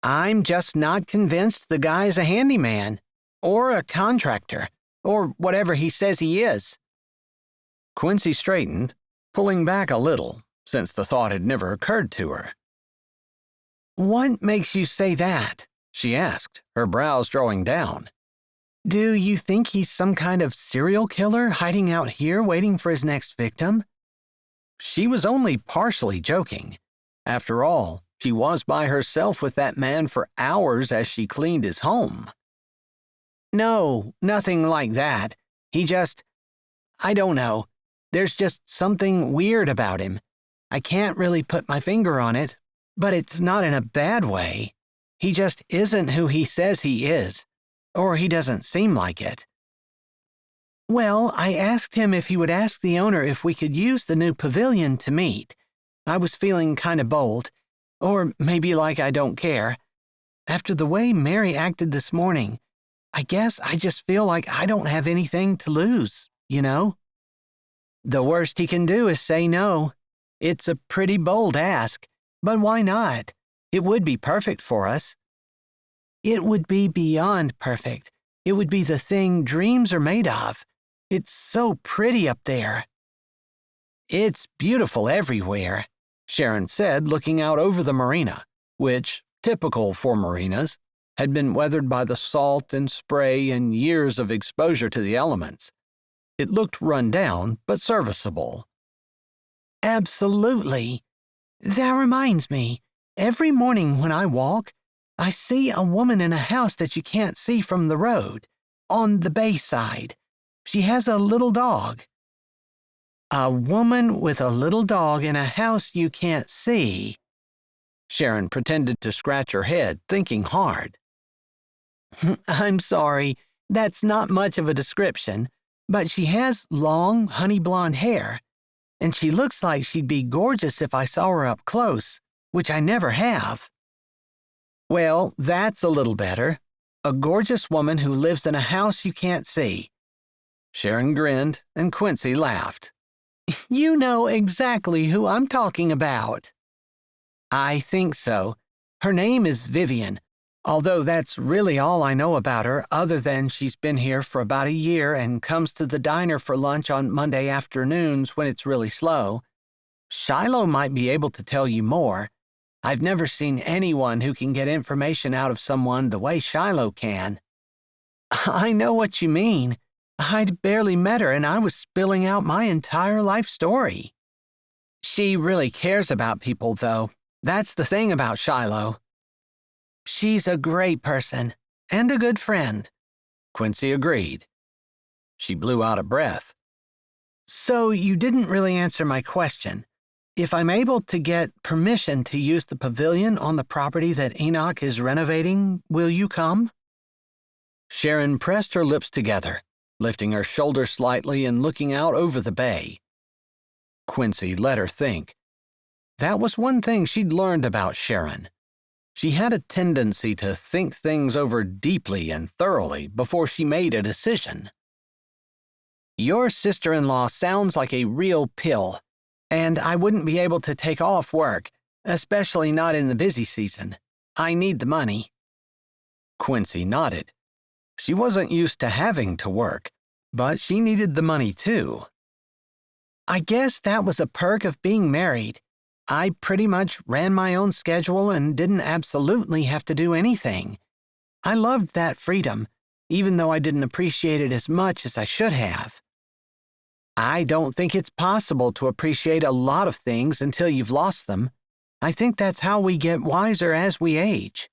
I'm just not convinced the guy's a handyman, or a contractor, or whatever he says he is. Quincy straightened, pulling back a little, since the thought had never occurred to her. What makes you say that? She asked, her brows drawing down. Do you think he's some kind of serial killer hiding out here waiting for his next victim? She was only partially joking. After all, she was by herself with that man for hours as she cleaned his home. No, nothing like that. I don't know. There's just something weird about him. I can't really put my finger on it, but it's not in a bad way. He just isn't who he says he is, or he doesn't seem like it. Well, I asked him if he would ask the owner if we could use the new pavilion to meet. I was feeling kind of bold, or maybe like I don't care. After the way Mary acted this morning, I guess I just feel like I don't have anything to lose, you know? The worst he can do is say no. It's a pretty bold ask, but why not? It would be perfect for us. It would be beyond perfect. It would be the thing dreams are made of. It's so pretty up there. It's beautiful everywhere, Sharon said, looking out over the marina, which, typical for marinas, had been weathered by the salt and spray and years of exposure to the elements. It looked run down, but serviceable. Absolutely. That reminds me, every morning when I walk, I see a woman in a house that you can't see from the road, on the bay side. She has a little dog. A woman with a little dog in a house you can't see. Sharon pretended to scratch her head, thinking hard. I'm sorry, that's not much of a description, but she has long, honey blonde hair, and she looks like she'd be gorgeous if I saw her up close, which I never have. Well, that's a little better. A gorgeous woman who lives in a house you can't see. Sharon grinned, and Quincy laughed. You know exactly who I'm talking about. I think so. Her name is Vivian, although that's really all I know about her other than she's been here for about a year and comes to the diner for lunch on Monday afternoons when it's really slow. Shiloh might be able to tell you more. I've never seen anyone who can get information out of someone the way Shiloh can. I know what you mean. I'd barely met her and I was spilling out my entire life story. She really cares about people, though. That's the thing about Shiloh. She's a great person and a good friend. Quincy agreed. She blew out a breath. So you didn't really answer my question. If I'm able to get permission to use the pavilion on the property that Enoch is renovating, will you come? Sharon pressed her lips together, lifting her shoulders slightly and looking out over the bay. Quincy let her think. That was one thing she'd learned about Sharon. She had a tendency to think things over deeply and thoroughly before she made a decision. Your sister-in-law sounds like a real pill, and I wouldn't be able to take off work, especially not in the busy season. I need the money. Quincy nodded. She wasn't used to having to work, but she needed the money too. I guess that was a perk of being married. I pretty much ran my own schedule and didn't absolutely have to do anything. I loved that freedom, even though I didn't appreciate it as much as I should have. I don't think it's possible to appreciate a lot of things until you've lost them. I think that's how we get wiser as we age.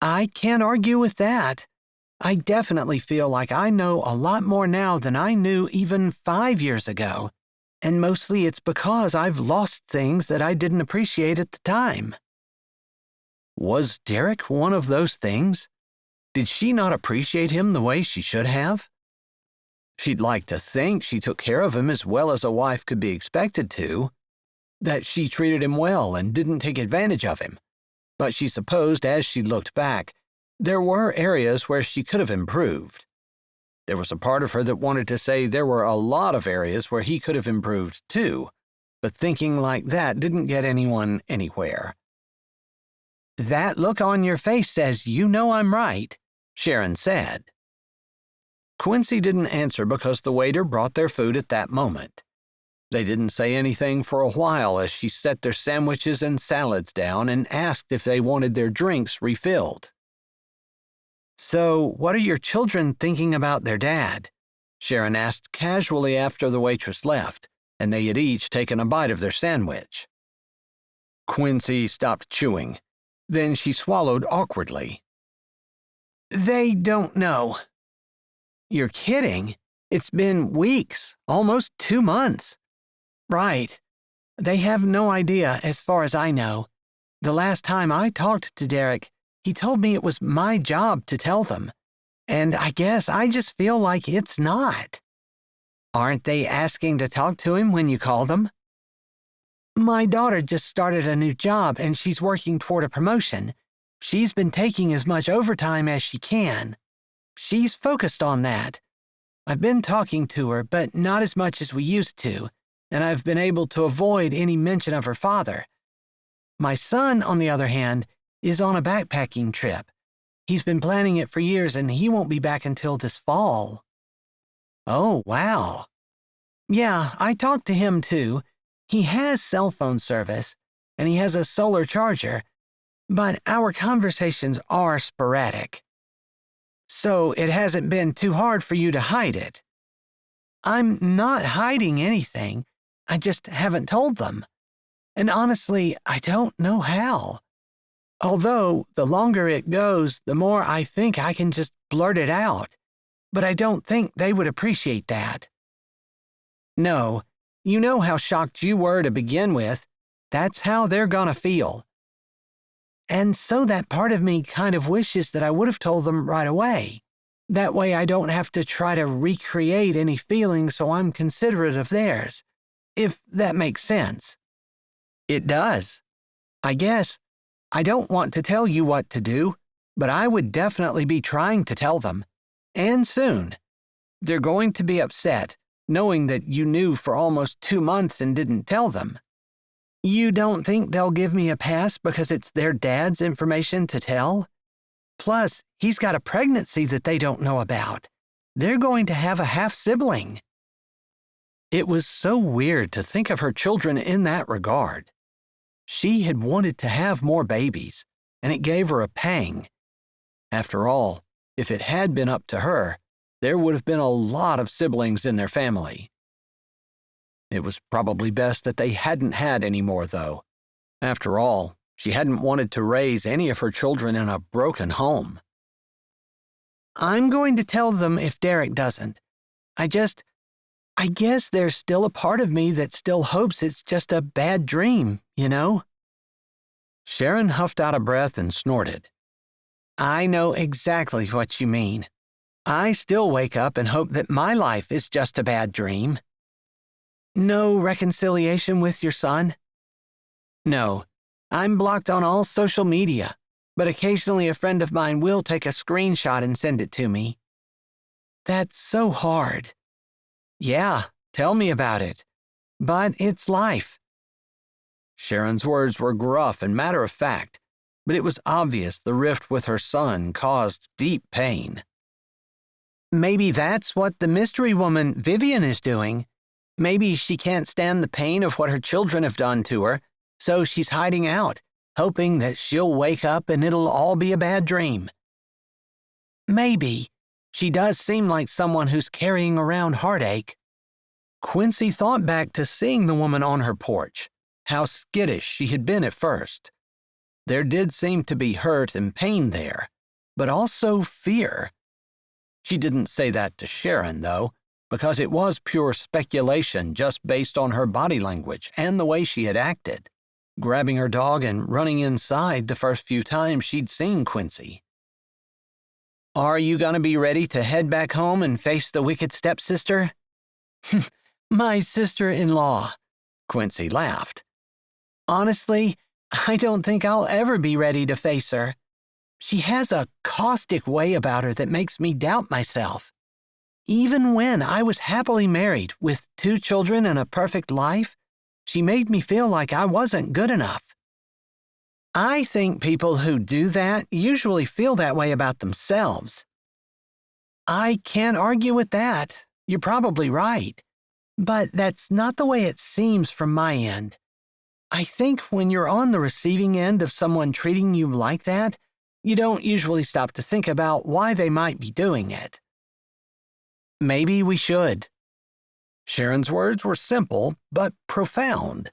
I can't argue with that. I definitely feel like I know a lot more now than I knew even 5 years ago, and mostly it's because I've lost things that I didn't appreciate at the time. Was Derek one of those things? Did she not appreciate him the way she should have? She'd like to think she took care of him as well as a wife could be expected to, that she treated him well and didn't take advantage of him. But she supposed as she looked back, there were areas where she could have improved. There was a part of her that wanted to say there were a lot of areas where he could have improved too, but thinking like that didn't get anyone anywhere. That look on your face says you know I'm right, Sharon said. Quincy didn't answer because the waiter brought their food at that moment. They didn't say anything for a while as she set their sandwiches and salads down and asked if they wanted their drinks refilled. So, what are your children thinking about their dad? Sharon asked casually after the waitress left, and they had each taken a bite of their sandwich. Quincy stopped chewing. Then she swallowed awkwardly. They don't know. You're kidding. It's been weeks, almost 2 months. Right. They have no idea as far as I know. The last time I talked to Derek, he told me it was my job to tell them. And I guess I just feel like it's not. Aren't they asking to talk to him when you call them? My daughter just started a new job and she's working toward a promotion. She's been taking as much overtime as she can. She's focused on that. I've been talking to her, but not as much as we used to, and I've been able to avoid any mention of her father. My son, on the other hand, is on a backpacking trip. He's been planning it for years, and he won't be back until this fall. Oh, wow. Yeah, I talked to him too. He has cell phone service, and he has a solar charger, but our conversations are sporadic. So it hasn't been too hard for you to hide it. I'm not hiding anything. I just haven't told them. And honestly, I don't know how. Although, the longer it goes, the more I think I can just blurt it out. But I don't think they would appreciate that. No, you know how shocked you were to begin with. That's how they're gonna feel. And so that part of me kind of wishes that I would have told them right away. That way I don't have to try to recreate any feelings so I'm considerate of theirs, if that makes sense. It does. I guess I don't want to tell you what to do, but I would definitely be trying to tell them. And soon. They're going to be upset, knowing that you knew for almost 2 months and didn't tell them. You don't think they'll give me a pass because it's their dad's information to tell? Plus, he's got a pregnancy that they don't know about. They're going to have a half-sibling. It was so weird to think of her children in that regard. She had wanted to have more babies, and it gave her a pang. After all, If it had been up to her, there would have been a lot of siblings in their family. It was probably best that they hadn't had any more, though. After all, she hadn't wanted to raise any of her children in a broken home. I'm going to tell them if Derek doesn't. I guess there's still a part of me that still hopes it's just a bad dream, you know? Sharon huffed out a breath and snorted. I know exactly what you mean. I still wake up and hope that my life is just a bad dream. No reconciliation with your son? No, I'm blocked on all social media, but occasionally a friend of mine will take a screenshot and send it to me. That's so hard. Yeah, tell me about it. But it's life. Sharon's words were gruff and matter-of-fact, but it was obvious the rift with her son caused deep pain. Maybe that's what the mystery woman Vivian is doing. Maybe she can't stand the pain of what her children have done to her, so she's hiding out, hoping that she'll wake up and it'll all be a bad dream. Maybe. She does seem like someone who's carrying around heartache. Quincy thought back to seeing the woman on her porch, how skittish she had been at first. There did seem to be hurt and pain there, but also fear. She didn't say that to Sharon, though, because it was pure speculation just based on her body language and the way she had acted, grabbing her dog and running inside the first few times she'd seen Quincy. Are you going to be ready to head back home and face the wicked stepsister? My sister-in-law, Quincy laughed. Honestly, I don't think I'll ever be ready to face her. She has a caustic way about her that makes me doubt myself. Even when I was happily married with 2 children and a perfect life, she made me feel like I wasn't good enough. I think people who do that usually feel that way about themselves. I can't argue with that. You're probably right. But that's not the way it seems from my end. I think when you're on the receiving end of someone treating you like that, you don't usually stop to think about why they might be doing it. Maybe we should. Sharon's words were simple but profound.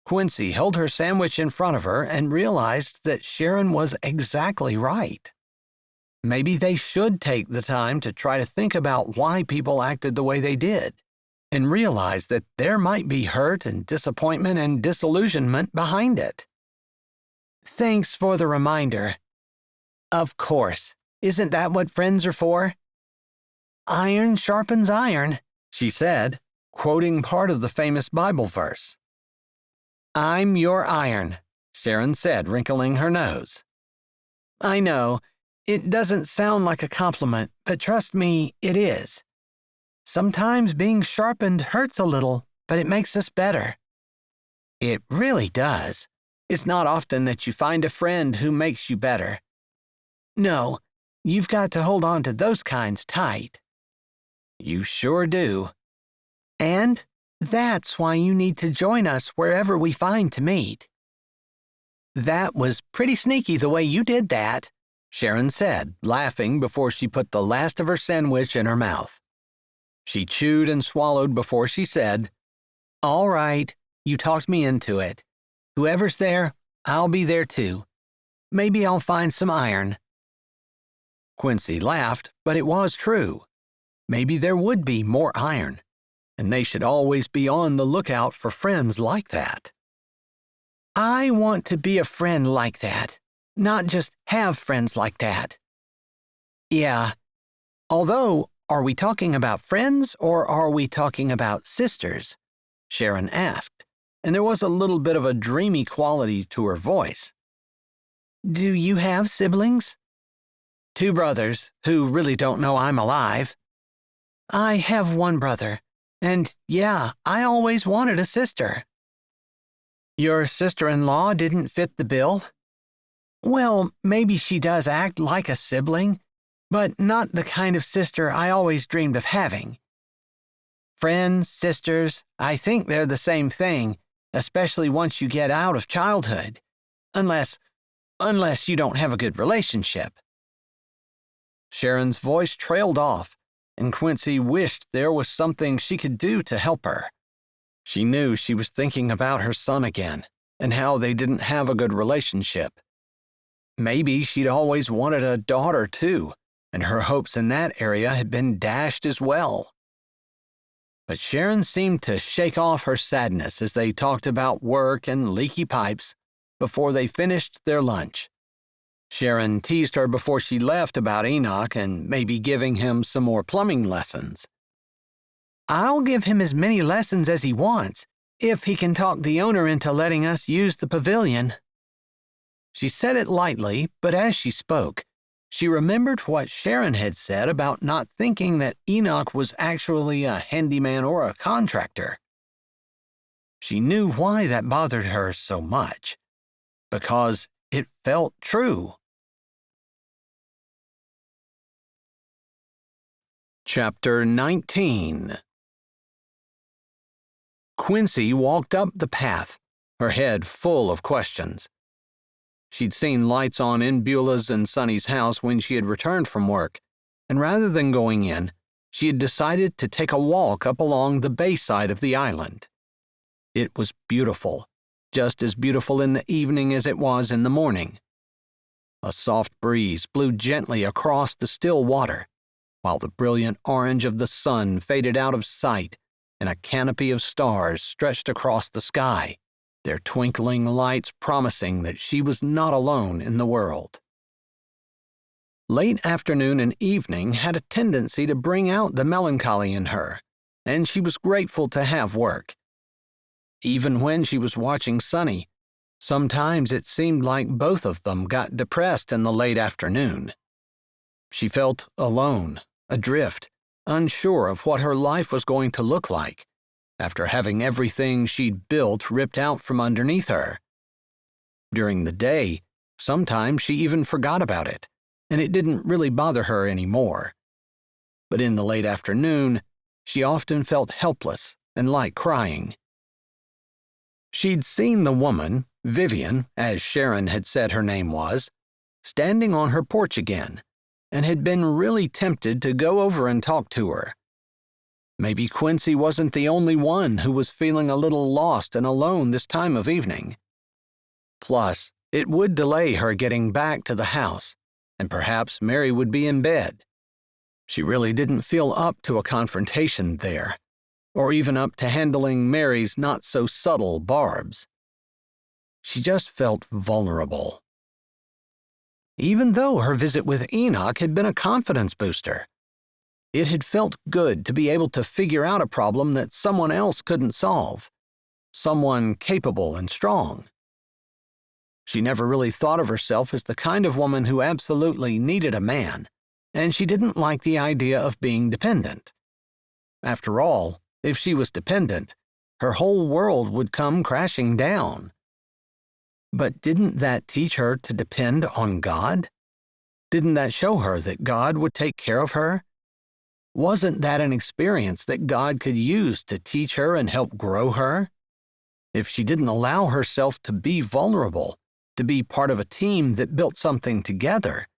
Quincy held her sandwich in front of her and realized that Sharon was exactly right. Maybe they should take the time to try to think about why people acted the way they did, and realize that there might be hurt and disappointment and disillusionment behind it. Thanks for the reminder. Of course. Isn't that what friends are for? Iron sharpens iron, she said, quoting part of the famous Bible verse. I'm your iron, Sharon said, wrinkling her nose. I know, it doesn't sound like a compliment, but trust me, it is. Sometimes being sharpened hurts a little, but it makes us better. It really does. It's not often that you find a friend who makes you better. No, you've got to hold on to those kinds tight. You sure do. And that's why you need to join us wherever we find to meet. That was pretty sneaky the way you did that, Sharon said, laughing before she put the last of her sandwich in her mouth. She chewed and swallowed before she said, All right, you talked me into it. Whoever's there, I'll be there too. Maybe I'll find some iron. Quincy laughed, but it was true. Maybe there would be more iron, and they should always be on the lookout for friends like that. I want to be a friend like that, not just have friends like that. Yeah. Although, are we talking about friends or are we talking about sisters? Sharon asked, and there was a little bit of a dreamy quality to her voice. Do you have siblings? 2 brothers who really don't know I'm alive. I have 1 brother, and yeah, I always wanted a sister. Your sister-in-law didn't fit the bill? Well, maybe she does act like a sibling, but not the kind of sister I always dreamed of having. Friends, sisters, I think they're the same thing, especially once you get out of childhood. Unless you don't have a good relationship. Sharon's voice trailed off, and Quincy wished there was something she could do to help her. She knew she was thinking about her son again, and how they didn't have a good relationship. Maybe she'd always wanted a daughter, too, and her hopes in that area had been dashed as well. But Sharon seemed to shake off her sadness as they talked about work and leaky pipes before they finished their lunch. Sharon teased her before she left about Enoch and maybe giving him some more plumbing lessons. I'll give him as many lessons as he wants, if he can talk the owner into letting us use the pavilion. She said it lightly, but as she spoke, she remembered what Sharon had said about not thinking that Enoch was actually a handyman or a contractor. She knew why that bothered her so much, because it felt true. Chapter 19. Quincy walked up the path, her head full of questions. She'd seen lights on in Beulah's and Sonny's house when she had returned from work, and rather than going in, she had decided to take a walk up along the bay side of the island. It was beautiful, just as beautiful in the evening as it was in the morning. A soft breeze blew gently across the still water, while the brilliant orange of the sun faded out of sight and a canopy of stars stretched across the sky, their twinkling lights promising that she was not alone in the world. Late afternoon and evening had a tendency to bring out the melancholy in her, and she was grateful to have work. Even when she was watching Sonny, sometimes it seemed like both of them got depressed in the late afternoon. She felt alone, adrift, unsure of what her life was going to look like, after having everything she'd built ripped out from underneath her. During the day, sometimes she even forgot about it, and it didn't really bother her anymore. But in the late afternoon, she often felt helpless and like crying. She'd seen the woman, Vivian, as Sharon had said her name was, standing on her porch again, and had been really tempted to go over and talk to her. Maybe Quincy wasn't the only one who was feeling a little lost and alone this time of evening. Plus, it would delay her getting back to the house, and perhaps Mary would be in bed. She really didn't feel up to a confrontation there, or even up to handling Mary's not-so-subtle barbs. She just felt vulnerable. Even though her visit with Enoch had been a confidence booster, it had felt good to be able to figure out a problem that someone else couldn't solve, someone capable and strong. She never really thought of herself as the kind of woman who absolutely needed a man, and she didn't like the idea of being dependent. After all, if she was dependent, her whole world would come crashing down. But didn't that teach her to depend on God? Didn't that show her that God would take care of her? Wasn't that an experience that God could use to teach her and help grow her? If she didn't allow herself to be vulnerable, to be part of a team that built something together,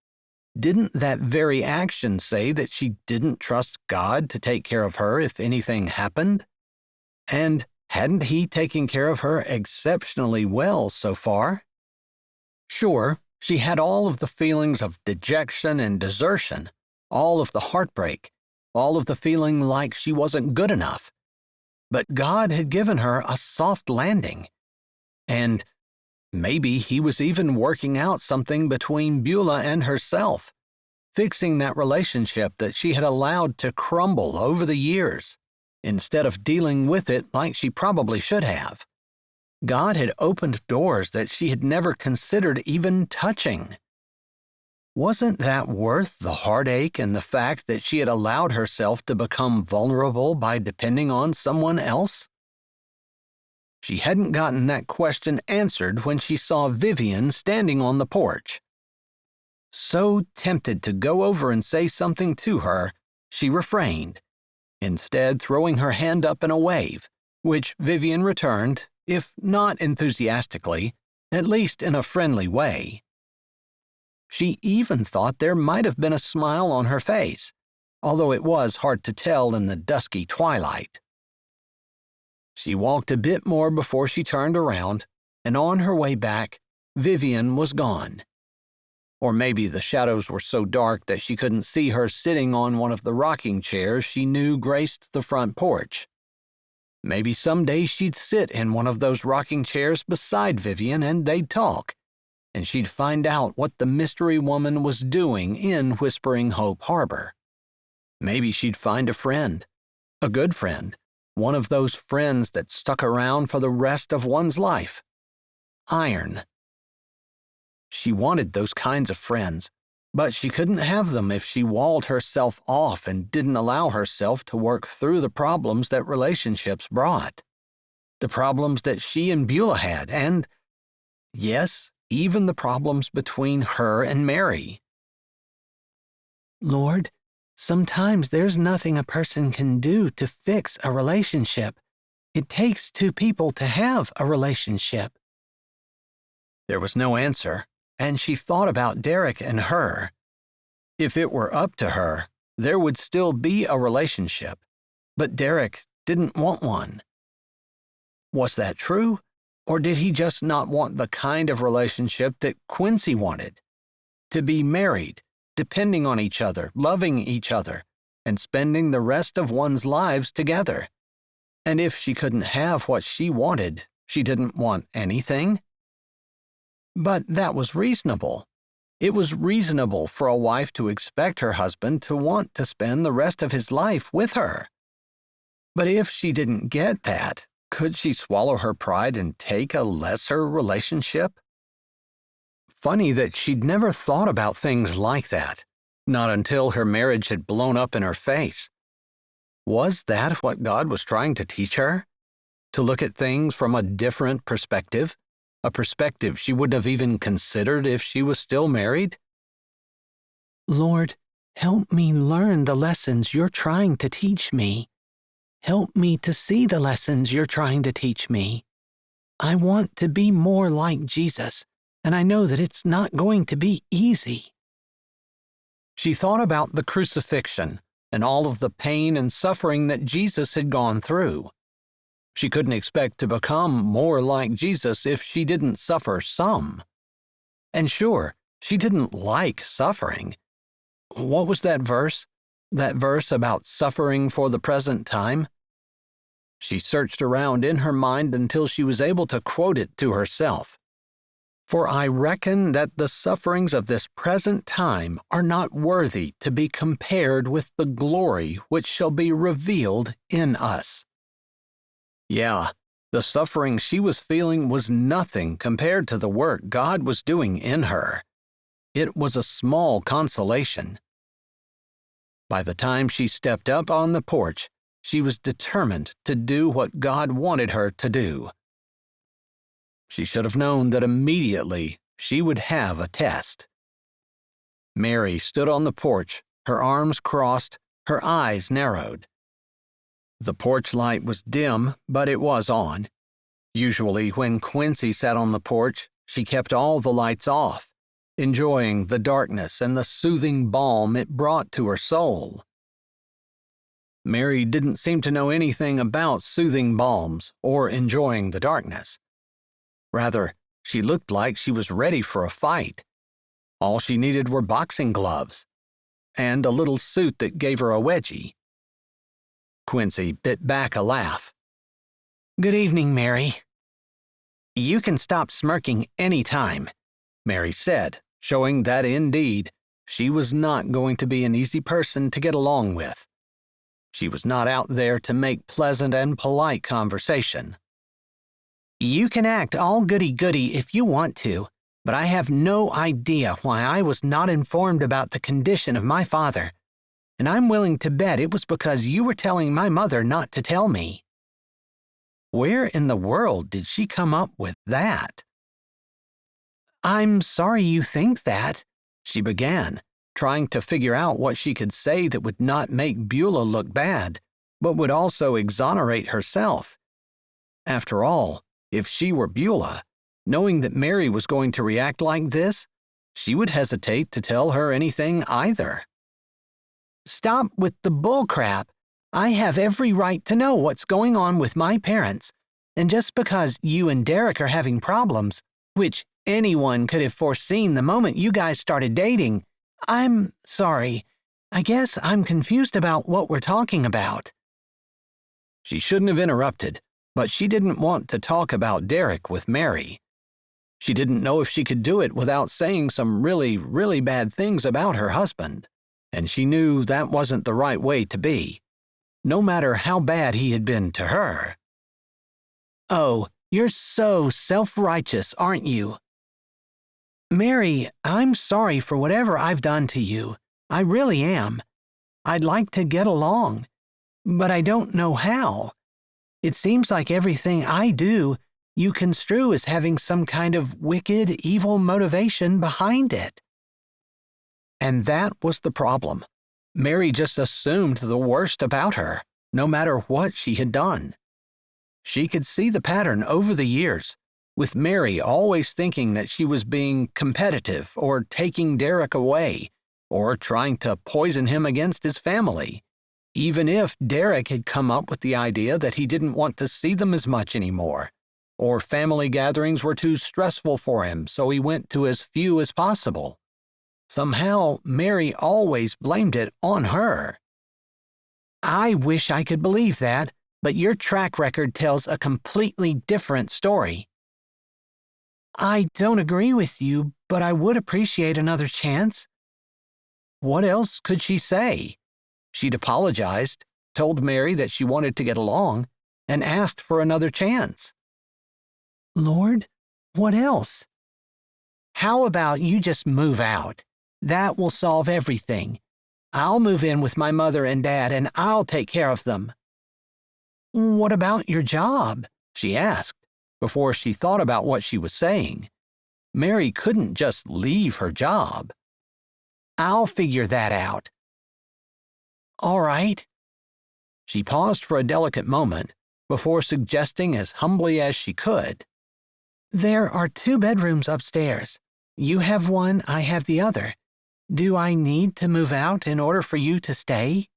didn't that very action say that she didn't trust God to take care of her if anything happened? And hadn't He taken care of her exceptionally well so far? Sure, she had all of the feelings of dejection and desertion, all of the heartbreak, all of the feeling like she wasn't good enough. But God had given her a soft landing. And maybe He was even working out something between Beulah and herself, fixing that relationship that she had allowed to crumble over the years, instead of dealing with it like she probably should have. God had opened doors that she had never considered even touching. Wasn't that worth the heartache and the fact that she had allowed herself to become vulnerable by depending on someone else? She hadn't gotten that question answered when she saw Vivian standing on the porch. So tempted to go over and say something to her, she refrained, instead throwing her hand up in a wave, which Vivian returned, if not enthusiastically, at least in a friendly way. She even thought there might have been a smile on her face, although it was hard to tell in the dusky twilight. She walked a bit more before she turned around, and on her way back, Vivian was gone. Or maybe the shadows were so dark that she couldn't see her sitting on one of the rocking chairs she knew graced the front porch. Maybe someday she'd sit in one of those rocking chairs beside Vivian and they'd talk, and she'd find out what the mystery woman was doing in Whispering Hope Harbor. Maybe she'd find a friend, a good friend, one of those friends that stuck around for the rest of one's life. Iron. She wanted those kinds of friends, but she couldn't have them if she walled herself off and didn't allow herself to work through the problems that relationships brought. The problems that she and Beulah had, and, yes, even the problems between her and Mary. Lord, sometimes there's nothing a person can do to fix a relationship. It takes two people to have a relationship. There was no answer, and she thought about Derek and her. If it were up to her, there would still be a relationship, but Derek didn't want one. Was that true, or did he just not want the kind of relationship that Quincy wanted? To be married, depending on each other, loving each other, and spending the rest of one's lives together. And if she couldn't have what she wanted, she didn't want anything? But that was reasonable. It was reasonable for a wife to expect her husband to want to spend the rest of his life with her. But if she didn't get that, could she swallow her pride and take a lesser relationship? Funny that she'd never thought about things like that, not until her marriage had blown up in her face. Was that what God was trying to teach her? To look at things from a different perspective? A perspective she wouldn't have even considered if she was still married? Lord, help me learn the lessons you're trying to teach me. Help me to see the lessons you're trying to teach me. I want to be more like Jesus, and I know that it's not going to be easy. She thought about the crucifixion and all of the pain and suffering that Jesus had gone through. She couldn't expect to become more like Jesus if she didn't suffer some. And sure, she didn't like suffering. What was that verse? That verse about suffering for the present time? She searched around in her mind until she was able to quote it to herself. For I reckon that the sufferings of this present time are not worthy to be compared with the glory which shall be revealed in us. Yeah, the suffering she was feeling was nothing compared to the work God was doing in her. It was a small consolation. By the time she stepped up on the porch, she was determined to do what God wanted her to do. She should have known that immediately she would have a test. Mary stood on the porch, her arms crossed, her eyes narrowed. The porch light was dim, but it was on. Usually, when Quincy sat on the porch, she kept all the lights off, enjoying the darkness and the soothing balm it brought to her soul. Mary didn't seem to know anything about soothing balms or enjoying the darkness. Rather, she looked like she was ready for a fight. All she needed were boxing gloves and a little suit that gave her a wedgie. Quincy bit back a laugh. Good evening, Mary. You can stop smirking any time, Mary said, showing that indeed she was not going to be an easy person to get along with. She was not out there to make pleasant and polite conversation. You can act all goody-goody if you want to, but I have no idea why I was not informed about the condition of my father, and I'm willing to bet it was because you were telling my mother not to tell me. Where in the world did she come up with that? I'm sorry you think that, she began, trying to figure out what she could say that would not make Beulah look bad, but would also exonerate herself. After all, if she were Beulah, knowing that Mary was going to react like this, she would hesitate to tell her anything either. Stop with the bullcrap. I have every right to know what's going on with my parents, and just because you and Derek are having problems, which anyone could have foreseen the moment you guys started dating, I'm sorry. I guess I'm confused about what we're talking about. She shouldn't have interrupted, but she didn't want to talk about Derek with Mary. She didn't know if she could do it without saying some really, really bad things about her husband, and she knew that wasn't the right way to be, no matter how bad he had been to her. Oh, you're so self-righteous, aren't you? Mary, I'm sorry for whatever I've done to you. I really am. I'd like to get along, but I don't know how. It seems like everything I do, you construe as having some kind of wicked, evil motivation behind it. And that was the problem. Mary just assumed the worst about her, no matter what she had done. She could see the pattern over the years, with Mary always thinking that she was being competitive or taking Derek away, or trying to poison him against his family, even if Derek had come up with the idea that he didn't want to see them as much anymore, or family gatherings were too stressful for him, so he went to as few as possible. Somehow, Mary always blamed it on her. I wish I could believe that, but your track record tells a completely different story. I don't agree with you, but I would appreciate another chance. What else could she say? She'd apologized, told Mary that she wanted to get along, and asked for another chance. Lord, what else? How about you just move out? That will solve everything. I'll move in with my mother and dad, and I'll take care of them. What about your job? She asked, before she thought about what she was saying. Mary couldn't just leave her job. I'll figure that out. All right. She paused for a delicate moment before suggesting as humbly as she could. There are 2 bedrooms upstairs. You have one, I have the other. Do I need to move out in order for you to stay?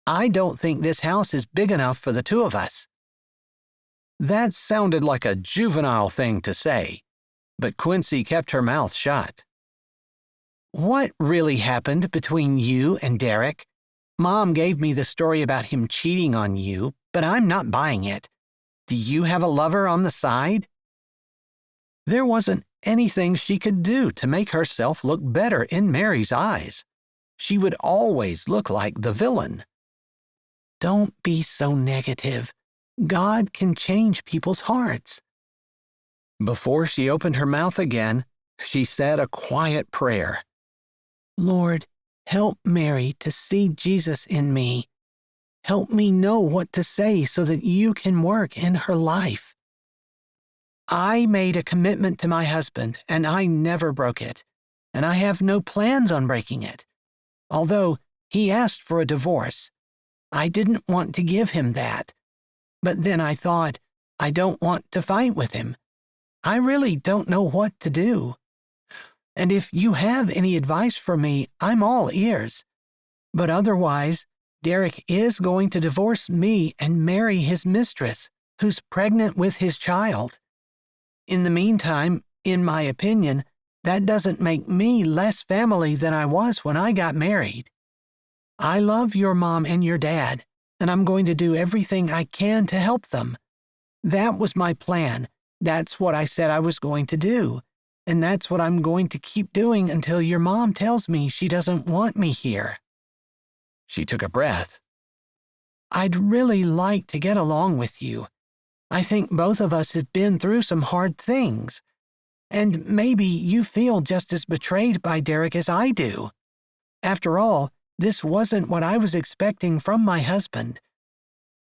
I don't think this house is big enough for the 2 of us. That sounded like a juvenile thing to say, but Quincy kept her mouth shut. What really happened between you and Derek? Mom gave me the story about him cheating on you, but I'm not buying it. Do you have a lover on the side? There wasn't anything she could do to make herself look better in Mary's eyes. She would always look like the villain. Don't be so negative. God can change people's hearts. Before she opened her mouth again, she said a quiet prayer. Lord, help Mary to see Jesus in me. Help me know what to say so that you can work in her life. I made a commitment to my husband, and I never broke it, and I have no plans on breaking it. Although he asked for a divorce, I didn't want to give him that. But then I thought, I don't want to fight with him. I really don't know what to do. And if you have any advice for me, I'm all ears. But otherwise, Derek is going to divorce me and marry his mistress, who's pregnant with his child. In the meantime, in my opinion, that doesn't make me less family than I was when I got married. I love your mom and your dad, and I'm going to do everything I can to help them. That was my plan. That's what I said I was going to do. And that's what I'm going to keep doing until your mom tells me she doesn't want me here. She took a breath. I'd really like to get along with you. I think both of us have been through some hard things. And maybe you feel just as betrayed by Derek as I do. After all, this wasn't what I was expecting from my husband.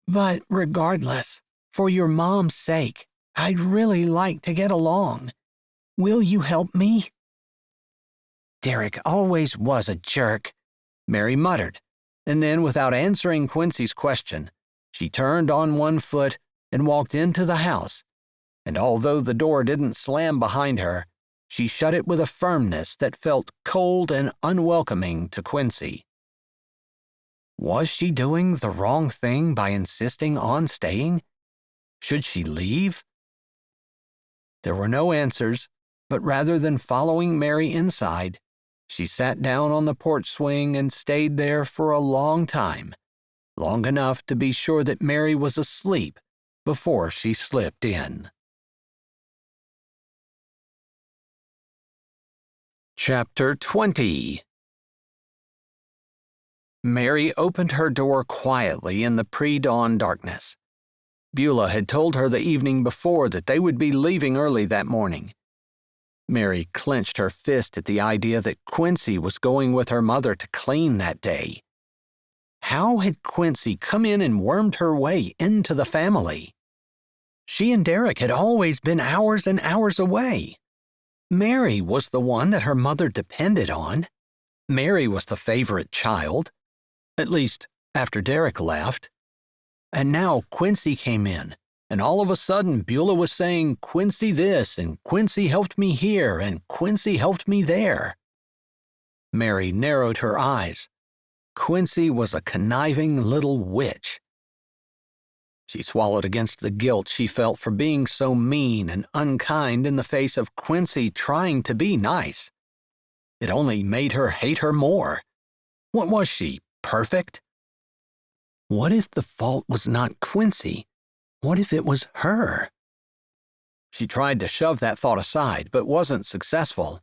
But regardless, for your mom's sake, I'd really like to get along. Will you help me? Derek always was a jerk, Mary muttered, and then without answering Quincy's question, she turned on one foot and walked into the house, and although the door didn't slam behind her, she shut it with a firmness that felt cold and unwelcoming to Quincy. Was she doing the wrong thing by insisting on staying? Should she leave? There were no answers, but rather than following Mary inside, she sat down on the porch swing and stayed there for a long time, long enough to be sure that Mary was asleep before she slipped in. Chapter 20. Mary opened her door quietly in the pre-dawn darkness. Beulah had told her the evening before that they would be leaving early that morning. Mary clenched her fist at the idea that Quincy was going with her mother to clean that day. How had Quincy come in and wormed her way into the family? She and Derek had always been hours and hours away. Mary was the one that her mother depended on. Mary was the favorite child, at least after Derek left. And now Quincy came in, and all of a sudden Beulah was saying Quincy this, and Quincy helped me here, and Quincy helped me there. Mary narrowed her eyes. Quincy was a conniving little witch. She swallowed against the guilt she felt for being so mean and unkind in the face of Quincy trying to be nice. It only made her hate her more. What was she, perfect? What if the fault was not Quincy? What if it was her? She tried to shove that thought aside, but wasn't successful.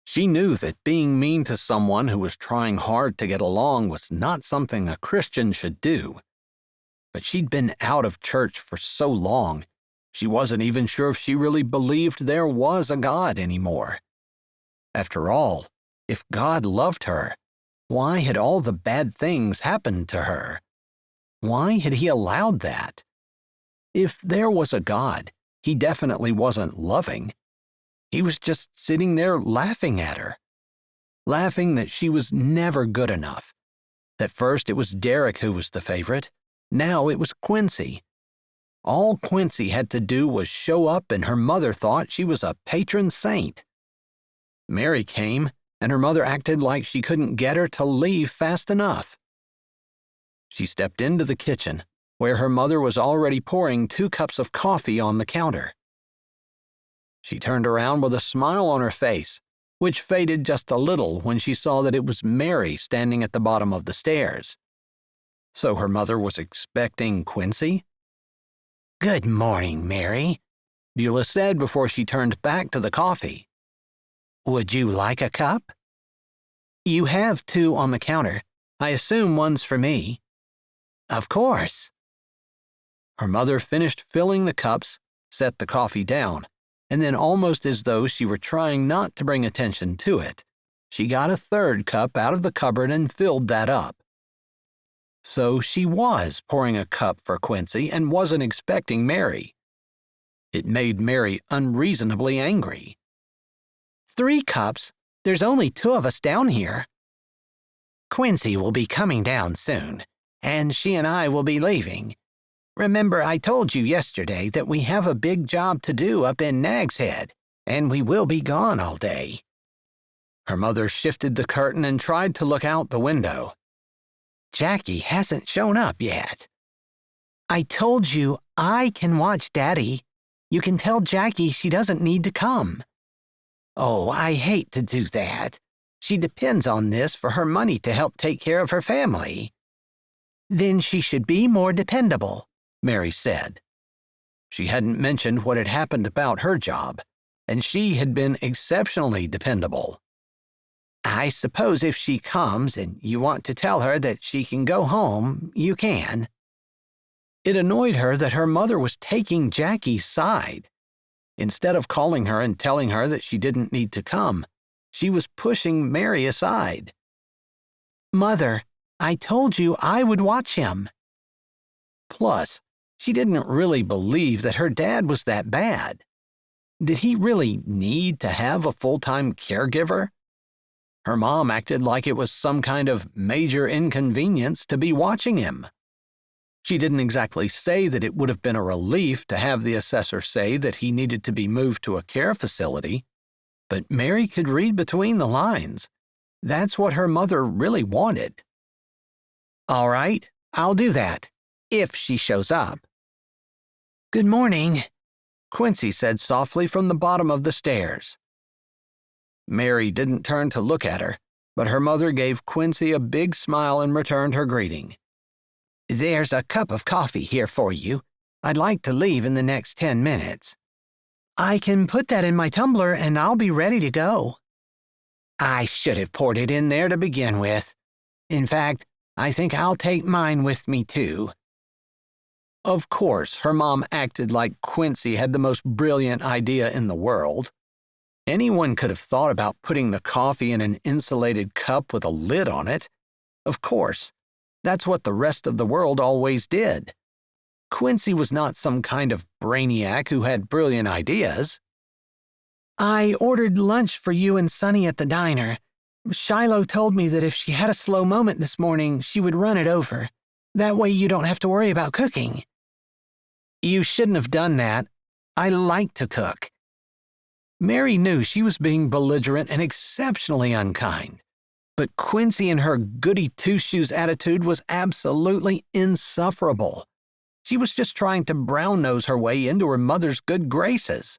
She knew that being mean to someone who was trying hard to get along was not something a Christian should do. But she'd been out of church for so long, she wasn't even sure if she really believed there was a God anymore. After all, if God loved her, why had all the bad things happened to her? Why had he allowed that? If there was a God, he definitely wasn't loving. He was just sitting there laughing at her. Laughing that she was never good enough. That first it was Derek who was the favorite. Now it was Quincy. All Quincy had to do was show up and her mother thought she was a patron saint. Mary came and her mother acted like she couldn't get her to leave fast enough. She stepped into the kitchen, where her mother was already pouring 2 cups of coffee on the counter. She turned around with a smile on her face, which faded just a little when she saw that it was Mary standing at the bottom of the stairs. So her mother was expecting Quincy? "Good morning, Mary," Beulah said before she turned back to the coffee. "Would you like a cup?" "You have 2 on the counter. I assume one's for me." "Of course." Her mother finished filling the cups, set the coffee down, and then almost as though she were trying not to bring attention to it, she got a 3rd cup out of the cupboard and filled that up. So she was pouring a cup for Quincy and wasn't expecting Mary. It made Mary unreasonably angry. 3 cups? There's only 2 of us down here." "Quincy will be coming down soon, and she and I will be leaving. Remember, I told you yesterday that we have a big job to do up in Nag's Head, and we will be gone all day." Her mother shifted the curtain and tried to look out the window. "Jackie hasn't shown up yet." "I told you I can watch Daddy. You can tell Jackie she doesn't need to come." "Oh, I hate to do that. She depends on this for her money to help take care of her family." "Then she should be more dependable," Mary said. She hadn't mentioned what had happened about her job, and she had been exceptionally dependable. "I suppose if she comes and you want to tell her that she can go home, you can." It annoyed her that her mother was taking Jackie's side. Instead of calling her and telling her that she didn't need to come, she was pushing Mary aside. "Mother, I told you I would watch him." Plus, she didn't really believe that her dad was that bad. Did he really need to have a full-time caregiver? Her mom acted like it was some kind of major inconvenience to be watching him. She didn't exactly say that it would have been a relief to have the assessor say that he needed to be moved to a care facility. But Mary could read between the lines. That's what her mother really wanted. All right, I'll do that, if she shows up. Good morning, Quincy said softly from the bottom of the stairs. Mary didn't turn to look at her, but her mother gave Quincy a big smile and returned her greeting. There's a cup of coffee here for you. I'd like to leave in the next 10 minutes. I can put that in my tumbler and I'll be ready to go. I should have poured it in there to begin with. In fact, I think I'll take mine with me too. Of course, her mom acted like Quincy had the most brilliant idea in the world. Anyone could have thought about putting the coffee in an insulated cup with a lid on it. Of course, that's what the rest of the world always did. Quincy was not some kind of brainiac who had brilliant ideas. I ordered lunch for you and Sonny at the diner. Shiloh told me that if she had a slow moment this morning, she would run it over. That way you don't have to worry about cooking. You shouldn't have done that. I like to cook. Mary knew she was being belligerent and exceptionally unkind, but Quincy and her goody two-shoes attitude was absolutely insufferable. She was just trying to brown-nose her way into her mother's good graces.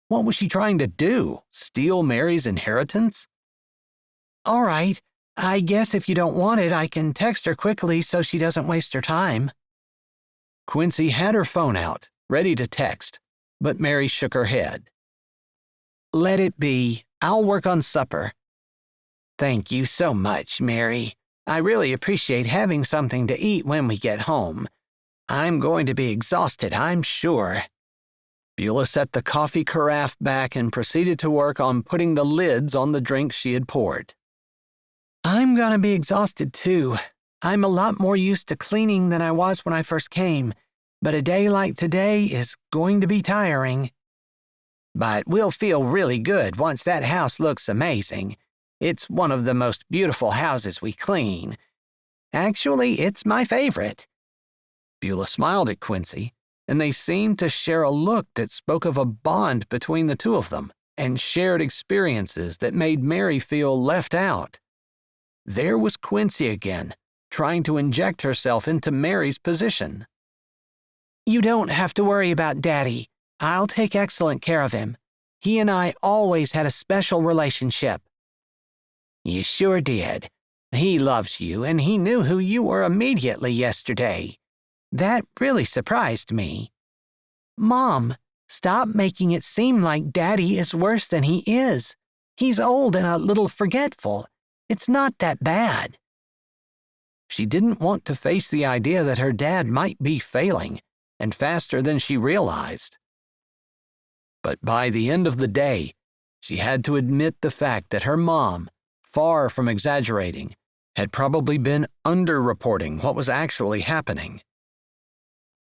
What was she trying to do? Steal Mary's inheritance? All right, I guess if you don't want it, I can text her quickly so she doesn't waste her time. Quincy had her phone out, ready to text, but Mary shook her head. Let it be. I'll work on supper. Thank you so much, Mary. I really appreciate having something to eat when we get home. I'm going to be exhausted, I'm sure. Beulah set the coffee carafe back and proceeded to work on putting the lids on the drinks she had poured. I'm gonna be exhausted too. I'm a lot more used to cleaning than I was when I first came, but a day like today is going to be tiring. But we'll feel really good once that house looks amazing. It's one of the most beautiful houses we clean. Actually, it's my favorite. Beulah smiled at Quincy, and they seemed to share a look that spoke of a bond between the two of them and shared experiences that made Mary feel left out. There was Quincy again, trying to inject herself into Mary's position. You don't have to worry about Daddy. I'll take excellent care of him. He and I always had a special relationship. You sure did. He loves you, and he knew who you were immediately yesterday. That really surprised me. Mom, stop making it seem like Daddy is worse than he is. He's old and a little forgetful. It's not that bad. She didn't want to face the idea that her dad might be failing, and faster than she realized. But by the end of the day, she had to admit the fact that her mom, far from exaggerating, had probably been underreporting what was actually happening.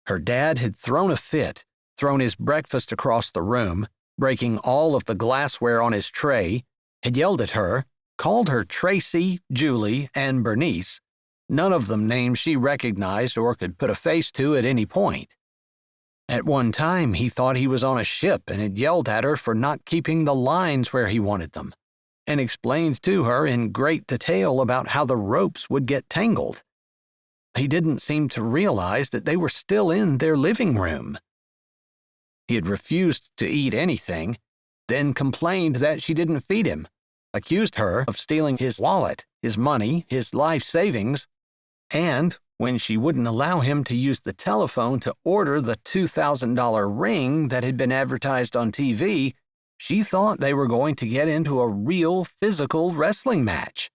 Her dad had thrown a fit, thrown his breakfast across the room, breaking all of the glassware on his tray, had yelled at her, called her Tracy, Julie, and Bernice, none of them names she recognized or could put a face to at any point. At one time, he thought he was on a ship and had yelled at her for not keeping the lines where he wanted them, and explained to her in great detail about how the ropes would get tangled. He didn't seem to realize that they were still in their living room. He had refused to eat anything, then complained that she didn't feed him, accused her of stealing his wallet, his money, his life savings, and, when she wouldn't allow him to use the telephone to order the $2,000 ring that had been advertised on TV, she thought they were going to get into a real physical wrestling match.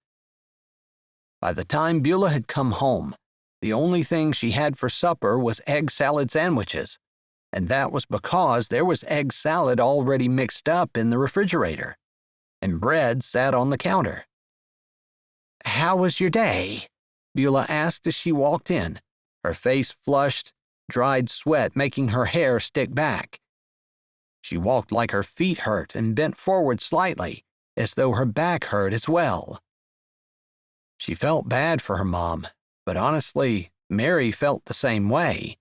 By the time Beulah had come home, the only thing she had for supper was egg salad sandwiches, and that was because there was egg salad already mixed up in the refrigerator, and bread sat on the counter. How was your day? Beulah asked as she walked in, her face flushed, dried sweat making her hair stick back. She walked like her feet hurt and bent forward slightly, as though her back hurt as well. She felt bad for her mom, but honestly, Mary felt the same way.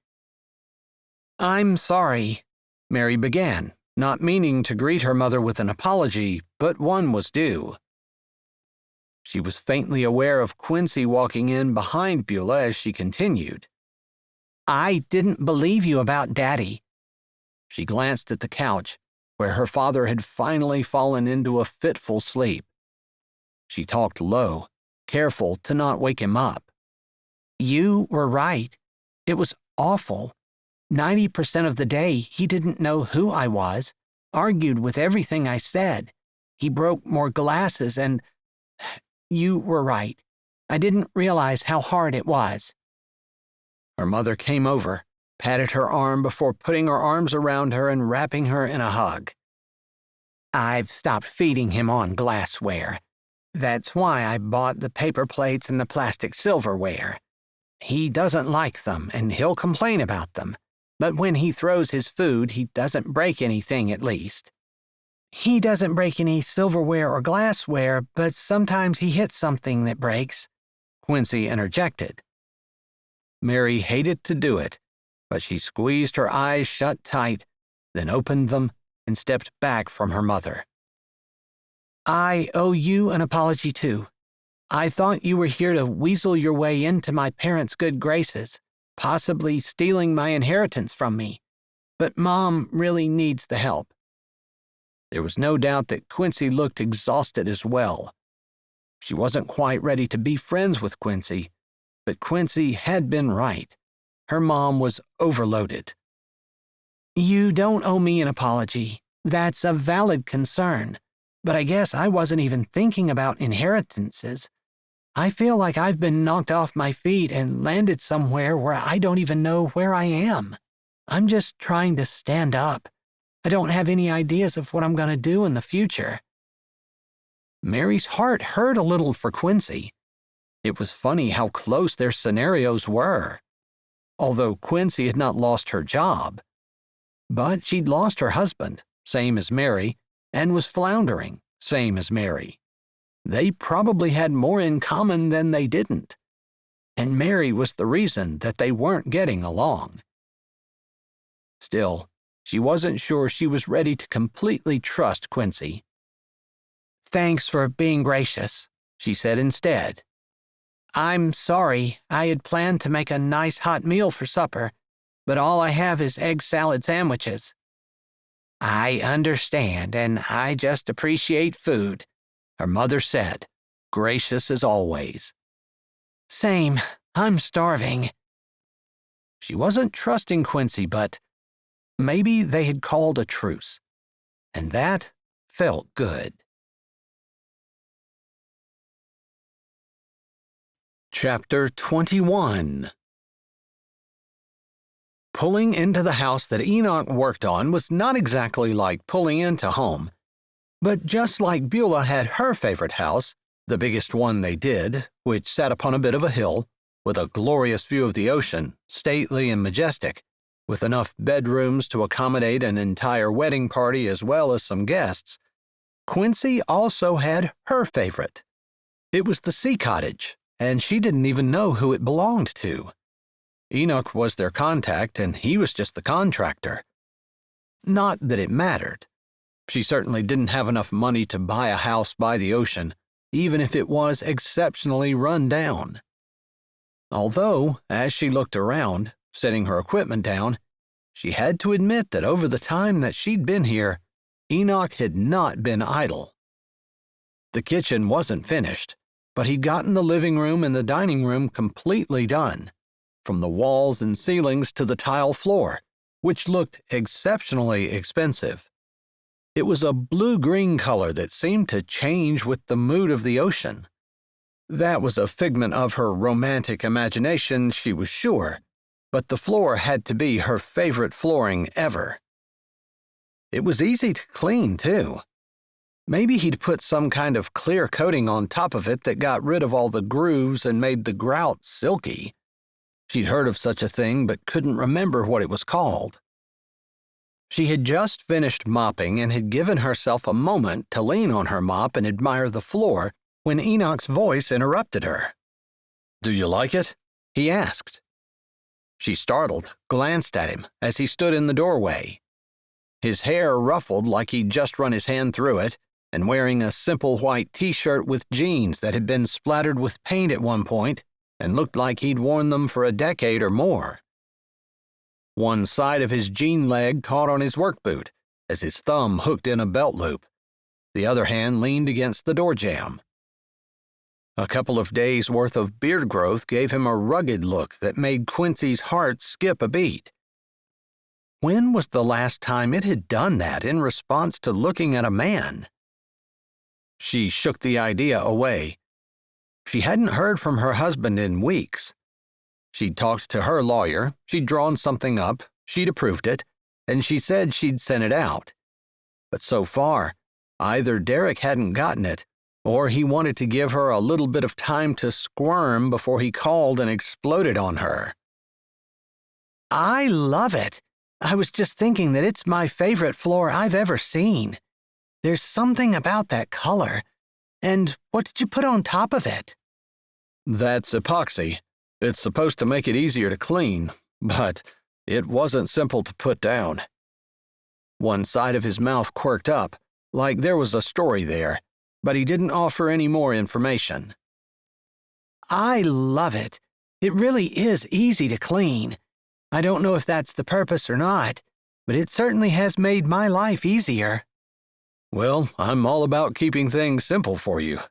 I'm sorry, Mary began, not meaning to greet her mother with an apology, but one was due. She was faintly aware of Quincy walking in behind Beulah as she continued. I didn't believe you about Daddy. She glanced at the couch, where her father had finally fallen into a fitful sleep. She talked low, careful to not wake him up. You were right. It was awful. 90% of the day, he didn't know who I was, argued with everything I said. He broke more glasses and... You were right. I didn't realize how hard it was. Her mother came over, patted her arm before putting her arms around her and wrapping her in a hug. I've stopped feeding him on glassware. That's why I bought the paper plates and the plastic silverware. He doesn't like them, and he'll complain about them. But when he throws his food, he doesn't break anything at least. He doesn't break any silverware or glassware, but sometimes he hits something that breaks, Quincy interjected. Mary hated to do it, but she squeezed her eyes shut tight, then opened them and stepped back from her mother. I owe you an apology, too. I thought you were here to weasel your way into my parents' good graces, possibly stealing my inheritance from me. But Mom really needs the help. There was no doubt that Quincy looked exhausted as well. She wasn't quite ready to be friends with Quincy, but Quincy had been right. Her mom was overloaded. You don't owe me an apology. That's a valid concern. But I guess I wasn't even thinking about inheritances. I feel like I've been knocked off my feet and landed somewhere where I don't even know where I am. I'm just trying to stand up. I don't have any ideas of what I'm going to do in the future. Mary's heart hurt a little for Quincy. It was funny how close their scenarios were. Although Quincy had not lost her job. But she'd lost her husband, same as Mary, and was floundering, same as Mary. They probably had more in common than they didn't. And Mary was the reason that they weren't getting along. Still, she wasn't sure she was ready to completely trust Quincy. Thanks for being gracious, she said instead. I'm sorry. I had planned to make a nice hot meal for supper, but all I have is egg salad sandwiches. I understand, and I just appreciate food, her mother said, gracious as always. Same. I'm starving. She wasn't trusting Quincy, but maybe they had called a truce, and that felt good. Chapter 21. Pulling into the house that Enoch worked on was not exactly like pulling into home, but just like Beulah had her favorite house, the biggest one they did, which sat upon a bit of a hill, with a glorious view of the ocean, stately and majestic, with enough bedrooms to accommodate an entire wedding party as well as some guests, Quincy also had her favorite. It was the Sea Cottage, and she didn't even know who it belonged to. Enoch was their contact, and he was just the contractor. Not that it mattered. She certainly didn't have enough money to buy a house by the ocean, even if it was exceptionally run down. Although, as she looked around, setting her equipment down, she had to admit that over the time that she'd been here, Enoch had not been idle. The kitchen wasn't finished, but he'd gotten the living room and the dining room completely done, from the walls and ceilings to the tile floor, which looked exceptionally expensive. It was a blue-green color that seemed to change with the mood of the ocean. That was a figment of her romantic imagination, she was sure, but the floor had to be her favorite flooring ever. It was easy to clean, too. Maybe he'd put some kind of clear coating on top of it that got rid of all the grooves and made the grout silky. She'd heard of such a thing but couldn't remember what it was called. She had just finished mopping and had given herself a moment to lean on her mop and admire the floor when Enoch's voice interrupted her. "Do you like it?" he asked. She startled, glanced at him as he stood in the doorway. his hair ruffled like he'd just run his hand through it, and wearing a simple white t-shirt with jeans that had been splattered with paint at one point and looked like he'd worn them for a decade or more. One side of his jean leg caught on his work boot as his thumb hooked in a belt loop. The other hand leaned against the door jamb. A couple of days' worth of beard growth gave him a rugged look that made Quincy's heart skip a beat. When was the last time it had done that in response to looking at a man? She shook the idea away. She hadn't heard from her husband in weeks. She'd talked to her lawyer, she'd drawn something up, she'd approved it, and she said she'd sent it out. But so far, either Derek hadn't gotten it, or he wanted to give her a little bit of time to squirm before he called and exploded on her. I love it. I was just thinking that it's my favorite floor I've ever seen. There's something about that color. And what did you put on top of it? That's epoxy. It's supposed to make it easier to clean, but it wasn't simple to put down. One side of his mouth quirked up, like there was a story there, but he didn't offer any more information. I love it. It really is easy to clean. I don't know if that's the purpose or not, but it certainly has made my life easier. Well, I'm all about keeping things simple for you.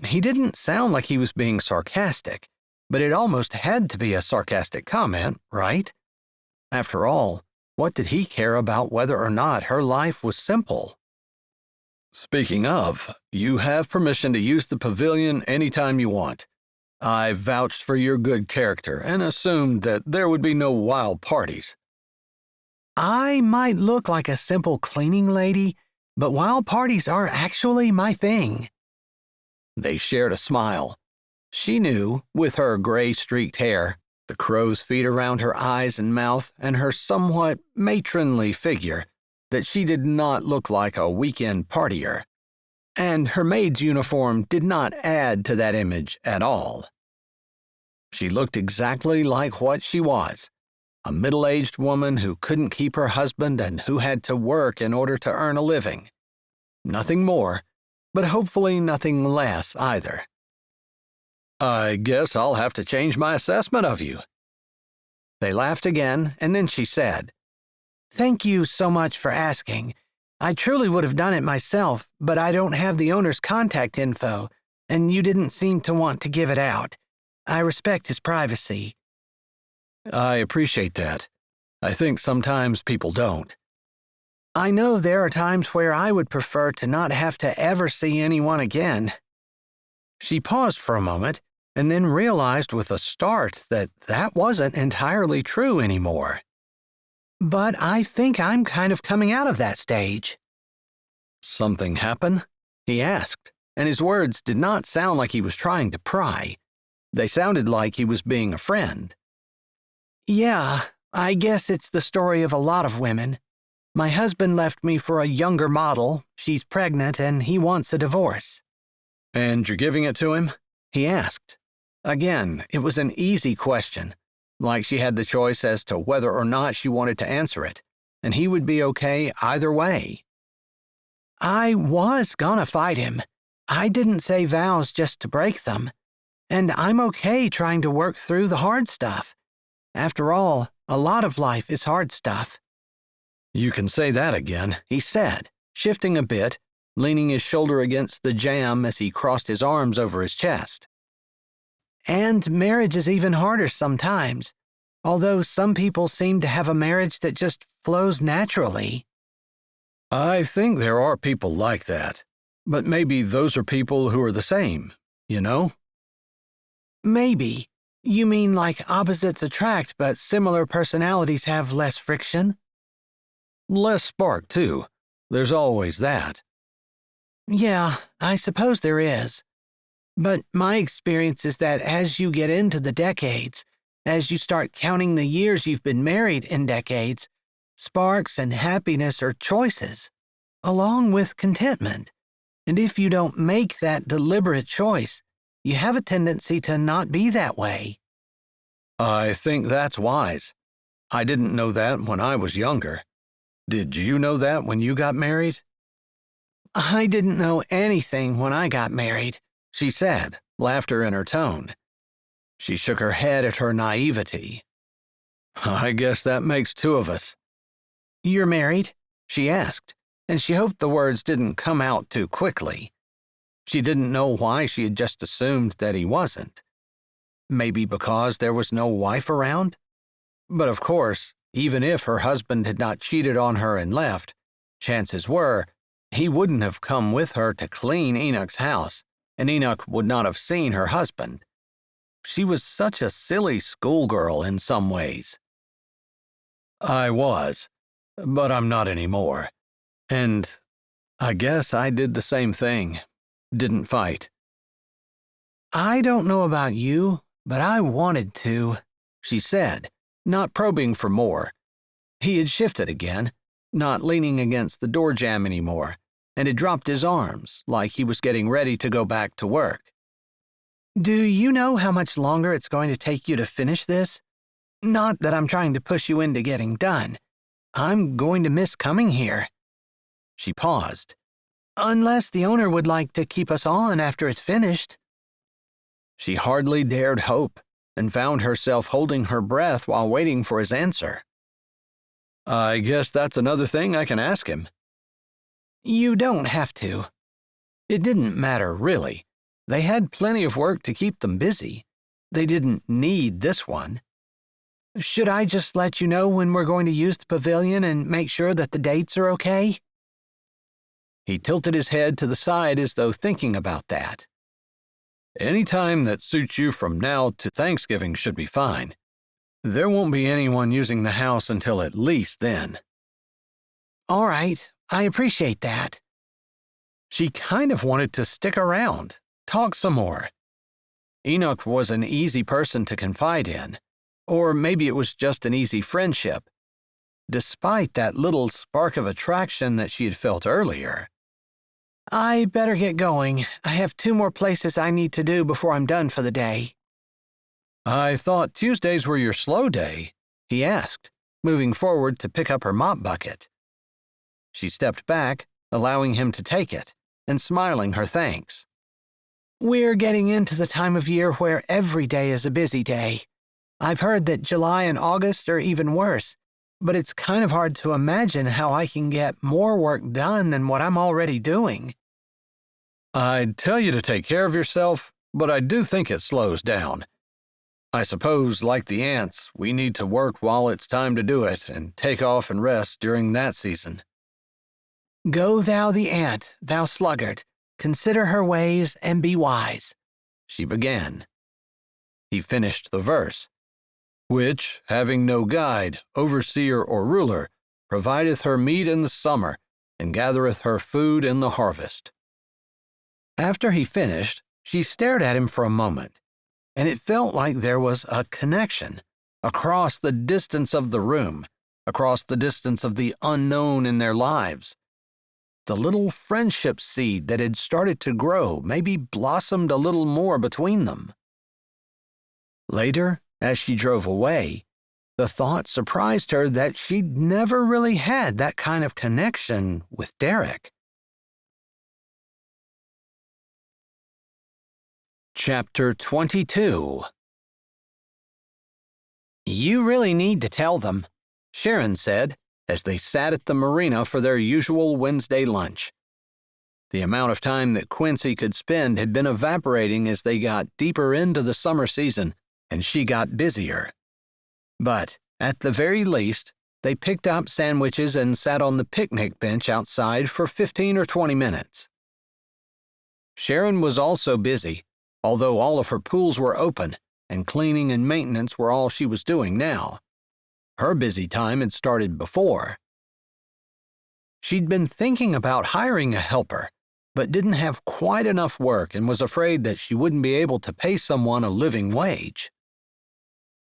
He didn't sound like he was being sarcastic, but it almost had to be a sarcastic comment, right? After all, what did he care about whether or not her life was simple? Speaking of, you have permission to use the pavilion anytime you want. I vouched for your good character and assumed that there would be no wild parties. I might look like a simple cleaning lady, but wild parties are actually my thing. They shared a smile. She knew, with her gray-streaked hair, the crow's feet around her eyes and mouth, and her somewhat matronly figure, that she did not look like a weekend partier. And her maid's uniform did not add to that image at all. She looked exactly like what she was, a middle-aged woman who couldn't keep her husband and who had to work in order to earn a living. Nothing more, but hopefully nothing less either. I guess I'll have to change my assessment of you. They laughed again, and then she said, Thank you so much for asking. I truly would have done it myself, but I don't have the owner's contact info, and you didn't seem to want to give it out. I respect his privacy. I appreciate that. I think sometimes people don't. I know there are times where I would prefer to not have to ever see anyone again. She paused for a moment and then realized with a start that that wasn't entirely true anymore. But I think I'm kind of coming out of that stage. Something happen? He asked, and his words did not sound like he was trying to pry. They sounded like he was being a friend. Yeah, I guess it's the story of a lot of women. My husband left me for a younger model, she's pregnant, and he wants a divorce. And you're giving it to him? He asked. Again, it was an easy question, like she had the choice as to whether or not she wanted to answer it, and he would be okay either way. I was gonna fight him. I didn't say vows just to break them. And I'm okay trying to work through the hard stuff. After all, a lot of life is hard stuff. You can say that again, he said, shifting a bit, leaning his shoulder against the jamb as he crossed his arms over his chest. And marriage is even harder sometimes, although some people seem to have a marriage that just flows naturally. I think there are people like that, but maybe those are people who are the same, you know? Maybe. You mean like opposites attract, but similar personalities have less friction? Less spark, too. There's always that. Yeah, I suppose there is. But my experience is that as you get into the decades, as you start counting the years you've been married in decades, sparks and happiness are choices, along with contentment. And if you don't make that deliberate choice, you have a tendency to not be that way. I think that's wise. I didn't know that when I was younger. Did you know that when you got married? I didn't know anything when I got married, She said, laughter in her tone. She shook her head at her naivety. I guess that makes two of us. You're married? She asked, and she hoped the words didn't come out too quickly. She didn't know why she had just assumed that he wasn't. Maybe because there was no wife around? But of course, even if her husband had not cheated on her and left, chances were he wouldn't have come with her to clean Enoch's house, and Enoch would not have seen her husband. She was such a silly schoolgirl in some ways. I was, but I'm not anymore. And I guess I did the same thing. Didn't fight. I don't know about you, but I wanted to, She said, not probing for more. He had shifted again, not leaning against the door jamb anymore, and had dropped his arms like he was getting ready to go back to work. Do you know how much longer it's going to take you to finish this? Not that I'm trying to push you into getting done. I'm going to miss coming here. She paused. Unless the owner would like to keep us on after it's finished. She hardly dared hope, and found herself holding her breath while waiting for his answer. I guess that's another thing I can ask him. You don't have to. It didn't matter, really. They had plenty of work to keep them busy. They didn't need this one. Should I just let you know when we're going to use the pavilion and make sure that the dates are okay? He tilted his head to the side as though thinking about that. Any time that suits you from now to Thanksgiving should be fine. There won't be anyone using the house until at least then. All right, I appreciate that. She kind of wanted to stick around, talk some more. Enoch was an easy person to confide in, or maybe it was just an easy friendship, despite that little spark of attraction that she had felt earlier. I better get going. I have 2 more places I need to do before I'm done for the day. I thought Tuesdays were your slow day, he asked, moving forward to pick up her mop bucket. She stepped back, allowing him to take it, and smiling her thanks. We're getting into the time of year where every day is a busy day. I've heard that July and August are even worse, but it's kind of hard to imagine how I can get more work done than what I'm already doing. I'd tell you to take care of yourself, but I do think it slows down. I suppose, like the ants, we need to work while it's time to do it and take off and rest during that season. Go thou the ant, thou sluggard, consider her ways and be wise, she began. He finished the verse, which, having no guide, overseer, or ruler, provideth her meat in the summer, and gathereth her food in the harvest. After he finished, she stared at him for a moment, and it felt like there was a connection across the distance of the room, across the distance of the unknown in their lives. The little friendship seed that had started to grow maybe blossomed a little more between them. Later, as she drove away, the thought surprised her that she'd never really had that kind of connection with Derek. Chapter 22. You really need to tell them, Sharon said as they sat at the marina for their usual Wednesday lunch. The amount of time that Quincy could spend had been evaporating as they got deeper into the summer season, and she got busier. But, at the very least, they picked up sandwiches and sat on the picnic bench outside for 15 or 20 minutes. Sharon was also busy, although all of her pools were open, and cleaning and maintenance were all she was doing now. Her busy time had started before. She'd been thinking about hiring a helper, but didn't have quite enough work and was afraid that she wouldn't be able to pay someone a living wage.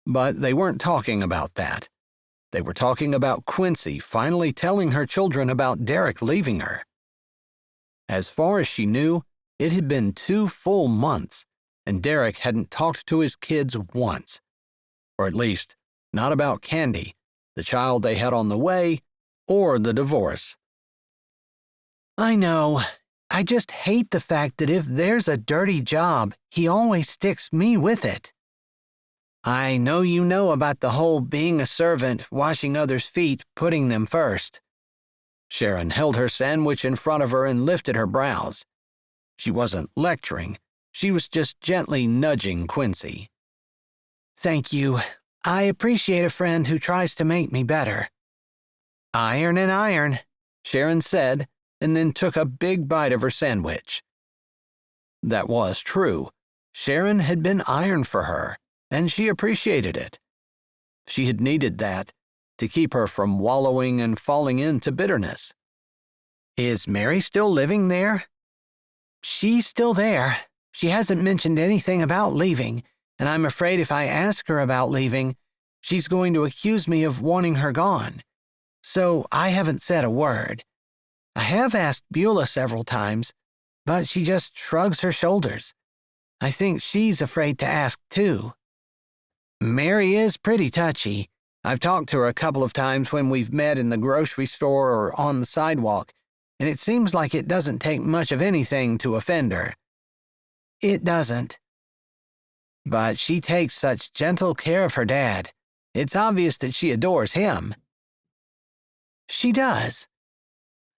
But they weren't talking about that. They were talking about Quincy finally telling her children about Derek leaving her. As far as she knew, it had been 2 full months, and Derek hadn't talked to his kids once. Or at least, not about Candy, the child they had on the way, or the divorce. I know. I just hate the fact that if there's a dirty job, he always sticks me with it. I know you know about the whole being a servant, washing others' feet, putting them first. Sharon held her sandwich in front of her and lifted her brows. She wasn't lecturing. She was just gently nudging Quincy. Thank you. I appreciate a friend who tries to make me better. Iron and iron, Sharon said, and then took a big bite of her sandwich. That was true. Sharon had been iron for her, and she appreciated it. She had needed that to keep her from wallowing and falling into bitterness. Is Mary still living there? She's still there. She hasn't mentioned anything about leaving, and I'm afraid if I ask her about leaving, she's going to accuse me of wanting her gone. So I haven't said a word. I have asked Beulah several times, but she just shrugs her shoulders. I think she's afraid to ask, too. Mary is pretty touchy. I've talked to her a couple of times when we've met in the grocery store or on the sidewalk, and it seems like it doesn't take much of anything to offend her. It doesn't. But she takes such gentle care of her dad. It's obvious that she adores him. She does.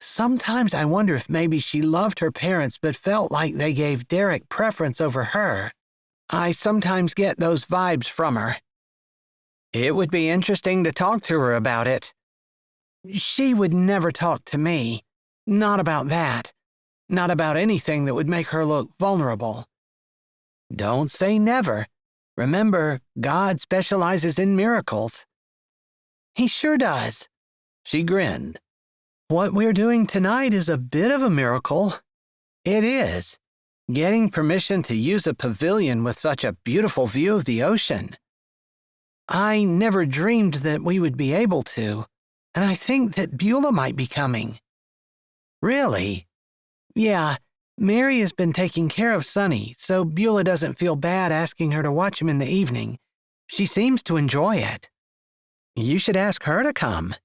Sometimes I wonder if maybe she loved her parents but felt like they gave Derek preference over her. I sometimes get those vibes from her. It would be interesting to talk to her about it. She would never talk to me. Not about that. Not about anything that would make her look vulnerable. Don't say never. Remember, God specializes in miracles. He sure does. She grinned. What we're doing tonight is a bit of a miracle. It is. Getting permission to use a pavilion with such a beautiful view of the ocean. I never dreamed that we would be able to, and I think that Beulah might be coming. Really? Yeah, Mary has been taking care of Sonny, so Beulah doesn't feel bad asking her to watch him in the evening. She seems to enjoy it. You should ask her to come.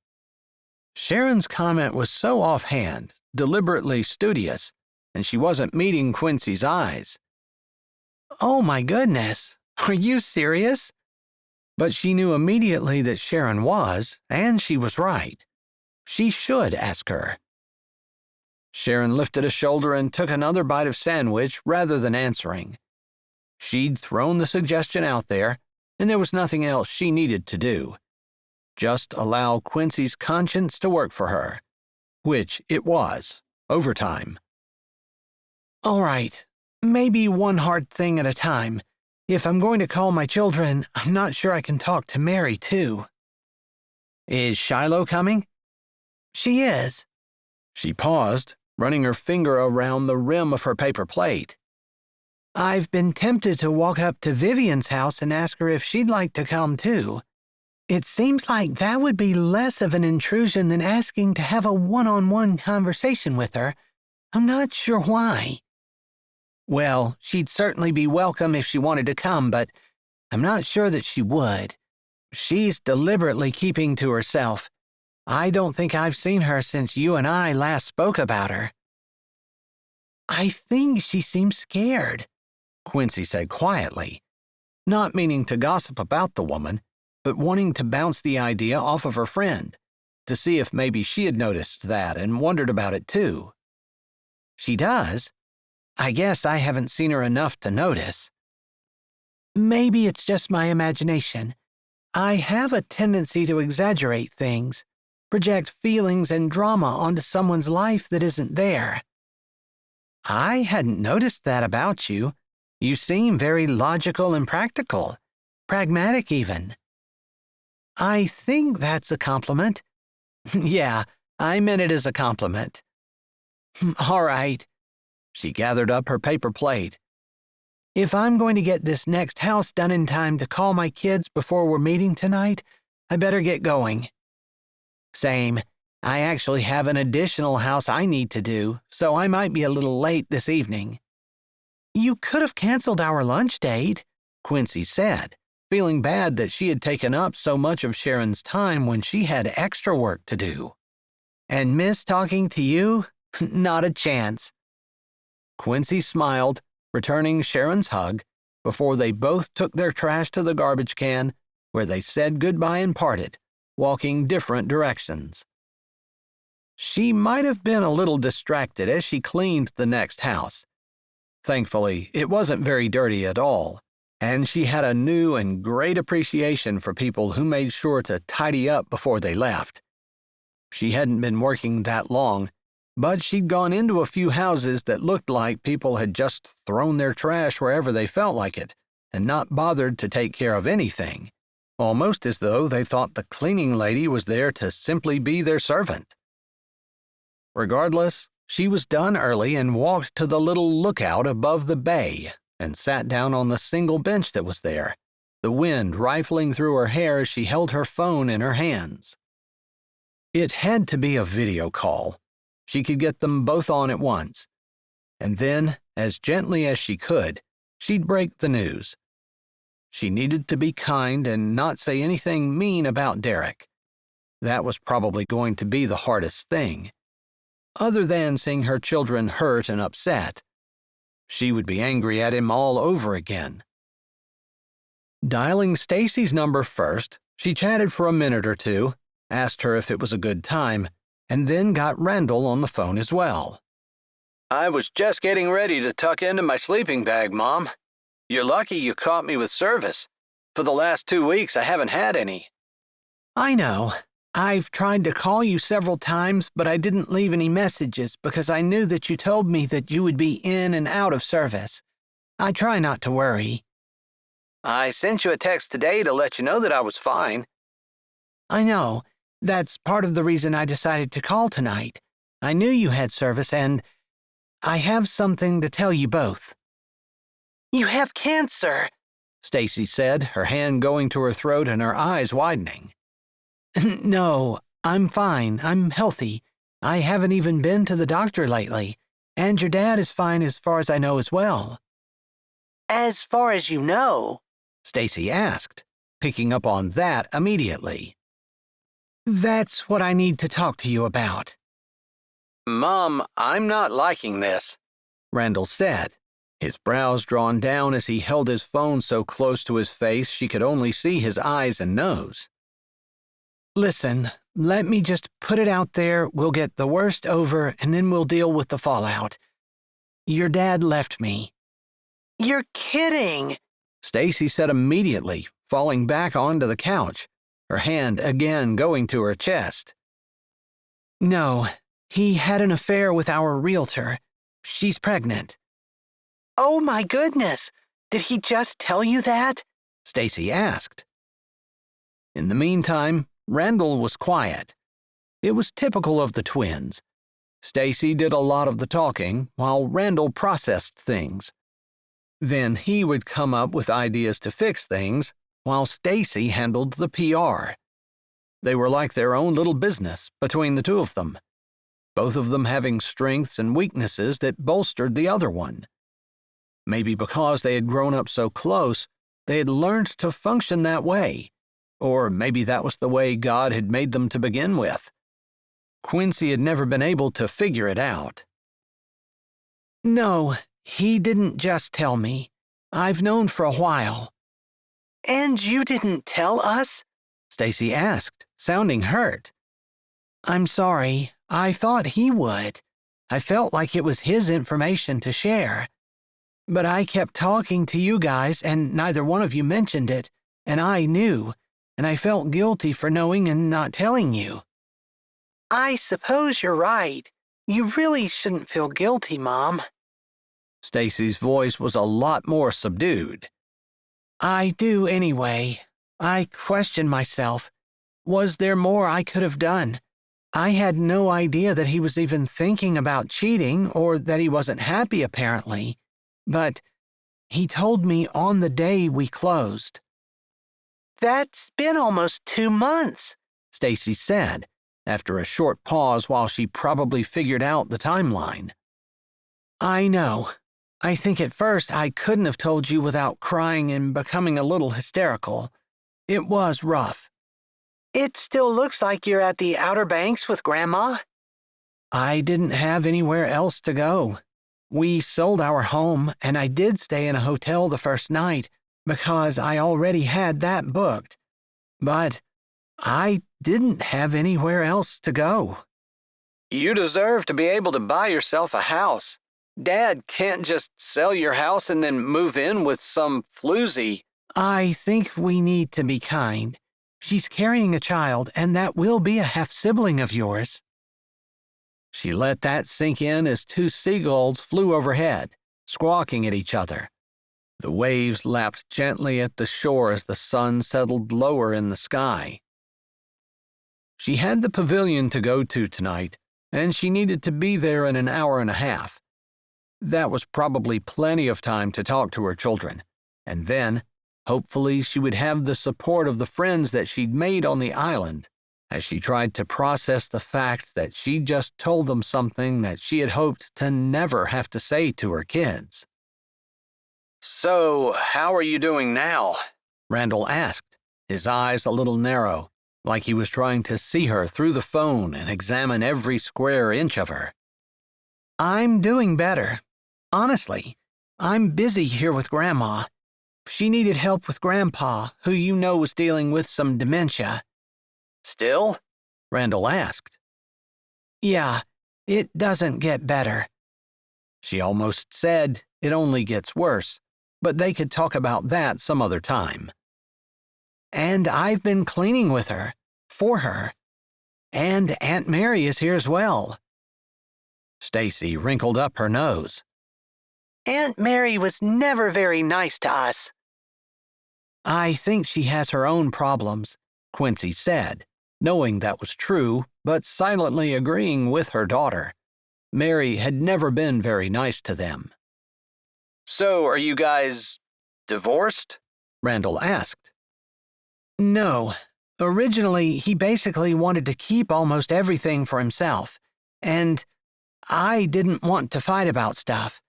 Sharon's comment was so offhand, deliberately studious, and she wasn't meeting Quincy's eyes. Oh my goodness, are you serious? But she knew immediately that Sharon was, and she was right. She should ask her. Sharon lifted a shoulder and took another bite of sandwich rather than answering. She'd thrown the suggestion out there, and there was nothing else she needed to do. Just allow Quincy's conscience to work for her, which it was, over time. All right, maybe one hard thing at a time. If I'm going to call my children, I'm not sure I can talk to Mary, too. Is Shiloh coming? She is. She paused, running her finger around the rim of her paper plate. I've been tempted to walk up to Vivian's house and ask her if she'd like to come, too. It seems like that would be less of an intrusion than asking to have a one-on-one conversation with her. I'm not sure why. Well, she'd certainly be welcome if she wanted to come, but I'm not sure that she would. She's deliberately keeping to herself. I don't think I've seen her since you and I last spoke about her. I think she seems scared, Quincy said quietly, not meaning to gossip about the woman, but wanting to bounce the idea off of her friend, to see if maybe she had noticed that and wondered about it too. She does? I guess I haven't seen her enough to notice. Maybe it's just my imagination. I have a tendency to exaggerate things, project feelings and drama onto someone's life that isn't there. I hadn't noticed that about you. You seem very logical and practical, pragmatic even. I think that's a compliment. Yeah, I meant it as a compliment. All right. She gathered up her paper plate. If I'm going to get this next house done in time to call my kids before we're meeting tonight, I better get going. Same. I actually have an additional house I need to do, so I might be a little late this evening. You could have canceled our lunch date, Quincy said, feeling bad that she had taken up so much of Sharon's time when she had extra work to do. And miss talking to you? Not a chance. Quincy smiled, returning Sharon's hug, before they both took their trash to the garbage can, where they said goodbye and parted, walking different directions. She might have been a little distracted as she cleaned the next house. Thankfully, it wasn't very dirty at all, and she had a new and great appreciation for people who made sure to tidy up before they left. She hadn't been working that long, but she'd gone into a few houses that looked like people had just thrown their trash wherever they felt like it and not bothered to take care of anything, almost as though they thought the cleaning lady was there to simply be their servant. Regardless, she was done early and walked to the little lookout above the bay and sat down on the single bench that was there, the wind rifling through her hair as she held her phone in her hands. It had to be a video call. She could get them both on at once. And then, as gently as she could, she'd break the news. She needed to be kind and not say anything mean about Derek. That was probably going to be the hardest thing. Other than seeing her children hurt and upset, she would be angry at him all over again. Dialing Stacy's number first, she chatted for a minute or two, asked her if it was a good time, and then got Randall on the phone as well. I was just getting ready to tuck into my sleeping bag, Mom. You're lucky you caught me with service. For the last 2 weeks, I haven't had any. I know. I've tried to call you several times, but I didn't leave any messages because I knew that you told me that you would be in and out of service. I try not to worry. I sent you a text today to let you know that I was fine. I know. That's part of the reason I decided to call tonight. I knew you had service, and I have something to tell you both. You have cancer, Stacy said, her hand going to her throat and her eyes widening. No, I'm fine. I'm healthy. I haven't even been to the doctor lately, and your dad is fine as far as I know as well. As far as you know, Stacy asked, picking up on that immediately. That's what I need to talk to you about. Mom, I'm not liking this, Randall said, his brows drawn down as he held his phone so close to his face she could only see his eyes and nose. Listen, let me just put it out there. We'll get the worst over, and then we'll deal with the fallout. Your dad left me. You're kidding, Stacy said immediately, falling back onto the couch, her hand again going to her chest. No, he had an affair with our realtor. She's pregnant. Oh my goodness, did he just tell you that? Stacy asked. In the meantime, Randall was quiet. It was typical of the twins. Stacy did a lot of the talking while Randall processed things. Then he would come up with ideas to fix things while Stacy handled the PR. They were like their own little business between the two of them, both of them having strengths and weaknesses that bolstered the other one. Maybe because they had grown up so close, they had learned to function that way, or maybe that was the way God had made them to begin with. Quincy had never been able to figure it out. No, he didn't just tell me. I've known for a while. And you didn't tell us? Stacy asked, sounding hurt. I'm sorry. I thought he would. I felt like it was his information to share. But I kept talking to you guys, and neither one of you mentioned it, and I knew, and I felt guilty for knowing and not telling you. I suppose you're right. You really shouldn't feel guilty, Mom. Stacy's voice was a lot more subdued. I do anyway. I question myself. Was there more I could have done? I had no idea that he was even thinking about cheating or that he wasn't happy, apparently. But he told me on the day we closed. That's been almost 2 months, Stacy said, after a short pause while she probably figured out the timeline. I know. I think at first I couldn't have told you without crying and becoming a little hysterical. It was rough. It still looks like you're at the Outer Banks with Grandma. I didn't have anywhere else to go. We sold our home, and I did stay in a hotel the first night because I already had that booked. But I didn't have anywhere else to go. You deserve to be able to buy yourself a house. Dad can't just sell your house and then move in with some floozy. I think we need to be kind. She's carrying a child, and that will be a half-sibling of yours. She let that sink in as two seagulls flew overhead, squawking at each other. The waves lapped gently at the shore as the sun settled lower in the sky. She had the pavilion to go to tonight, and she needed to be there in an hour and a half. That was probably plenty of time to talk to her children, and then, hopefully, she would have the support of the friends that she'd made on the island, as she tried to process the fact that she'd just told them something that she had hoped to never have to say to her kids. "So, how are you doing now?" Randall asked, his eyes a little narrow, like he was trying to see her through the phone and examine every square inch of her. I'm doing better. Honestly, I'm busy here with Grandma. She needed help with Grandpa, who you know was dealing with some dementia. Still? Randall asked. Yeah, it doesn't get better. She almost said it only gets worse, but they could talk about that some other time. And I've been cleaning with her, for her. And Aunt Mary is here as well. Stacy wrinkled up her nose. Aunt Mary was never very nice to us. I think she has her own problems, Quincy said, knowing that was true, but silently agreeing with her daughter. Mary had never been very nice to them. "So, are you guys divorced?" Randall asked. No. Originally, he basically wanted to keep almost everything for himself, and I didn't want to fight about stuff.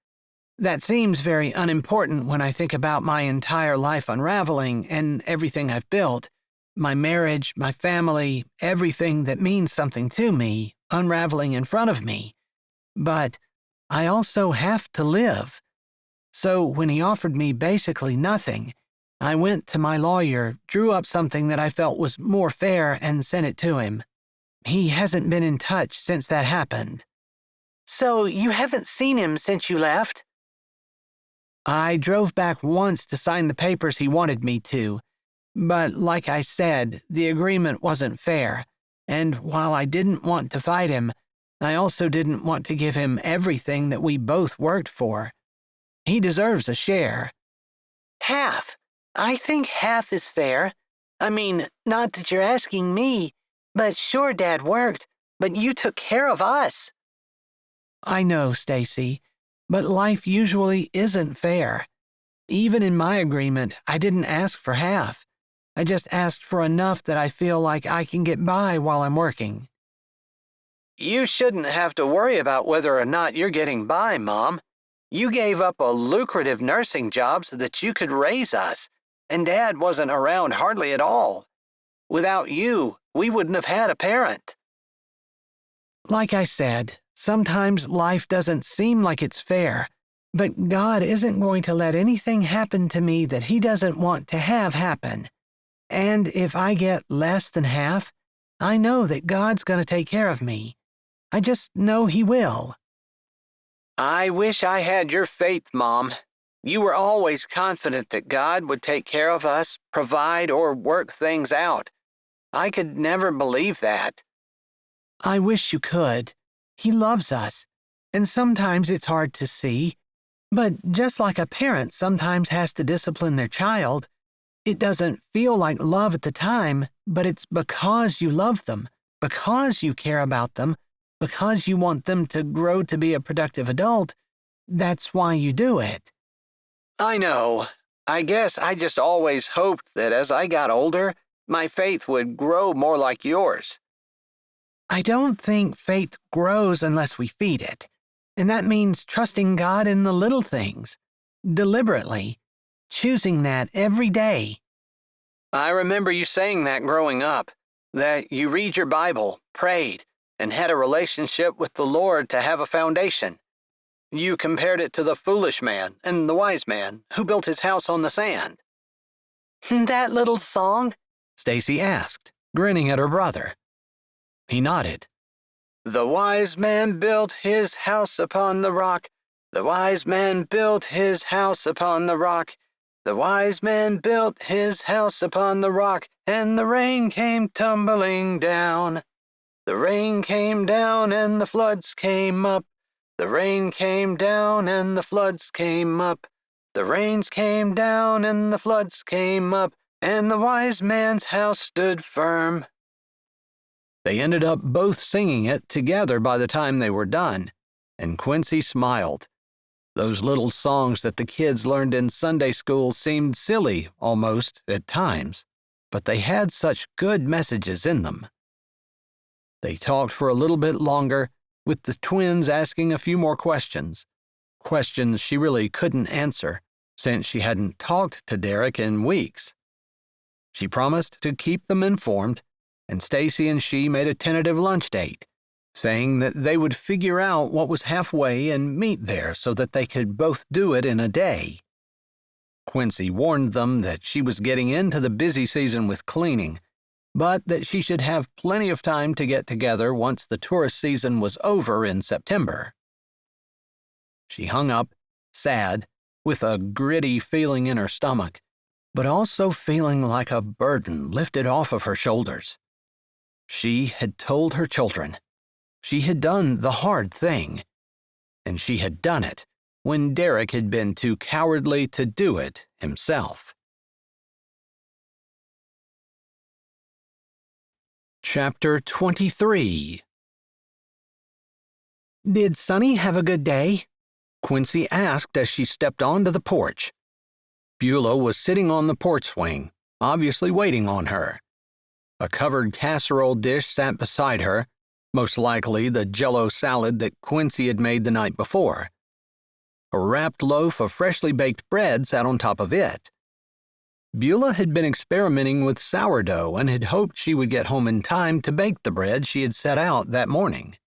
That seems very unimportant when I think about my entire life unraveling and everything I've built, my marriage, my family, everything that means something to me, unraveling in front of me. But I also have to live. So when he offered me basically nothing, I went to my lawyer, drew up something that I felt was more fair, and sent it to him. He hasn't been in touch since that happened. So you haven't seen him since you left? I drove back once to sign the papers he wanted me to, but like I said, the agreement wasn't fair, and while I didn't want to fight him, I also didn't want to give him everything that we both worked for. He deserves a share. Half. I think half is fair. I mean, not that you're asking me, but sure Dad worked, but you took care of us. I know, Stacy, but life usually isn't fair. Even in my agreement, I didn't ask for half. I just asked for enough that I feel like I can get by while I'm working. You shouldn't have to worry about whether or not you're getting by, Mom. You gave up a lucrative nursing job so that you could raise us, and Dad wasn't around hardly at all. Without you, we wouldn't have had a parent. Like I said, sometimes life doesn't seem like it's fair, but God isn't going to let anything happen to me that He doesn't want to have happen. And if I get less than half, I know that God's going to take care of me. I just know He will. I wish I had your faith, Mom. You were always confident that God would take care of us, provide, or work things out. I could never believe that. I wish you could. He loves us, and sometimes it's hard to see. But just like a parent sometimes has to discipline their child, it doesn't feel like love at the time, but it's because you love them, because you care about them, because you want them to grow to be a productive adult. That's why you do it. I know. I guess I just always hoped that as I got older, my faith would grow more like yours. I don't think faith grows unless we feed it, and that means trusting God in the little things, deliberately, choosing that every day. I remember you saying that growing up, that you read your Bible, prayed, and had a relationship with the Lord to have a foundation. You compared it to the foolish man and the wise man who built his house on the sand." "That little song?" Stacy asked, grinning at her brother. He nodded. "The wise man built his house upon the rock. The wise man built his house upon the rock. The wise man built his house upon the rock, and the rain came tumbling down. The rain came down and the floods came up. The rain came down and the floods came up. The rains came down and the floods came up, and the wise man's house stood firm." They ended up both singing it together by the time they were done, and Quincy smiled. Those little songs that the kids learned in Sunday school seemed silly, almost, at times, but they had such good messages in them. They talked for a little bit longer, with the twins asking a few more questions she really couldn't answer, since she hadn't talked to Derek in weeks. She promised to keep them informed, and Stacy and she made a tentative lunch date, saying that they would figure out what was halfway and meet there so that they could both do it in a day. Quincy warned them that she was getting into the busy season with cleaning, but that she should have plenty of time to get together once the tourist season was over in September. She hung up, sad, with a gritty feeling in her stomach, but also feeling like a burden lifted off of her shoulders. She had told her children. She had done the hard thing, and she had done it when Derek had been too cowardly to do it himself. Chapter 23. "Did Sonny have a good day?" Quincy asked as she stepped onto the porch. Beulah was sitting on the porch swing, obviously waiting on her. A covered casserole dish sat beside her, most likely the Jell-O salad that Quincy had made the night before. A wrapped loaf of freshly baked bread sat on top of it. Beulah had been experimenting with sourdough and had hoped she would get home in time to bake the bread she had set out that morning.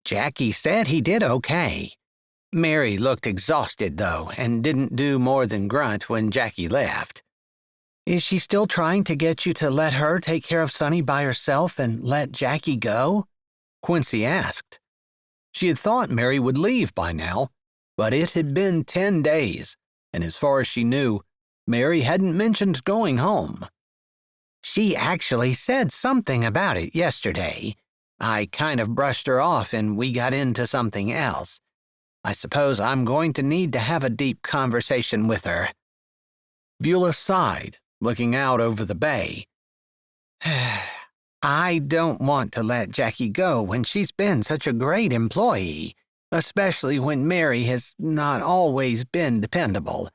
"Jackie said he did okay. Mary looked exhausted, though, and didn't do more than grunt when Jackie left." "Is she still trying to get you to let her take care of Sonny by herself and let Jackie go?" Quincy asked. She had thought Mary would leave by now, but it had been 10 days, and as far as she knew, Mary hadn't mentioned going home. "She actually said something about it yesterday. I kind of brushed her off and we got into something else. I suppose I'm going to need to have a deep conversation with her." Beulah sighed, looking out over the bay. "I don't want to let Jackie go when she's been such a great employee, especially when Mary has not always been dependable.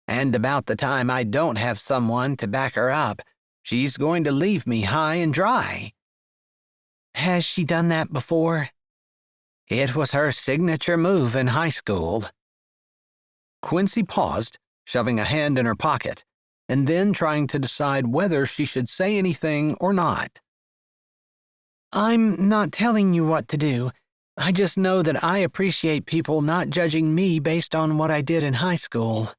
And about the time I don't have someone to back her up, she's going to leave me high and dry." "Has she done that before?" "It was her signature move in high school." Quincy paused, shoving a hand in her pocket, and then trying to decide whether she should say anything or not. "I'm not telling you what to do. I just know that I appreciate people not judging me based on what I did in high school."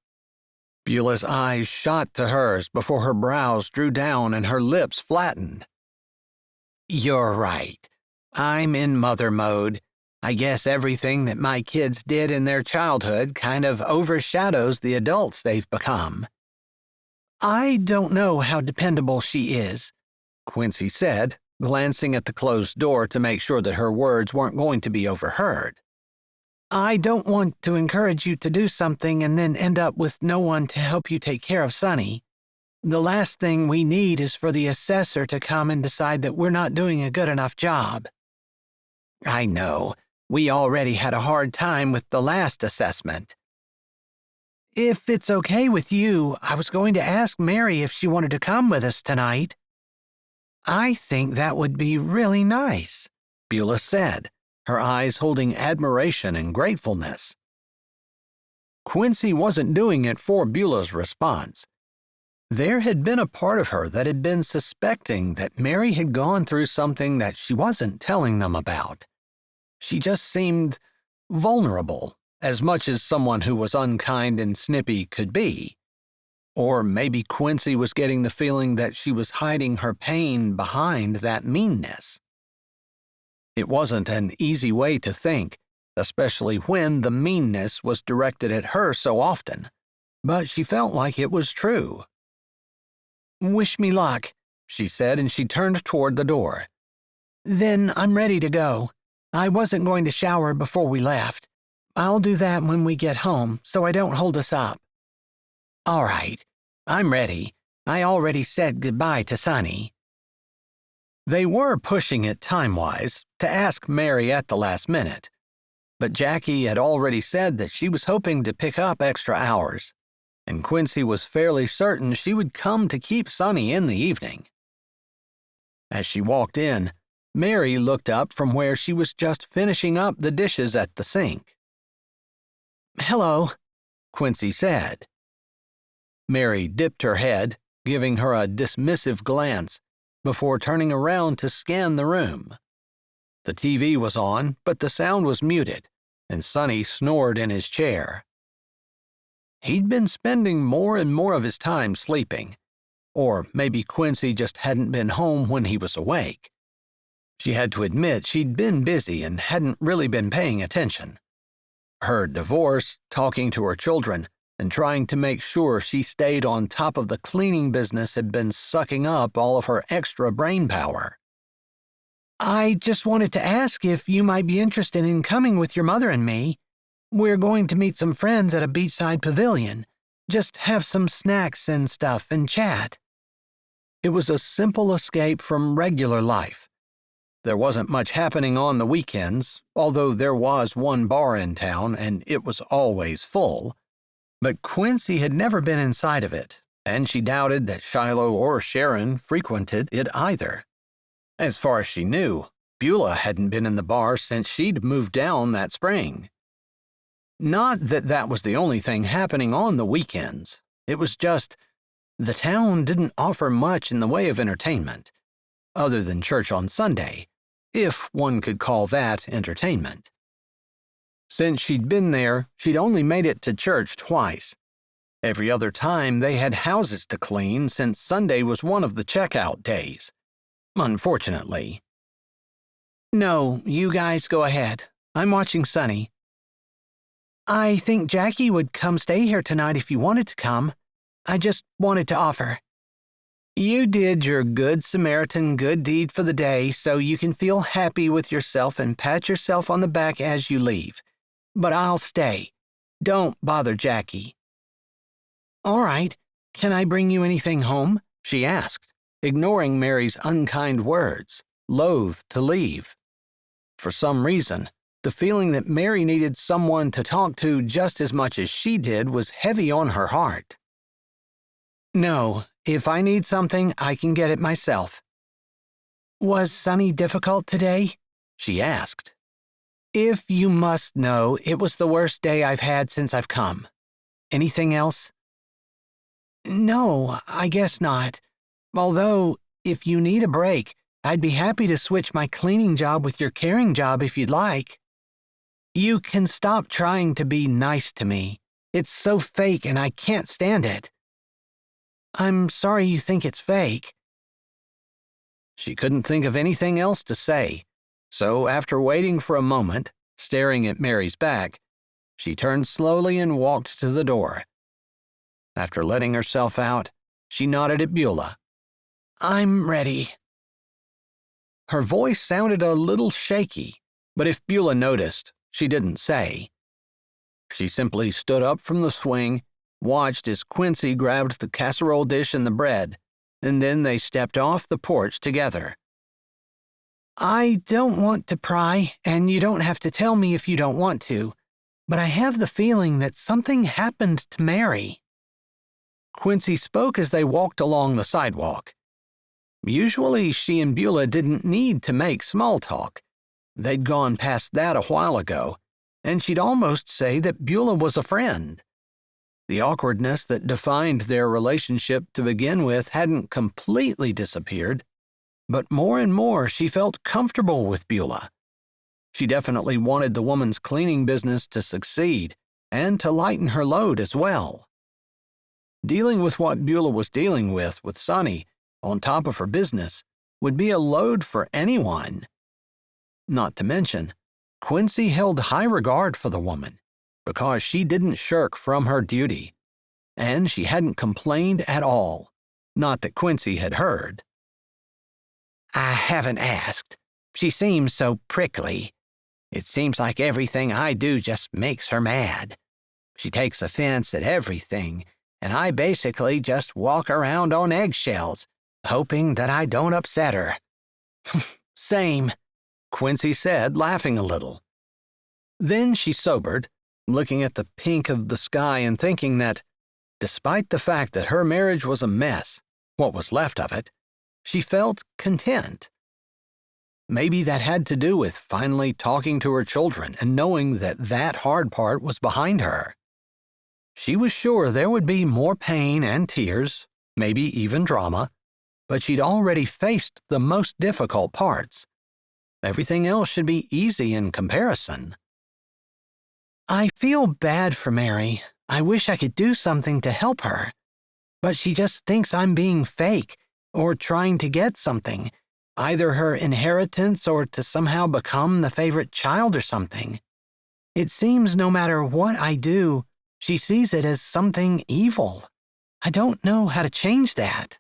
Beulah's eyes shot to hers before her brows drew down and her lips flattened. "You're right. I'm in mother mode. I guess everything that my kids did in their childhood kind of overshadows the adults they've become." "I don't know how dependable she is," Quincy said, glancing at the closed door to make sure that her words weren't going to be overheard. "I don't want to encourage you to do something and then end up with no one to help you take care of Sonny. The last thing we need is for the assessor to come and decide that we're not doing a good enough job." "I know. We already had a hard time with the last assessment." "If it's okay with you, I was going to ask Mary if she wanted to come with us tonight." "I think that would be really nice," Beulah said, her eyes holding admiration and gratefulness. Quincy wasn't doing it for Beulah's response. There had been a part of her that had been suspecting that Mary had gone through something that she wasn't telling them about. She just seemed vulnerable, as much as someone who was unkind and snippy could be. Or maybe Quincy was getting the feeling that she was hiding her pain behind that meanness. It wasn't an easy way to think, especially when the meanness was directed at her so often, but she felt like it was true. "Wish me luck," she said, and she turned toward the door. "Then I'm ready to go. I wasn't going to shower before we left. I'll do that when we get home, so I don't hold us up." "All right. I'm ready. I already said goodbye to Sonny." They were pushing it time-wise to ask Mary at the last minute, but Jackie had already said that she was hoping to pick up extra hours, and Quincy was fairly certain she would come to keep Sonny in the evening. As she walked in, Mary looked up from where she was just finishing up the dishes at the sink. "Hello," Quincy said. Mary dipped her head, giving her a dismissive glance, before turning around to scan the room. The TV was on, but the sound was muted, and Sonny snored in his chair. He'd been spending more and more of his time sleeping, or maybe Quincy just hadn't been home when he was awake. She had to admit she'd been busy and hadn't really been paying attention. Her divorce, talking to her children, and trying to make sure she stayed on top of the cleaning business had been sucking up all of her extra brain power. "I just wanted to ask if you might be interested in coming with your mother and me. We're going to meet some friends at a beachside pavilion. Just have some snacks and stuff and chat." It was a simple escape from regular life. There wasn't much happening on the weekends, although there was one bar in town and it was always full. But Quincy had never been inside of it, and she doubted that Shiloh or Sharon frequented it either. As far as she knew, Beulah hadn't been in the bar since she'd moved down that spring. Not that that was the only thing happening on the weekends. It was just the town didn't offer much in the way of entertainment, other than church on Sunday, if one could call that entertainment. Since she'd been there, she'd only made it to church twice. Every other time they had houses to clean since Sunday was one of the checkout days. Unfortunately. "No, you guys go ahead. I'm watching Sonny." "I think Jackie would come stay here tonight if you wanted to come. I just wanted to offer." "You did your good Samaritan good deed for the day, so you can feel happy with yourself and pat yourself on the back as you leave. But I'll stay. Don't bother Jackie." "All right. Can I bring you anything home?" she asked, ignoring Mary's unkind words, loath to leave. For some reason, the feeling that Mary needed someone to talk to just as much as she did was heavy on her heart. "No, if I need something, I can get it myself." "Was Sonny difficult today?" she asked. "If you must know, it was the worst day I've had since I've come. Anything else?" "No, I guess not. Although, if you need a break, I'd be happy to switch my cleaning job with your caring job if you'd like." "You can stop trying to be nice to me. It's so fake and I can't stand it." "I'm sorry you think it's fake." She couldn't think of anything else to say, so after waiting for a moment, staring at Mary's back, she turned slowly and walked to the door. After letting herself out, she nodded at Beulah. "I'm ready." Her voice sounded a little shaky, but if Beulah noticed, she didn't say. She simply stood up from the swing, watched as Quincy grabbed the casserole dish and the bread, and then they stepped off the porch together. "I don't want to pry, and you don't have to tell me if you don't want to, but I have the feeling that something happened to Mary." Quincy spoke as they walked along the sidewalk. Usually she and Beulah didn't need to make small talk. They'd gone past that a while ago, and she'd almost say that Beulah was a friend. The awkwardness that defined their relationship to begin with hadn't completely disappeared, but more and more she felt comfortable with Beulah. She definitely wanted the woman's cleaning business to succeed and to lighten her load as well. Dealing with what Beulah was dealing with Sonny, on top of her business, would be a load for anyone. Not to mention, Quincy held high regard for the woman because she didn't shirk from her duty, and she hadn't complained at all, not that Quincy had heard. I haven't asked. She seems so prickly. It seems like everything I do just makes her mad. She takes offense at everything, and I basically just walk around on eggshells, hoping that I don't upset her. Same, Quincy said, laughing a little. Then she sobered, looking at the pink of the sky and thinking that, despite the fact that her marriage was a mess, what was left of it, she felt content. Maybe that had to do with finally talking to her children and knowing that hard part was behind her. She was sure there would be more pain and tears, maybe even drama, but she'd already faced the most difficult parts. Everything else should be easy in comparison. I feel bad for Mary. I wish I could do something to help her. But she just thinks I'm being fake or trying to get something, either her inheritance or to somehow become the favorite child or something. It seems no matter what I do, she sees it as something evil. I don't know how to change that.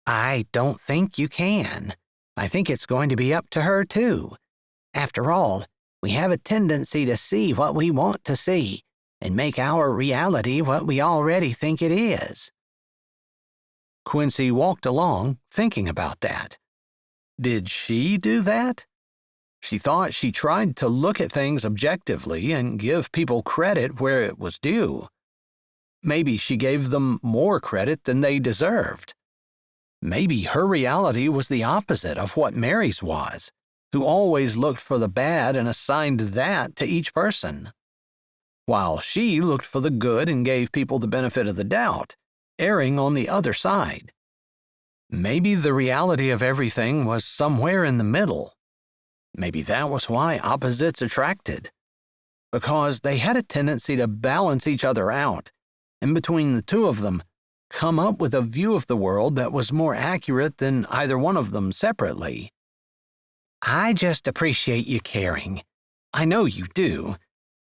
I don't think you can. I think it's going to be up to her, too. After all, we have a tendency to see what we want to see and make our reality what we already think it is. Quincy walked along, thinking about that. Did she do that? She thought she tried to look at things objectively and give people credit where it was due. Maybe she gave them more credit than they deserved. Maybe her reality was the opposite of what Mary's was, who always looked for the bad and assigned that to each person, while she looked for the good and gave people the benefit of the doubt, erring on the other side. Maybe the reality of everything was somewhere in the middle. Maybe that was why opposites attracted, because they had a tendency to balance each other out, and between the two of them, come up with a view of the world that was more accurate than either one of them separately. I just appreciate you caring. I know you do.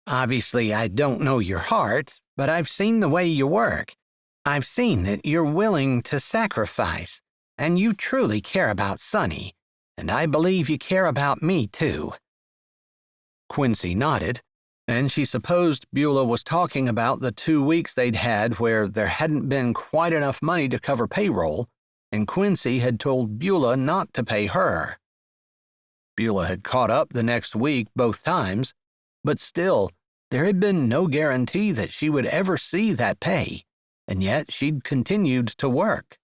Obviously, I don't know your heart, but I've seen the way you work. I've seen that you're willing to sacrifice, and you truly care about Sonny, and I believe you care about me, too. Quincy nodded, and she supposed Beulah was talking about the 2 weeks they'd had where there hadn't been quite enough money to cover payroll, and Quincy had told Beulah not to pay her. Beulah had caught up the next week both times, but still, there had been no guarantee that she would ever see that pay, and yet she'd continued to work.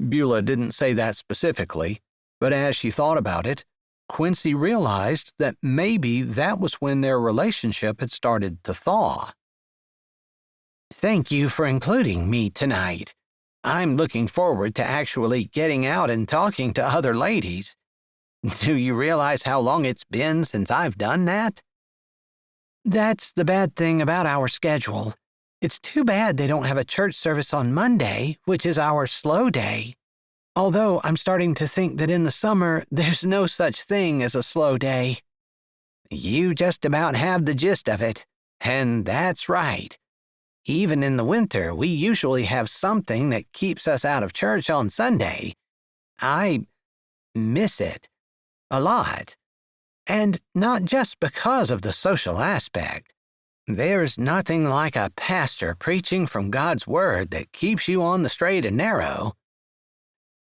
Beulah didn't say that specifically, but as she thought about it, Quincy realized that maybe that was when their relationship had started to thaw. Thank you for including me tonight. I'm looking forward to actually getting out and talking to other ladies. Do you realize how long it's been since I've done that? That's the bad thing about our schedule. It's too bad they don't have a church service on Monday, which is our slow day. Although I'm starting to think that in the summer, there's no such thing as a slow day. You just about have the gist of it, and that's right. Even in the winter, we usually have something that keeps us out of church on Sunday. I miss it a lot, and not just because of the social aspect. There's nothing like a pastor preaching from God's Word that keeps you on the straight and narrow.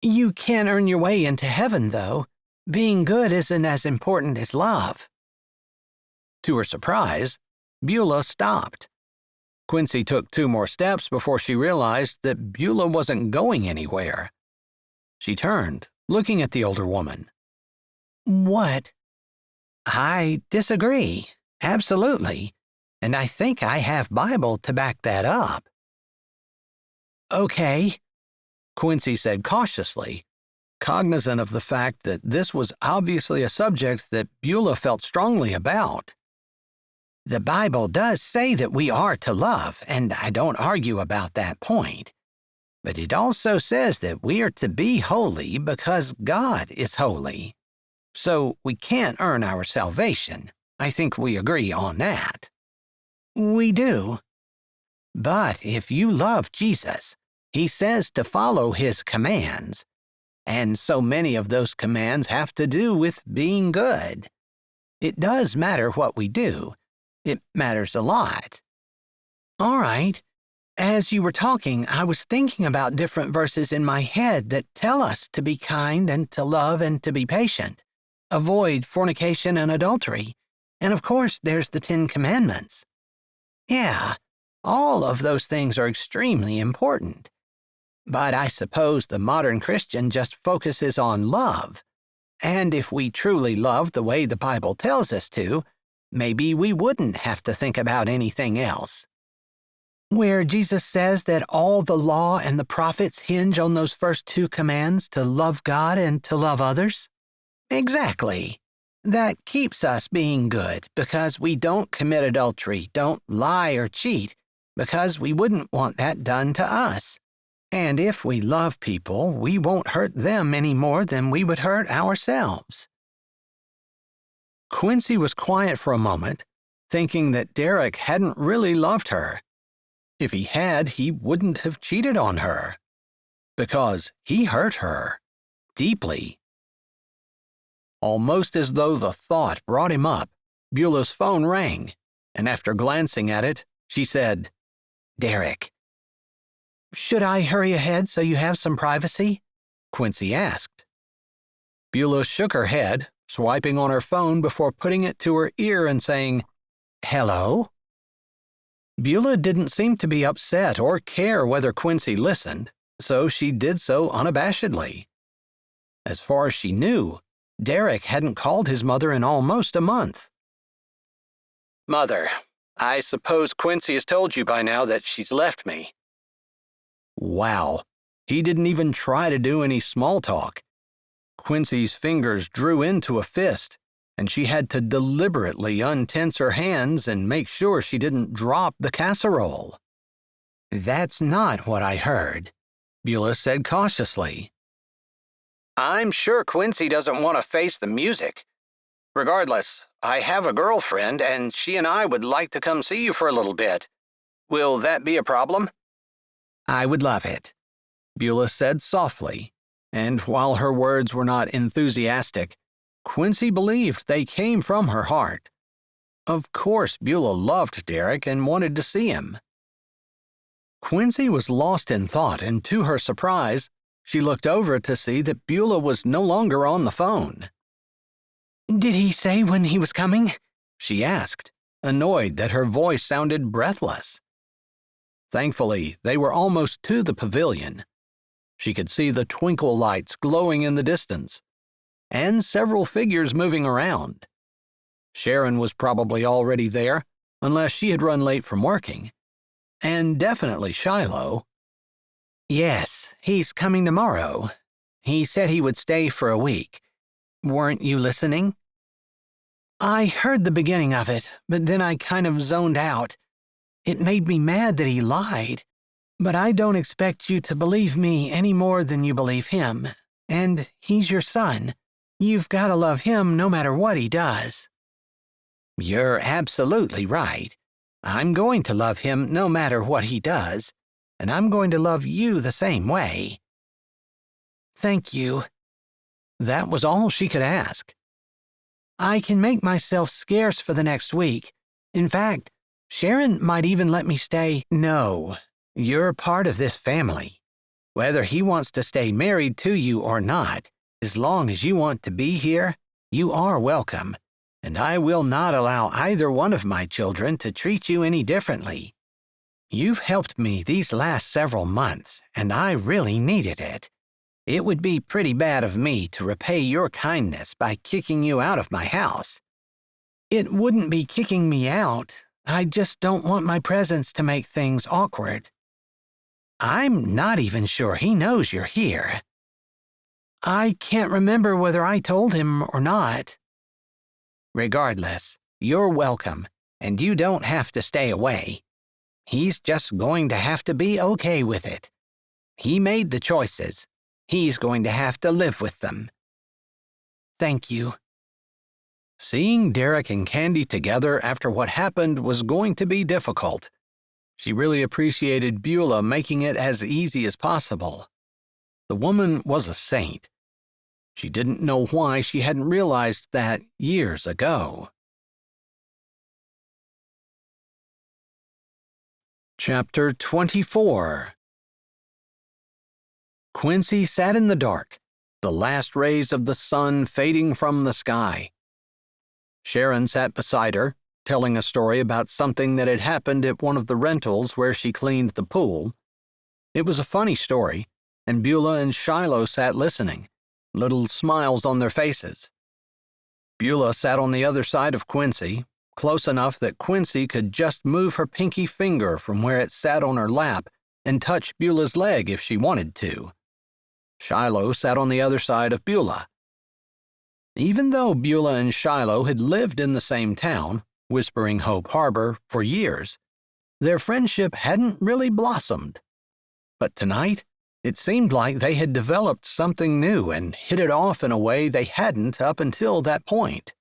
You can earn your way into heaven, though. Being good isn't as important as love. To her surprise, Beulah stopped. Quincy took 2 more steps before she realized that Beulah wasn't going anywhere. She turned, looking at the older woman. What? I disagree. Absolutely. and I think I have Bible to back that up. Okay, Quincy said cautiously, cognizant of the fact that this was obviously a subject that Beulah felt strongly about. The Bible does say that we are to love, and I don't argue about that point. But it also says that we are to be holy because God is holy. So we can't earn our salvation. I think we agree on that. We do. But if you love Jesus, he says to follow his commands. And so many of those commands have to do with being good. It does matter what we do. It matters a lot. All right. As you were talking, I was thinking about different verses in my head that tell us to be kind and to love and to be patient. Avoid fornication and adultery. And of course, there's the 10 Commandments. Yeah, all of those things are extremely important. But I suppose the modern Christian just focuses on love. And if we truly love the way the Bible tells us to, maybe we wouldn't have to think about anything else. Where Jesus says that all the law and the prophets hinge on those first 2 commands to love God and to love others? Exactly. That keeps us being good because we don't commit adultery, don't lie or cheat, because we wouldn't want that done to us. And if we love people, we won't hurt them any more than we would hurt ourselves. Quincy was quiet for a moment, thinking that Derek hadn't really loved her. If he had, he wouldn't have cheated on her. Because he hurt her. Deeply. Almost as though the thought brought him up, Beulah's phone rang, and after glancing at it, she said, "Derek." "Should I hurry ahead so you have some privacy?" Quincy asked. Beulah shook her head, swiping on her phone before putting it to her ear and saying, "Hello?" Beulah didn't seem to be upset or care whether Quincy listened, so she did so unabashedly. As far as she knew, Derek hadn't called his mother in almost a month. "Mother, I suppose Quincy has told you by now that she's left me." Wow, he didn't even try to do any small talk. Quincy's fingers drew into a fist, and she had to deliberately untense her hands and make sure she didn't drop the casserole. "That's not what I heard," Beulah said cautiously. "I'm sure Quincy doesn't want to face the music. Regardless, I have a girlfriend, and she and I would like to come see you for a little bit. Will that be a problem?" "I would love it," Beulah said softly, and while her words were not enthusiastic, Quincy believed they came from her heart. Of course, Beulah loved Derek and wanted to see him. Quincy was lost in thought, and to her surprise, she looked over to see that Beulah was no longer on the phone. "Did he say when he was coming?" she asked, annoyed that her voice sounded breathless. Thankfully, they were almost to the pavilion. She could see the twinkle lights glowing in the distance, and several figures moving around. Sharon was probably already there, unless she had run late from working. And definitely Shiloh. "Yes, he's coming tomorrow. He said he would stay for a week. Weren't you listening?" "I heard the beginning of it, but then I kind of zoned out. It made me mad that he lied. But I don't expect you to believe me any more than you believe him. And he's your son. You've got to love him no matter what he does." "You're absolutely right. I'm going to love him no matter what he does, and I'm going to love you the same way." "Thank you." That was all she could ask. "I can make myself scarce for the next week. In fact, Sharon might even let me stay." "No, you're part of this family. Whether he wants to stay married to you or not, as long as you want to be here, you are welcome, and I will not allow either one of my children to treat you any differently. You've helped me these last several months, and I really needed it. It would be pretty bad of me to repay your kindness by kicking you out of my house." "It wouldn't be kicking me out. I just don't want my presence to make things awkward. I'm not even sure he knows you're here. I can't remember whether I told him or not. Regardless, you're welcome, and you don't have to stay away. He's just going to have to be okay with it. He made the choices. He's going to have to live with them. Thank you. Seeing Derek and Candy together after what happened was going to be difficult. She really appreciated Beulah making it as easy as possible. The woman was a saint. She didn't know why she hadn't realized that years ago. Chapter 24. Quincy sat in the dark, the last rays of the sun fading from the sky. Sharon sat beside her, telling a story about something that had happened at one of the rentals where she cleaned the pool. It was a funny story, and Beulah and Shiloh sat listening, little smiles on their faces. Beulah sat on the other side of Quincy, close enough that Quincy could just move her pinky finger from where it sat on her lap and touch Beulah's leg if she wanted to. Shiloh sat on the other side of Beulah. Even though Beulah and Shiloh had lived in the same town, Whispering Hope Harbor, for years, their friendship hadn't really blossomed. But tonight, it seemed like they had developed something new and hit it off in a way they hadn't up until that point.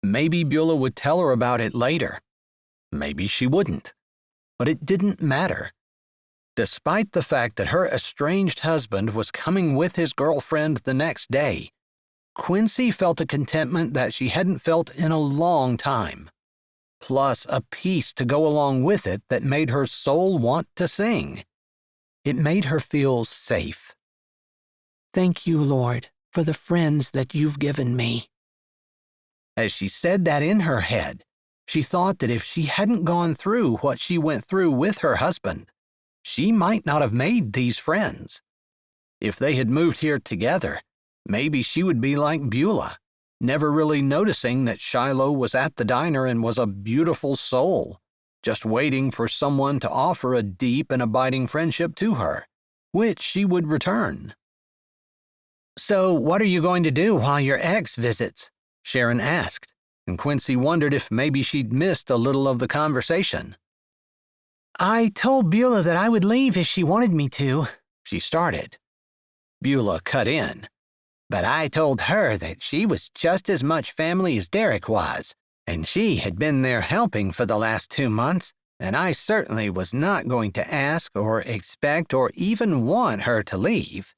Maybe Beulah would tell her about it later. Maybe she wouldn't. But it didn't matter. Despite the fact that her estranged husband was coming with his girlfriend the next day, Quincy felt a contentment that she hadn't felt in a long time, plus a peace to go along with it that made her soul want to sing. It made her feel safe. Thank you, Lord, for the friends that you've given me. As she said that in her head, she thought that if she hadn't gone through what she went through with her husband, she might not have made these friends. If they had moved here together, maybe she would be like Beulah, never really noticing that Shiloh was at the diner and was a beautiful soul, just waiting for someone to offer a deep and abiding friendship to her, which she would return. So what are you going to do while your ex visits? Sharon asked, and Quincy wondered if maybe she'd missed a little of the conversation. I told Beulah that I would leave if she wanted me to, she started. Beulah cut in. But I told her that she was just as much family as Derek was, and she had been there helping for the last 2 months, and I certainly was not going to ask or expect or even want her to leave.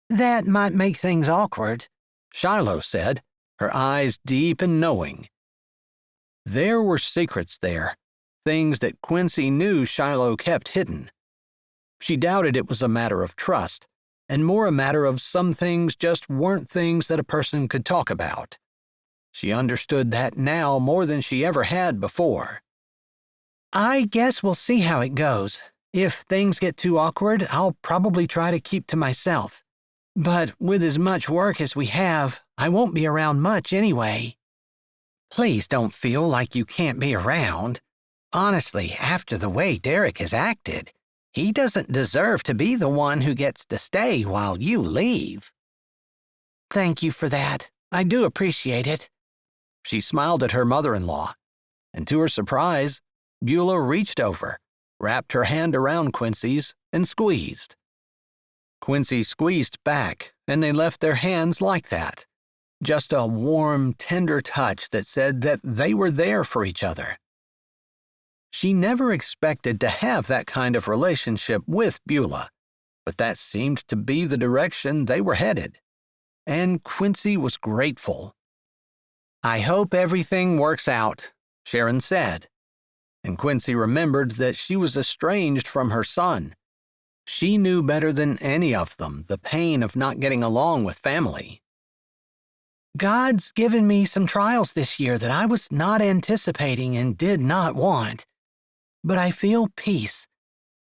That might make things awkward, Shiloh said, her eyes deep and knowing. There were secrets there, things that Quincy knew Shiloh kept hidden. She doubted it was a matter of trust, and more a matter of some things just weren't things that a person could talk about. She understood that now more than she ever had before. I guess we'll see how it goes. If things get too awkward, I'll probably try to keep to myself. But with as much work as we have, I won't be around much anyway. Please don't feel like you can't be around. Honestly, after the way Derek has acted, he doesn't deserve to be the one who gets to stay while you leave. Thank you for that. I do appreciate it. She smiled at her mother-in-law, and to her surprise, Beulah reached over, wrapped her hand around Quincy's, and squeezed. Quincy squeezed back, and they left their hands like that. Just a warm, tender touch that said that they were there for each other. She never expected to have that kind of relationship with Beulah, but that seemed to be the direction they were headed. And Quincy was grateful. I hope everything works out, Sharon said. And Quincy remembered that she was estranged from her son. She knew better than any of them the pain of not getting along with family. God's given me some trials this year that I was not anticipating and did not want. But I feel peace,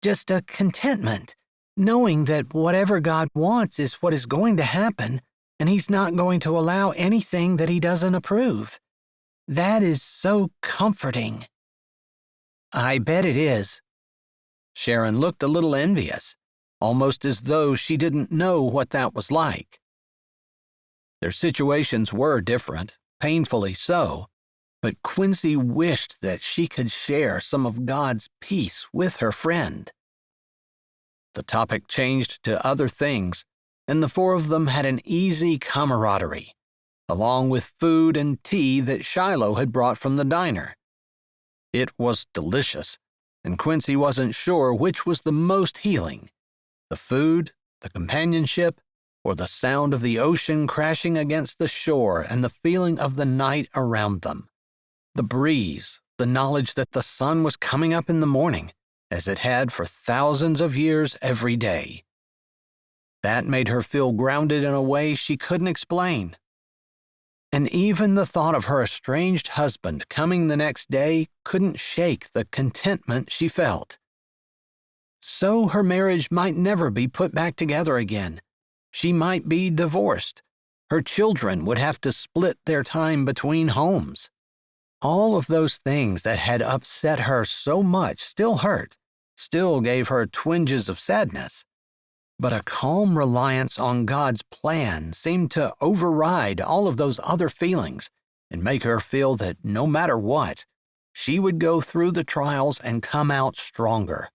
just a contentment, knowing that whatever God wants is what is going to happen, and He's not going to allow anything that He doesn't approve. That is so comforting. I bet it is. Sharon looked a little envious, almost as though she didn't know what that was like. Their situations were different, painfully so, but Quincy wished that she could share some of God's peace with her friend. The topic changed to other things, and the four of them had an easy camaraderie, along with food and tea that Shiloh had brought from the diner. It was delicious, and Quincy wasn't sure which was the most healing, the food, the companionship, or the sound of the ocean crashing against the shore and the feeling of the night around them. The breeze, the knowledge that the sun was coming up in the morning, as it had for thousands of years every day. That made her feel grounded in a way she couldn't explain. And even the thought of her estranged husband coming the next day couldn't shake the contentment she felt. So her marriage might never be put back together again. She might be divorced. Her children would have to split their time between homes. All of those things that had upset her so much still hurt, still gave her twinges of sadness. But a calm reliance on God's plan seemed to override all of those other feelings and make her feel that no matter what, she would go through the trials and come out stronger,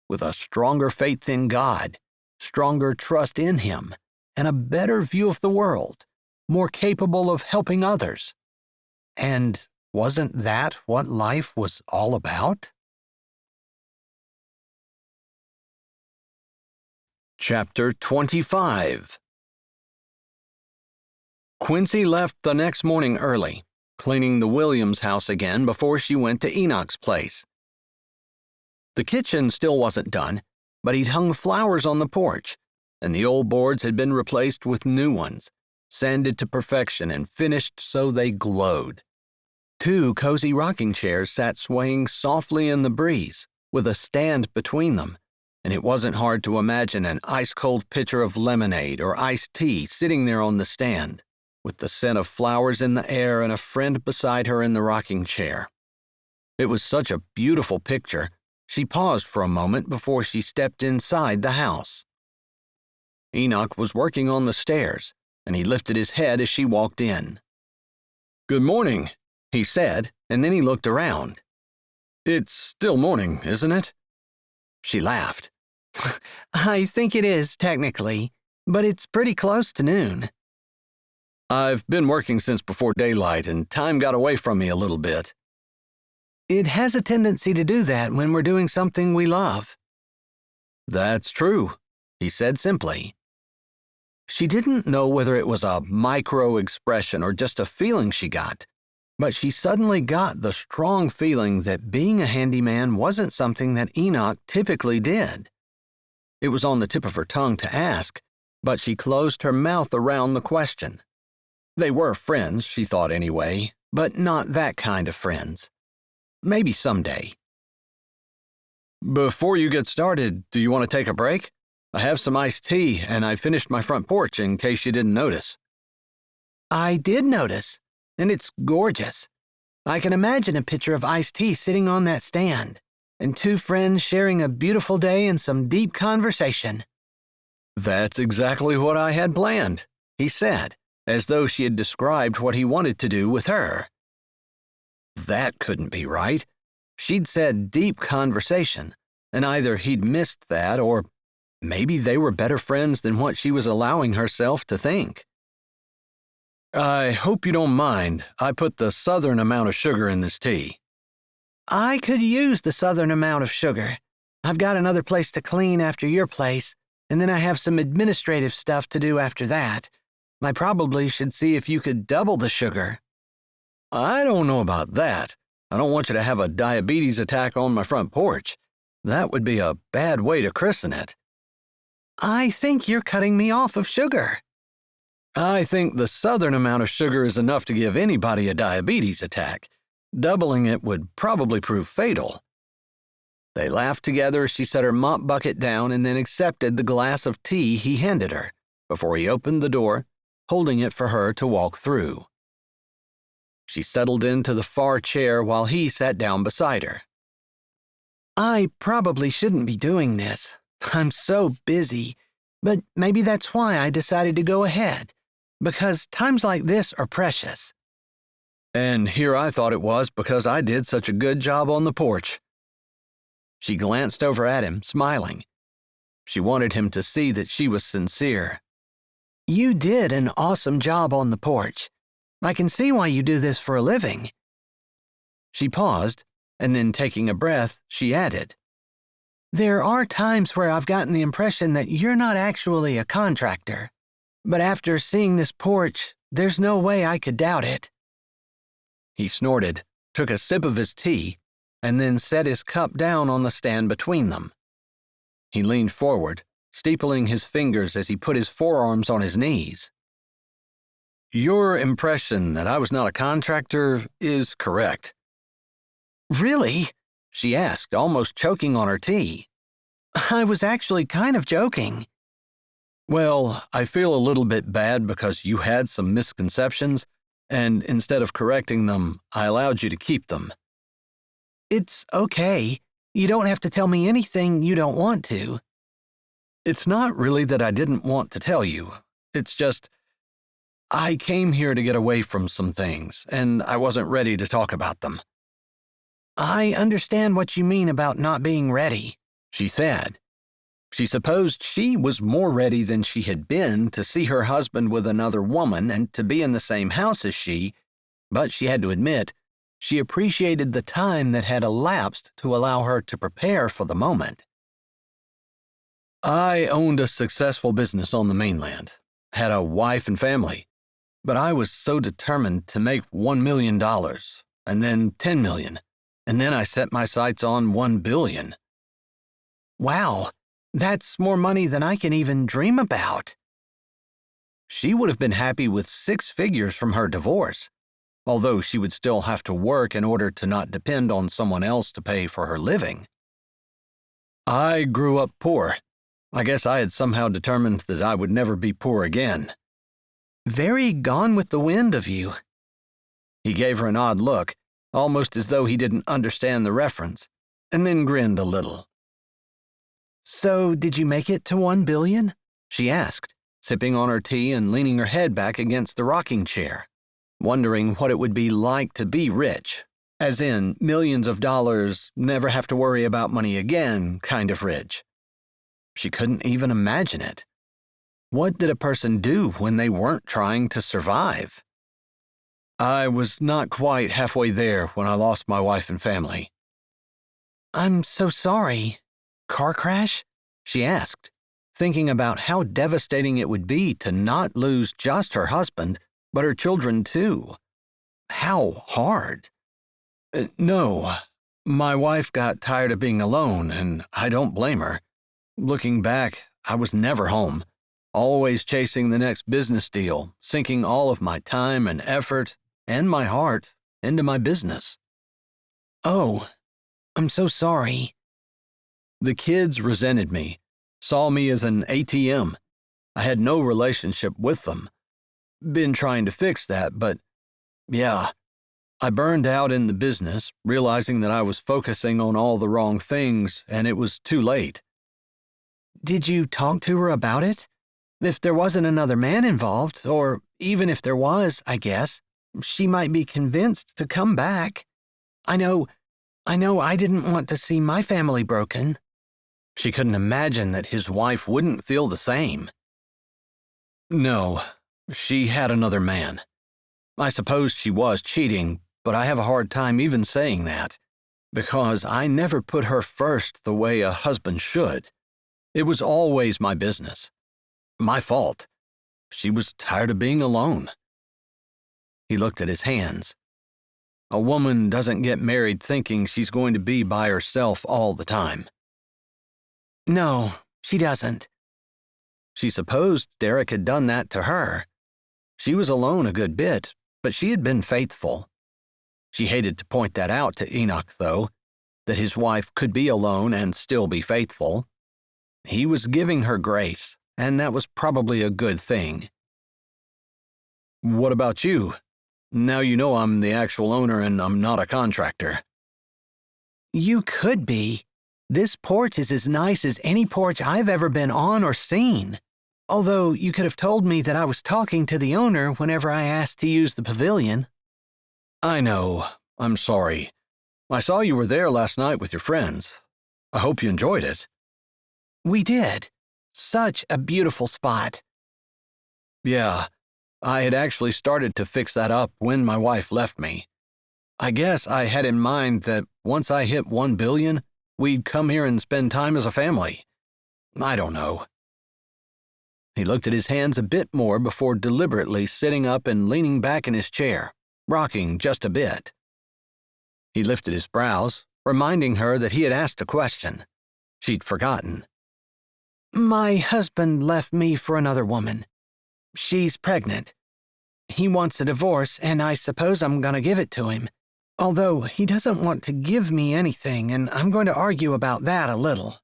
with a stronger faith in God, stronger trust in Him, and a better view of the world, more capable of helping others. And wasn't that what life was all about? Chapter 25. Quincy left the next morning early, cleaning the Williams house again before she went to Enoch's place. The kitchen still wasn't done, but he'd hung flowers on the porch, and the old boards had been replaced with new ones, sanded to perfection and finished so they glowed. 2 cozy rocking chairs sat swaying softly in the breeze, with a stand between them, and it wasn't hard to imagine an ice-cold pitcher of lemonade or iced tea sitting there on the stand, with the scent of flowers in the air and a friend beside her in the rocking chair. It was such a beautiful picture, she paused for a moment before she stepped inside the house. Enoch was working on the stairs, and he lifted his head as she walked in. "Good morning," he said, and then he looked around. "It's still morning, isn't it?" She laughed. I think it is, technically, but it's pretty close to noon. "I've been working since before daylight, and time got away from me a little bit." It has a tendency to do that when we're doing something we love. "That's true," he said simply. She didn't know whether it was a micro-expression or just a feeling she got, but she suddenly got the strong feeling that being a handyman wasn't something that Enoch typically did. It was on the tip of her tongue to ask, but she closed her mouth around the question. They were friends, she thought anyway, but not that kind of friends. Maybe someday. "Before you get started, do you want to take a break? I have some iced tea, and I finished my front porch in case you didn't notice." I did notice, and it's gorgeous. I can imagine a pitcher of iced tea sitting on that stand, and 2 friends sharing a beautiful day and some deep conversation. "That's exactly what I had planned," he said, as though she had described what he wanted to do with her. That couldn't be right. She'd said deep conversation, and either he'd missed that or maybe they were better friends than what she was allowing herself to think. "I hope you don't mind. I put the southern amount of sugar in this tea." I could use the southern amount of sugar. I've got another place to clean after your place, and then I have some administrative stuff to do after that. I probably should see if you could double the sugar. "I don't know about that. I don't want you to have a diabetes attack on my front porch. That would be a bad way to christen it." I think you're cutting me off of sugar. "I think the southern amount of sugar is enough to give anybody a diabetes attack. Doubling it would probably prove fatal." They laughed together as she set her mop bucket down and then accepted the glass of tea he handed her before he opened the door, holding it for her to walk through. She settled into the far chair while he sat down beside her. I probably shouldn't be doing this. I'm so busy, but maybe that's why I decided to go ahead, because times like this are precious. And here I thought it was because I did such a good job on the porch. She glanced over at him, smiling. She wanted him to see that she was sincere. You did an awesome job on the porch. I can see why you do this for a living. She paused, and then taking a breath, she added, There are times where I've gotten the impression that you're not actually a contractor. But after seeing this porch, there's no way I could doubt it. He snorted, took a sip of his tea, and then set his cup down on the stand between them. He leaned forward, steepling his fingers as he put his forearms on his knees. Your impression that I was not a contractor is correct. Really? She asked, almost choking on her tea. I was actually kind of joking. Well, I feel a little bit bad because you had some misconceptions, and instead of correcting them, I allowed you to keep them. It's okay. You don't have to tell me anything you don't want to. It's not really that I didn't want to tell you. It's just, I came here to get away from some things, and I wasn't ready to talk about them. I understand what you mean about not being ready, she said. She supposed she was more ready than she had been to see her husband with another woman and to be in the same house as she, but she had to admit, she appreciated the time that had elapsed to allow her to prepare for the moment. I owned a successful business on the mainland, had a wife and family, but I was so determined to make $1 million, and then $10 million, and then I set my sights on $1 billion. Wow, that's more money than I can even dream about. She would have been happy with 6 figures from her divorce, although she would still have to work in order to not depend on someone else to pay for her living. I grew up poor. I guess I had somehow determined that I would never be poor again. Very Gone with the Wind of you. He gave her an odd look, almost as though he didn't understand the reference, and then grinned a little. So, did you make it to $1 billion? She asked, sipping on her tea and leaning her head back against the rocking chair, wondering what it would be like to be rich, as in millions of dollars, never have to worry about money again kind of rich. She couldn't even imagine it. What did a person do when they weren't trying to survive? I was not quite halfway there when I lost my wife and family. I'm so sorry. Car crash? She asked, thinking about how devastating it would be to not lose just her husband, but her children too. How hard. No, my wife got tired of being alone, and I don't blame her. Looking back, I was never home, always chasing the next business deal, sinking all of my time and effort and my heart into my business. Oh, I'm so sorry. The kids resented me, saw me as an ATM. I had no relationship with them. Been trying to fix that, but yeah, I burned out in the business, realizing that I was focusing on all the wrong things, and it was too late. Did you talk to her about it? If there wasn't another man involved, or even if there was, I guess, she might be convinced to come back. I know I didn't want to see my family broken. She couldn't imagine that his wife wouldn't feel the same. No, she had another man. I suppose she was cheating, but I have a hard time even saying that, because I never put her first the way a husband should. It was always my business. My fault. She was tired of being alone. He looked at his hands. A woman doesn't get married thinking she's going to be by herself all the time. No, she doesn't. She supposed Derek had done that to her. She was alone a good bit, but she had been faithful. She hated to point that out to Enoch, though, that his wife could be alone and still be faithful. He was giving her grace, and that was probably a good thing. What about you? Now you know I'm the actual owner and I'm not a contractor. You could be. This porch is as nice as any porch I've ever been on or seen. Although you could have told me that I was talking to the owner whenever I asked to use the pavilion. I know. I'm sorry. I saw you were there last night with your friends. I hope you enjoyed it. We did. Such a beautiful spot. Yeah, I had actually started to fix that up when my wife left me. I guess I had in mind that once I hit 1 billion, we'd come here and spend time as a family. I don't know. He looked at his hands a bit more before deliberately sitting up and leaning back in his chair, rocking just a bit. He lifted his brows, reminding her that he had asked a question. She'd forgotten. My husband left me for another woman. She's pregnant. He wants a divorce, and I suppose I'm going to give it to him. Although he doesn't want to give me anything, and I'm going to argue about that a little.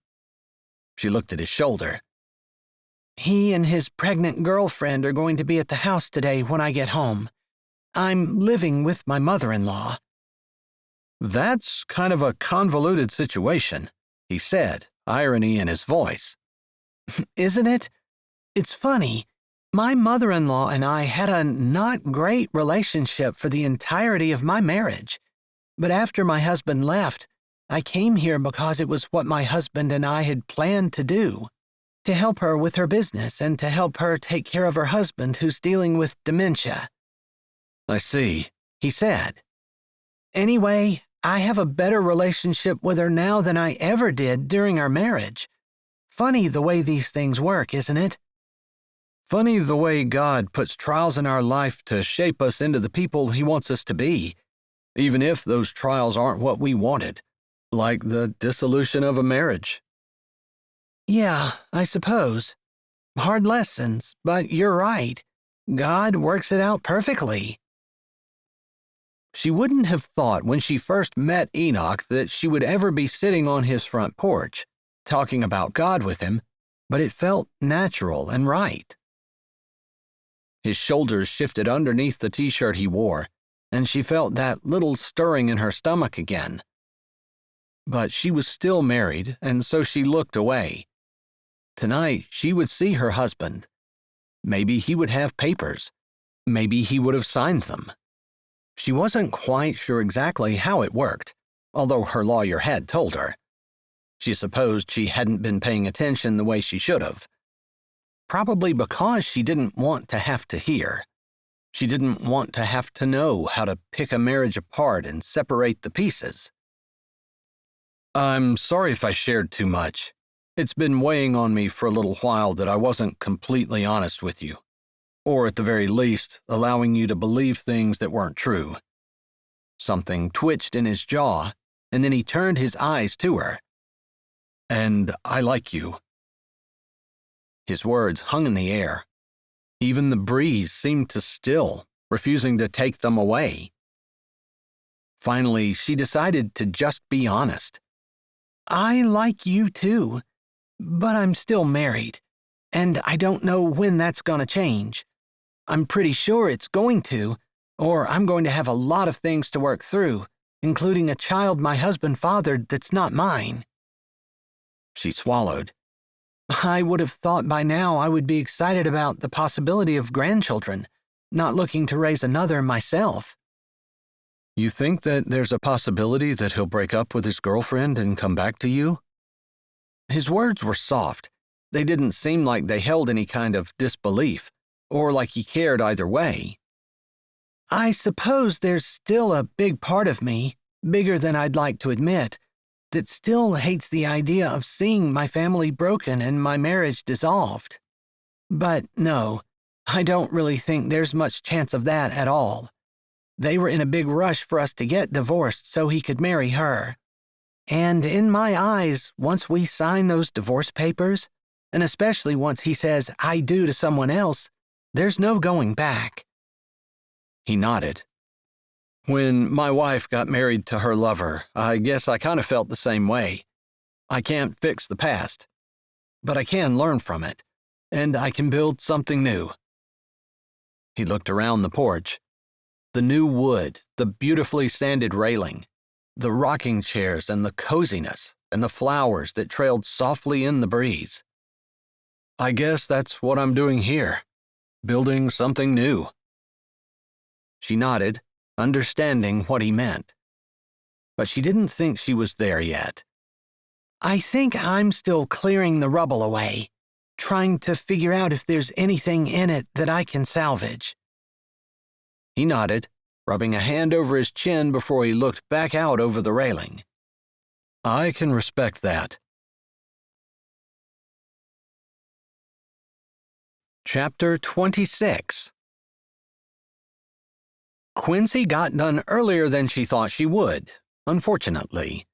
She looked at his shoulder. He and his pregnant girlfriend are going to be at the house today when I get home. I'm living with my mother-in-law. That's kind of a convoluted situation, he said, irony in his voice. Isn't it? It's funny. My mother-in-law and I had a not great relationship for the entirety of my marriage. But after my husband left, I came here because it was what my husband and I had planned to do, to help her with her business and to help her take care of her husband who's dealing with dementia. I see, he said. Anyway, I have a better relationship with her now than I ever did during our marriage. Funny the way these things work, isn't it? Funny the way God puts trials in our life to shape us into the people He wants us to be, even if those trials aren't what we wanted, like the dissolution of a marriage. Yeah, I suppose. Hard lessons, but you're right. God works it out perfectly. She wouldn't have thought when she first met Enoch that she would ever be sitting on his front porch, talking about God with him, but it felt natural and right. His shoulders shifted underneath the t-shirt he wore, and she felt that little stirring in her stomach again. But she was still married, and so she looked away. Tonight, she would see her husband. Maybe he would have papers. Maybe he would have signed them. She wasn't quite sure exactly how it worked, although her lawyer had told her. She supposed she hadn't been paying attention the way she should have. Probably because she didn't want to have to hear. She didn't want to have to know how to pick a marriage apart and separate the pieces. I'm sorry if I shared too much. It's been weighing on me for a little while that I wasn't completely honest with you. Or at the very least, allowing you to believe things that weren't true. Something twitched in his jaw, and then he turned his eyes to her. And I like you. His words hung in the air. Even the breeze seemed to still, refusing to take them away. Finally, she decided to just be honest. I like you too, but I'm still married, and I don't know when that's going to change. I'm pretty sure it's going to, or I'm going to have a lot of things to work through, including a child my husband fathered that's not mine. She swallowed. I would have thought by now I would be excited about the possibility of grandchildren, not looking to raise another myself. You think that there's a possibility that he'll break up with his girlfriend and come back to you? His words were soft. They didn't seem like they held any kind of disbelief, or like he cared either way. I suppose there's still a big part of me, bigger than I'd like to admit, that still hates the idea of seeing my family broken and my marriage dissolved. But no, I don't really think there's much chance of that at all. They were in a big rush for us to get divorced so he could marry her. And in my eyes, once we sign those divorce papers, and especially once he says I do to someone else, there's no going back. He nodded. When my wife got married to her lover, I guess I kind of felt the same way. I can't fix the past, but I can learn from it, and I can build something new. He looked around the porch. The new wood, the beautifully sanded railing, the rocking chairs and the coziness, and the flowers that trailed softly in the breeze. I guess that's what I'm doing here, building something new. She nodded, understanding what he meant. But she didn't think she was there yet. I think I'm still clearing the rubble away, trying to figure out if there's anything in it that I can salvage. He nodded, rubbing a hand over his chin before he looked back out over the railing. I can respect that. Chapter 26. Quincy got done earlier than she thought she would, unfortunately.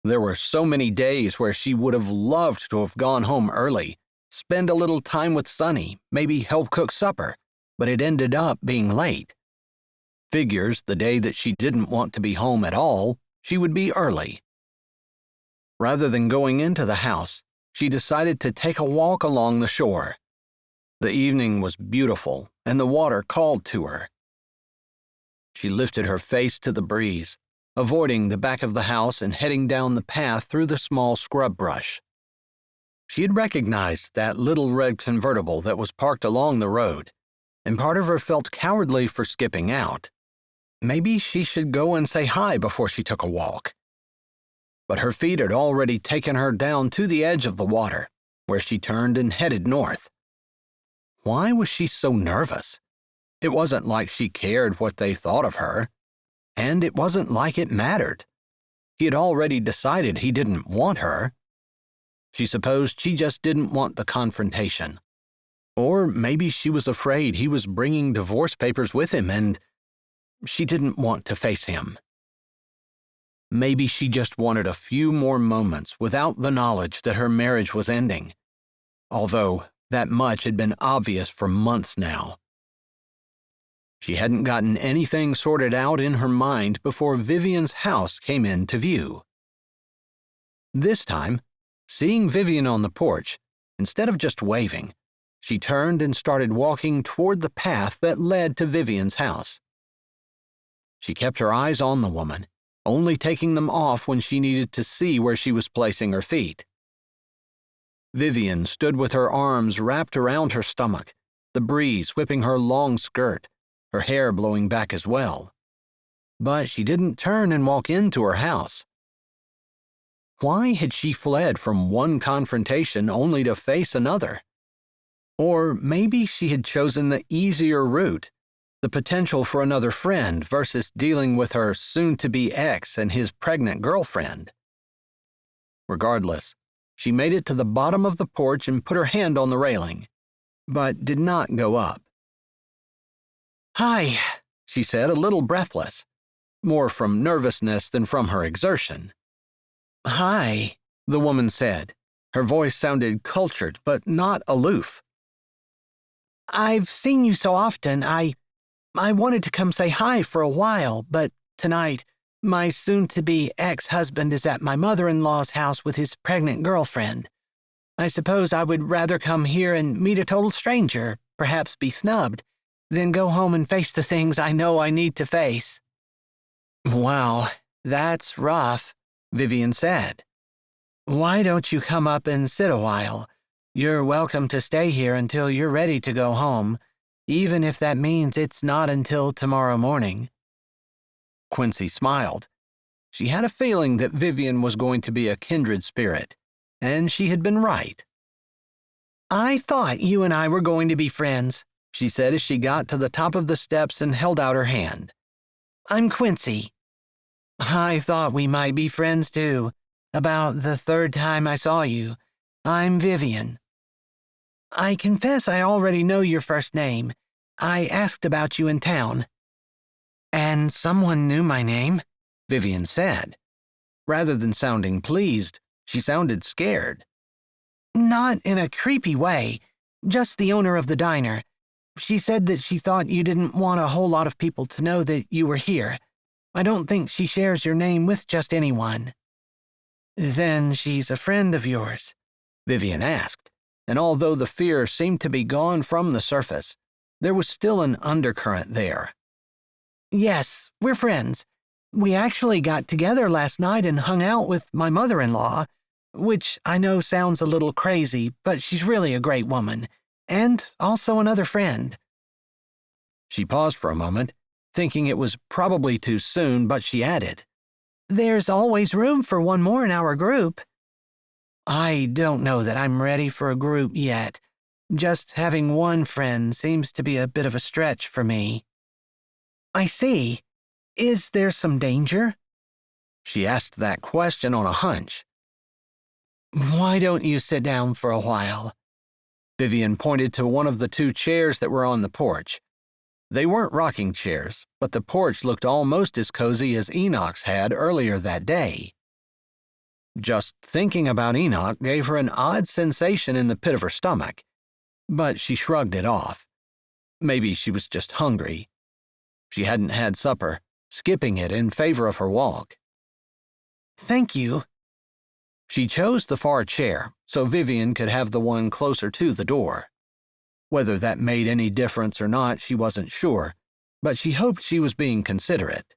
There were so many days where she would have loved to have gone home early, spend a little time with Sonny, maybe help cook supper, but it ended up being late. Figures the day that she didn't want to be home at all, she would be early. Rather than going into the house, she decided to take a walk along the shore. The evening was beautiful, and the water called to her. She lifted her face to the breeze, avoiding the back of the house and heading down the path through the small scrub brush. She had recognized that little red convertible that was parked along the road, and part of her felt cowardly for skipping out. Maybe she should go and say hi before she took a walk. But her feet had already taken her down to the edge of the water, where she turned and headed north. Why was she so nervous? It wasn't like she cared what they thought of her, and it wasn't like it mattered. He had already decided he didn't want her. She supposed she just didn't want the confrontation. Or maybe she was afraid he was bringing divorce papers with him and she didn't want to face him. Maybe she just wanted a few more moments without the knowledge that her marriage was ending, although that much had been obvious for months now. She hadn't gotten anything sorted out in her mind before Vivian's house came into view. This time, seeing Vivian on the porch, instead of just waving, she turned and started walking toward the path that led to Vivian's house. She kept her eyes on the woman, only taking them off when she needed to see where she was placing her feet. Vivian stood with her arms wrapped around her stomach, the breeze whipping her long skirt, her hair blowing back as well. But she didn't turn and walk into her house. Why had she fled from one confrontation only to face another? Or maybe she had chosen the easier route, the potential for another friend versus dealing with her soon-to-be ex and his pregnant girlfriend. Regardless, she made it to the bottom of the porch and put her hand on the railing, but did not go up. "Hi," she said, a little breathless, more from nervousness than from her exertion. "Hi," the woman said. Her voice sounded cultured, but not aloof. "I've seen you so often, I wanted to come say hi for a while, but tonight, my soon-to-be ex-husband is at my mother-in-law's house with his pregnant girlfriend. I suppose I would rather come here and meet a total stranger, perhaps be snubbed, than go home and face the things I know I need to face." "Wow, that's rough," Vivian said. "Why don't you come up and sit a while? You're welcome to stay here until you're ready to go home, even if that means it's not until tomorrow morning." Quincy smiled. She had a feeling that Vivian was going to be a kindred spirit, and she had been right. "I thought you and I were going to be friends," she said as she got to the top of the steps and held out her hand. "I'm Quincy." "I thought we might be friends too, about the third time I saw you. I'm Vivian." "I confess I already know your first name. I asked about you in town." "And someone knew my name?" Vivian said. Rather than sounding pleased, she sounded scared. "Not in a creepy way, just the owner of the diner. She said that she thought you didn't want a whole lot of people to know that you were here. I don't think she shares your name with just anyone." "Then she's a friend of yours?" Vivian asked, and although the fear seemed to be gone from the surface, there was still an undercurrent there. Yes, we're friends. We actually got together last night and hung out with my mother-in-law, which I know sounds a little crazy, but she's really a great woman, and also another friend. She paused for a moment, thinking it was probably too soon, but she added, There's always room for one more in our group. I don't know that I'm ready for a group yet. Just having one friend seems to be a bit of a stretch for me. I see. Is there some danger? She asked that question on a hunch. Why don't you sit down for a while? Vivian pointed to one of the two chairs that were on the porch. They weren't rocking chairs, but the porch looked almost as cozy as Enoch's had earlier that day. Just thinking about Enoch gave her an odd sensation in the pit of her stomach, but she shrugged it off. Maybe she was just hungry. She hadn't had supper, skipping it in favor of her walk. Thank you. She chose the far chair so Vivian could have the one closer to the door. Whether that made any difference or not, she wasn't sure, but she hoped she was being considerate.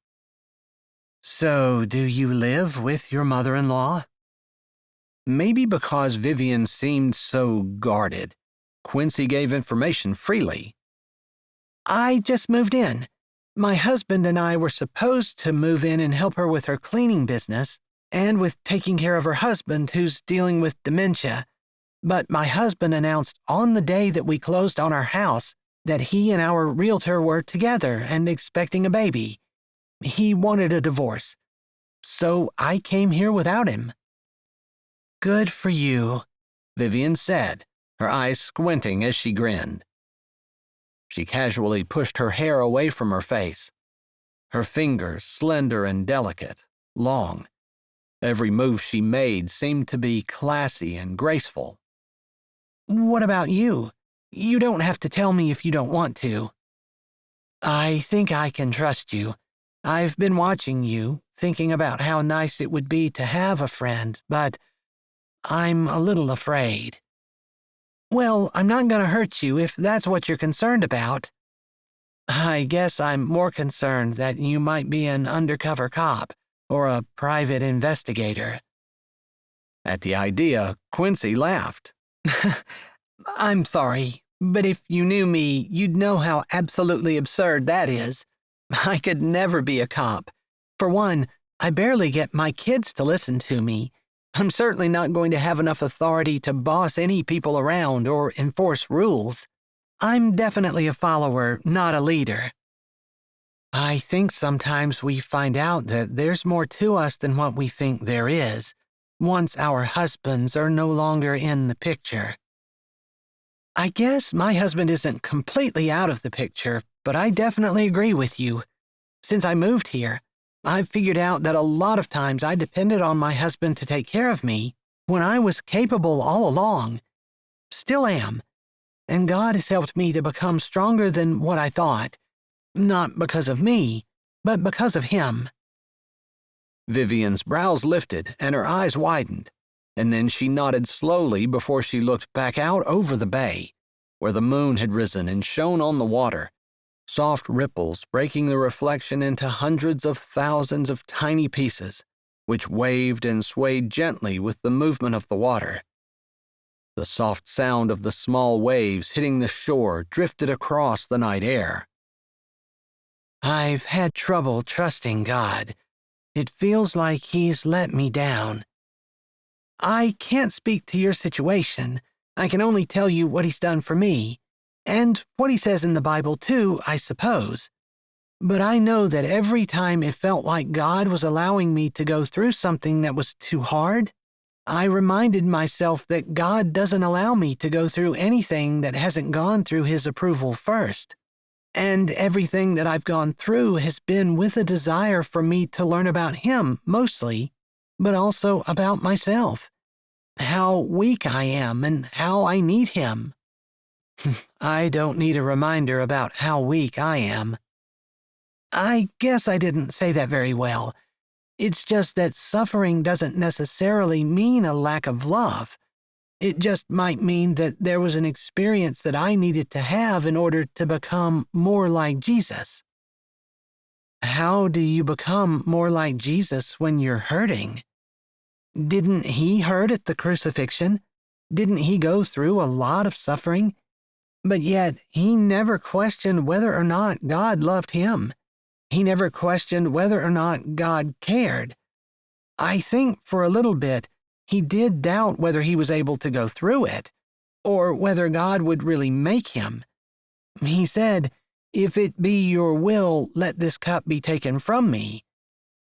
So, do you live with your mother-in-law? Maybe because Vivian seemed so guarded, Quincy gave information freely. I just moved in. My husband and I were supposed to move in and help her with her cleaning business and with taking care of her husband who's dealing with dementia. But my husband announced on the day that we closed on our house that he and our realtor were together and expecting a baby. He wanted a divorce. So I came here without him. Good for you, Vivian said, her eyes squinting as she grinned. She casually pushed her hair away from her face. Her fingers, slender and delicate, long. Every move she made seemed to be classy and graceful. What about you? You don't have to tell me if you don't want to. I think I can trust you. I've been watching you, thinking about how nice it would be to have a friend, but I'm a little afraid. Well, I'm not going to hurt you if that's what you're concerned about. I guess I'm more concerned that you might be an undercover cop or a private investigator. At the idea, Quincy laughed. I'm sorry, but if you knew me, you'd know how absolutely absurd that is. I could never be a cop. For one, I barely get my kids to listen to me. I'm certainly not going to have enough authority to boss any people around or enforce rules. I'm definitely a follower, not a leader. I think sometimes we find out that there's more to us than what we think there is, once our husbands are no longer in the picture. I guess my husband isn't completely out of the picture, but I definitely agree with you. Since I moved here, I've figured out that a lot of times I depended on my husband to take care of me when I was capable all along. Still am. And God has helped me to become stronger than what I thought. Not because of me, but because of him. Vivian's brows lifted and her eyes widened, and then she nodded slowly before she looked back out over the bay, where the moon had risen and shone on the water, soft ripples breaking the reflection into hundreds of thousands of tiny pieces, which waved and swayed gently with the movement of the water. The soft sound of the small waves hitting the shore drifted across the night air. I've had trouble trusting God. It feels like he's let me down. I can't speak to your situation. I can only tell you what he's done for me, and what he says in the Bible too, I suppose. But I know that every time it felt like God was allowing me to go through something that was too hard, I reminded myself that God doesn't allow me to go through anything that hasn't gone through his approval first. And everything that I've gone through has been with a desire for me to learn about him, mostly, but also about myself. How weak I am and how I need him. I don't need a reminder about how weak I am. I guess I didn't say that very well. It's just that suffering doesn't necessarily mean a lack of love. It just might mean that there was an experience that I needed to have in order to become more like Jesus. How do you become more like Jesus when you're hurting? Didn't he hurt at the crucifixion? Didn't he go through a lot of suffering? But yet he never questioned whether or not God loved him. He never questioned whether or not God cared. I think for a little bit he did doubt whether he was able to go through it, or whether God would really make him. He said, "If it be your will, let this cup be taken from me."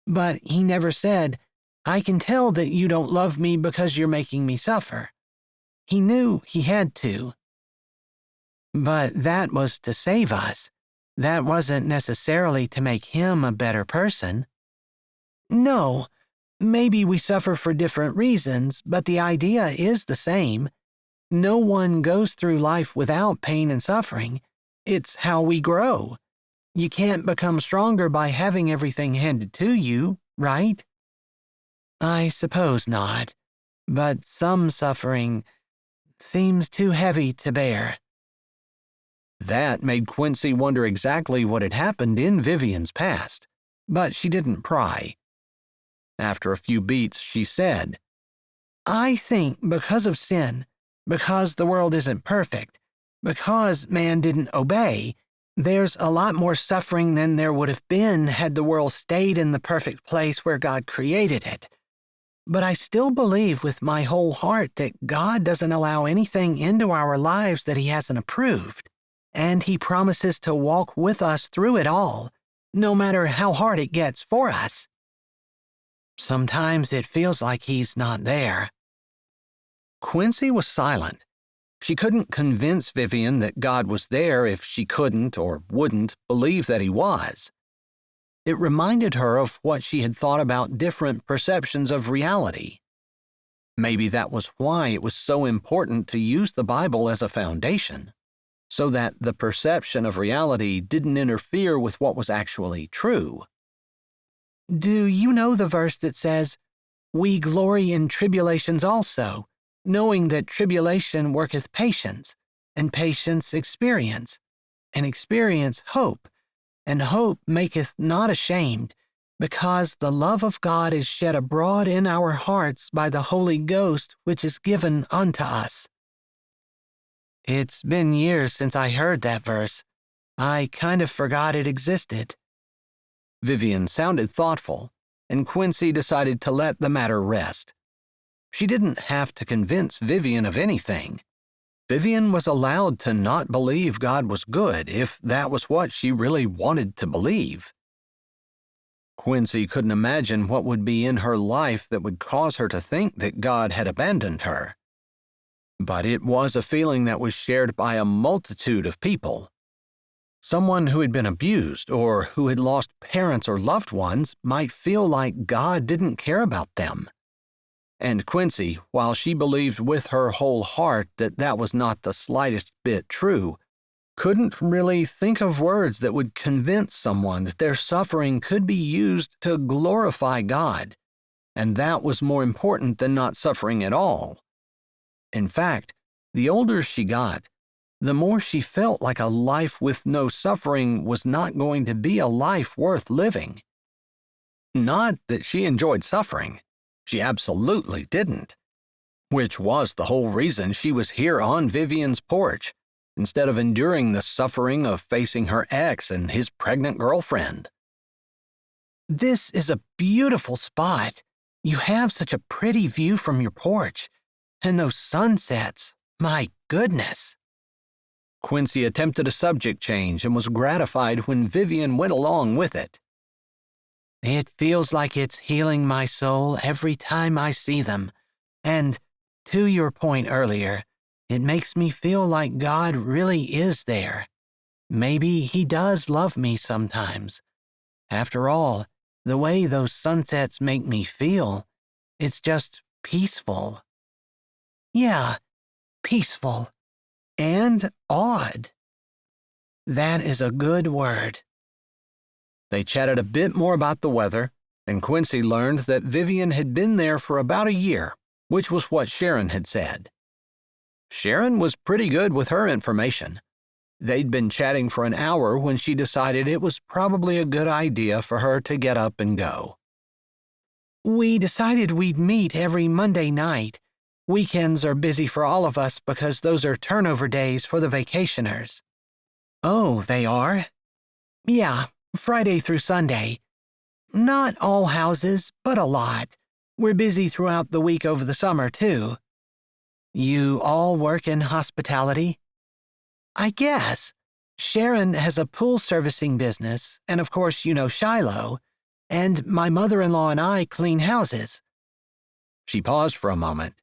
But he never said, "I can tell that you don't love me because you're making me suffer." He knew he had to. But that was to save us. That wasn't necessarily to make him a better person. No, maybe we suffer for different reasons, but the idea is the same. No one goes through life without pain and suffering. It's how we grow. You can't become stronger by having everything handed to you, right? I suppose not, but some suffering seems too heavy to bear. That made Quincy wonder exactly what had happened in Vivian's past, but she didn't pry. After a few beats, she said, I think because of sin, because the world isn't perfect, because man didn't obey, there's a lot more suffering than there would have been had the world stayed in the perfect place where God created it. But I still believe with my whole heart that God doesn't allow anything into our lives that he hasn't approved, and he promises to walk with us through it all, no matter how hard it gets for us. Sometimes it feels like he's not there. Quincy was silent. She couldn't convince Vivian that God was there if she couldn't or wouldn't believe that he was. It reminded her of what she had thought about different perceptions of reality. Maybe that was why it was so important to use the Bible as a foundation, so that the perception of reality didn't interfere with what was actually true. Do you know the verse that says, "We glory in tribulations also, knowing that tribulation worketh patience, and patience experience, and experience hope, and hope maketh not ashamed, because the love of God is shed abroad in our hearts by the Holy Ghost which is given unto us"? It's been years since I heard that verse. I kind of forgot it existed. Vivian sounded thoughtful, and Quincy decided to let the matter rest. She didn't have to convince Vivian of anything. Vivian was allowed to not believe God was good if that was what she really wanted to believe. Quincy couldn't imagine what would be in her life that would cause her to think that God had abandoned her. But it was a feeling that was shared by a multitude of people. Someone who had been abused or who had lost parents or loved ones might feel like God didn't care about them. And Quincy, while she believed with her whole heart that that was not the slightest bit true, couldn't really think of words that would convince someone that their suffering could be used to glorify God, and that was more important than not suffering at all. In fact, the older she got, the more she felt like a life with no suffering was not going to be a life worth living. Not that she enjoyed suffering. She absolutely didn't. Which was the whole reason she was here on Vivian's porch, instead of enduring the suffering of facing her ex and his pregnant girlfriend. This is a beautiful spot. You have such a pretty view from your porch. And those sunsets, my goodness. Quincy attempted a subject change and was gratified when Vivian went along with it. It feels like it's healing my soul every time I see them. And, to your point earlier, it makes me feel like God really is there. Maybe he does love me sometimes. After all, the way those sunsets make me feel, it's just peaceful. Yeah, peaceful. And odd. That is a good word. They chatted a bit more about the weather, and Quincy learned that Vivian had been there for about a year, which was what Sharon had said. Sharon was pretty good with her information. They'd been chatting for an hour when she decided it was probably a good idea for her to get up and go. We decided we'd meet every Monday night. Weekends are busy for all of us because those are turnover days for the vacationers. Oh, they are? Yeah, Friday through Sunday. Not all houses, but a lot. We're busy throughout the week over the summer, too. You all work in hospitality? I guess. Sharon has a pool servicing business, and of course you know Shiloh, and my mother-in-law and I clean houses. She paused for a moment.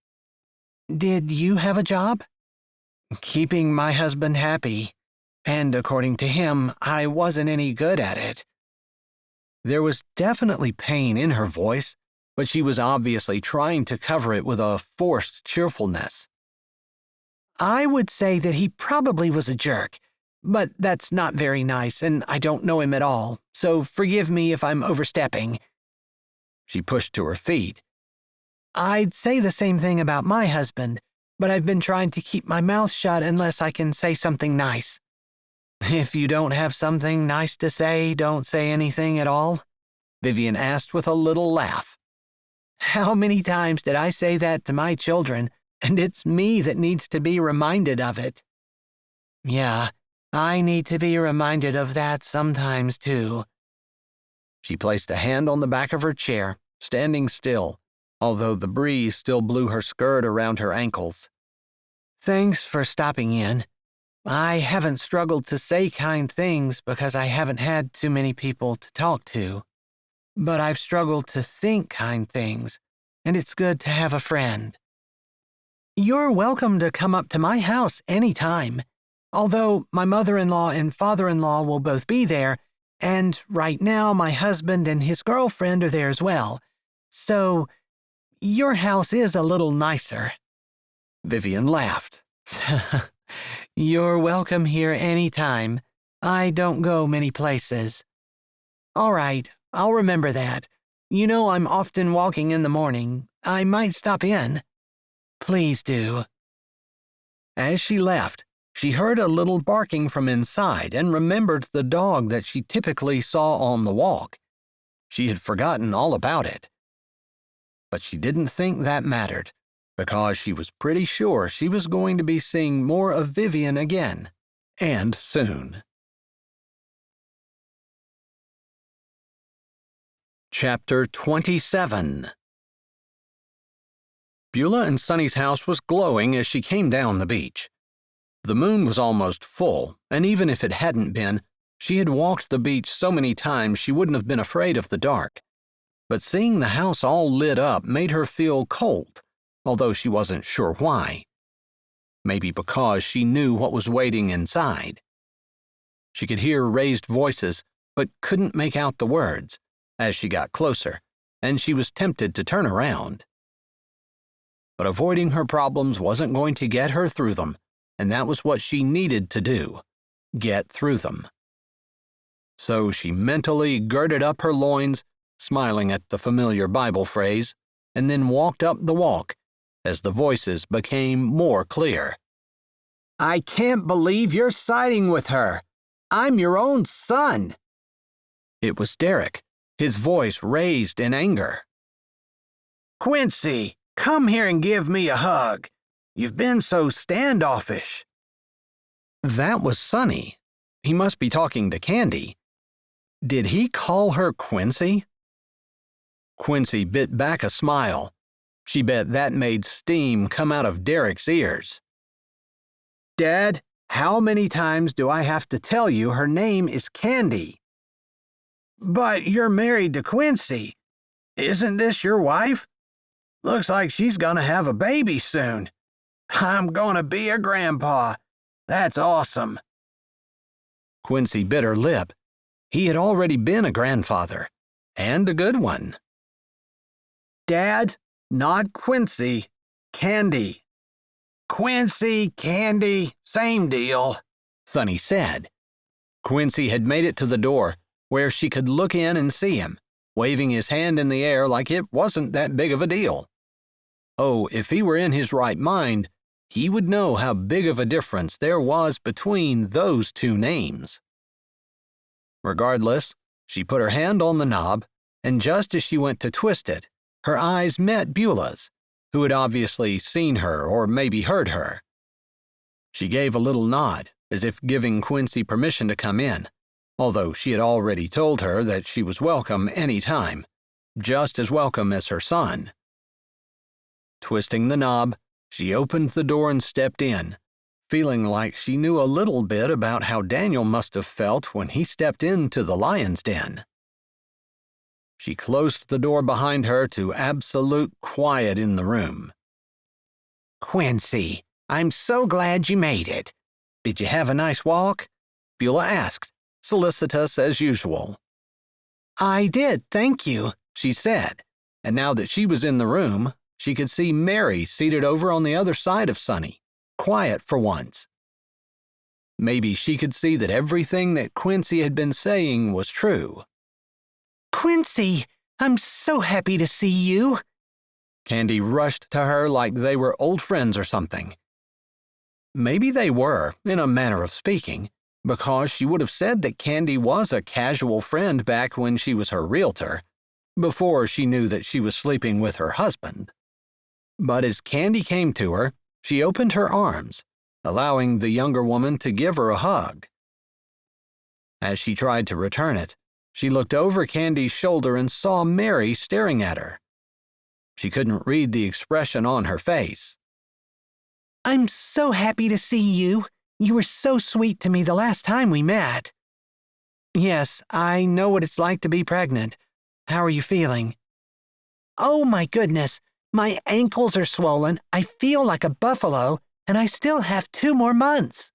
Did you have a job? Keeping my husband happy, and according to him, I wasn't any good at it. There was definitely pain in her voice, but she was obviously trying to cover it with a forced cheerfulness. I would say that he probably was a jerk, but that's not very nice, and I don't know him at all, so forgive me if I'm overstepping. She pushed to her feet. I'd say the same thing about my husband, but I've been trying to keep my mouth shut unless I can say something nice. If you don't have something nice to say, don't say anything at all? Vivian asked with a little laugh. How many times did I say that to my children, and it's me that needs to be reminded of it? Yeah, I need to be reminded of that sometimes, too. She placed a hand on the back of her chair, standing still, although the breeze still blew her skirt around her ankles. Thanks for stopping in. I haven't struggled to say kind things because I haven't had too many people to talk to. But I've struggled to think kind things, and it's good to have a friend. You're welcome to come up to my house anytime, although my mother-in-law and father-in-law will both be there, and right now my husband and his girlfriend are there as well. So, your house is a little nicer. Vivian laughed. You're welcome here anytime. I don't go many places. All right, I'll remember that. You know I'm often walking in the morning. I might stop in. Please do. As she left, she heard a little barking from inside and remembered the dog that she typically saw on the walk. She had forgotten all about it. But she didn't think that mattered, because she was pretty sure she was going to be seeing more of Vivian again, and soon. Chapter 27. Beulah and Sonny's house was glowing as she came down the beach. The moon was almost full, and even if it hadn't been, she had walked the beach so many times she wouldn't have been afraid of the dark. But seeing the house all lit up made her feel cold, although she wasn't sure why. Maybe because she knew what was waiting inside. She could hear raised voices, but couldn't make out the words as she got closer, and she was tempted to turn around. But avoiding her problems wasn't going to get her through them, and that was what she needed to do, get through them. So she mentally girded up her loins, smiling at the familiar Bible phrase, and then walked up the walk as the voices became more clear. I can't believe you're siding with her. I'm your own son. It was Derek, his voice raised in anger. Quincy, come here and give me a hug. You've been so standoffish. That was Sonny. He must be talking to Candy. Did he call her Quincy? Quincy bit back a smile. She bet that made steam come out of Derek's ears. Dad, how many times do I have to tell you her name is Candy? But you're married to Quincy. Isn't this your wife? Looks like she's gonna have a baby soon. I'm gonna be a grandpa. That's awesome. Quincy bit her lip. He had already been a grandfather, and a good one. Dad, not Quincy, Candy. Quincy, Candy, same deal, Sonny said. Quincy had made it to the door, where she could look in and see him, waving his hand in the air like it wasn't that big of a deal. Oh, if he were in his right mind, he would know how big of a difference there was between those two names. Regardless, she put her hand on the knob, and just as she went to twist it, her eyes met Beulah's, who had obviously seen her or maybe heard her. She gave a little nod, as if giving Quincy permission to come in, although she had already told her that she was welcome any time, just as welcome as her son. Twisting the knob, she opened the door and stepped in, feeling like she knew a little bit about how Daniel must have felt when he stepped into the lion's den. She closed the door behind her to absolute quiet in the room. Quincy, I'm so glad you made it. Did you have a nice walk? Beulah asked, solicitous as usual. I did, thank you, she said, and now that she was in the room, she could see Mary seated over on the other side of Sonny, quiet for once. Maybe she could see that everything that Quincy had been saying was true. Quincy, I'm so happy to see you. Candy rushed to her like they were old friends or something. Maybe they were, in a manner of speaking, because she would have said that Candy was a casual friend back when she was her realtor, before she knew that she was sleeping with her husband. But as Candy came to her, she opened her arms, allowing the younger woman to give her a hug. As she tried to return it, she looked over Candy's shoulder and saw Mary staring at her. She couldn't read the expression on her face. I'm so happy to see you. You were so sweet to me the last time we met. Yes, I know what it's like to be pregnant. How are you feeling? Oh my goodness, my ankles are swollen, I feel like a buffalo, and I still have 2 more months.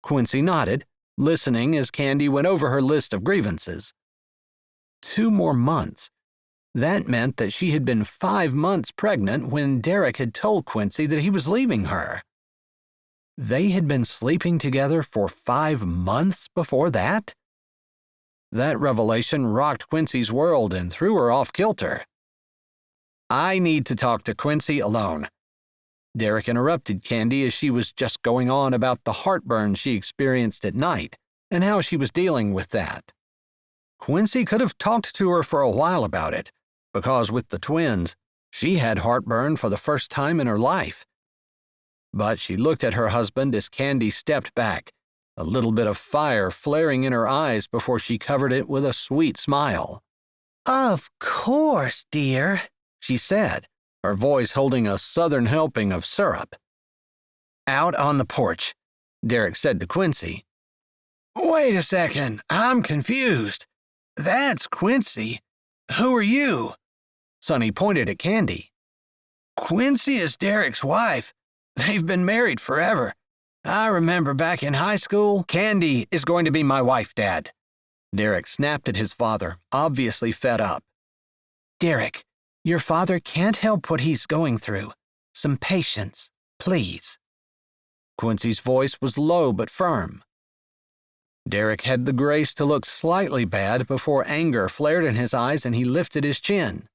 Quincy nodded, listening as Candy went over her list of grievances. 2 more months. That meant that she had been 5 months pregnant when Derek had told Quincy that he was leaving her. They had been sleeping together for 5 months before that? That revelation rocked Quincy's world and threw her off kilter. I need to talk to Quincy alone. Derek interrupted Candy as she was just going on about the heartburn she experienced at night and how she was dealing with that. Quincy could have talked to her for a while about it, because with the twins, she had heartburn for the first time in her life. But she looked at her husband as Candy stepped back, a little bit of fire flaring in her eyes before she covered it with a sweet smile. Of course, dear, she said, her voice holding a southern helping of syrup. Out on the porch, Derek said to Quincy. Wait a second, I'm confused. That's Quincy. Who are you? Sonny pointed at Candy. Quincy is Derek's wife. They've been married forever. I remember back in high school. Candy is going to be my wife, Dad. Derek snapped at his father, obviously fed up. Derek, your father can't help what he's going through. Some patience, please. Quincy's voice was low but firm. Derek had the grace to look slightly bad before anger flared in his eyes and he lifted his chin.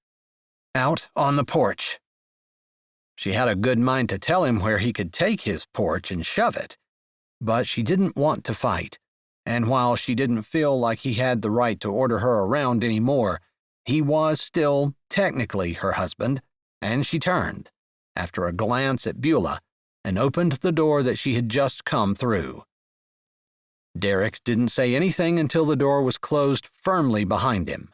Out on the porch. She had a good mind to tell him where he could take his porch and shove it, but she didn't want to fight, and while she didn't feel like he had the right to order her around anymore, he was still technically her husband, and she turned, after a glance at Beulah, and opened the door that she had just come through. Derek didn't say anything until the door was closed firmly behind him.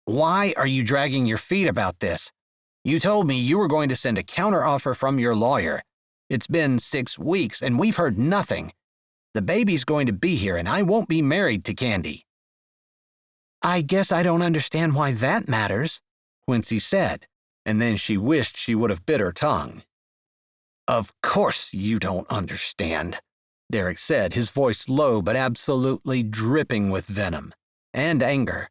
Why are you dragging your feet about this? You told me you were going to send a counteroffer from your lawyer. It's been 6 weeks and we've heard nothing. The baby's going to be here and I won't be married to Candy. I guess I don't understand why that matters, Quincy said, and then she wished she would have bit her tongue. Of course you don't understand, Derek said, his voice low but absolutely dripping with venom and anger.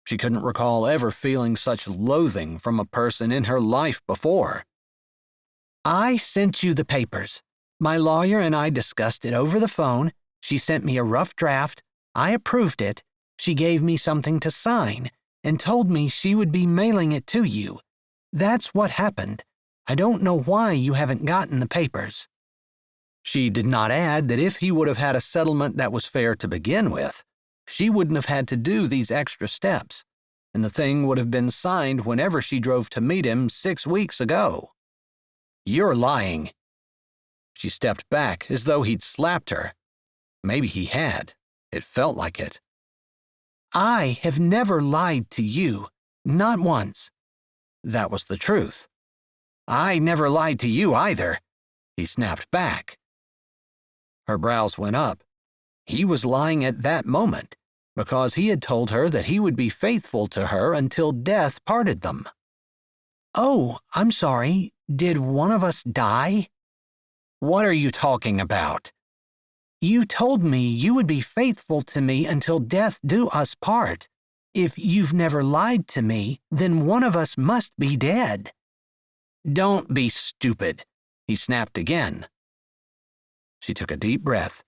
She couldn't recall ever feeling such loathing from a person in her life before. I sent you the papers. My lawyer and I discussed it over the phone. She sent me a rough draft. I approved it. She gave me something to sign and told me she would be mailing it to you. That's what happened. I don't know why you haven't gotten the papers." She did not add that if he would have had a settlement that was fair to begin with, she wouldn't have had to do these extra steps, and the thing would have been signed whenever she drove to meet him 6 weeks ago. "You're lying." She stepped back as though he'd slapped her. Maybe he had. It felt like it. "I have never lied to you, not once." That was the truth. "I never lied to you either," he snapped back. Her brows went up. He was lying at that moment because he had told her that he would be faithful to her until death parted them. "Oh, I'm sorry. Did one of us die?" "What are you talking about?" "You told me you would be faithful to me until death do us part. If you've never lied to me, then one of us must be dead." "Don't be stupid," he snapped again. She took a deep breath.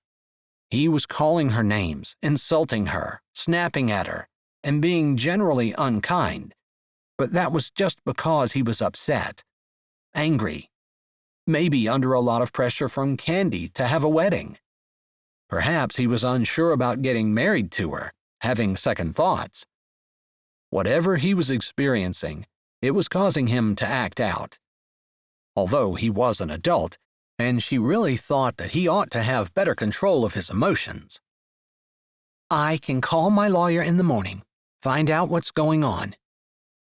He was calling her names, insulting her, snapping at her, and being generally unkind, but that was just because he was upset, angry, maybe under a lot of pressure from Candy to have a wedding. Perhaps he was unsure about getting married to her, having second thoughts. Whatever he was experiencing, it was causing him to act out. Although he was an adult, and she really thought that he ought to have better control of his emotions. "I can call my lawyer in the morning, find out what's going on."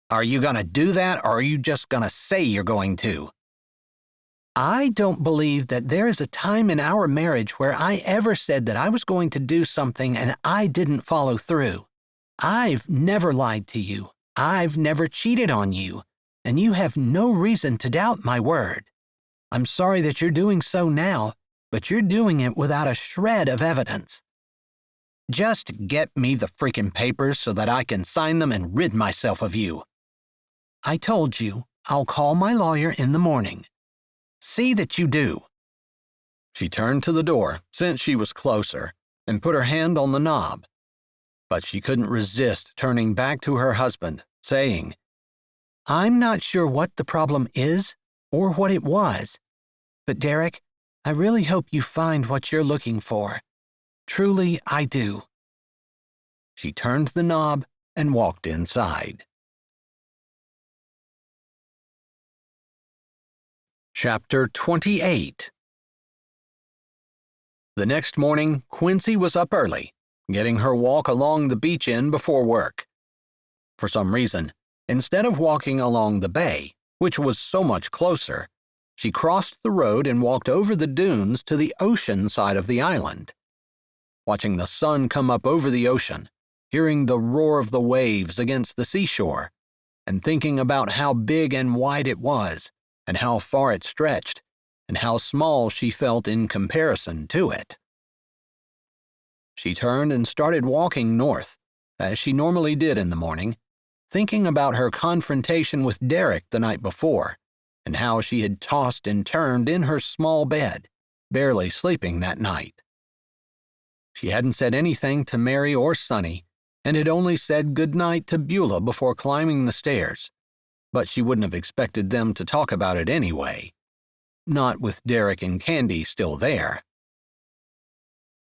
"Are you going to do that, or are you just going to say you're going to?" "I don't believe that there is a time in our marriage where I ever said that I was going to do something and I didn't follow through. I've never lied to you. I've never cheated on you, and you have no reason to doubt my word. I'm sorry that you're doing so now, but you're doing it without a shred of evidence." "Just get me the freaking papers so that I can sign them and rid myself of you." "I told you, I'll call my lawyer in the morning." "See that you do." She turned to the door, since she was closer, and put her hand on the knob. But she couldn't resist turning back to her husband, saying, "I'm not sure what the problem is or what it was, but Derek, I really hope you find what you're looking for. Truly, I do." She turned the knob and walked inside. Chapter 28. The next morning, Quincy was up early, getting her walk along the beach end before work. For some reason, instead of walking along the bay, which was so much closer, she crossed the road and walked over the dunes to the ocean side of the island. Watching the sun come up over the ocean, hearing the roar of the waves against the seashore, and thinking about how big and wide it was, and how far it stretched, and how small she felt in comparison to it. She turned and started walking north, as she normally did in the morning, thinking about her confrontation with Derek the night before, and how she had tossed and turned in her small bed, barely sleeping that night. She hadn't said anything to Mary or Sonny, and had only said good night to Beulah before climbing the stairs, but she wouldn't have expected them to talk about it anyway, not with Derek and Candy still there.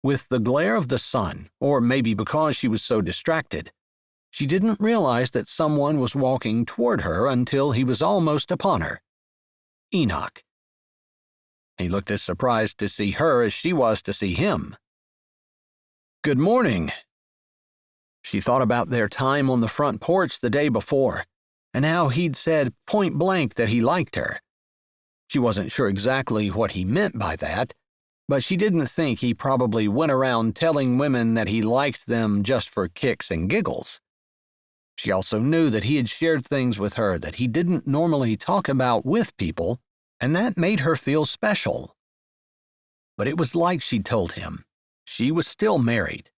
With the glare of the sun, or maybe because she was so distracted, she didn't realize that someone was walking toward her until he was almost upon her. Enoch. He looked as surprised to see her as she was to see him. "Good morning." She thought about their time on the front porch the day before, and how he'd said point blank that he liked her. She wasn't sure exactly what he meant by that, but she didn't think he probably went around telling women that he liked them just for kicks and giggles. She also knew that he had shared things with her that he didn't normally talk about with people, and that made her feel special. But it was like she'd told him. She was still married.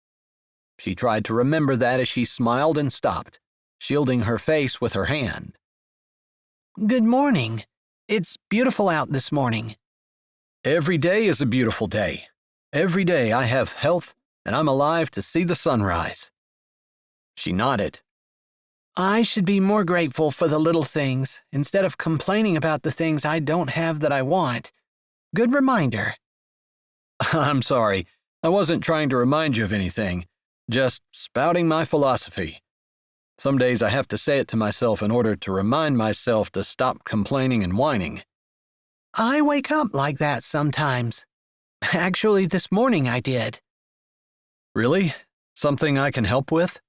She tried to remember that as she smiled and stopped, shielding her face with her hand. "Good morning. It's beautiful out this morning." "Every day is a beautiful day. Every day I have health, and I'm alive to see the sunrise." She nodded. I should be more grateful for the little things instead of complaining about the things I don't have that I want. Good reminder. I'm sorry. I wasn't trying to remind you of anything. Just spouting my philosophy. Some days I have to say it to myself in order to remind myself to stop complaining and whining. I wake up like that sometimes. Actually, this morning I did. Really? Something I can help with?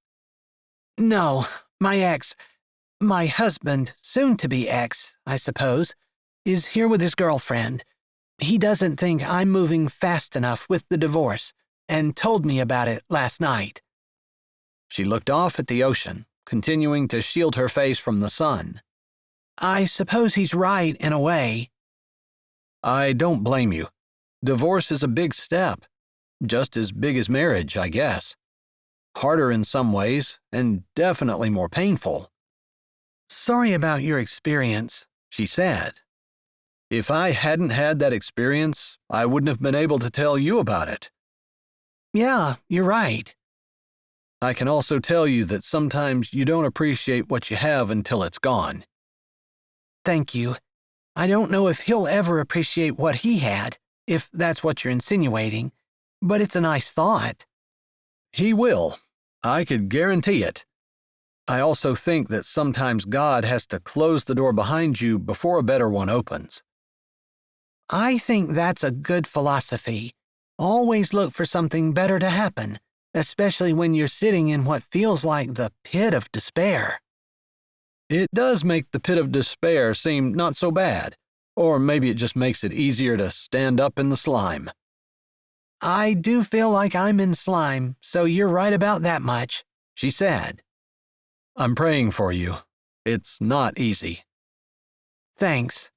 No, my husband, soon-to-be ex, I suppose, is here with his girlfriend. He doesn't think I'm moving fast enough with the divorce, and told me about it last night. She looked off at the ocean, continuing to shield her face from the sun. I suppose he's right in a way. I don't blame you. Divorce is a big step. Just as big as marriage, I guess. Harder in some ways, and definitely more painful. Sorry about your experience, she said. If I hadn't had that experience, I wouldn't have been able to tell you about it. Yeah, you're right. I can also tell you that sometimes you don't appreciate what you have until it's gone. Thank you. I don't know if he'll ever appreciate what he had, if that's what you're insinuating, but it's a nice thought. He will. I could guarantee it. I also think that sometimes God has to close the door behind you before a better one opens. I think that's a good philosophy. Always look for something better to happen, especially when you're sitting in what feels like the pit of despair. It does make the pit of despair seem not so bad, or maybe it just makes it easier to stand up in the slime. I do feel like I'm in slime, so you're right about that much, she said. I'm praying for you. It's not easy. Thanks.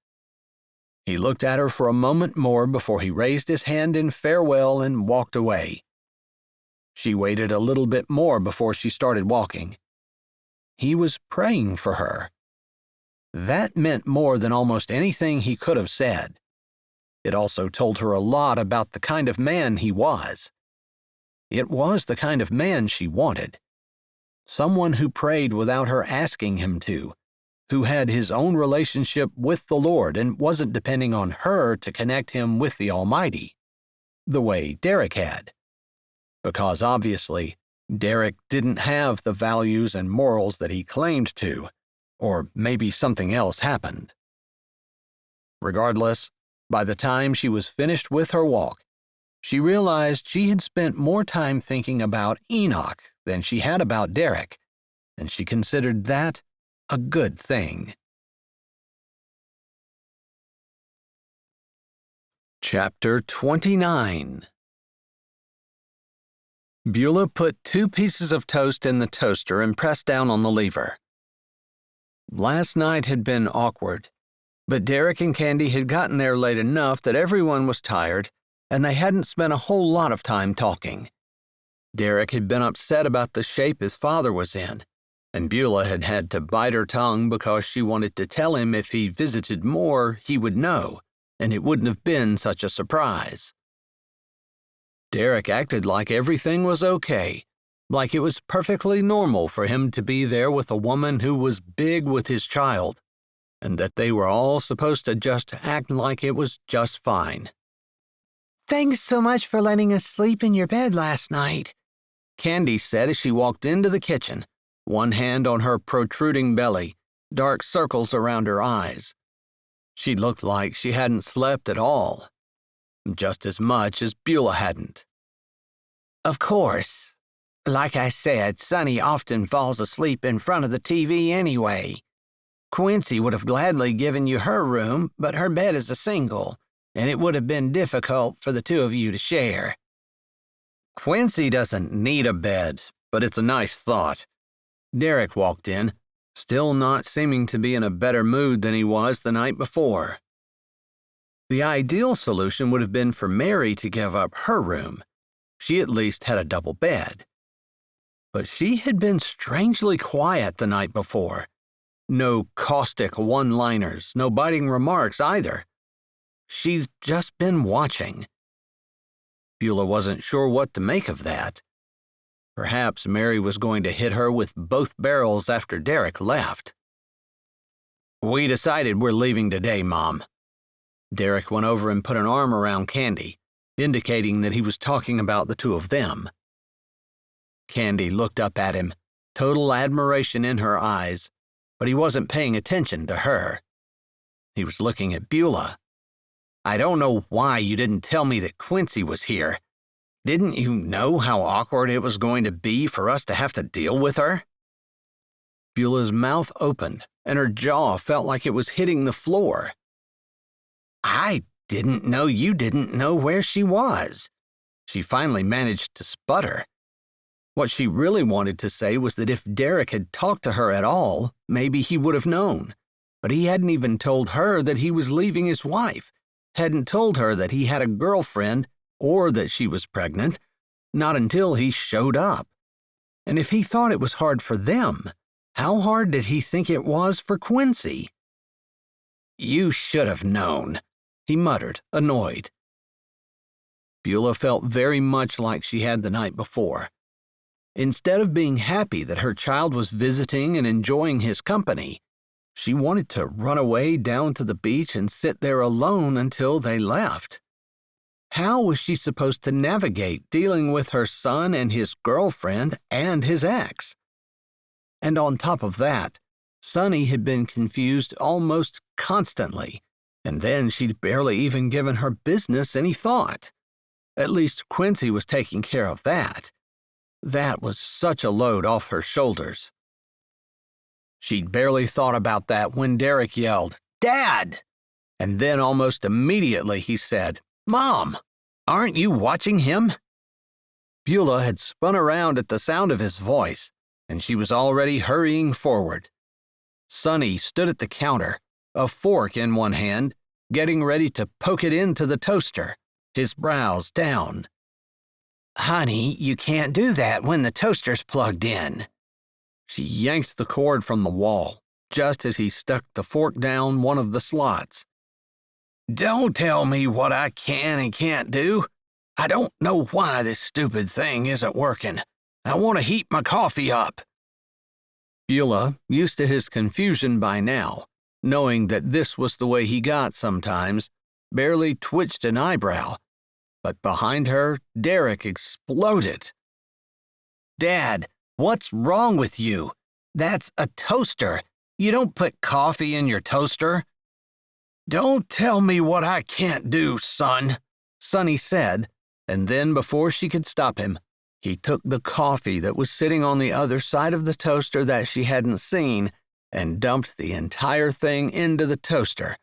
He looked at her for a moment more before he raised his hand in farewell and walked away. She waited a little bit more before she started walking. He was praying for her. That meant more than almost anything he could have said. It also told her a lot about the kind of man he was. It was the kind of man she wanted. Someone who prayed without her asking him to, who had his own relationship with the Lord and wasn't depending on her to connect him with the Almighty, the way Derek had. Because obviously, Derek didn't have the values and morals that he claimed to, or maybe something else happened. Regardless, by the time she was finished with her walk, she realized she had spent more time thinking about Enoch than she had about Derek, and she considered that a good thing. Chapter 29. Beulah put 2 pieces of toast in the toaster and pressed down on the lever. Last night had been awkward, but Derek and Candy had gotten there late enough that everyone was tired, and they hadn't spent a whole lot of time talking. Derek had been upset about the shape his father was in, and Beulah had had to bite her tongue because she wanted to tell him if he visited more, he would know, and it wouldn't have been such a surprise. Derek acted like everything was okay, like it was perfectly normal for him to be there with a woman who was big with his child, and that they were all supposed to just act like it was just fine. Thanks so much for letting us sleep in your bed last night, Candy said as she walked into the kitchen, one hand on her protruding belly, dark circles around her eyes. She looked like she hadn't slept at all, just as much as Beulah hadn't. Of course. Like I said, Sonny often falls asleep in front of the TV anyway. Quincy would have gladly given you her room, but her bed is a single, and it would have been difficult for the 2 of you to share. Quincy doesn't need a bed, but it's a nice thought. Derek walked in, still not seeming to be in a better mood than he was the night before. The ideal solution would have been for Mary to give up her room. She at least had a double bed. But she had been strangely quiet the night before. No caustic one-liners, no biting remarks either. She'd just been watching. Beulah wasn't sure what to make of that. Perhaps Mary was going to hit her with both barrels after Derek left. "We decided we're leaving today, Mom." Derek went over and put an arm around Candy, indicating that he was talking about the two of them. Candy looked up at him, total admiration in her eyes, but he wasn't paying attention to her. He was looking at Beulah. "I don't know why you didn't tell me that Quincy was here. Didn't you know how awkward it was going to be for us to have to deal with her?" Beulah's mouth opened, and her jaw felt like it was hitting the floor. "I didn't know you didn't know where she was." She finally managed to sputter. What she really wanted to say was that if Derek had talked to her at all, maybe he would have known. But he hadn't even told her that he was leaving his wife, hadn't told her that he had a girlfriend or that she was pregnant, not until he showed up. And if he thought it was hard for them, how hard did he think it was for Quincy? "You should have known," he muttered, annoyed. Beulah felt very much like she had the night before. Instead of being happy that her child was visiting and enjoying his company, she wanted to run away down to the beach and sit there alone until they left. How was she supposed to navigate dealing with her son and his girlfriend and his ex? And on top of that, Sonny had been confused almost constantly, and then she'd barely even given her business any thought. At least Quincy was taking care of that. That was such a load off her shoulders. She'd barely thought about that when Derek yelled, "Dad!" And then almost immediately he said, "Mom, aren't you watching him?" Beulah had spun around at the sound of his voice, and she was already hurrying forward. Sonny stood at the counter, a fork in one hand, getting ready to poke it into the toaster, his brows down. "Honey, you can't do that when the toaster's plugged in." She yanked the cord from the wall, just as he stuck the fork down one of the slots. "Don't tell me what I can and can't do. I don't know why this stupid thing isn't working. I want to heat my coffee up." Beulah, used to his confusion by now, knowing that this was the way he got sometimes, barely twitched an eyebrow. But behind her, Derek exploded. "Dad, what's wrong with you? That's a toaster. You don't put coffee in your toaster." "Don't tell me what I can't do, son," Sonny said, and then before she could stop him, he took the coffee that was sitting on the other side of the toaster that she hadn't seen and dumped the entire thing into the toaster,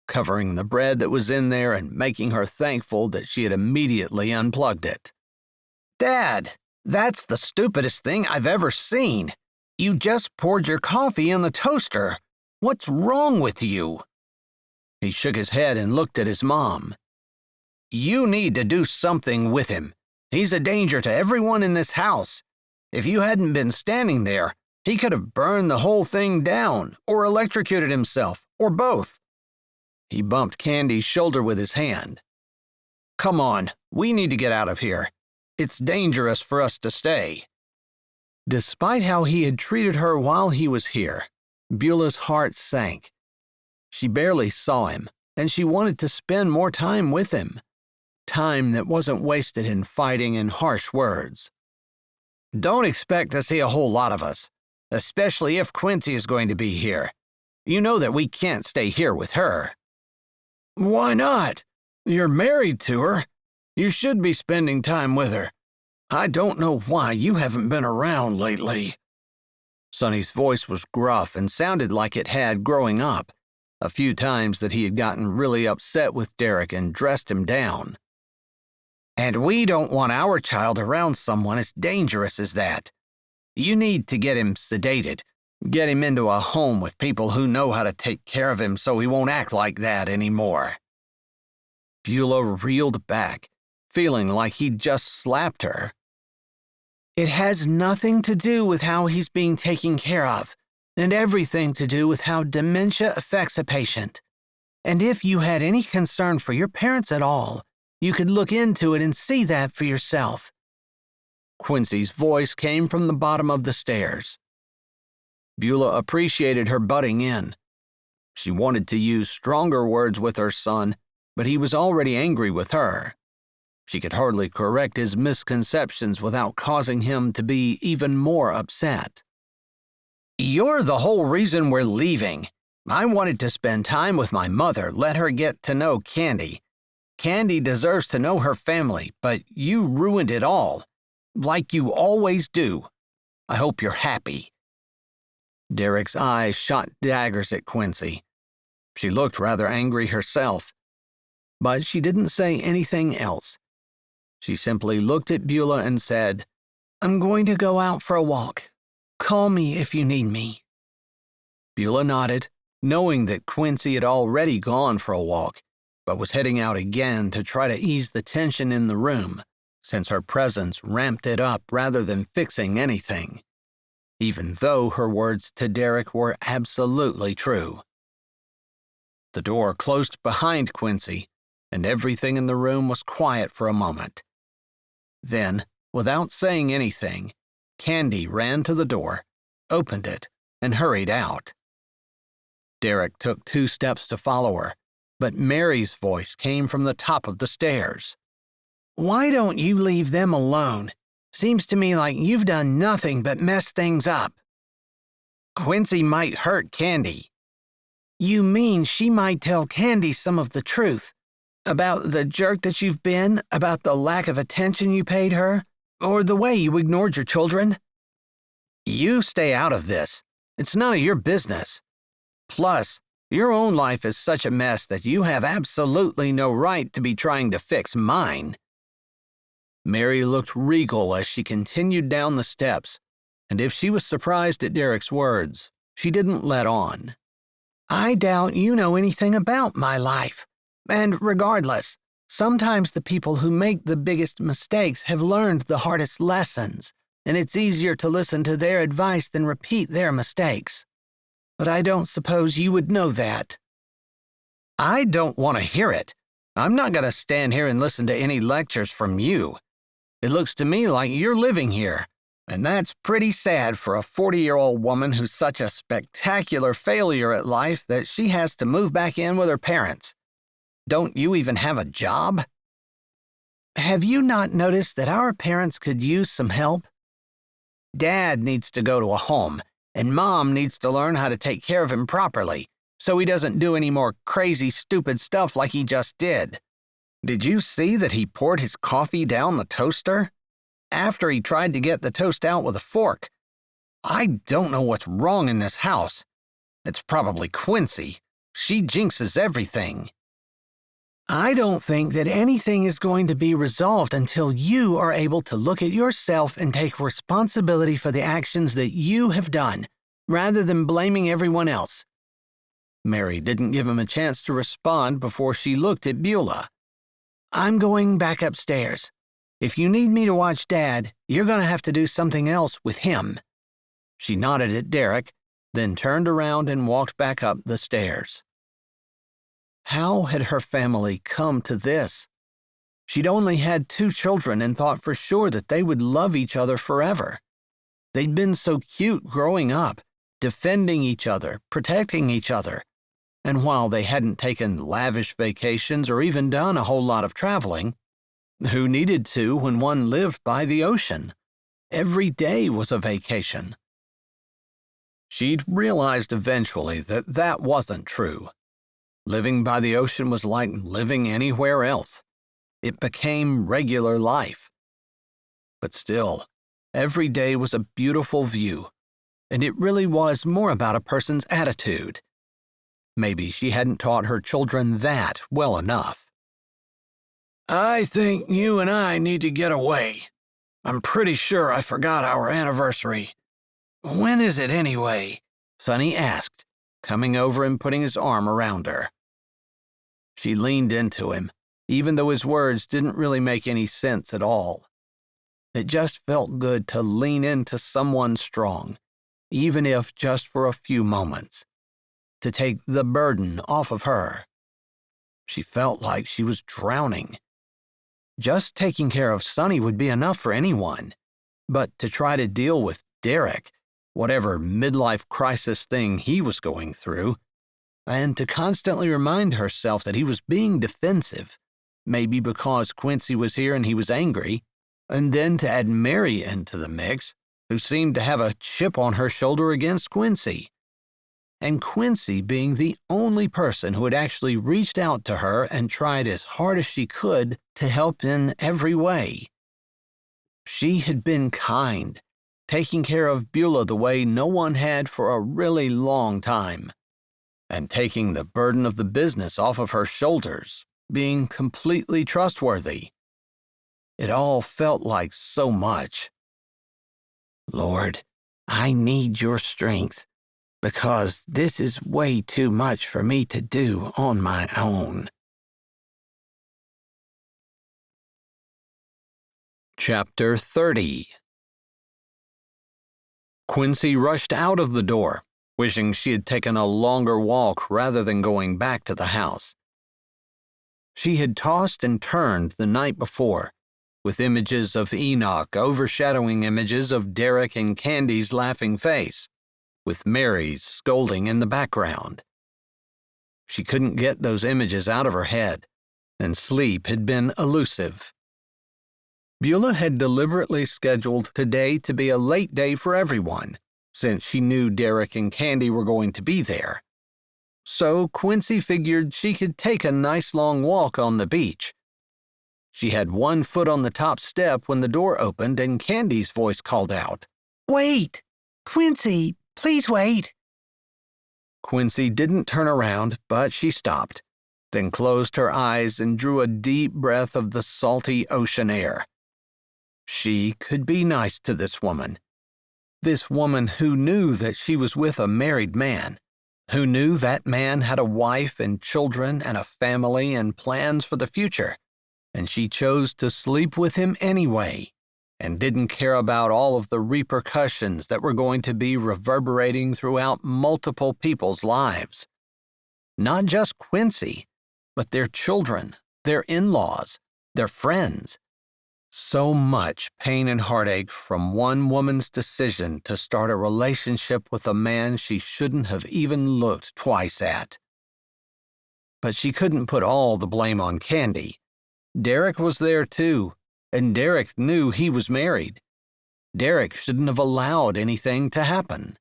covering the bread that was in there and making her thankful that she had immediately unplugged it. "Dad, that's the stupidest thing I've ever seen. You just poured your coffee in the toaster. What's wrong with you?" He shook his head and looked at his mom. "You need to do something with him. He's a danger to everyone in this house. If you hadn't been standing there, he could have burned the whole thing down, or electrocuted himself, or both." He bumped Candy's shoulder with his hand. "Come on, we need to get out of here. It's dangerous for us to stay." Despite how he had treated her while he was here, Beulah's heart sank. She barely saw him, and she wanted to spend more time with him. Time that wasn't wasted in fighting and harsh words. "Don't expect to see a whole lot of us, especially if Quincy is going to be here. You know that we can't stay here with her." "Why not? You're married to her. You should be spending time with her. I don't know why you haven't been around lately." Sonny's voice was gruff and sounded like it had growing up, a few times that he had gotten really upset with Derek and dressed him down. "And we don't want our child around someone as dangerous as that. You need to get him sedated, get him into a home with people who know how to take care of him so he won't act like that anymore." Beulah reeled back, feeling like he'd just slapped her. "It has nothing to do with how he's being taken care of, and everything to do with how dementia affects a patient. And if you had any concern for your parents at all, you could look into it and see that for yourself." Quincy's voice came from the bottom of the stairs. Beulah appreciated her butting in. She wanted to use stronger words with her son, but he was already angry with her. She could hardly correct his misconceptions without causing him to be even more upset. "You're the whole reason we're leaving. I wanted to spend time with my mother, let her get to know Candy. Candy deserves to know her family, but you ruined it all, like you always do. I hope you're happy." Derek's eyes shot daggers at Quincy. She looked rather angry herself, but she didn't say anything else. She simply looked at Beulah and said, "I'm going to go out for a walk. Call me if you need me." Beulah nodded, knowing that Quincy had already gone for a walk, but was heading out again to try to ease the tension in the room, since her presence ramped it up rather than fixing anything, even though her words to Derek were absolutely true. The door closed behind Quincy, and everything in the room was quiet for a moment. Then, without saying anything, Candy ran to the door, opened it, and hurried out. Derek took 2 steps to follow her, but Mary's voice came from the top of the stairs. "Why don't you leave them alone? Seems to me like you've done nothing but mess things up." "Quincy might hurt Candy." "You mean she might tell Candy some of the truth? About the jerk that you've been, about the lack of attention you paid her, or the way you ignored your children?" "You stay out of this. It's none of your business. Plus, your own life is such a mess that you have absolutely no right to be trying to fix mine." Mary looked regal as she continued down the steps, and if she was surprised at Derek's words, she didn't let on. "I doubt you know anything about my life. And regardless, sometimes the people who make the biggest mistakes have learned the hardest lessons, and it's easier to listen to their advice than repeat their mistakes. But I don't suppose you would know that." "I don't want to hear it. I'm not going to stand here and listen to any lectures from you. It looks to me like you're living here, and that's pretty sad for a 40-year-old woman who's such a spectacular failure at life that she has to move back in with her parents. Don't you even have a job?" "Have you not noticed that our parents could use some help?" "Dad needs to go to a home, and Mom needs to learn how to take care of him properly, so he doesn't do any more crazy, stupid stuff like he just did. Did you see that he poured his coffee down the toaster? After he tried to get the toast out with a fork. I don't know what's wrong in this house. It's probably Quincy. She jinxes everything." "I don't think that anything is going to be resolved until you are able to look at yourself and take responsibility for the actions that you have done, rather than blaming everyone else." Mary didn't give him a chance to respond before she looked at Beulah. "I'm going back upstairs. If you need me to watch Dad, you're going to have to do something else with him." She nodded at Derek, then turned around and walked back up the stairs. How had her family come to this? She'd only had 2 children and thought for sure that they would love each other forever. They'd been so cute growing up, defending each other, protecting each other. And while they hadn't taken lavish vacations or even done a whole lot of traveling, who needed to when one lived by the ocean? Every day was a vacation. She'd realized eventually that that wasn't true. Living by the ocean was like living anywhere else. It became regular life. But still, every day was a beautiful view, and it really was more about a person's attitude. Maybe she hadn't taught her children that well enough. "I think you and I need to get away. I'm pretty sure I forgot our anniversary. When is it anyway?" Sonny asked, coming over and putting his arm around her. She leaned into him, even though his words didn't really make any sense at all. It just felt good to lean into someone strong, even if just for a few moments, to take the burden off of her. She felt like she was drowning. Just taking care of Sonny would be enough for anyone, but to try to deal with Derek, whatever midlife crisis thing he was going through, and to constantly remind herself that he was being defensive, maybe because Quincy was here and he was angry, and then to add Mary into the mix, who seemed to have a chip on her shoulder against Quincy. And Quincy being the only person who had actually reached out to her and tried as hard as she could to help in every way. She had been kind, taking care of Beulah the way no one had for a really long time, and taking the burden of the business off of her shoulders, being completely trustworthy. It all felt like so much. Lord, I need your strength, because this is way too much for me to do on my own. Chapter 30. Quincy rushed out of the door, wishing she had taken a longer walk rather than going back to the house. She had tossed and turned the night before, with images of Enoch overshadowing images of Derek and Candy's laughing face, with Mary's scolding in the background. She couldn't get those images out of her head, and sleep had been elusive. Beulah had deliberately scheduled today to be a late day for everyone, since she knew Derek and Candy were going to be there. So Quincy figured she could take a nice long walk on the beach. She had one foot on the top step when the door opened and Candy's voice called out, "Wait! Quincy, please wait!" Quincy didn't turn around, but she stopped, then closed her eyes and drew a deep breath of the salty ocean air. She could be nice to this woman who knew that she was with a married man, who knew that man had a wife and children and a family and plans for the future, and she chose to sleep with him anyway, and didn't care about all of the repercussions that were going to be reverberating throughout multiple people's lives. Not just Quincy, but their children, their in-laws, their friends. So much pain and heartache from one woman's decision to start a relationship with a man she shouldn't have even looked twice at. But she couldn't put all the blame on Candy. Derek was there too, and Derek knew he was married. Derek shouldn't have allowed anything to happen.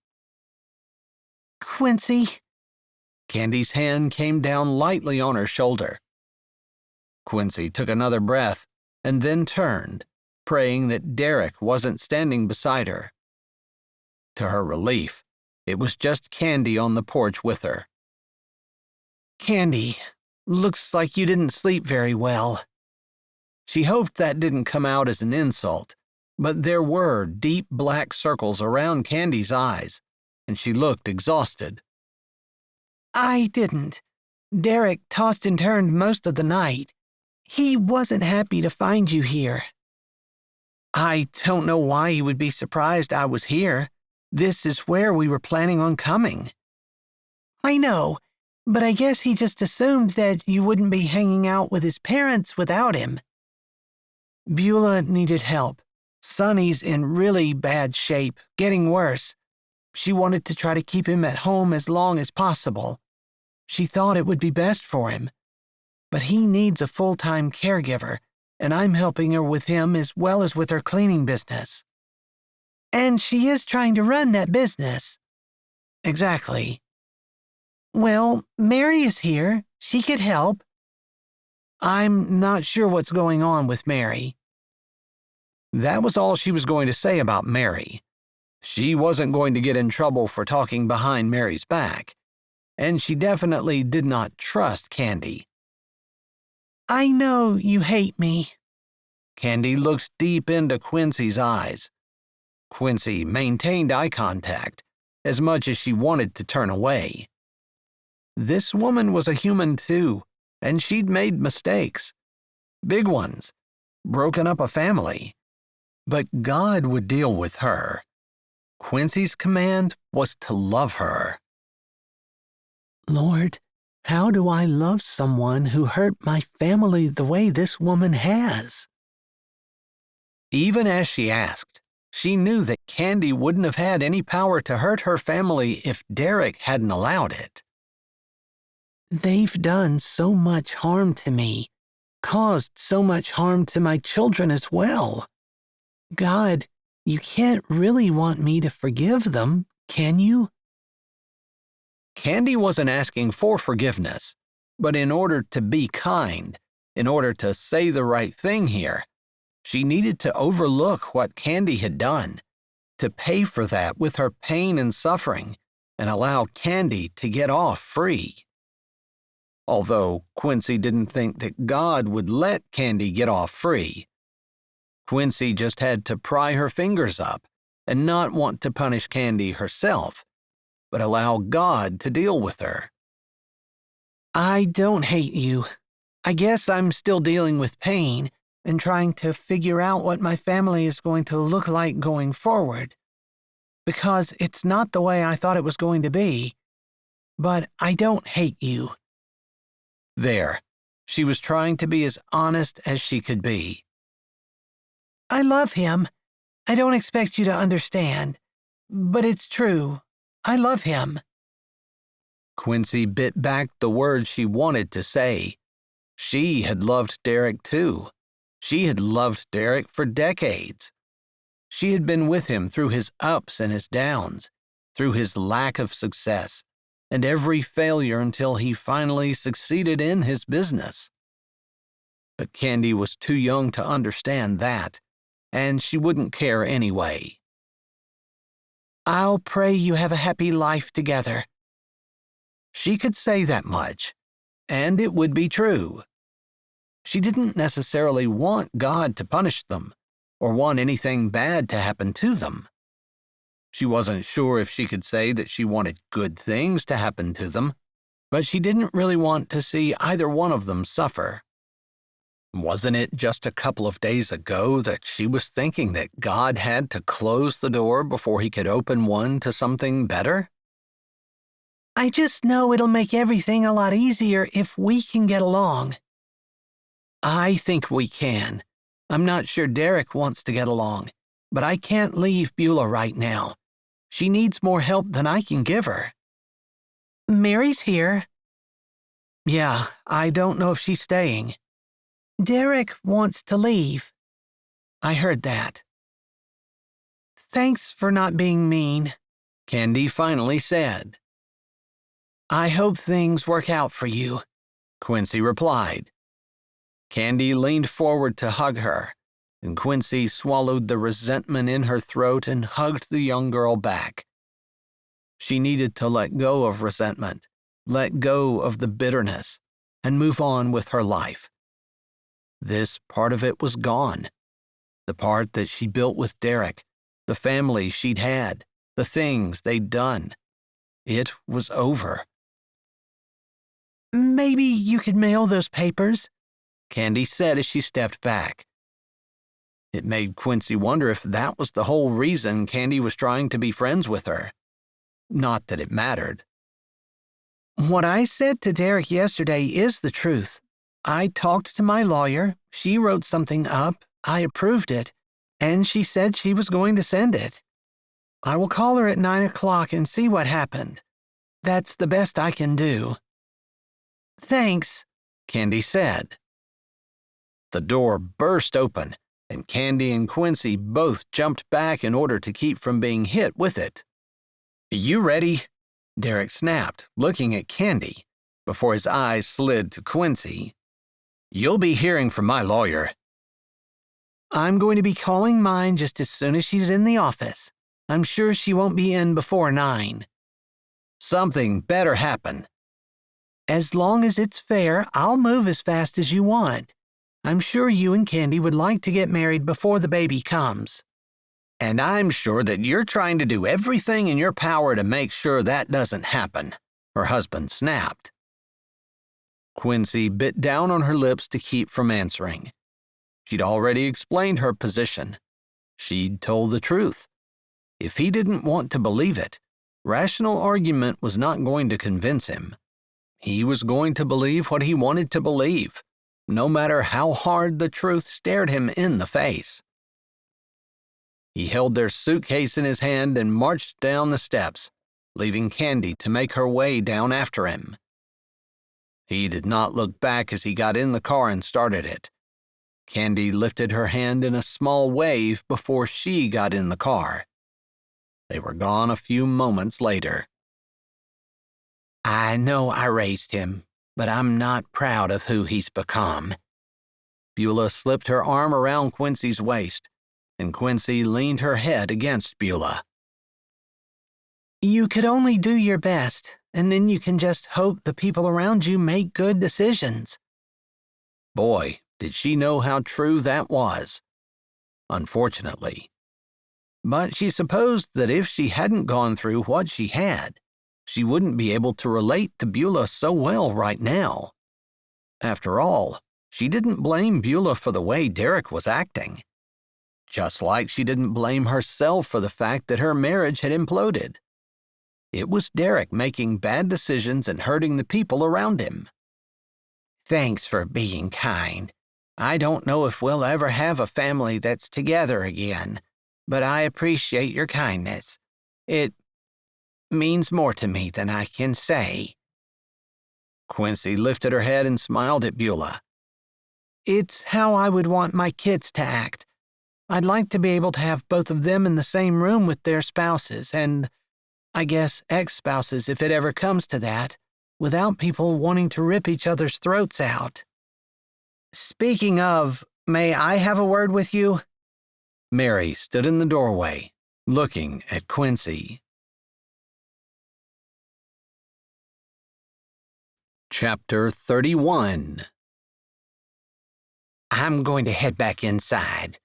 "Quincy." Candy's hand came down lightly on her shoulder. Quincy took another breath and then turned, praying that Derek wasn't standing beside her. To her relief, it was just Candy on the porch with her. "Candy, looks like you didn't sleep very well." She hoped that didn't come out as an insult, but there were deep black circles around Candy's eyes, and she looked exhausted. "I didn't. Derek tossed and turned most of the night. He wasn't happy to find you here." "I don't know why he would be surprised I was here. This is where we were planning on coming." "I know, but I guess he just assumed that you wouldn't be hanging out with his parents without him." Beulah needed help. Sonny's in really bad shape, getting worse. She wanted to try to keep him at home as long as possible. She thought it would be best for him. But he needs a full-time caregiver, and I'm helping her with him as well as with her cleaning business. "And she is trying to run that business." "Exactly." "Well, Mary is here. She could help." "I'm not sure what's going on with Mary." That was all she was going to say about Mary. She wasn't going to get in trouble for talking behind Mary's back, and she definitely did not trust Candy. "I know you hate me." Candy looked deep into Quincy's eyes. Quincy maintained eye contact, as much as she wanted to turn away. This woman was a human too, and she'd made mistakes. Big ones. Broken up a family. But God would deal with her. Quincy's command was to love her. "Lord, how do I love someone who hurt my family the way this woman has?" Even as she asked, She knew that Candy wouldn't have had any power to hurt her family if Derek hadn't allowed it. They've done so much harm to me, caused so much harm to my children as well. God, you can't really want me to forgive them, can you? Candy wasn't asking for forgiveness, but in order to be kind, in order to say the right thing here, she needed to overlook what Candy had done, to pay for that with her pain and suffering, and allow Candy to get off free. Although Quincy didn't think that God would let Candy get off free, Quincy just had to pry her fingers up and not want to punish Candy herself, but allow God to deal with her. I don't hate you. I guess I'm still dealing with pain and trying to figure out what my family is going to look like going forward. Because it's not the way I thought it was going to be. But I don't hate you. There, she was trying to be as honest as she could be. I love him. I don't expect you to understand. But it's true. I love him. Quincy bit back the words she wanted to say. She had loved Derek too. She had loved Derek for decades. She had been with him through his ups and his downs, through his lack of success, and every failure until he finally succeeded in his business. But Candy was too young to understand that, and she wouldn't care anyway. I'll pray you have a happy life together. She could say that much, and it would be true. She didn't necessarily want God to punish them or want anything bad to happen to them. She wasn't sure if she could say that she wanted good things to happen to them, but she didn't really want to see either one of them suffer. Wasn't it just a couple of days ago that she was thinking that God had to close the door before he could open one to something better? I just know it'll make everything a lot easier if we can get along. I think we can. I'm not sure Derek wants to get along, but I can't leave Beulah right now. She needs more help than I can give her. Mary's here. Yeah, I don't know if she's staying. Derek wants to leave. I heard that. Thanks for not being mean, Candy finally said. I hope things work out for you, Quincy replied. Candy leaned forward to hug her, and Quincy swallowed the resentment in her throat and hugged the young girl back. She needed to let go of resentment, let go of the bitterness, and move on with her life. This part of it was gone. The part that she built with Derek, the family she'd had, the things they'd done. It was over. Maybe you could mail those papers, Candy said as she stepped back. It made Quincy wonder if that was the whole reason Candy was trying to be friends with her. Not that it mattered. What I said to Derek yesterday is the truth. I talked to my lawyer, she wrote something up, I approved it, and she said she was going to send it. I will call her at 9 o'clock and see what happened. That's the best I can do. Thanks, Candy said. The door burst open, and Candy and Quincy both jumped back in order to keep from being hit with it. You ready? Derek snapped, looking at Candy, before his eyes slid to Quincy. You'll be hearing from my lawyer. I'm going to be calling mine just as soon as she's in the office. I'm sure she won't be in before 9. Something better happen. As long as it's fair, I'll move as fast as you want. I'm sure you and Candy would like to get married before the baby comes. And I'm sure that you're trying to do everything in your power to make sure that doesn't happen, her husband snapped. Quincy bit down on her lips to keep from answering. She'd already explained her position. She'd told the truth. If he didn't want to believe it, rational argument was not going to convince him. He was going to believe what he wanted to believe, no matter how hard the truth stared him in the face. He held their suitcase in his hand and marched down the steps, leaving Candy to make her way down after him. He did not look back as he got in the car and started it. Candy lifted her hand in a small wave before she got in the car. They were gone a few moments later. I know I raised him, but I'm not proud of who he's become. Beulah slipped her arm around Quincy's waist, and Quincy leaned her head against Beulah. You could only do your best, and then you can just hope the people around you make good decisions. Boy, did she know how true that was. Unfortunately. But she supposed that if she hadn't gone through what she had, she wouldn't be able to relate to Beulah so well right now. After all, she didn't blame Beulah for the way Derek was acting. Just like she didn't blame herself for the fact that her marriage had imploded. It was Derek making bad decisions and hurting the people around him. Thanks for being kind. I don't know if we'll ever have a family that's together again, but I appreciate your kindness. It means more to me than I can say. Quincy lifted her head and smiled at Beulah. It's how I would want my kids to act. I'd like to be able to have both of them in the same room with their spouses and, I guess, ex-spouses if it ever comes to that, without people wanting to rip each other's throats out. Speaking of, may I have a word with you? Mary stood in the doorway, looking at Quincy. Chapter 31. I'm going to head back inside,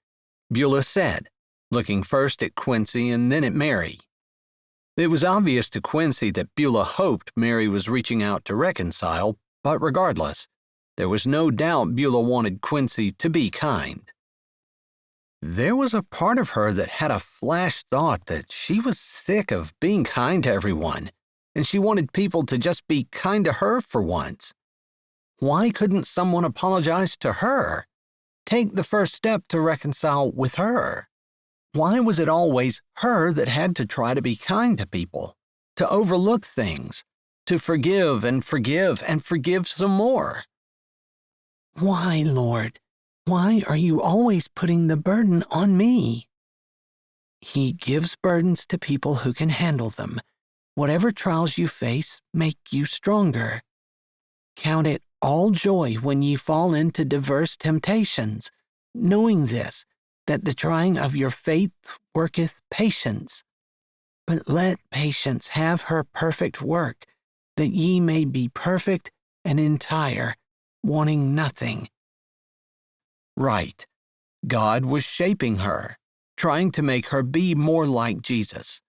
Beulah said, looking first at Quincy and then at Mary. It was obvious to Quincy that Beulah hoped Mary was reaching out to reconcile, but regardless, there was no doubt Beulah wanted Quincy to be kind. There was a part of her that had a flash thought that she was sick of being kind to everyone, and she wanted people to just be kind to her for once. Why couldn't someone apologize to her? Take the first step to reconcile with her? Why was it always her that had to try to be kind to people, to overlook things, to forgive and forgive and forgive some more? Why, Lord? Why are you always putting the burden on me? He gives burdens to people who can handle them. Whatever trials you face make you stronger. Count it all joy when ye fall into diverse temptations, knowing this, that the trying of your faith worketh patience. But let patience have her perfect work, that ye may be perfect and entire, wanting nothing. Right. God was shaping her, trying to make her be more like Jesus.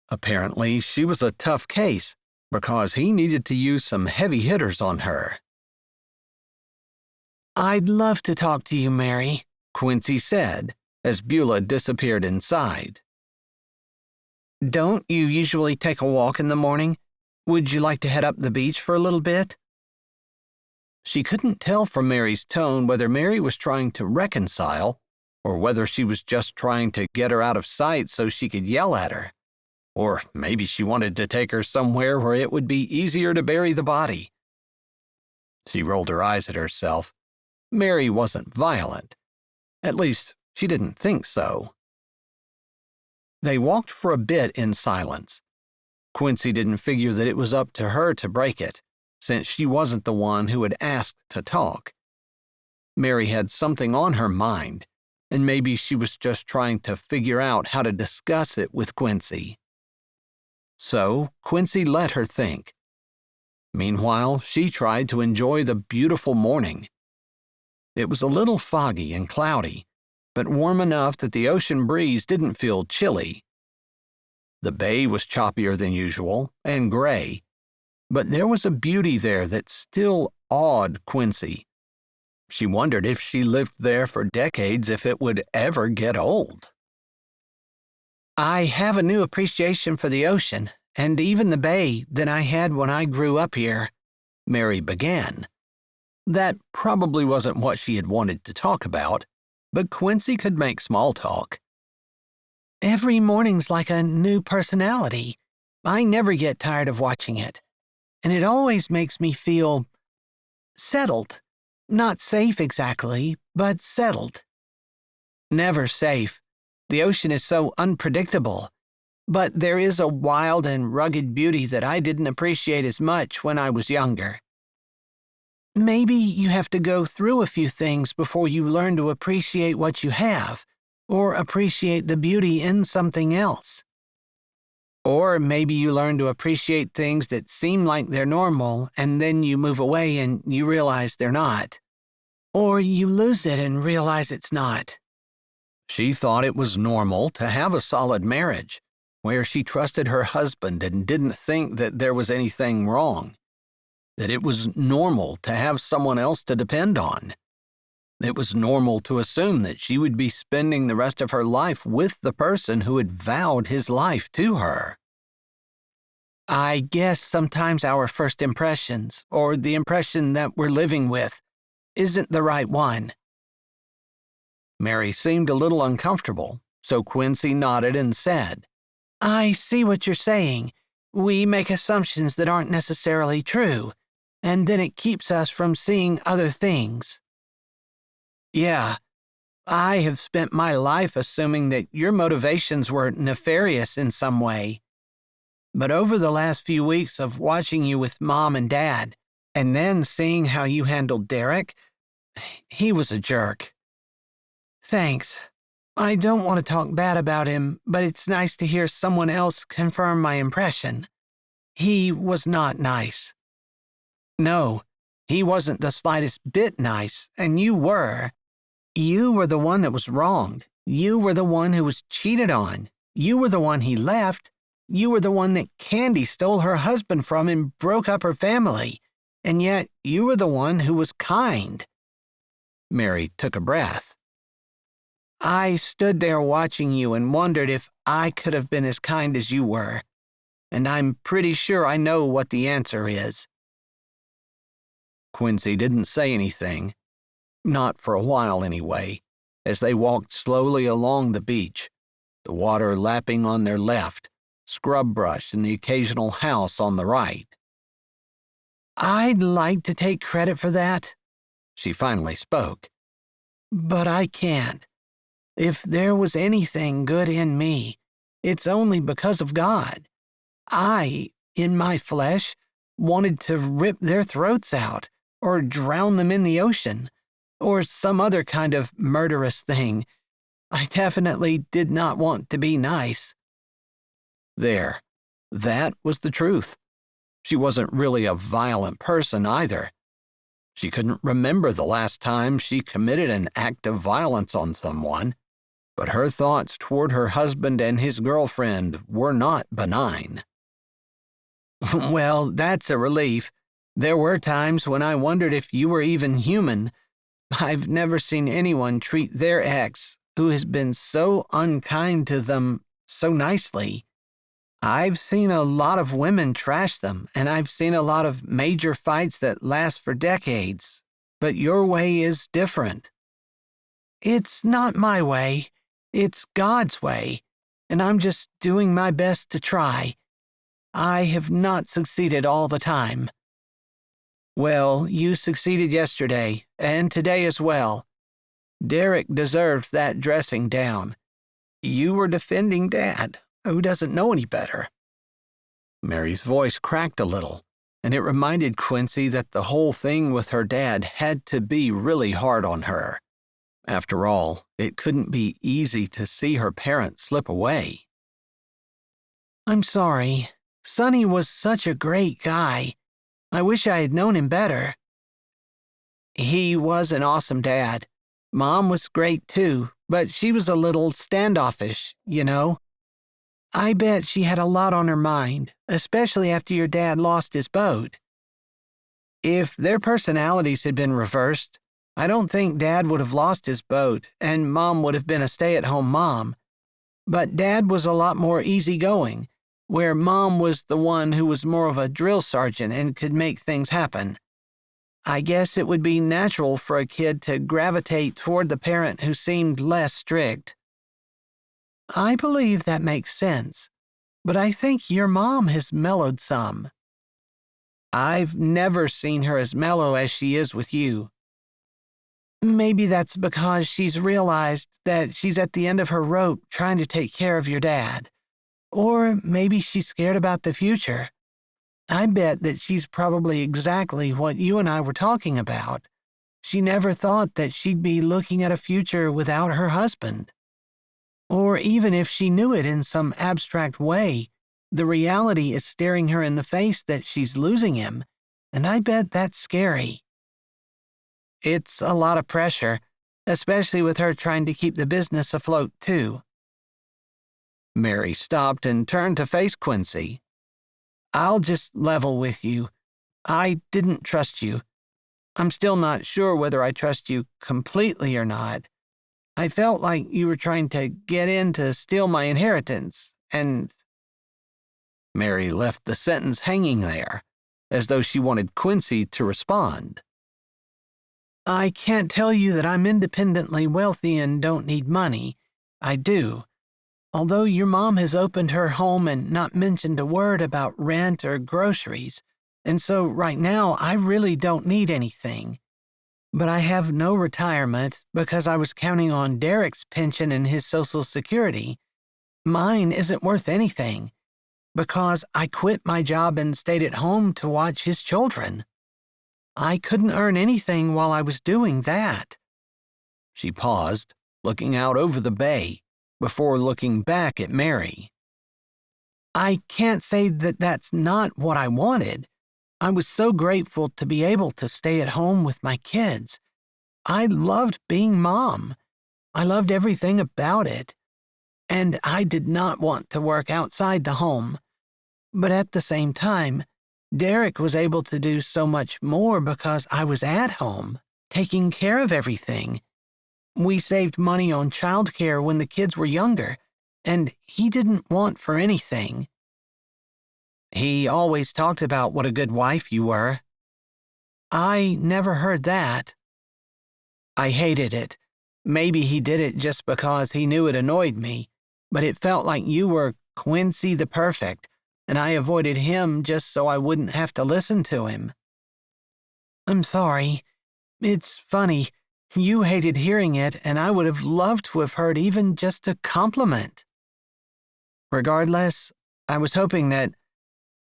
Apparently, she was a tough case because he needed to use some heavy hitters on her. I'd love to talk to you, Mary, Quincy said as Beulah disappeared inside. Don't you usually take a walk in the morning? Would you like to head up the beach for a little bit? She couldn't tell from Mary's tone whether Mary was trying to reconcile or whether she was just trying to get her out of sight so she could yell at her. Or maybe she wanted to take her somewhere where it would be easier to bury the body. She rolled her eyes at herself. Mary wasn't violent. At least, she didn't think so. They walked for a bit in silence. Quincy didn't figure that it was up to her to break it, since she wasn't the one who had asked to talk. Mary had something on her mind, and maybe she was just trying to figure out how to discuss it with Quincy. So Quincy let her think. Meanwhile, she tried to enjoy the beautiful morning. It was a little foggy and cloudy, but warm enough that the ocean breeze didn't feel chilly. The bay was choppier than usual and gray, but there was a beauty there that still awed Quincy. She wondered if she lived there for decades if it would ever get old. I have a new appreciation for the ocean, and even the bay, than I had when I grew up here, Mary began. That probably wasn't what she had wanted to talk about, but Quincy could make small talk. Every morning's like a new personality. I never get tired of watching it. And it always makes me feel settled. Not safe exactly, but settled. Never safe. The ocean is so unpredictable. But there is a wild and rugged beauty that I didn't appreciate as much when I was younger. Maybe you have to go through a few things before you learn to appreciate what you have, or appreciate the beauty in something else. Or maybe you learn to appreciate things that seem like they're normal, and then you move away and you realize they're not. Or you lose it and realize it's not. She thought it was normal to have a solid marriage, where she trusted her husband and didn't think that there was anything wrong. That it was normal to have someone else to depend on. It was normal to assume that she would be spending the rest of her life with the person who had vowed his life to her. I guess sometimes our first impressions, or the impression that we're living with, isn't the right one. Mary seemed a little uncomfortable, so Quincy nodded and said, I see what you're saying. We make assumptions that aren't necessarily true, and then it keeps us from seeing other things. Yeah, I have spent my life assuming that your motivations were nefarious in some way. But over the last few weeks of watching you with Mom and Dad, and then seeing how you handled Derek, he was a jerk. Thanks. I don't want to talk bad about him, but it's nice to hear someone else confirm my impression. He was not nice. No, he wasn't the slightest bit nice, and you were. You were the one that was wronged. You were the one who was cheated on. You were the one he left. You were the one that Candy stole her husband from and broke up her family. And yet you were the one who was kind. Mary took a breath. I stood there watching you and wondered if I could have been as kind as you were. And I'm pretty sure I know what the answer is. Quincy didn't say anything. Not for a while anyway, as they walked slowly along the beach, the water lapping on their left, scrub brush and the occasional house on the right. I'd like to take credit for that, she finally spoke. But I can't. If there was anything good in me, it's only because of God. I, in my flesh, wanted to rip their throats out, or drown them in the ocean, or some other kind of murderous thing. I definitely did not want to be nice. There, that was the truth. She wasn't really a violent person either. She couldn't remember the last time she committed an act of violence on someone, but her thoughts toward her husband and his girlfriend were not benign. Well, that's a relief. There were times when I wondered if you were even human. I've never seen anyone treat their ex, who has been so unkind to them, so nicely. I've seen a lot of women trash them, and I've seen a lot of major fights that last for decades. But your way is different. It's not my way. It's God's way, and I'm just doing my best to try. I have not succeeded all the time. Well, you succeeded yesterday, and today as well. Derek deserved that dressing down. You were defending Dad, who doesn't know any better. Mary's voice cracked a little, and it reminded Quincy that the whole thing with her dad had to be really hard on her. After all, it couldn't be easy to see her parents slip away. I'm sorry. Sonny was such a great guy. I wish I had known him better. He was an awesome dad. Mom was great too, but she was a little standoffish, you know. I bet she had a lot on her mind, especially after your dad lost his boat. If their personalities had been reversed, I don't think Dad would have lost his boat and Mom would have been a stay-at-home mom. But Dad was a lot more easygoing, where Mom was the one who was more of a drill sergeant and could make things happen. I guess it would be natural for a kid to gravitate toward the parent who seemed less strict. I believe that makes sense, but I think your mom has mellowed some. I've never seen her as mellow as she is with you. Maybe that's because she's realized that she's at the end of her rope trying to take care of your dad. Or maybe she's scared about the future. I bet that she's probably exactly what you and I were talking about. She never thought that she'd be looking at a future without her husband. Or even if she knew it in some abstract way, the reality is staring her in the face that she's losing him, and I bet that's scary. It's a lot of pressure, especially with her trying to keep the business afloat, too. Mary stopped and turned to face Quincy. I'll just level with you. I didn't trust you. I'm still not sure whether I trust you completely or not. I felt like you were trying to get in to steal my inheritance, and... Mary left the sentence hanging there, as though she wanted Quincy to respond. I can't tell you that I'm independently wealthy and don't need money. I do. Although your mom has opened her home and not mentioned a word about rent or groceries, and so right now I really don't need anything. But I have no retirement because I was counting on Derek's pension and his Social Security. Mine isn't worth anything because I quit my job and stayed at home to watch his children. I couldn't earn anything while I was doing that. She paused, looking out over the bay, before looking back at Mary. I can't say that that's not what I wanted. I was so grateful to be able to stay at home with my kids. I loved being mom. I loved everything about it. And I did not want to work outside the home. But at the same time, Derek was able to do so much more because I was at home, taking care of everything. We saved money on childcare when the kids were younger, and he didn't want for anything. He always talked about what a good wife you were. I never heard that. I hated it. Maybe he did it just because he knew it annoyed me, but it felt like you were Quincy the Perfect, and I avoided him just so I wouldn't have to listen to him. I'm sorry. It's funny. You hated hearing it, and I would have loved to have heard even just a compliment. Regardless, I was hoping that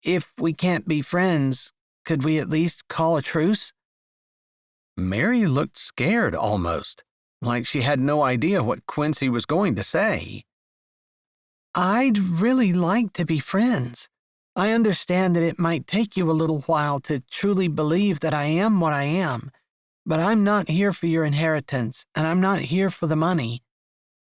if we can't be friends, could we at least call a truce? Mary looked scared almost, like she had no idea what Quincy was going to say. I'd really like to be friends. I understand that it might take you a little while to truly believe that I am what I am, but I'm not here for your inheritance, and I'm not here for the money.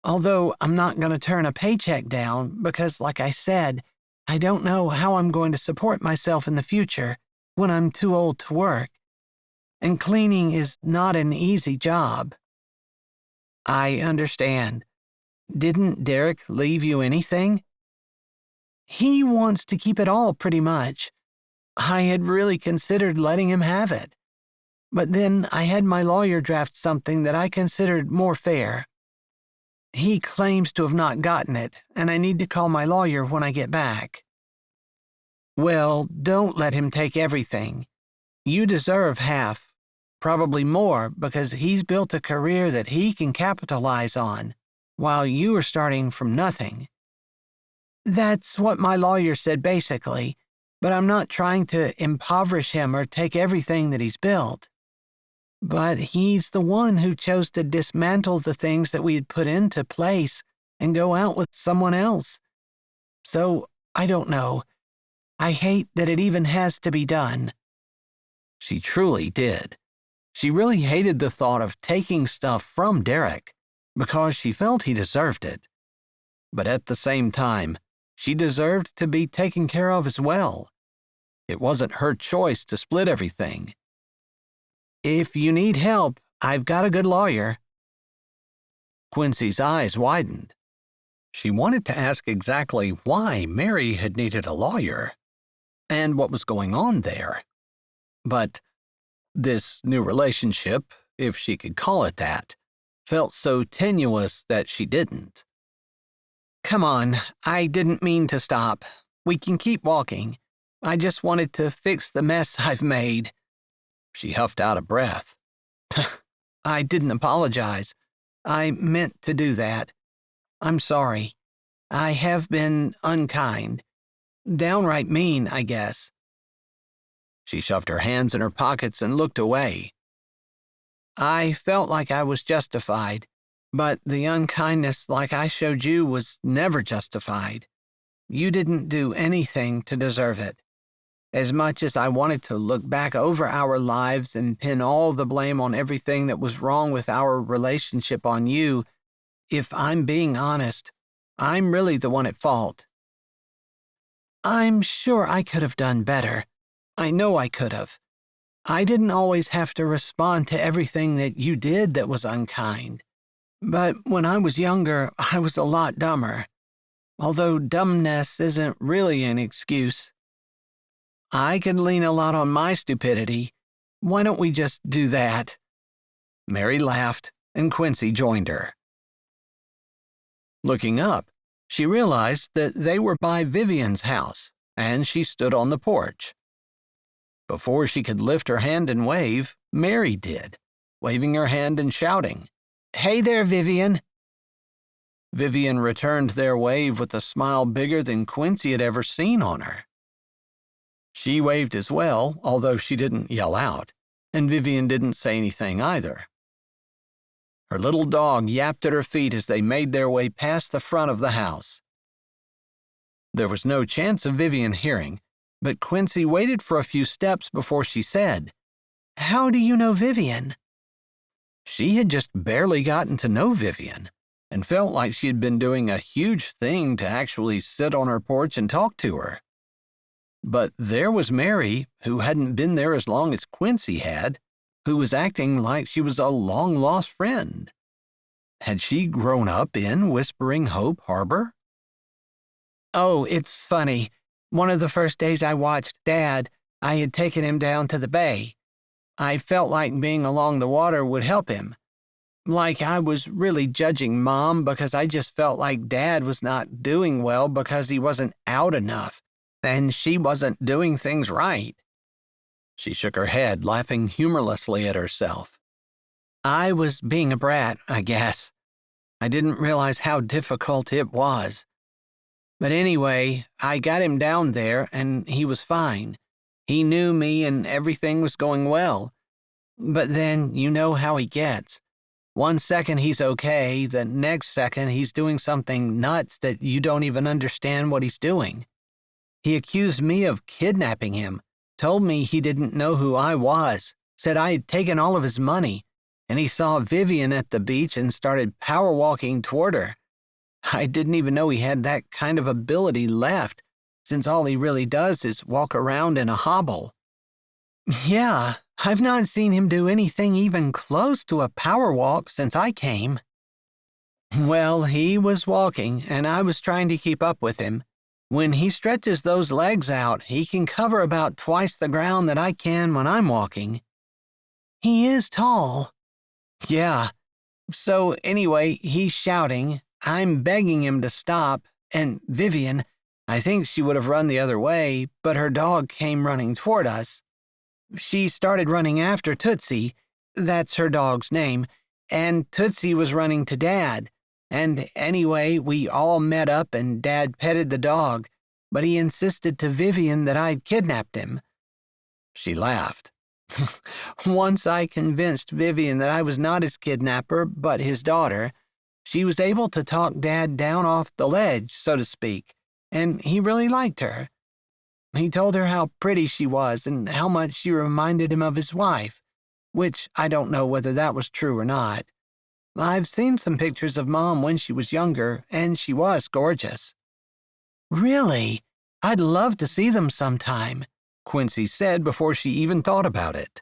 Although I'm not going to turn a paycheck down because, like I said, I don't know how I'm going to support myself in the future when I'm too old to work. And cleaning is not an easy job. I understand. Didn't Derek leave you anything? He wants to keep it all pretty much. I had really considered letting him have it. But then I had my lawyer draft something that I considered more fair. He claims to have not gotten it, and I need to call my lawyer when I get back. Well, don't let him take everything. You deserve half, probably more, because he's built a career that he can capitalize on, while you are starting from nothing. That's what my lawyer said basically, but I'm not trying to impoverish him or take everything that he's built. But he's the one who chose to dismantle the things that we had put into place and go out with someone else. So, I don't know. I hate that it even has to be done. She truly did. She really hated the thought of taking stuff from Derek because she felt he deserved it. But at the same time, she deserved to be taken care of as well. It wasn't her choice to split everything. If you need help, I've got a good lawyer. Quincy's eyes widened. She wanted to ask exactly why Mary had needed a lawyer and what was going on there. But this new relationship, if she could call it that, felt so tenuous that she didn't. Come on, I didn't mean to stop. We can keep walking. I just wanted to fix the mess I've made. She huffed out a breath. I didn't apologize. I meant to do that. I'm sorry. I have been unkind. Downright mean, I guess. She shoved her hands in her pockets and looked away. I felt like I was justified, but the unkindness like I showed you was never justified. You didn't do anything to deserve it. As much as I wanted to look back over our lives and pin all the blame on everything that was wrong with our relationship on you, if I'm being honest, I'm really the one at fault. I'm sure I could have done better. I know I could have. I didn't always have to respond to everything that you did that was unkind. But when I was younger, I was a lot dumber. Although dumbness isn't really an excuse. I can lean a lot on my stupidity. Why don't we just do that? Mary laughed, and Quincy joined her. Looking up, she realized that they were by Vivian's house, and she stood on the porch. Before she could lift her hand and wave, Mary did, waving her hand and shouting, "Hey there, Vivian." Vivian returned their wave with a smile bigger than Quincy had ever seen on her. She waved as well, although she didn't yell out, and Vivian didn't say anything either. Her little dog yapped at her feet as they made their way past the front of the house. There was no chance of Vivian hearing, but Quincy waited for a few steps before she said, "How do you know Vivian?" She had just barely gotten to know Vivian and felt like she had been doing a huge thing to actually sit on her porch and talk to her. But there was Mary, who hadn't been there as long as Quincy had, who was acting like she was a long-lost friend. Had she grown up in Whispering Hope Harbor? "Oh, it's funny. One of the first days I watched Dad, I had taken him down to the bay. I felt like being along the water would help him. Like I was really judging Mom because I just felt like Dad was not doing well because he wasn't out enough, and she wasn't doing things right." She shook her head, laughing humorlessly at herself. "I was being a brat, I guess. I didn't realize how difficult it was. But anyway, I got him down there, and he was fine. He knew me, and everything was going well. But then, you know how he gets. One second he's okay, the next second he's doing something nuts that you don't even understand what he's doing. He accused me of kidnapping him, told me he didn't know who I was, said I had taken all of his money, and he saw Vivian at the beach and started power walking toward her. I didn't even know he had that kind of ability left, since all he really does is walk around in a hobble. Yeah, I've not seen him do anything even close to a power walk since I came." "Well, he was walking, and I was trying to keep up with him. When he stretches those legs out, he can cover about twice the ground that I can when I'm walking. He is tall." "Yeah. So anyway, he's shouting. I'm begging him to stop, and Vivian, I think she would have run the other way, but her dog came running toward us. She started running after Tootsie, that's her dog's name, and Tootsie was running to Dad. And anyway, we all met up and Dad petted the dog, but he insisted to Vivian that I'd kidnapped him." She laughed. "Once I convinced Vivian that I was not his kidnapper, but his daughter, she was able to talk Dad down off the ledge, so to speak, and he really liked her. He told her how pretty she was and how much she reminded him of his wife, which I don't know whether that was true or not. I've seen some pictures of Mom when she was younger, and she was gorgeous." "Really? I'd love to see them sometime," Quincy said before she even thought about it.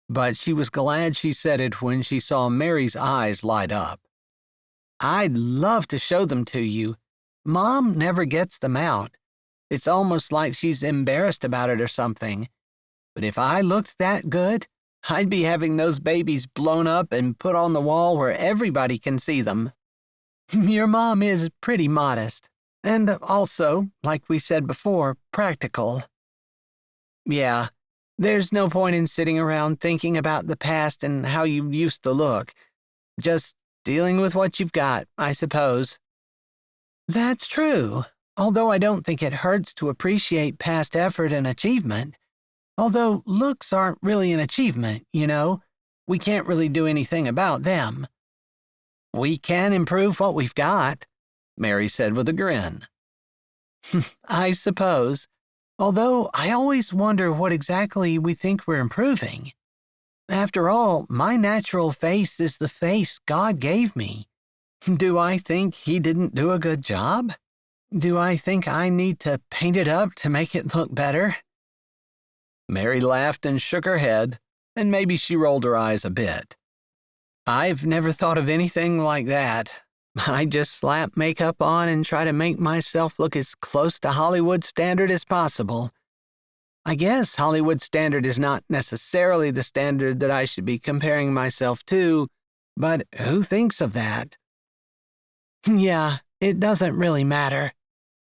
But she was glad she said it when she saw Mary's eyes light up. "I'd love to show them to you. Mom never gets them out. It's almost like she's embarrassed about it or something. But if I looked that good, I'd be having those babies blown up and put on the wall where everybody can see them." Your mom is pretty modest, and also, like we said before, practical. Yeah, there's no point in sitting around thinking about the past and how you used to look. Just dealing with what you've got, I suppose. That's true, although I don't think it hurts to appreciate past effort and achievement. Although looks aren't really an achievement, you know. We can't really do anything about them. We can improve what we've got, Mary said with a grin. I suppose, although I always wonder what exactly we think we're improving. After all, my natural face is the face God gave me. Do I think he didn't do a good job? Do I think I need to paint it up to make it look better? Mary laughed and shook her head, and maybe she rolled her eyes a bit. I've never thought of anything like that. I just slap makeup on and try to make myself look as close to Hollywood standard as possible. I guess Hollywood standard is not necessarily the standard that I should be comparing myself to, but who thinks of that? Yeah, it doesn't really matter.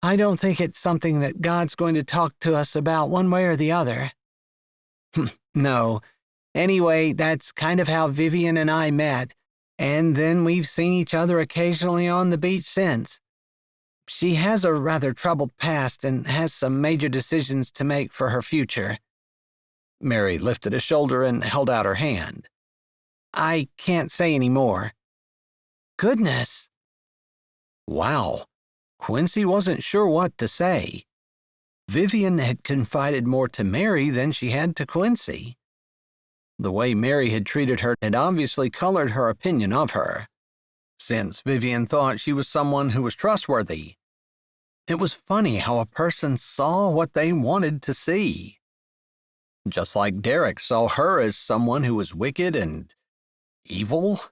I don't think it's something that God's going to talk to us about one way or the other. No. Anyway, that's kind of how Vivian and I met, and then we've seen each other occasionally on the beach since. She has a rather troubled past and has some major decisions to make for her future. Mary lifted a shoulder and held out her hand. I can't say any more. Goodness. Wow. Quincy wasn't sure what to say. Vivian had confided more to Mary than she had to Quincy. The way Mary had treated her had obviously colored her opinion of her, since Vivian thought she was someone who was trustworthy. It was funny how a person saw what they wanted to see. Just like Derek saw her as someone who was wicked and evil.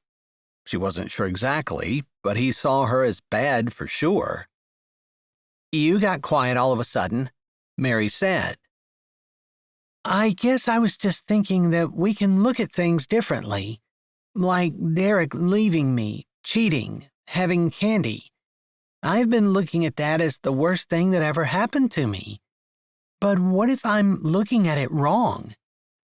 She wasn't sure exactly, but he saw her as bad for sure. You got quiet all of a sudden, Mary said. I guess I was just thinking that we can look at things differently. Like Derek leaving me, cheating, having candy. I've been looking at that as the worst thing that ever happened to me. But what if I'm looking at it wrong?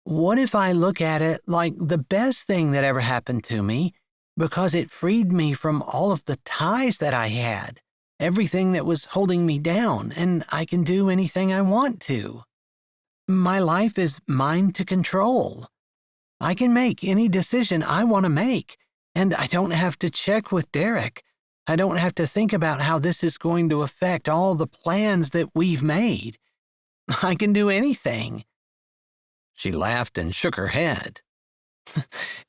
What if I look at it like the best thing that ever happened to me because it freed me from all of the ties that I had, everything that was holding me down, and I can do anything I want to? My life is mine to control. I can make any decision I want to make, and I don't have to check with Derek. I don't have to think about how this is going to affect all the plans that we've made. I can do anything. She laughed and shook her head.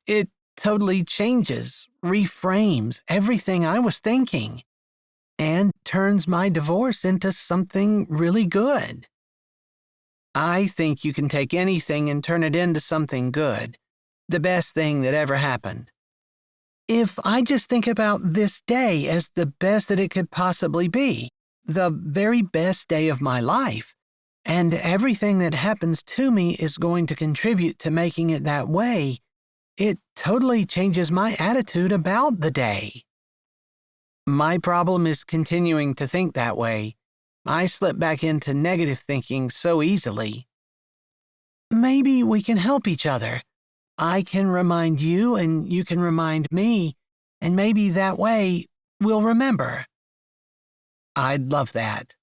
It totally changes, reframes everything I was thinking, and turns my divorce into something really good. I think you can take anything and turn it into something good, the best thing that ever happened. If I just think about this day as the best that it could possibly be, the very best day of my life, and everything that happens to me is going to contribute to making it that way, it totally changes my attitude about the day. My problem is continuing to think that way. I slip back into negative thinking so easily. Maybe we can help each other. I can remind you and you can remind me, and maybe that way we'll remember. I'd love that.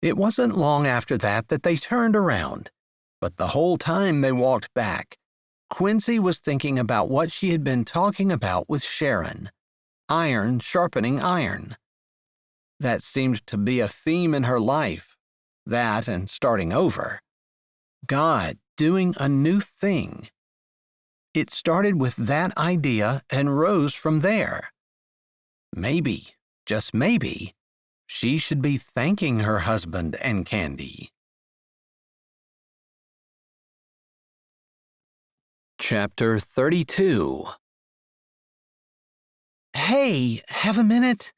It wasn't long after that they turned around, but the whole time they walked back, Quincy was thinking about what she had been talking about with Sharon. Iron sharpening iron. That seemed to be a theme in her life. That and starting over. God doing a new thing. It started with that idea and rose from there. Maybe, just maybe, she should be thanking her husband and Candy. Chapter 32. Hey, have a minute?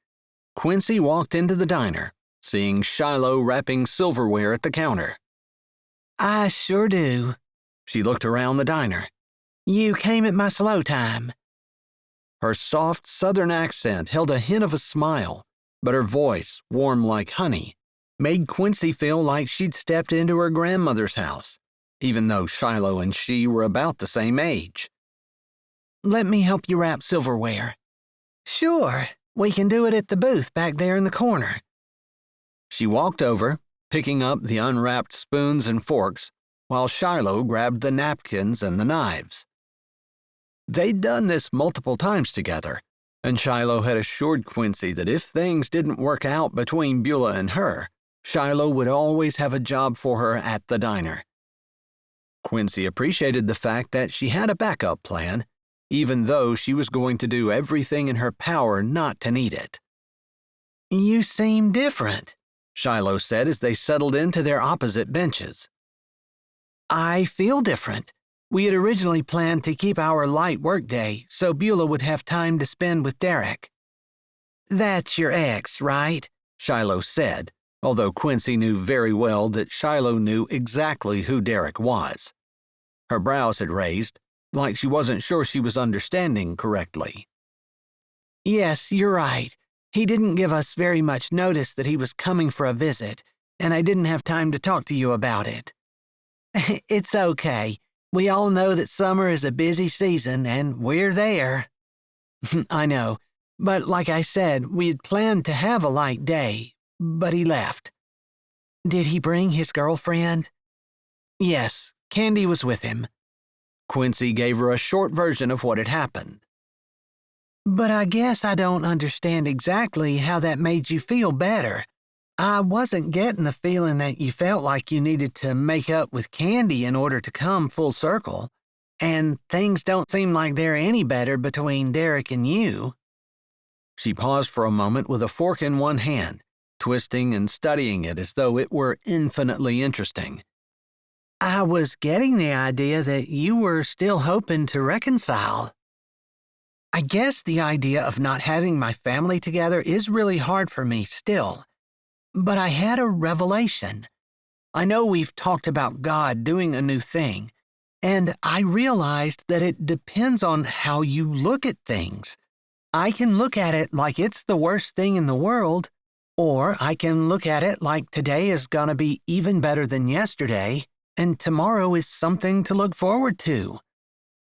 Quincy walked into the diner, seeing Shiloh wrapping silverware at the counter. I sure do. She looked around the diner. You came at my slow time. Her soft southern accent held a hint of a smile, but her voice, warm like honey, made Quincy feel like she'd stepped into her grandmother's house, even though Shiloh and she were about the same age. "Let me help you wrap silverware." "Sure, we can do it at the booth back there in the corner." She walked over, picking up the unwrapped spoons and forks, while Shiloh grabbed the napkins and the knives. They'd done this multiple times together, and Shiloh had assured Quincy that if things didn't work out between Beulah and her, Shiloh would always have a job for her at the diner. Quincy appreciated the fact that she had a backup plan, even though she was going to do everything in her power not to need it. "You seem different," Shiloh said as they settled into their opposite benches. "I feel different. We had originally planned to keep our light workday so Beulah would have time to spend with Derek." "That's your ex, right?" Shiloh said, although Quincy knew very well that Shiloh knew exactly who Derek was. Her brows had raised, like she wasn't sure she was understanding correctly. "Yes, you're right. He didn't give us very much notice that he was coming for a visit, and I didn't have time to talk to you about it." "It's okay. We all know that summer is a busy season, and we're there." "I know, but like I said, we had planned to have a light day, but he left." "Did he bring his girlfriend?" "Yes, Candy was with him." Quincy gave her a short version of what had happened. "But I guess I don't understand exactly how that made you feel better. I wasn't getting the feeling that you felt like you needed to make up with Candy in order to come full circle, and things don't seem like they're any better between Derek and you." She paused for a moment with a fork in one hand, twisting and studying it as though it were infinitely interesting. "I was getting the idea that you were still hoping to reconcile. I guess the idea of not having my family together is really hard for me still. But I had a revelation. I know we've talked about God doing a new thing, and I realized that it depends on how you look at things. I can look at it like it's the worst thing in the world, or I can look at it like today is gonna be even better than yesterday, and tomorrow is something to look forward to.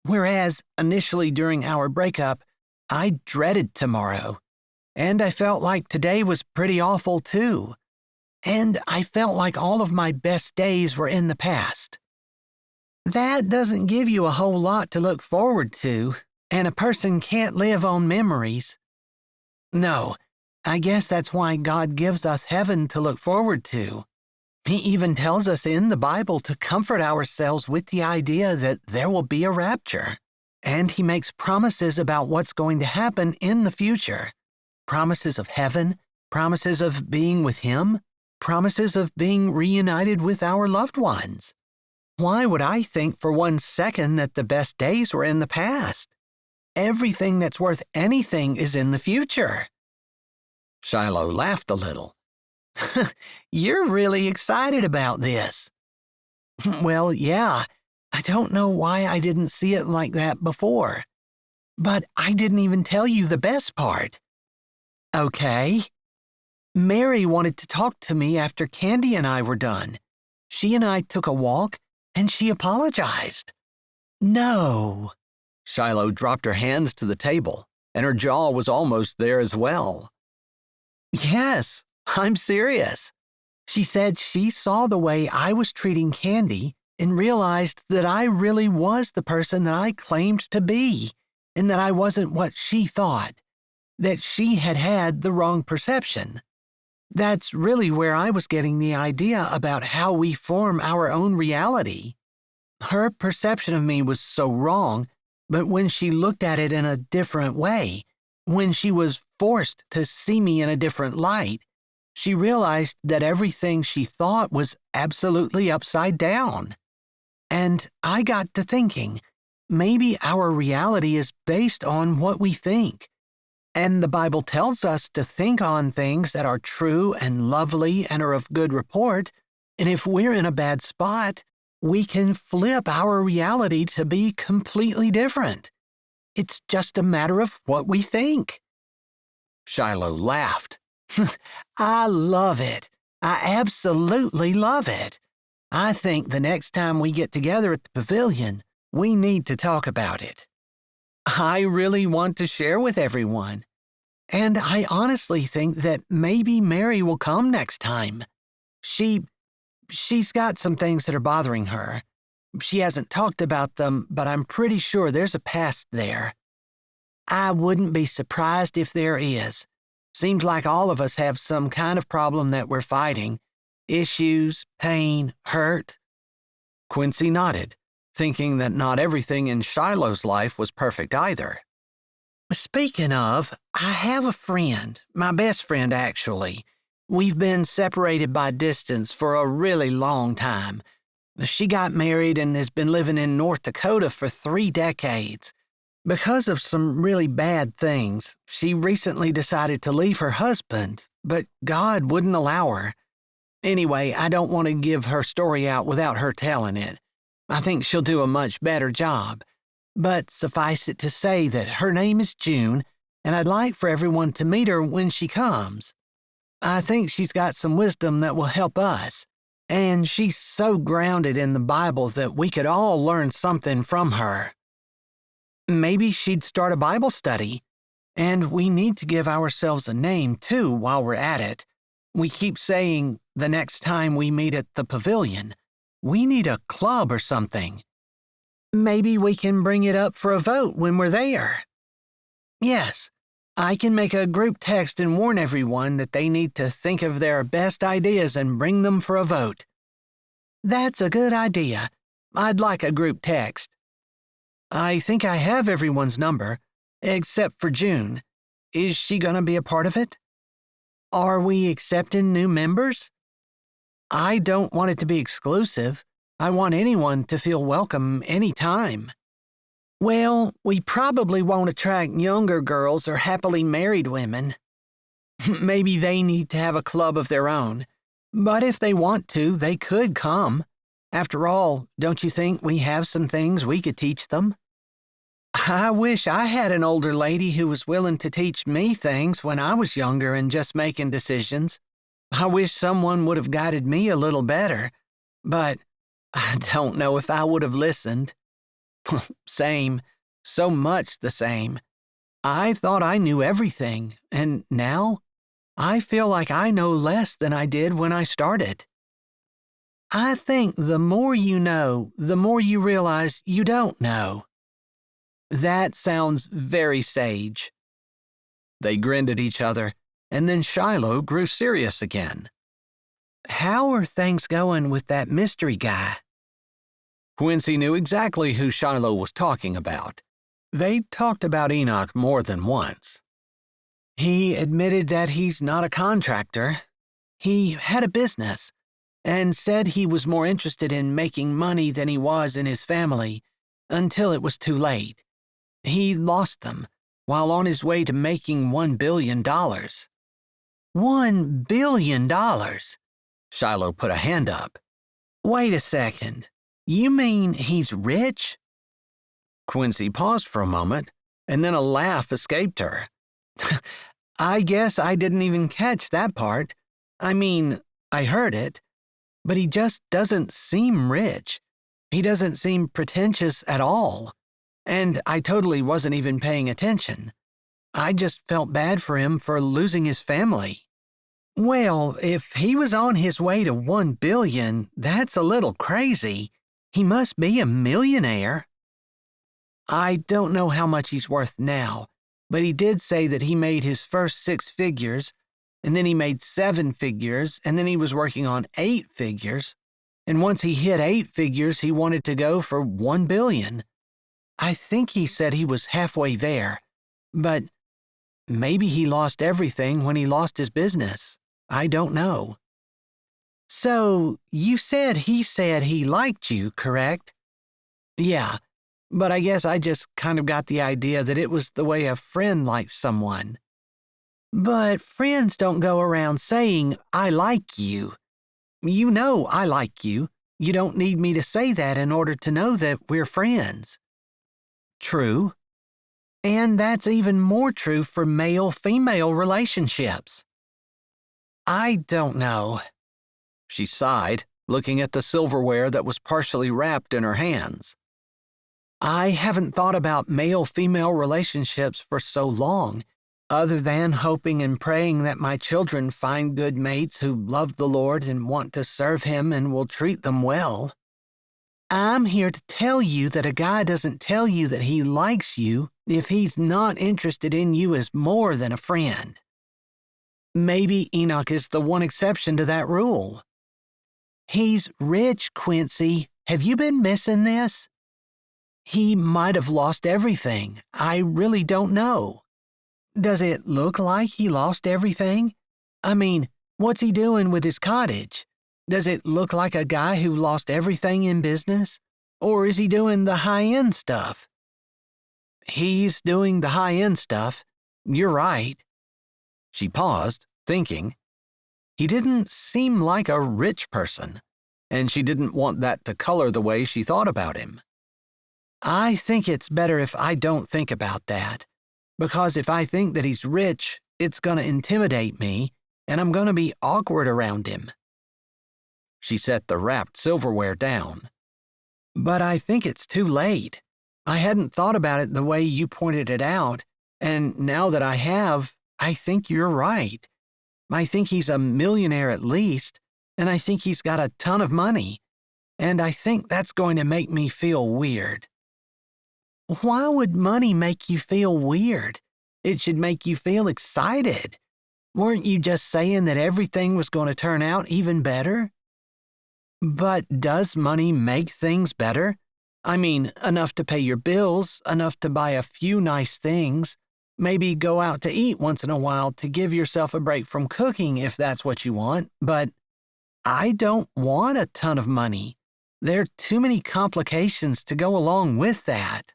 Whereas initially during our breakup, I dreaded tomorrow. And I felt like today was pretty awful too. And I felt like all of my best days were in the past. That doesn't give you a whole lot to look forward to, and a person can't live on memories. No, I guess that's why God gives us heaven to look forward to. He even tells us in the Bible to comfort ourselves with the idea that there will be a rapture. And he makes promises about what's going to happen in the future. Promises of heaven, promises of being with him, promises of being reunited with our loved ones. Why would I think for 1 second that the best days were in the past? Everything that's worth anything is in the future." Shiloh laughed a little. "You're really excited about this." "Well, yeah. I don't know why I didn't see it like that before. But I didn't even tell you the best part." "Okay." "Mary wanted to talk to me after Candy and I were done. She and I took a walk, and she apologized." "No." Shiloh dropped her hands to the table, and her jaw was almost there as well. "Yes, I'm serious. She said she saw the way I was treating Candy and realized that I really was the person that I claimed to be, and that I wasn't what she thought, that she had had the wrong perception. That's really where I was getting the idea about how we form our own reality. Her perception of me was so wrong, but when she looked at it in a different way, when she was forced to see me in a different light, she realized that everything she thought was absolutely upside down. And I got to thinking, maybe our reality is based on what we think. And the Bible tells us to think on things that are true and lovely and are of good report, and if we're in a bad spot, we can flip our reality to be completely different. It's just a matter of what we think." Shiloh laughed. "I love it. I absolutely love it. I think the next time we get together at the pavilion, we need to talk about it. I really want to share with everyone. And I honestly think that maybe Mary will come next time. She's got some things that are bothering her. She hasn't talked about them, but I'm pretty sure there's a past there. I wouldn't be surprised if there is. Seems like all of us have some kind of problem that we're fighting. Issues, pain, hurt." Quincy nodded, thinking that not everything in Shiloh's life was perfect either. "Speaking of, I have a friend, my best friend actually. We've been separated by distance for a really long time. She got married and has been living in North Dakota for 3 decades. Because of some really bad things, she recently decided to leave her husband, but God wouldn't allow her. Anyway, I don't want to give her story out without her telling it. I think she'll do a much better job. But suffice it to say that her name is June, and I'd like for everyone to meet her when she comes. I think she's got some wisdom that will help us, and she's so grounded in the Bible that we could all learn something from her. Maybe she'd start a Bible study, and we need to give ourselves a name, too, while we're at it. We keep saying, the next time we meet at the pavilion, we need a club or something. Maybe we can bring it up for a vote when we're there. Yes, I can make a group text and warn everyone that they need to think of their best ideas and bring them for a vote. That's a good idea. I'd like a group text. I think I have everyone's number, except for June. Is she going to be a part of it? Are we accepting new members? I don't want it to be exclusive. I want anyone to feel welcome anytime. Well, we probably won't attract younger girls or happily married women. Maybe they need to have a club of their own. But if they want to, they could come. After all, don't you think we have some things we could teach them? I wish I had an older lady who was willing to teach me things when I was younger and just making decisions. I wish someone would have guided me a little better, but I don't know if I would have listened. Same, so much the same. I thought I knew everything, and now I feel like I know less than I did when I started. I think the more you know, the more you realize you don't know. That sounds very sage. They grinned at each other, and then Shiloh grew serious again. How are things going with that mystery guy? Quincy knew exactly who Shiloh was talking about. They talked about Enoch more than once. He admitted that he's not a contractor. He had a business, and said he was more interested in making money than he was in his family, until it was too late. He lost them while on his way to making $1 billion. $1 billion? Shiloh put a hand up. Wait a second. You mean he's rich? Quincy paused for a moment, and then a laugh escaped her. I guess I didn't even catch that part. I mean, I heard it, but he just doesn't seem rich. He doesn't seem pretentious at all. And I totally wasn't even paying attention. I just felt bad for him for losing his family. Well, if he was on his way to $1 billion, that's a little crazy. He must be a millionaire. I don't know how much he's worth now, but he did say that he made his first 6 figures, and then he made 7 figures, and then he was working on 8 figures. And once he hit 8 figures, he wanted to go for $1 billion. I think he said he was halfway there, but maybe he lost everything when he lost his business. I don't know. So, you said he liked you, correct? Yeah, but I guess I just kind of got the idea that it was the way a friend likes someone. But friends don't go around saying, I like you. You know I like you. You don't need me to say that in order to know that we're friends. True. And that's even more true for male-female relationships. I don't know. She sighed, looking at the silverware that was partially wrapped in her hands. I haven't thought about male-female relationships for so long, other than hoping and praying that my children find good mates who love the Lord and want to serve Him and will treat them well. I'm here to tell you that a guy doesn't tell you that he likes you if he's not interested in you as more than a friend. Maybe Enoch is the one exception to that rule. He's rich, Quincy. Have you been missing this? He might have lost everything. I really don't know. Does it look like he lost everything? I mean, what's he doing with his cottage? Does it look like a guy who lost everything in business? Or is he doing the high-end stuff? He's doing the high-end stuff. You're right. She paused, thinking. He didn't seem like a rich person, and she didn't want that to color the way she thought about him. I think it's better if I don't think about that, because if I think that he's rich, it's going to intimidate me, and I'm going to be awkward around him. She set the wrapped silverware down. But I think it's too late. I hadn't thought about it the way you pointed it out, and now that I have, I think you're right. I think he's a millionaire at least, and I think he's got a ton of money, and I think that's going to make me feel weird. Why would money make you feel weird? It should make you feel excited. Weren't you just saying that everything was going to turn out even better? But does money make things better? I mean, enough to pay your bills, enough to buy a few nice things, maybe go out to eat once in a while to give yourself a break from cooking if that's what you want, but I don't want a ton of money. There are too many complications to go along with that.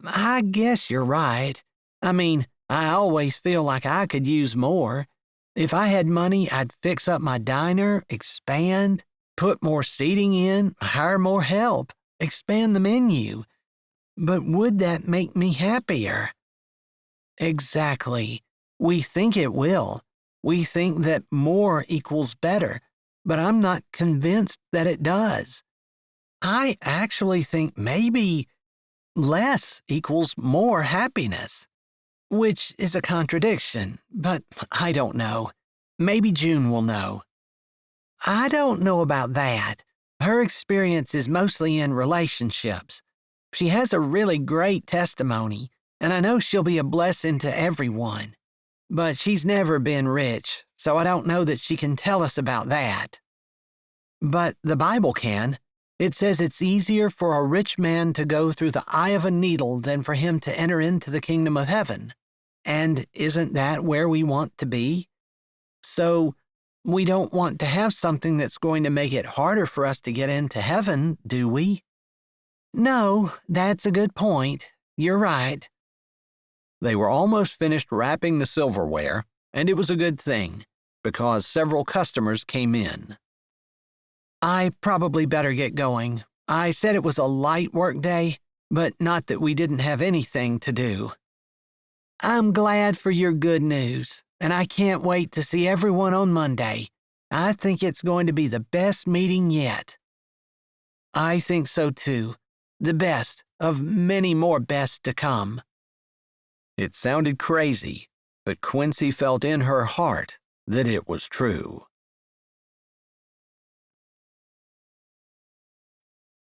I guess you're right. I mean, I always feel like I could use more. If I had money, I'd fix up my diner, expand, put more seating in, hire more help, expand the menu. But would that make me happier? Exactly. We think it will. We think that more equals better, but I'm not convinced that it does. I actually think maybe less equals more happiness, which is a contradiction, but I don't know. Maybe June will know. I don't know about that. Her experience is mostly in relationships. She has a really great testimony, and I know she'll be a blessing to everyone. But she's never been rich, so I don't know that she can tell us about that. But the Bible can. It says it's easier for a rich man to go through the eye of a needle than for him to enter into the kingdom of heaven. And isn't that where we want to be? So, we don't want to have something that's going to make it harder for us to get into heaven, do we? No, that's a good point. You're right. They were almost finished wrapping the silverware, and it was a good thing, because several customers came in. I probably better get going. I said it was a light work day, but not that we didn't have anything to do. I'm glad for your good news, and I can't wait to see everyone on Monday. I think it's going to be the best meeting yet. I think so too. The best of many more bests to come. It sounded crazy, but Quincy felt in her heart that it was true.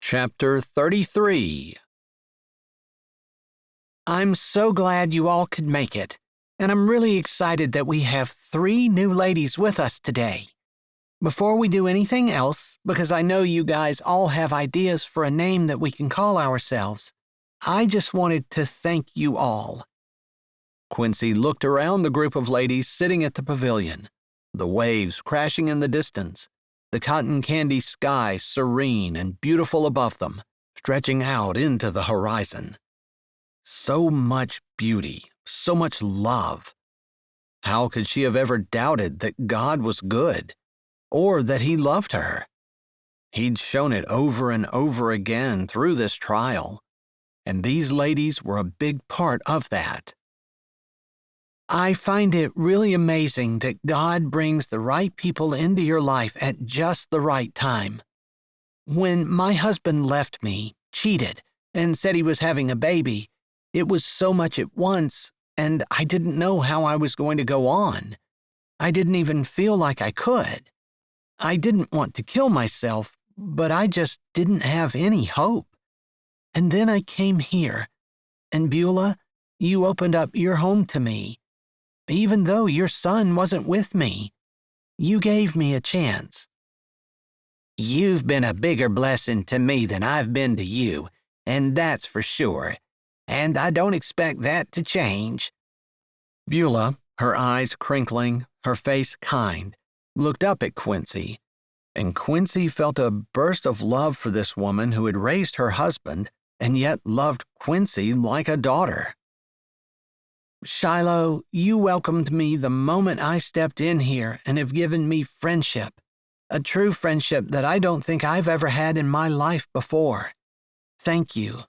Chapter 33. I'm so glad you all could make it, and I'm really excited that we have 3 new ladies with us today. Before we do anything else, because I know you guys all have ideas for a name that we can call ourselves, I just wanted to thank you all. Quincy looked around the group of ladies sitting at the pavilion, the waves crashing in the distance, the cotton candy sky serene and beautiful above them, stretching out into the horizon. So much beauty, so much love. How could she have ever doubted that God was good, or that He loved her? He'd shown it over and over again through this trial, and these ladies were a big part of that. I find it really amazing that God brings the right people into your life at just the right time. When my husband left me, cheated, and said he was having a baby, it was so much at once, and I didn't know how I was going to go on. I didn't even feel like I could. I didn't want to kill myself, but I just didn't have any hope. And then I came here, and Beulah, you opened up your home to me. Even though your son wasn't with me, you gave me a chance. You've been a bigger blessing to me than I've been to you, and that's for sure. And I don't expect that to change. Beulah, her eyes crinkling, her face kind, looked up at Quincy, and Quincy felt a burst of love for this woman who had raised her husband and yet loved Quincy like a daughter. Shiloh, you welcomed me the moment I stepped in here and have given me friendship, a true friendship that I don't think I've ever had in my life before. Thank you.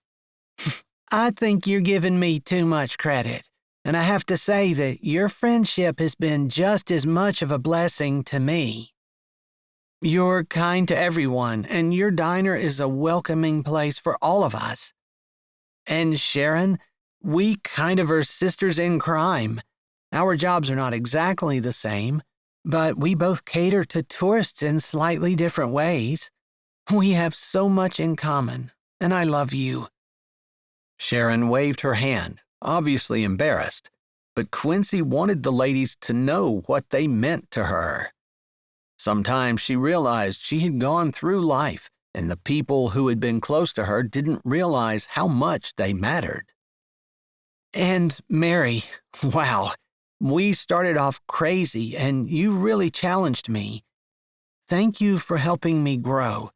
I think you're giving me too much credit, and I have to say that your friendship has been just as much of a blessing to me. You're kind to everyone, and your diner is a welcoming place for all of us. And Sharon, we kind of are sisters in crime. Our jobs are not exactly the same, but we both cater to tourists in slightly different ways. We have so much in common, and I love you. Sharon waved her hand, obviously embarrassed, but Quincy wanted the ladies to know what they meant to her. Sometimes she realized she had gone through life, and the people who had been close to her didn't realize how much they mattered. And Mary, wow, we started off crazy and you really challenged me. Thank you for helping me grow.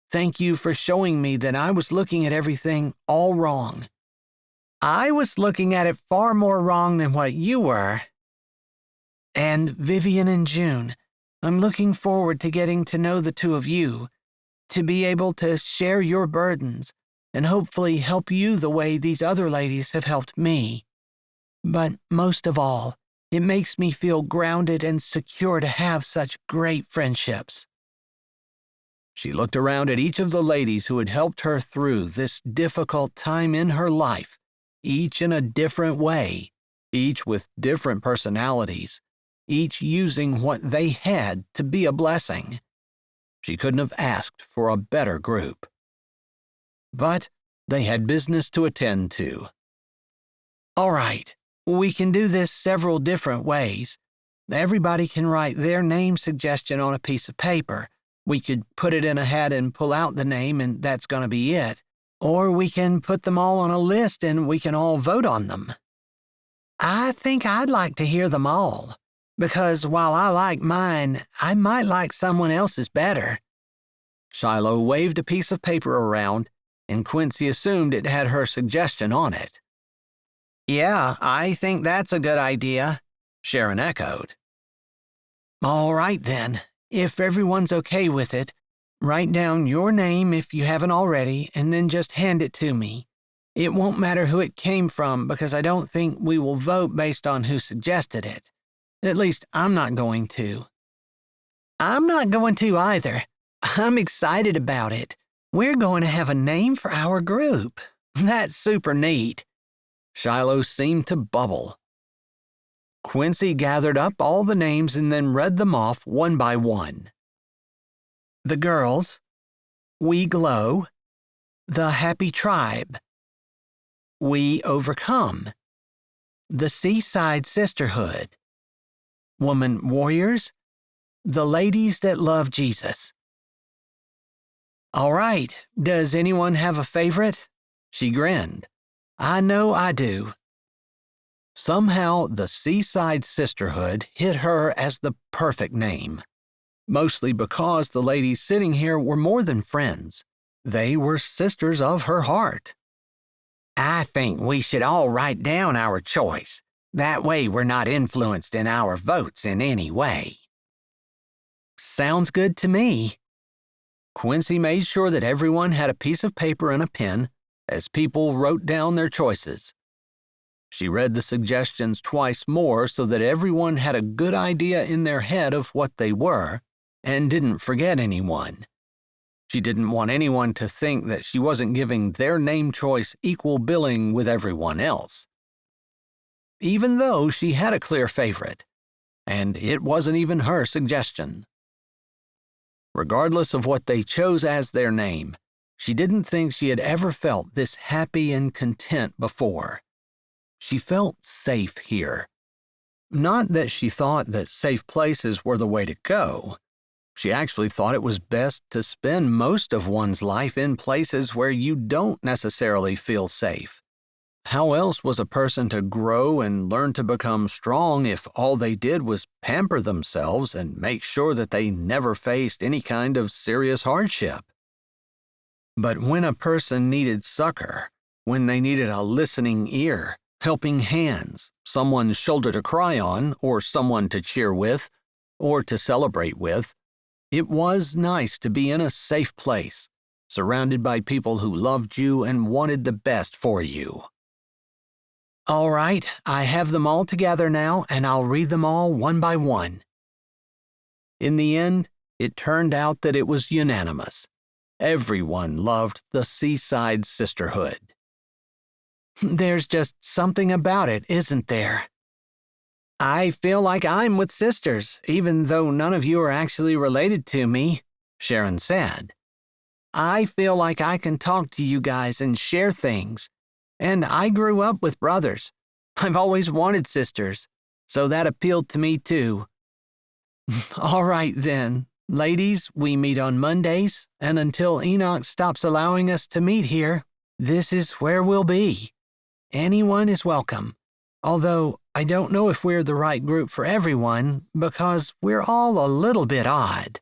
Thank you for showing me that I was looking at everything all wrong. I was looking at it far more wrong than what you were. And Vivian and June, I'm looking forward to getting to know the two of you, to be able to share your burdens, and hopefully help you the way these other ladies have helped me. But most of all, it makes me feel grounded and secure to have such great friendships. She looked around at each of the ladies who had helped her through this difficult time in her life, each in a different way, each with different personalities, each using what they had to be a blessing. She couldn't have asked for a better group. But they had business to attend to. All right, we can do this several different ways. Everybody can write their name suggestion on a piece of paper. We could put it in a hat and pull out the name, and that's going to be it. Or we can put them all on a list and we can all vote on them. I think I'd like to hear them all, because while I like mine, I might like someone else's better. Shiloh waved a piece of paper around, and Quincy assumed it had her suggestion on it. Yeah, I think that's a good idea, Sharon echoed. All right then, if everyone's okay with it, write down your name if you haven't already, and then just hand it to me. It won't matter who it came from because I don't think we will vote based on who suggested it. At least I'm not going to. I'm not going to either. I'm excited about it. We're going to have a name for our group. That's super neat. Shiloh seemed to bubble. Quincy gathered up all the names and then read them off one by one. The Girls, We Glow, The Happy Tribe, We Overcome, The Seaside Sisterhood, Woman Warriors, The Ladies That Love Jesus. All right, does anyone have a favorite? She grinned. I know I do. Somehow, the Seaside Sisterhood hit her as the perfect name. Mostly because the ladies sitting here were more than friends. They were sisters of her heart. I think we should all write down our choice. That way we're not influenced in our votes in any way. Sounds good to me. Quincy made sure that everyone had a piece of paper and a pen, as people wrote down their choices. She read the suggestions twice more so that everyone had a good idea in their head of what they were and didn't forget anyone. She didn't want anyone to think that she wasn't giving their name choice equal billing with everyone else. Even though she had a clear favorite, and it wasn't even her suggestion. Regardless of what they chose as their name, she didn't think she had ever felt this happy and content before. She felt safe here. Not that she thought that safe places were the way to go. She actually thought it was best to spend most of one's life in places where you don't necessarily feel safe. How else was a person to grow and learn to become strong if all they did was pamper themselves and make sure that they never faced any kind of serious hardship? But when a person needed succor, when they needed a listening ear, helping hands, someone's shoulder to cry on, or someone to cheer with, or to celebrate with, it was nice to be in a safe place, surrounded by people who loved you and wanted the best for you. All right, I have them all together now, and I'll read them all one by one. In the end, it turned out that it was unanimous. Everyone loved the Seaside Sisterhood. There's just something about it, isn't there? I feel like I'm with sisters, even though none of you are actually related to me, Sharon said. I feel like I can talk to you guys and share things. And I grew up with brothers. I've always wanted sisters, so that appealed to me too. All right then, ladies, we meet on Mondays, and until Enoch stops allowing us to meet here, this is where we'll be. Anyone is welcome, although I don't know if we're the right group for everyone because we're all a little bit odd.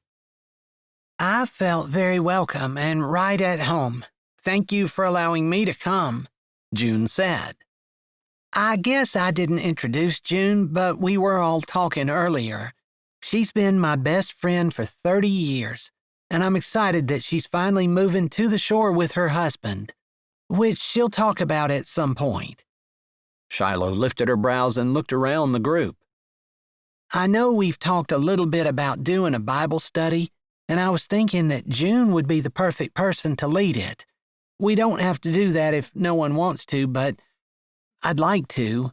I felt very welcome and right at home. Thank you for allowing me to come, June said. I guess I didn't introduce June, but we were all talking earlier. She's been my best friend for 30 years, and I'm excited that she's finally moving to the shore with her husband, which she'll talk about at some point. Shiloh lifted her brows and looked around the group. I know we've talked a little bit about doing a Bible study, and I was thinking that June would be the perfect person to lead it. We don't have to do that if no one wants to, but I'd like to.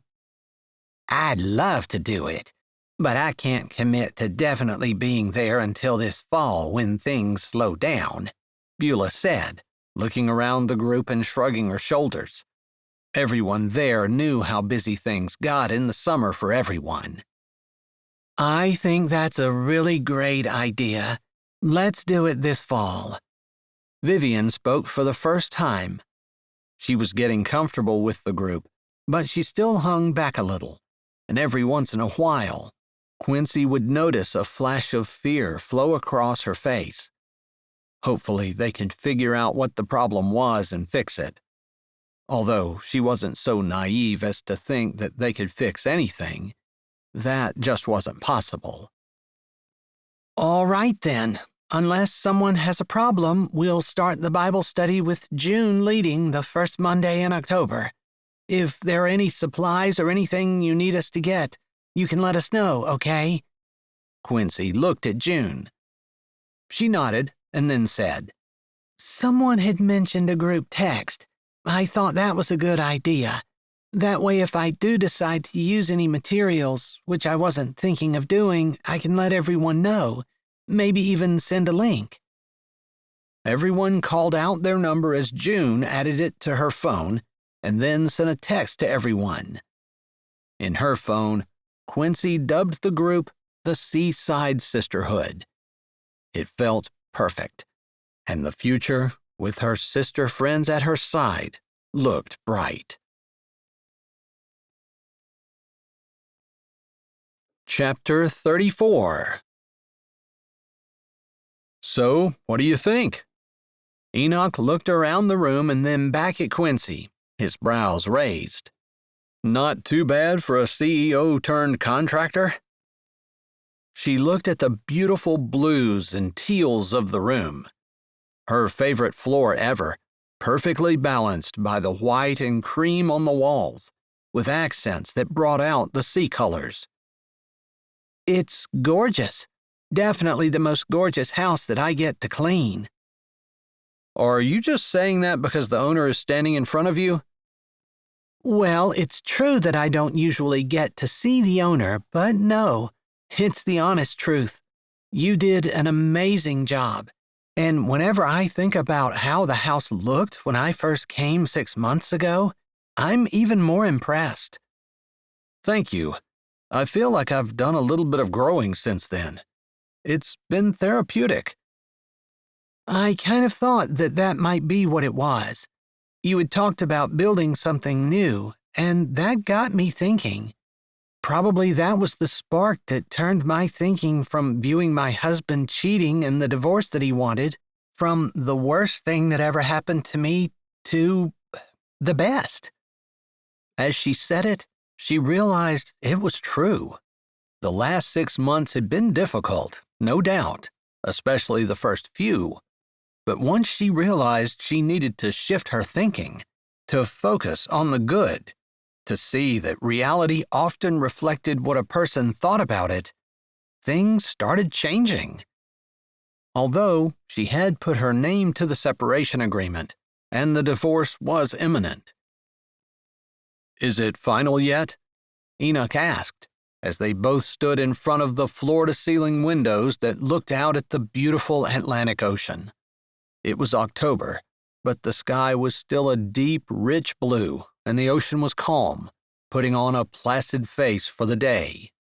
I'd love to do it, but I can't commit to definitely being there until this fall when things slow down, Beulah said, looking around the group and shrugging her shoulders. Everyone there knew how busy things got in the summer for everyone. I think that's a really great idea. Let's do it this fall. Vivian spoke for the first time. She was getting comfortable with the group, but she still hung back a little, and every once in a while, Quincy would notice a flash of fear flow across her face. Hopefully, they could figure out what the problem was and fix it. Although she wasn't so naive as to think that they could fix anything, that just wasn't possible. All right then. Unless someone has a problem, we'll start the Bible study with June leading the first Monday in October. If there are any supplies or anything you need us to get, you can let us know, okay? Quincy looked at June. She nodded and then said, Someone had mentioned a group text. I thought that was a good idea. That way, if I do decide to use any materials, which I wasn't thinking of doing, I can let everyone know. Maybe even send a link. Everyone called out their number as June added it to her phone and then sent a text to everyone. In her phone, Quincy dubbed the group the Seaside Sisterhood. It felt perfect, and the future, with her sister friends at her side, looked bright. Chapter 34. So, what do you think? Enoch looked around the room and then back at Quincy, his brows raised. Not too bad for a CEO turned contractor? She looked at the beautiful blues and teals of the room. Her favorite floor ever, perfectly balanced by the white and cream on the walls, with accents that brought out the sea colors. It's gorgeous. Definitely the most gorgeous house that I get to clean. Are you just saying that because the owner is standing in front of you? Well, it's true that I don't usually get to see the owner, but no, it's the honest truth. You did an amazing job. And whenever I think about how the house looked when I first came 6 months ago, I'm even more impressed. Thank you. I feel like I've done a little bit of growing since then. It's been therapeutic. I kind of thought that that might be what it was. You had talked about building something new, and that got me thinking. Probably that was the spark that turned my thinking from viewing my husband cheating and the divorce that he wanted, from the worst thing that ever happened to me, to the best. As she said it, she realized it was true. The last 6 months had been difficult, no doubt, especially the first few. But once she realized she needed to shift her thinking, to focus on the good, to see that reality often reflected what a person thought about it, things started changing. Although she had put her name to the separation agreement, and the divorce was imminent. "Is it final yet?" Enoch asked, as they both stood in front of the floor-to-ceiling windows that looked out at the beautiful Atlantic Ocean. It was October, but the sky was still a deep, rich blue, and the ocean was calm, putting on a placid face for the day.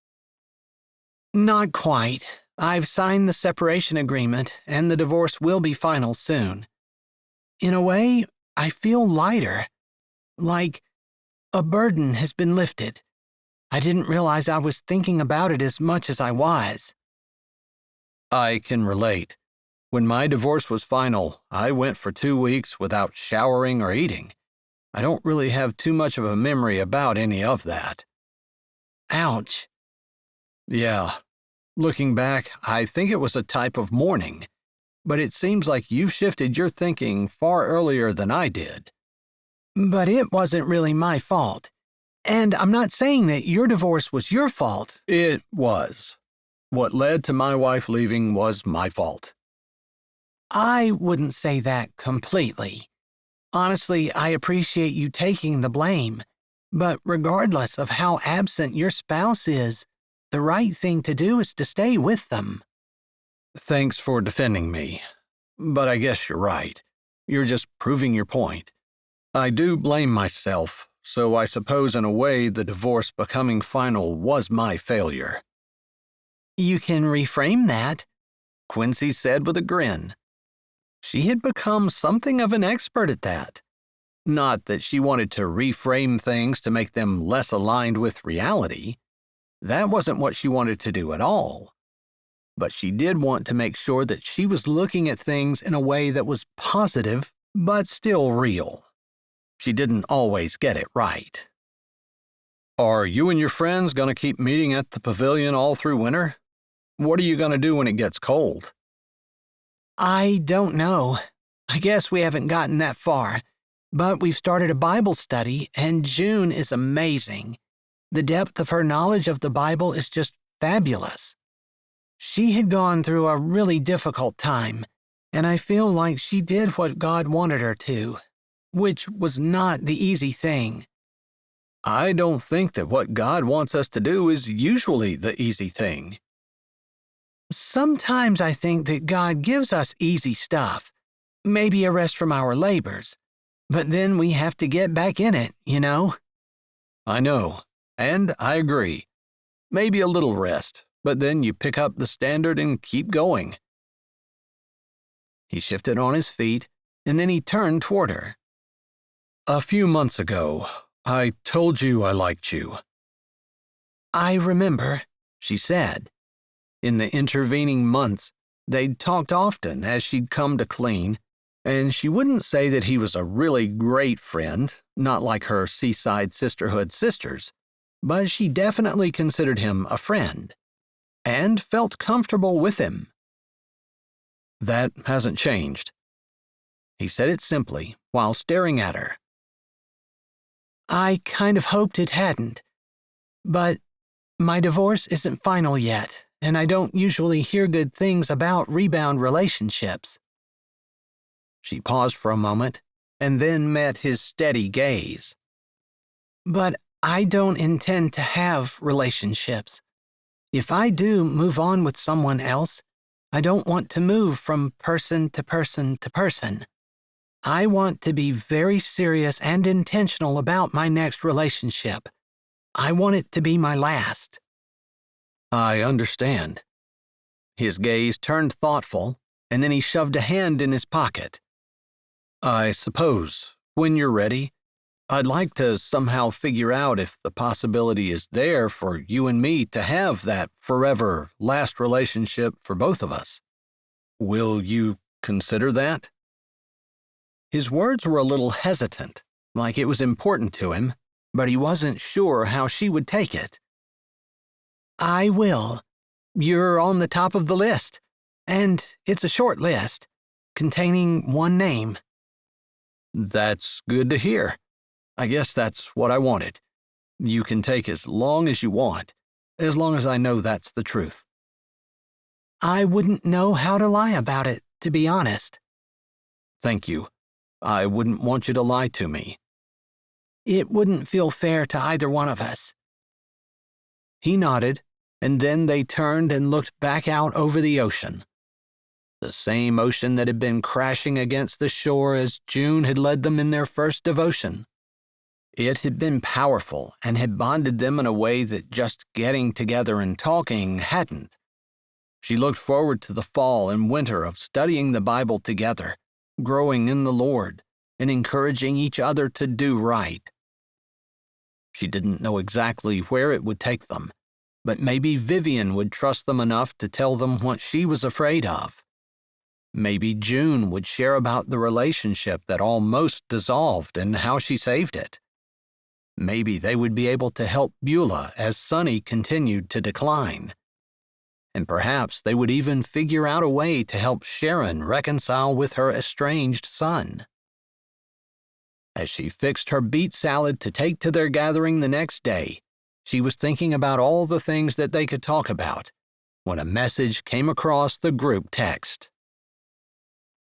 Not quite. I've signed the separation agreement, and the divorce will be final soon. In a way, I feel lighter, like a burden has been lifted. I didn't realize I was thinking about it as much as I was. I can relate. When my divorce was final, I went for 2 weeks without showering or eating. I don't really have too much of a memory about any of that. Ouch. Yeah. Looking back, I think it was a type of mourning, but it seems like you've shifted your thinking far earlier than I did. But it wasn't really my fault. And I'm not saying that your divorce was your fault. It was. What led to my wife leaving was my fault. I wouldn't say that completely. Honestly, I appreciate you taking the blame, but regardless of how absent your spouse is, the right thing to do is to stay with them. Thanks for defending me, but I guess you're right. You're just proving your point. I do blame myself, so I suppose in a way the divorce becoming final was my failure. You can reframe that, Quincy said with a grin. She had become something of an expert at that. Not that she wanted to reframe things to make them less aligned with reality. That wasn't what she wanted to do at all. But she did want to make sure that she was looking at things in a way that was positive, but still real. She didn't always get it right. Are you and your friends going to keep meeting at the pavilion all through winter? What are you going to do when it gets cold? I don't know. I guess we haven't gotten that far, but we've started a Bible study, and June is amazing. The depth of her knowledge of the Bible is just fabulous. She had gone through a really difficult time, and I feel like she did what God wanted her to, which was not the easy thing. I don't think that what God wants us to do is usually the easy thing. Sometimes I think that God gives us easy stuff, maybe a rest from our labors, but then we have to get back in it, you know? I know, and I agree. Maybe a little rest, but then you pick up the standard and keep going. He shifted on his feet, and then he turned toward her. A few months ago, I told you I liked you. I remember, she said. In the intervening months, they'd talked often as she'd come to clean, and she wouldn't say that he was a really great friend, not like her Seaside Sisterhood sisters, but she definitely considered him a friend, and felt comfortable with him. That hasn't changed. He said it simply, while staring at her. I kind of hoped it hadn't, but my divorce isn't final yet, and I don't usually hear good things about rebound relationships. She paused for a moment and then met his steady gaze. But I don't intend to have relationships. If I do move on with someone else, I don't want to move from person to person to person. I want to be very serious and intentional about my next relationship. I want it to be my last. I understand. His gaze turned thoughtful, and then he shoved a hand in his pocket. I suppose, when you're ready, I'd like to somehow figure out if the possibility is there for you and me to have that forever last relationship for both of us. Will you consider that? His words were a little hesitant, like it was important to him, but he wasn't sure how she would take it. I will. You're on the top of the list, and it's a short list, containing one name. That's good to hear. I guess that's what I wanted. You can take as long as you want, as long as I know that's the truth. I wouldn't know how to lie about it, to be honest. Thank you. I wouldn't want you to lie to me. It wouldn't feel fair to either one of us. He nodded, and then they turned and looked back out over the ocean. The same ocean that had been crashing against the shore as June had led them in their first devotion. It had been powerful and had bonded them in a way that just getting together and talking hadn't. She looked forward to the fall and winter of studying the Bible together, growing in the Lord, and encouraging each other to do right. She didn't know exactly where it would take them, but maybe Vivian would trust them enough to tell them what she was afraid of. Maybe June would share about the relationship that almost dissolved and how she saved it. Maybe they would be able to help Beulah as Sonny continued to decline. And perhaps they would even figure out a way to help Sharon reconcile with her estranged son. As she fixed her beet salad to take to their gathering the next day, she was thinking about all the things that they could talk about when a message came across the group text.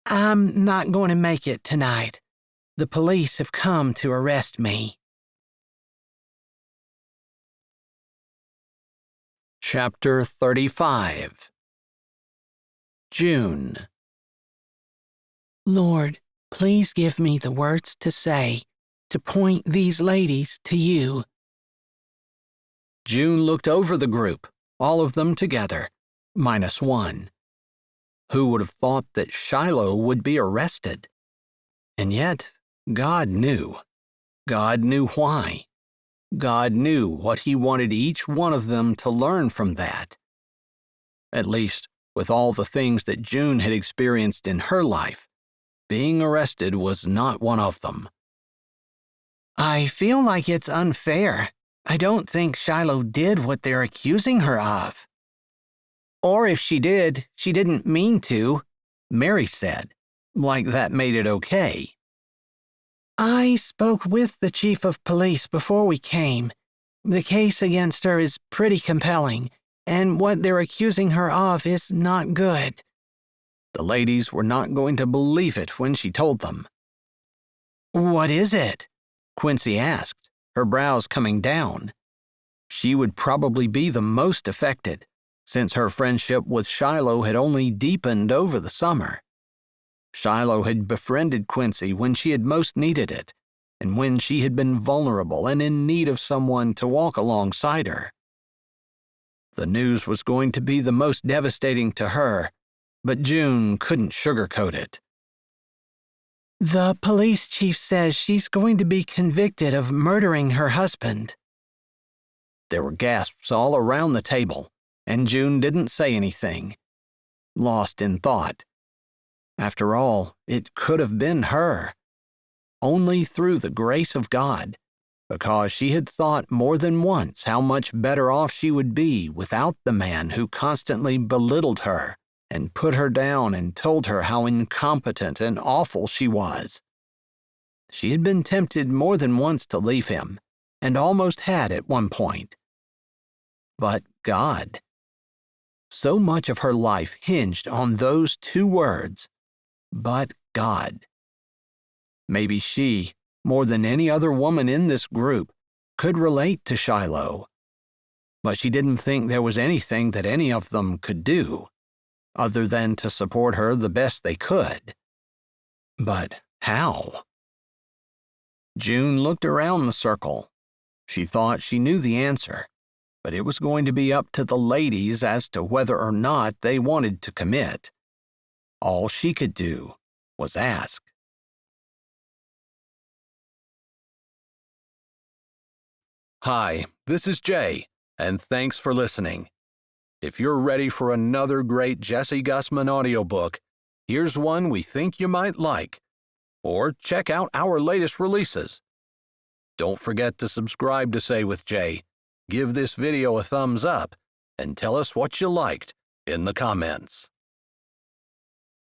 I'm not going to make it tonight. The police have come to arrest me. Chapter 35. June. Lord, please give me the words to say to point these ladies to you. June looked over the group, all of them together, minus one. Who would have thought that Shiloh would be arrested? And yet, God knew. God knew why. God knew what he wanted each one of them to learn from that. At least, with all the things that June had experienced in her life, being arrested was not one of them. I feel like it's unfair. I don't think Shiloh did what they're accusing her of. Or if she did, she didn't mean to, Mary said, like that made it okay. I spoke with the chief of police before we came. The case against her is pretty compelling, and what they're accusing her of is not good. The ladies were not going to believe it when she told them. What is it? Quincy asked, her brows coming down. She would probably be the most affected, since her friendship with Shiloh had only deepened over the summer. Shiloh had befriended Quincy when she had most needed it, and when she had been vulnerable and in need of someone to walk alongside her. The news was going to be the most devastating to her, but June couldn't sugarcoat it. The police chief says she's going to be convicted of murdering her husband. There were gasps all around the table, and June didn't say anything, lost in thought. After all, it could have been her. Only through the grace of God, because she had thought more than once how much better off she would be without the man who constantly belittled her and put her down and told her how incompetent and awful she was. She had been tempted more than once to leave him, and almost had at one point. But God. So much of her life hinged on those two words, but God. Maybe she, more than any other woman in this group, could relate to Shiloh. But she didn't think there was anything that any of them could do, other than to support her the best they could. But how? June looked around the circle. She thought she knew the answer, but it was going to be up to the ladies as to whether or not they wanted to commit. All she could do was ask. Hi, this is Jay, and thanks for listening. If you're ready for another great Jessie Gussman audiobook, here's one we think you might like. Or check out our latest releases. Don't forget to subscribe to Say with Jay, give this video a thumbs up, and tell us what you liked in the comments.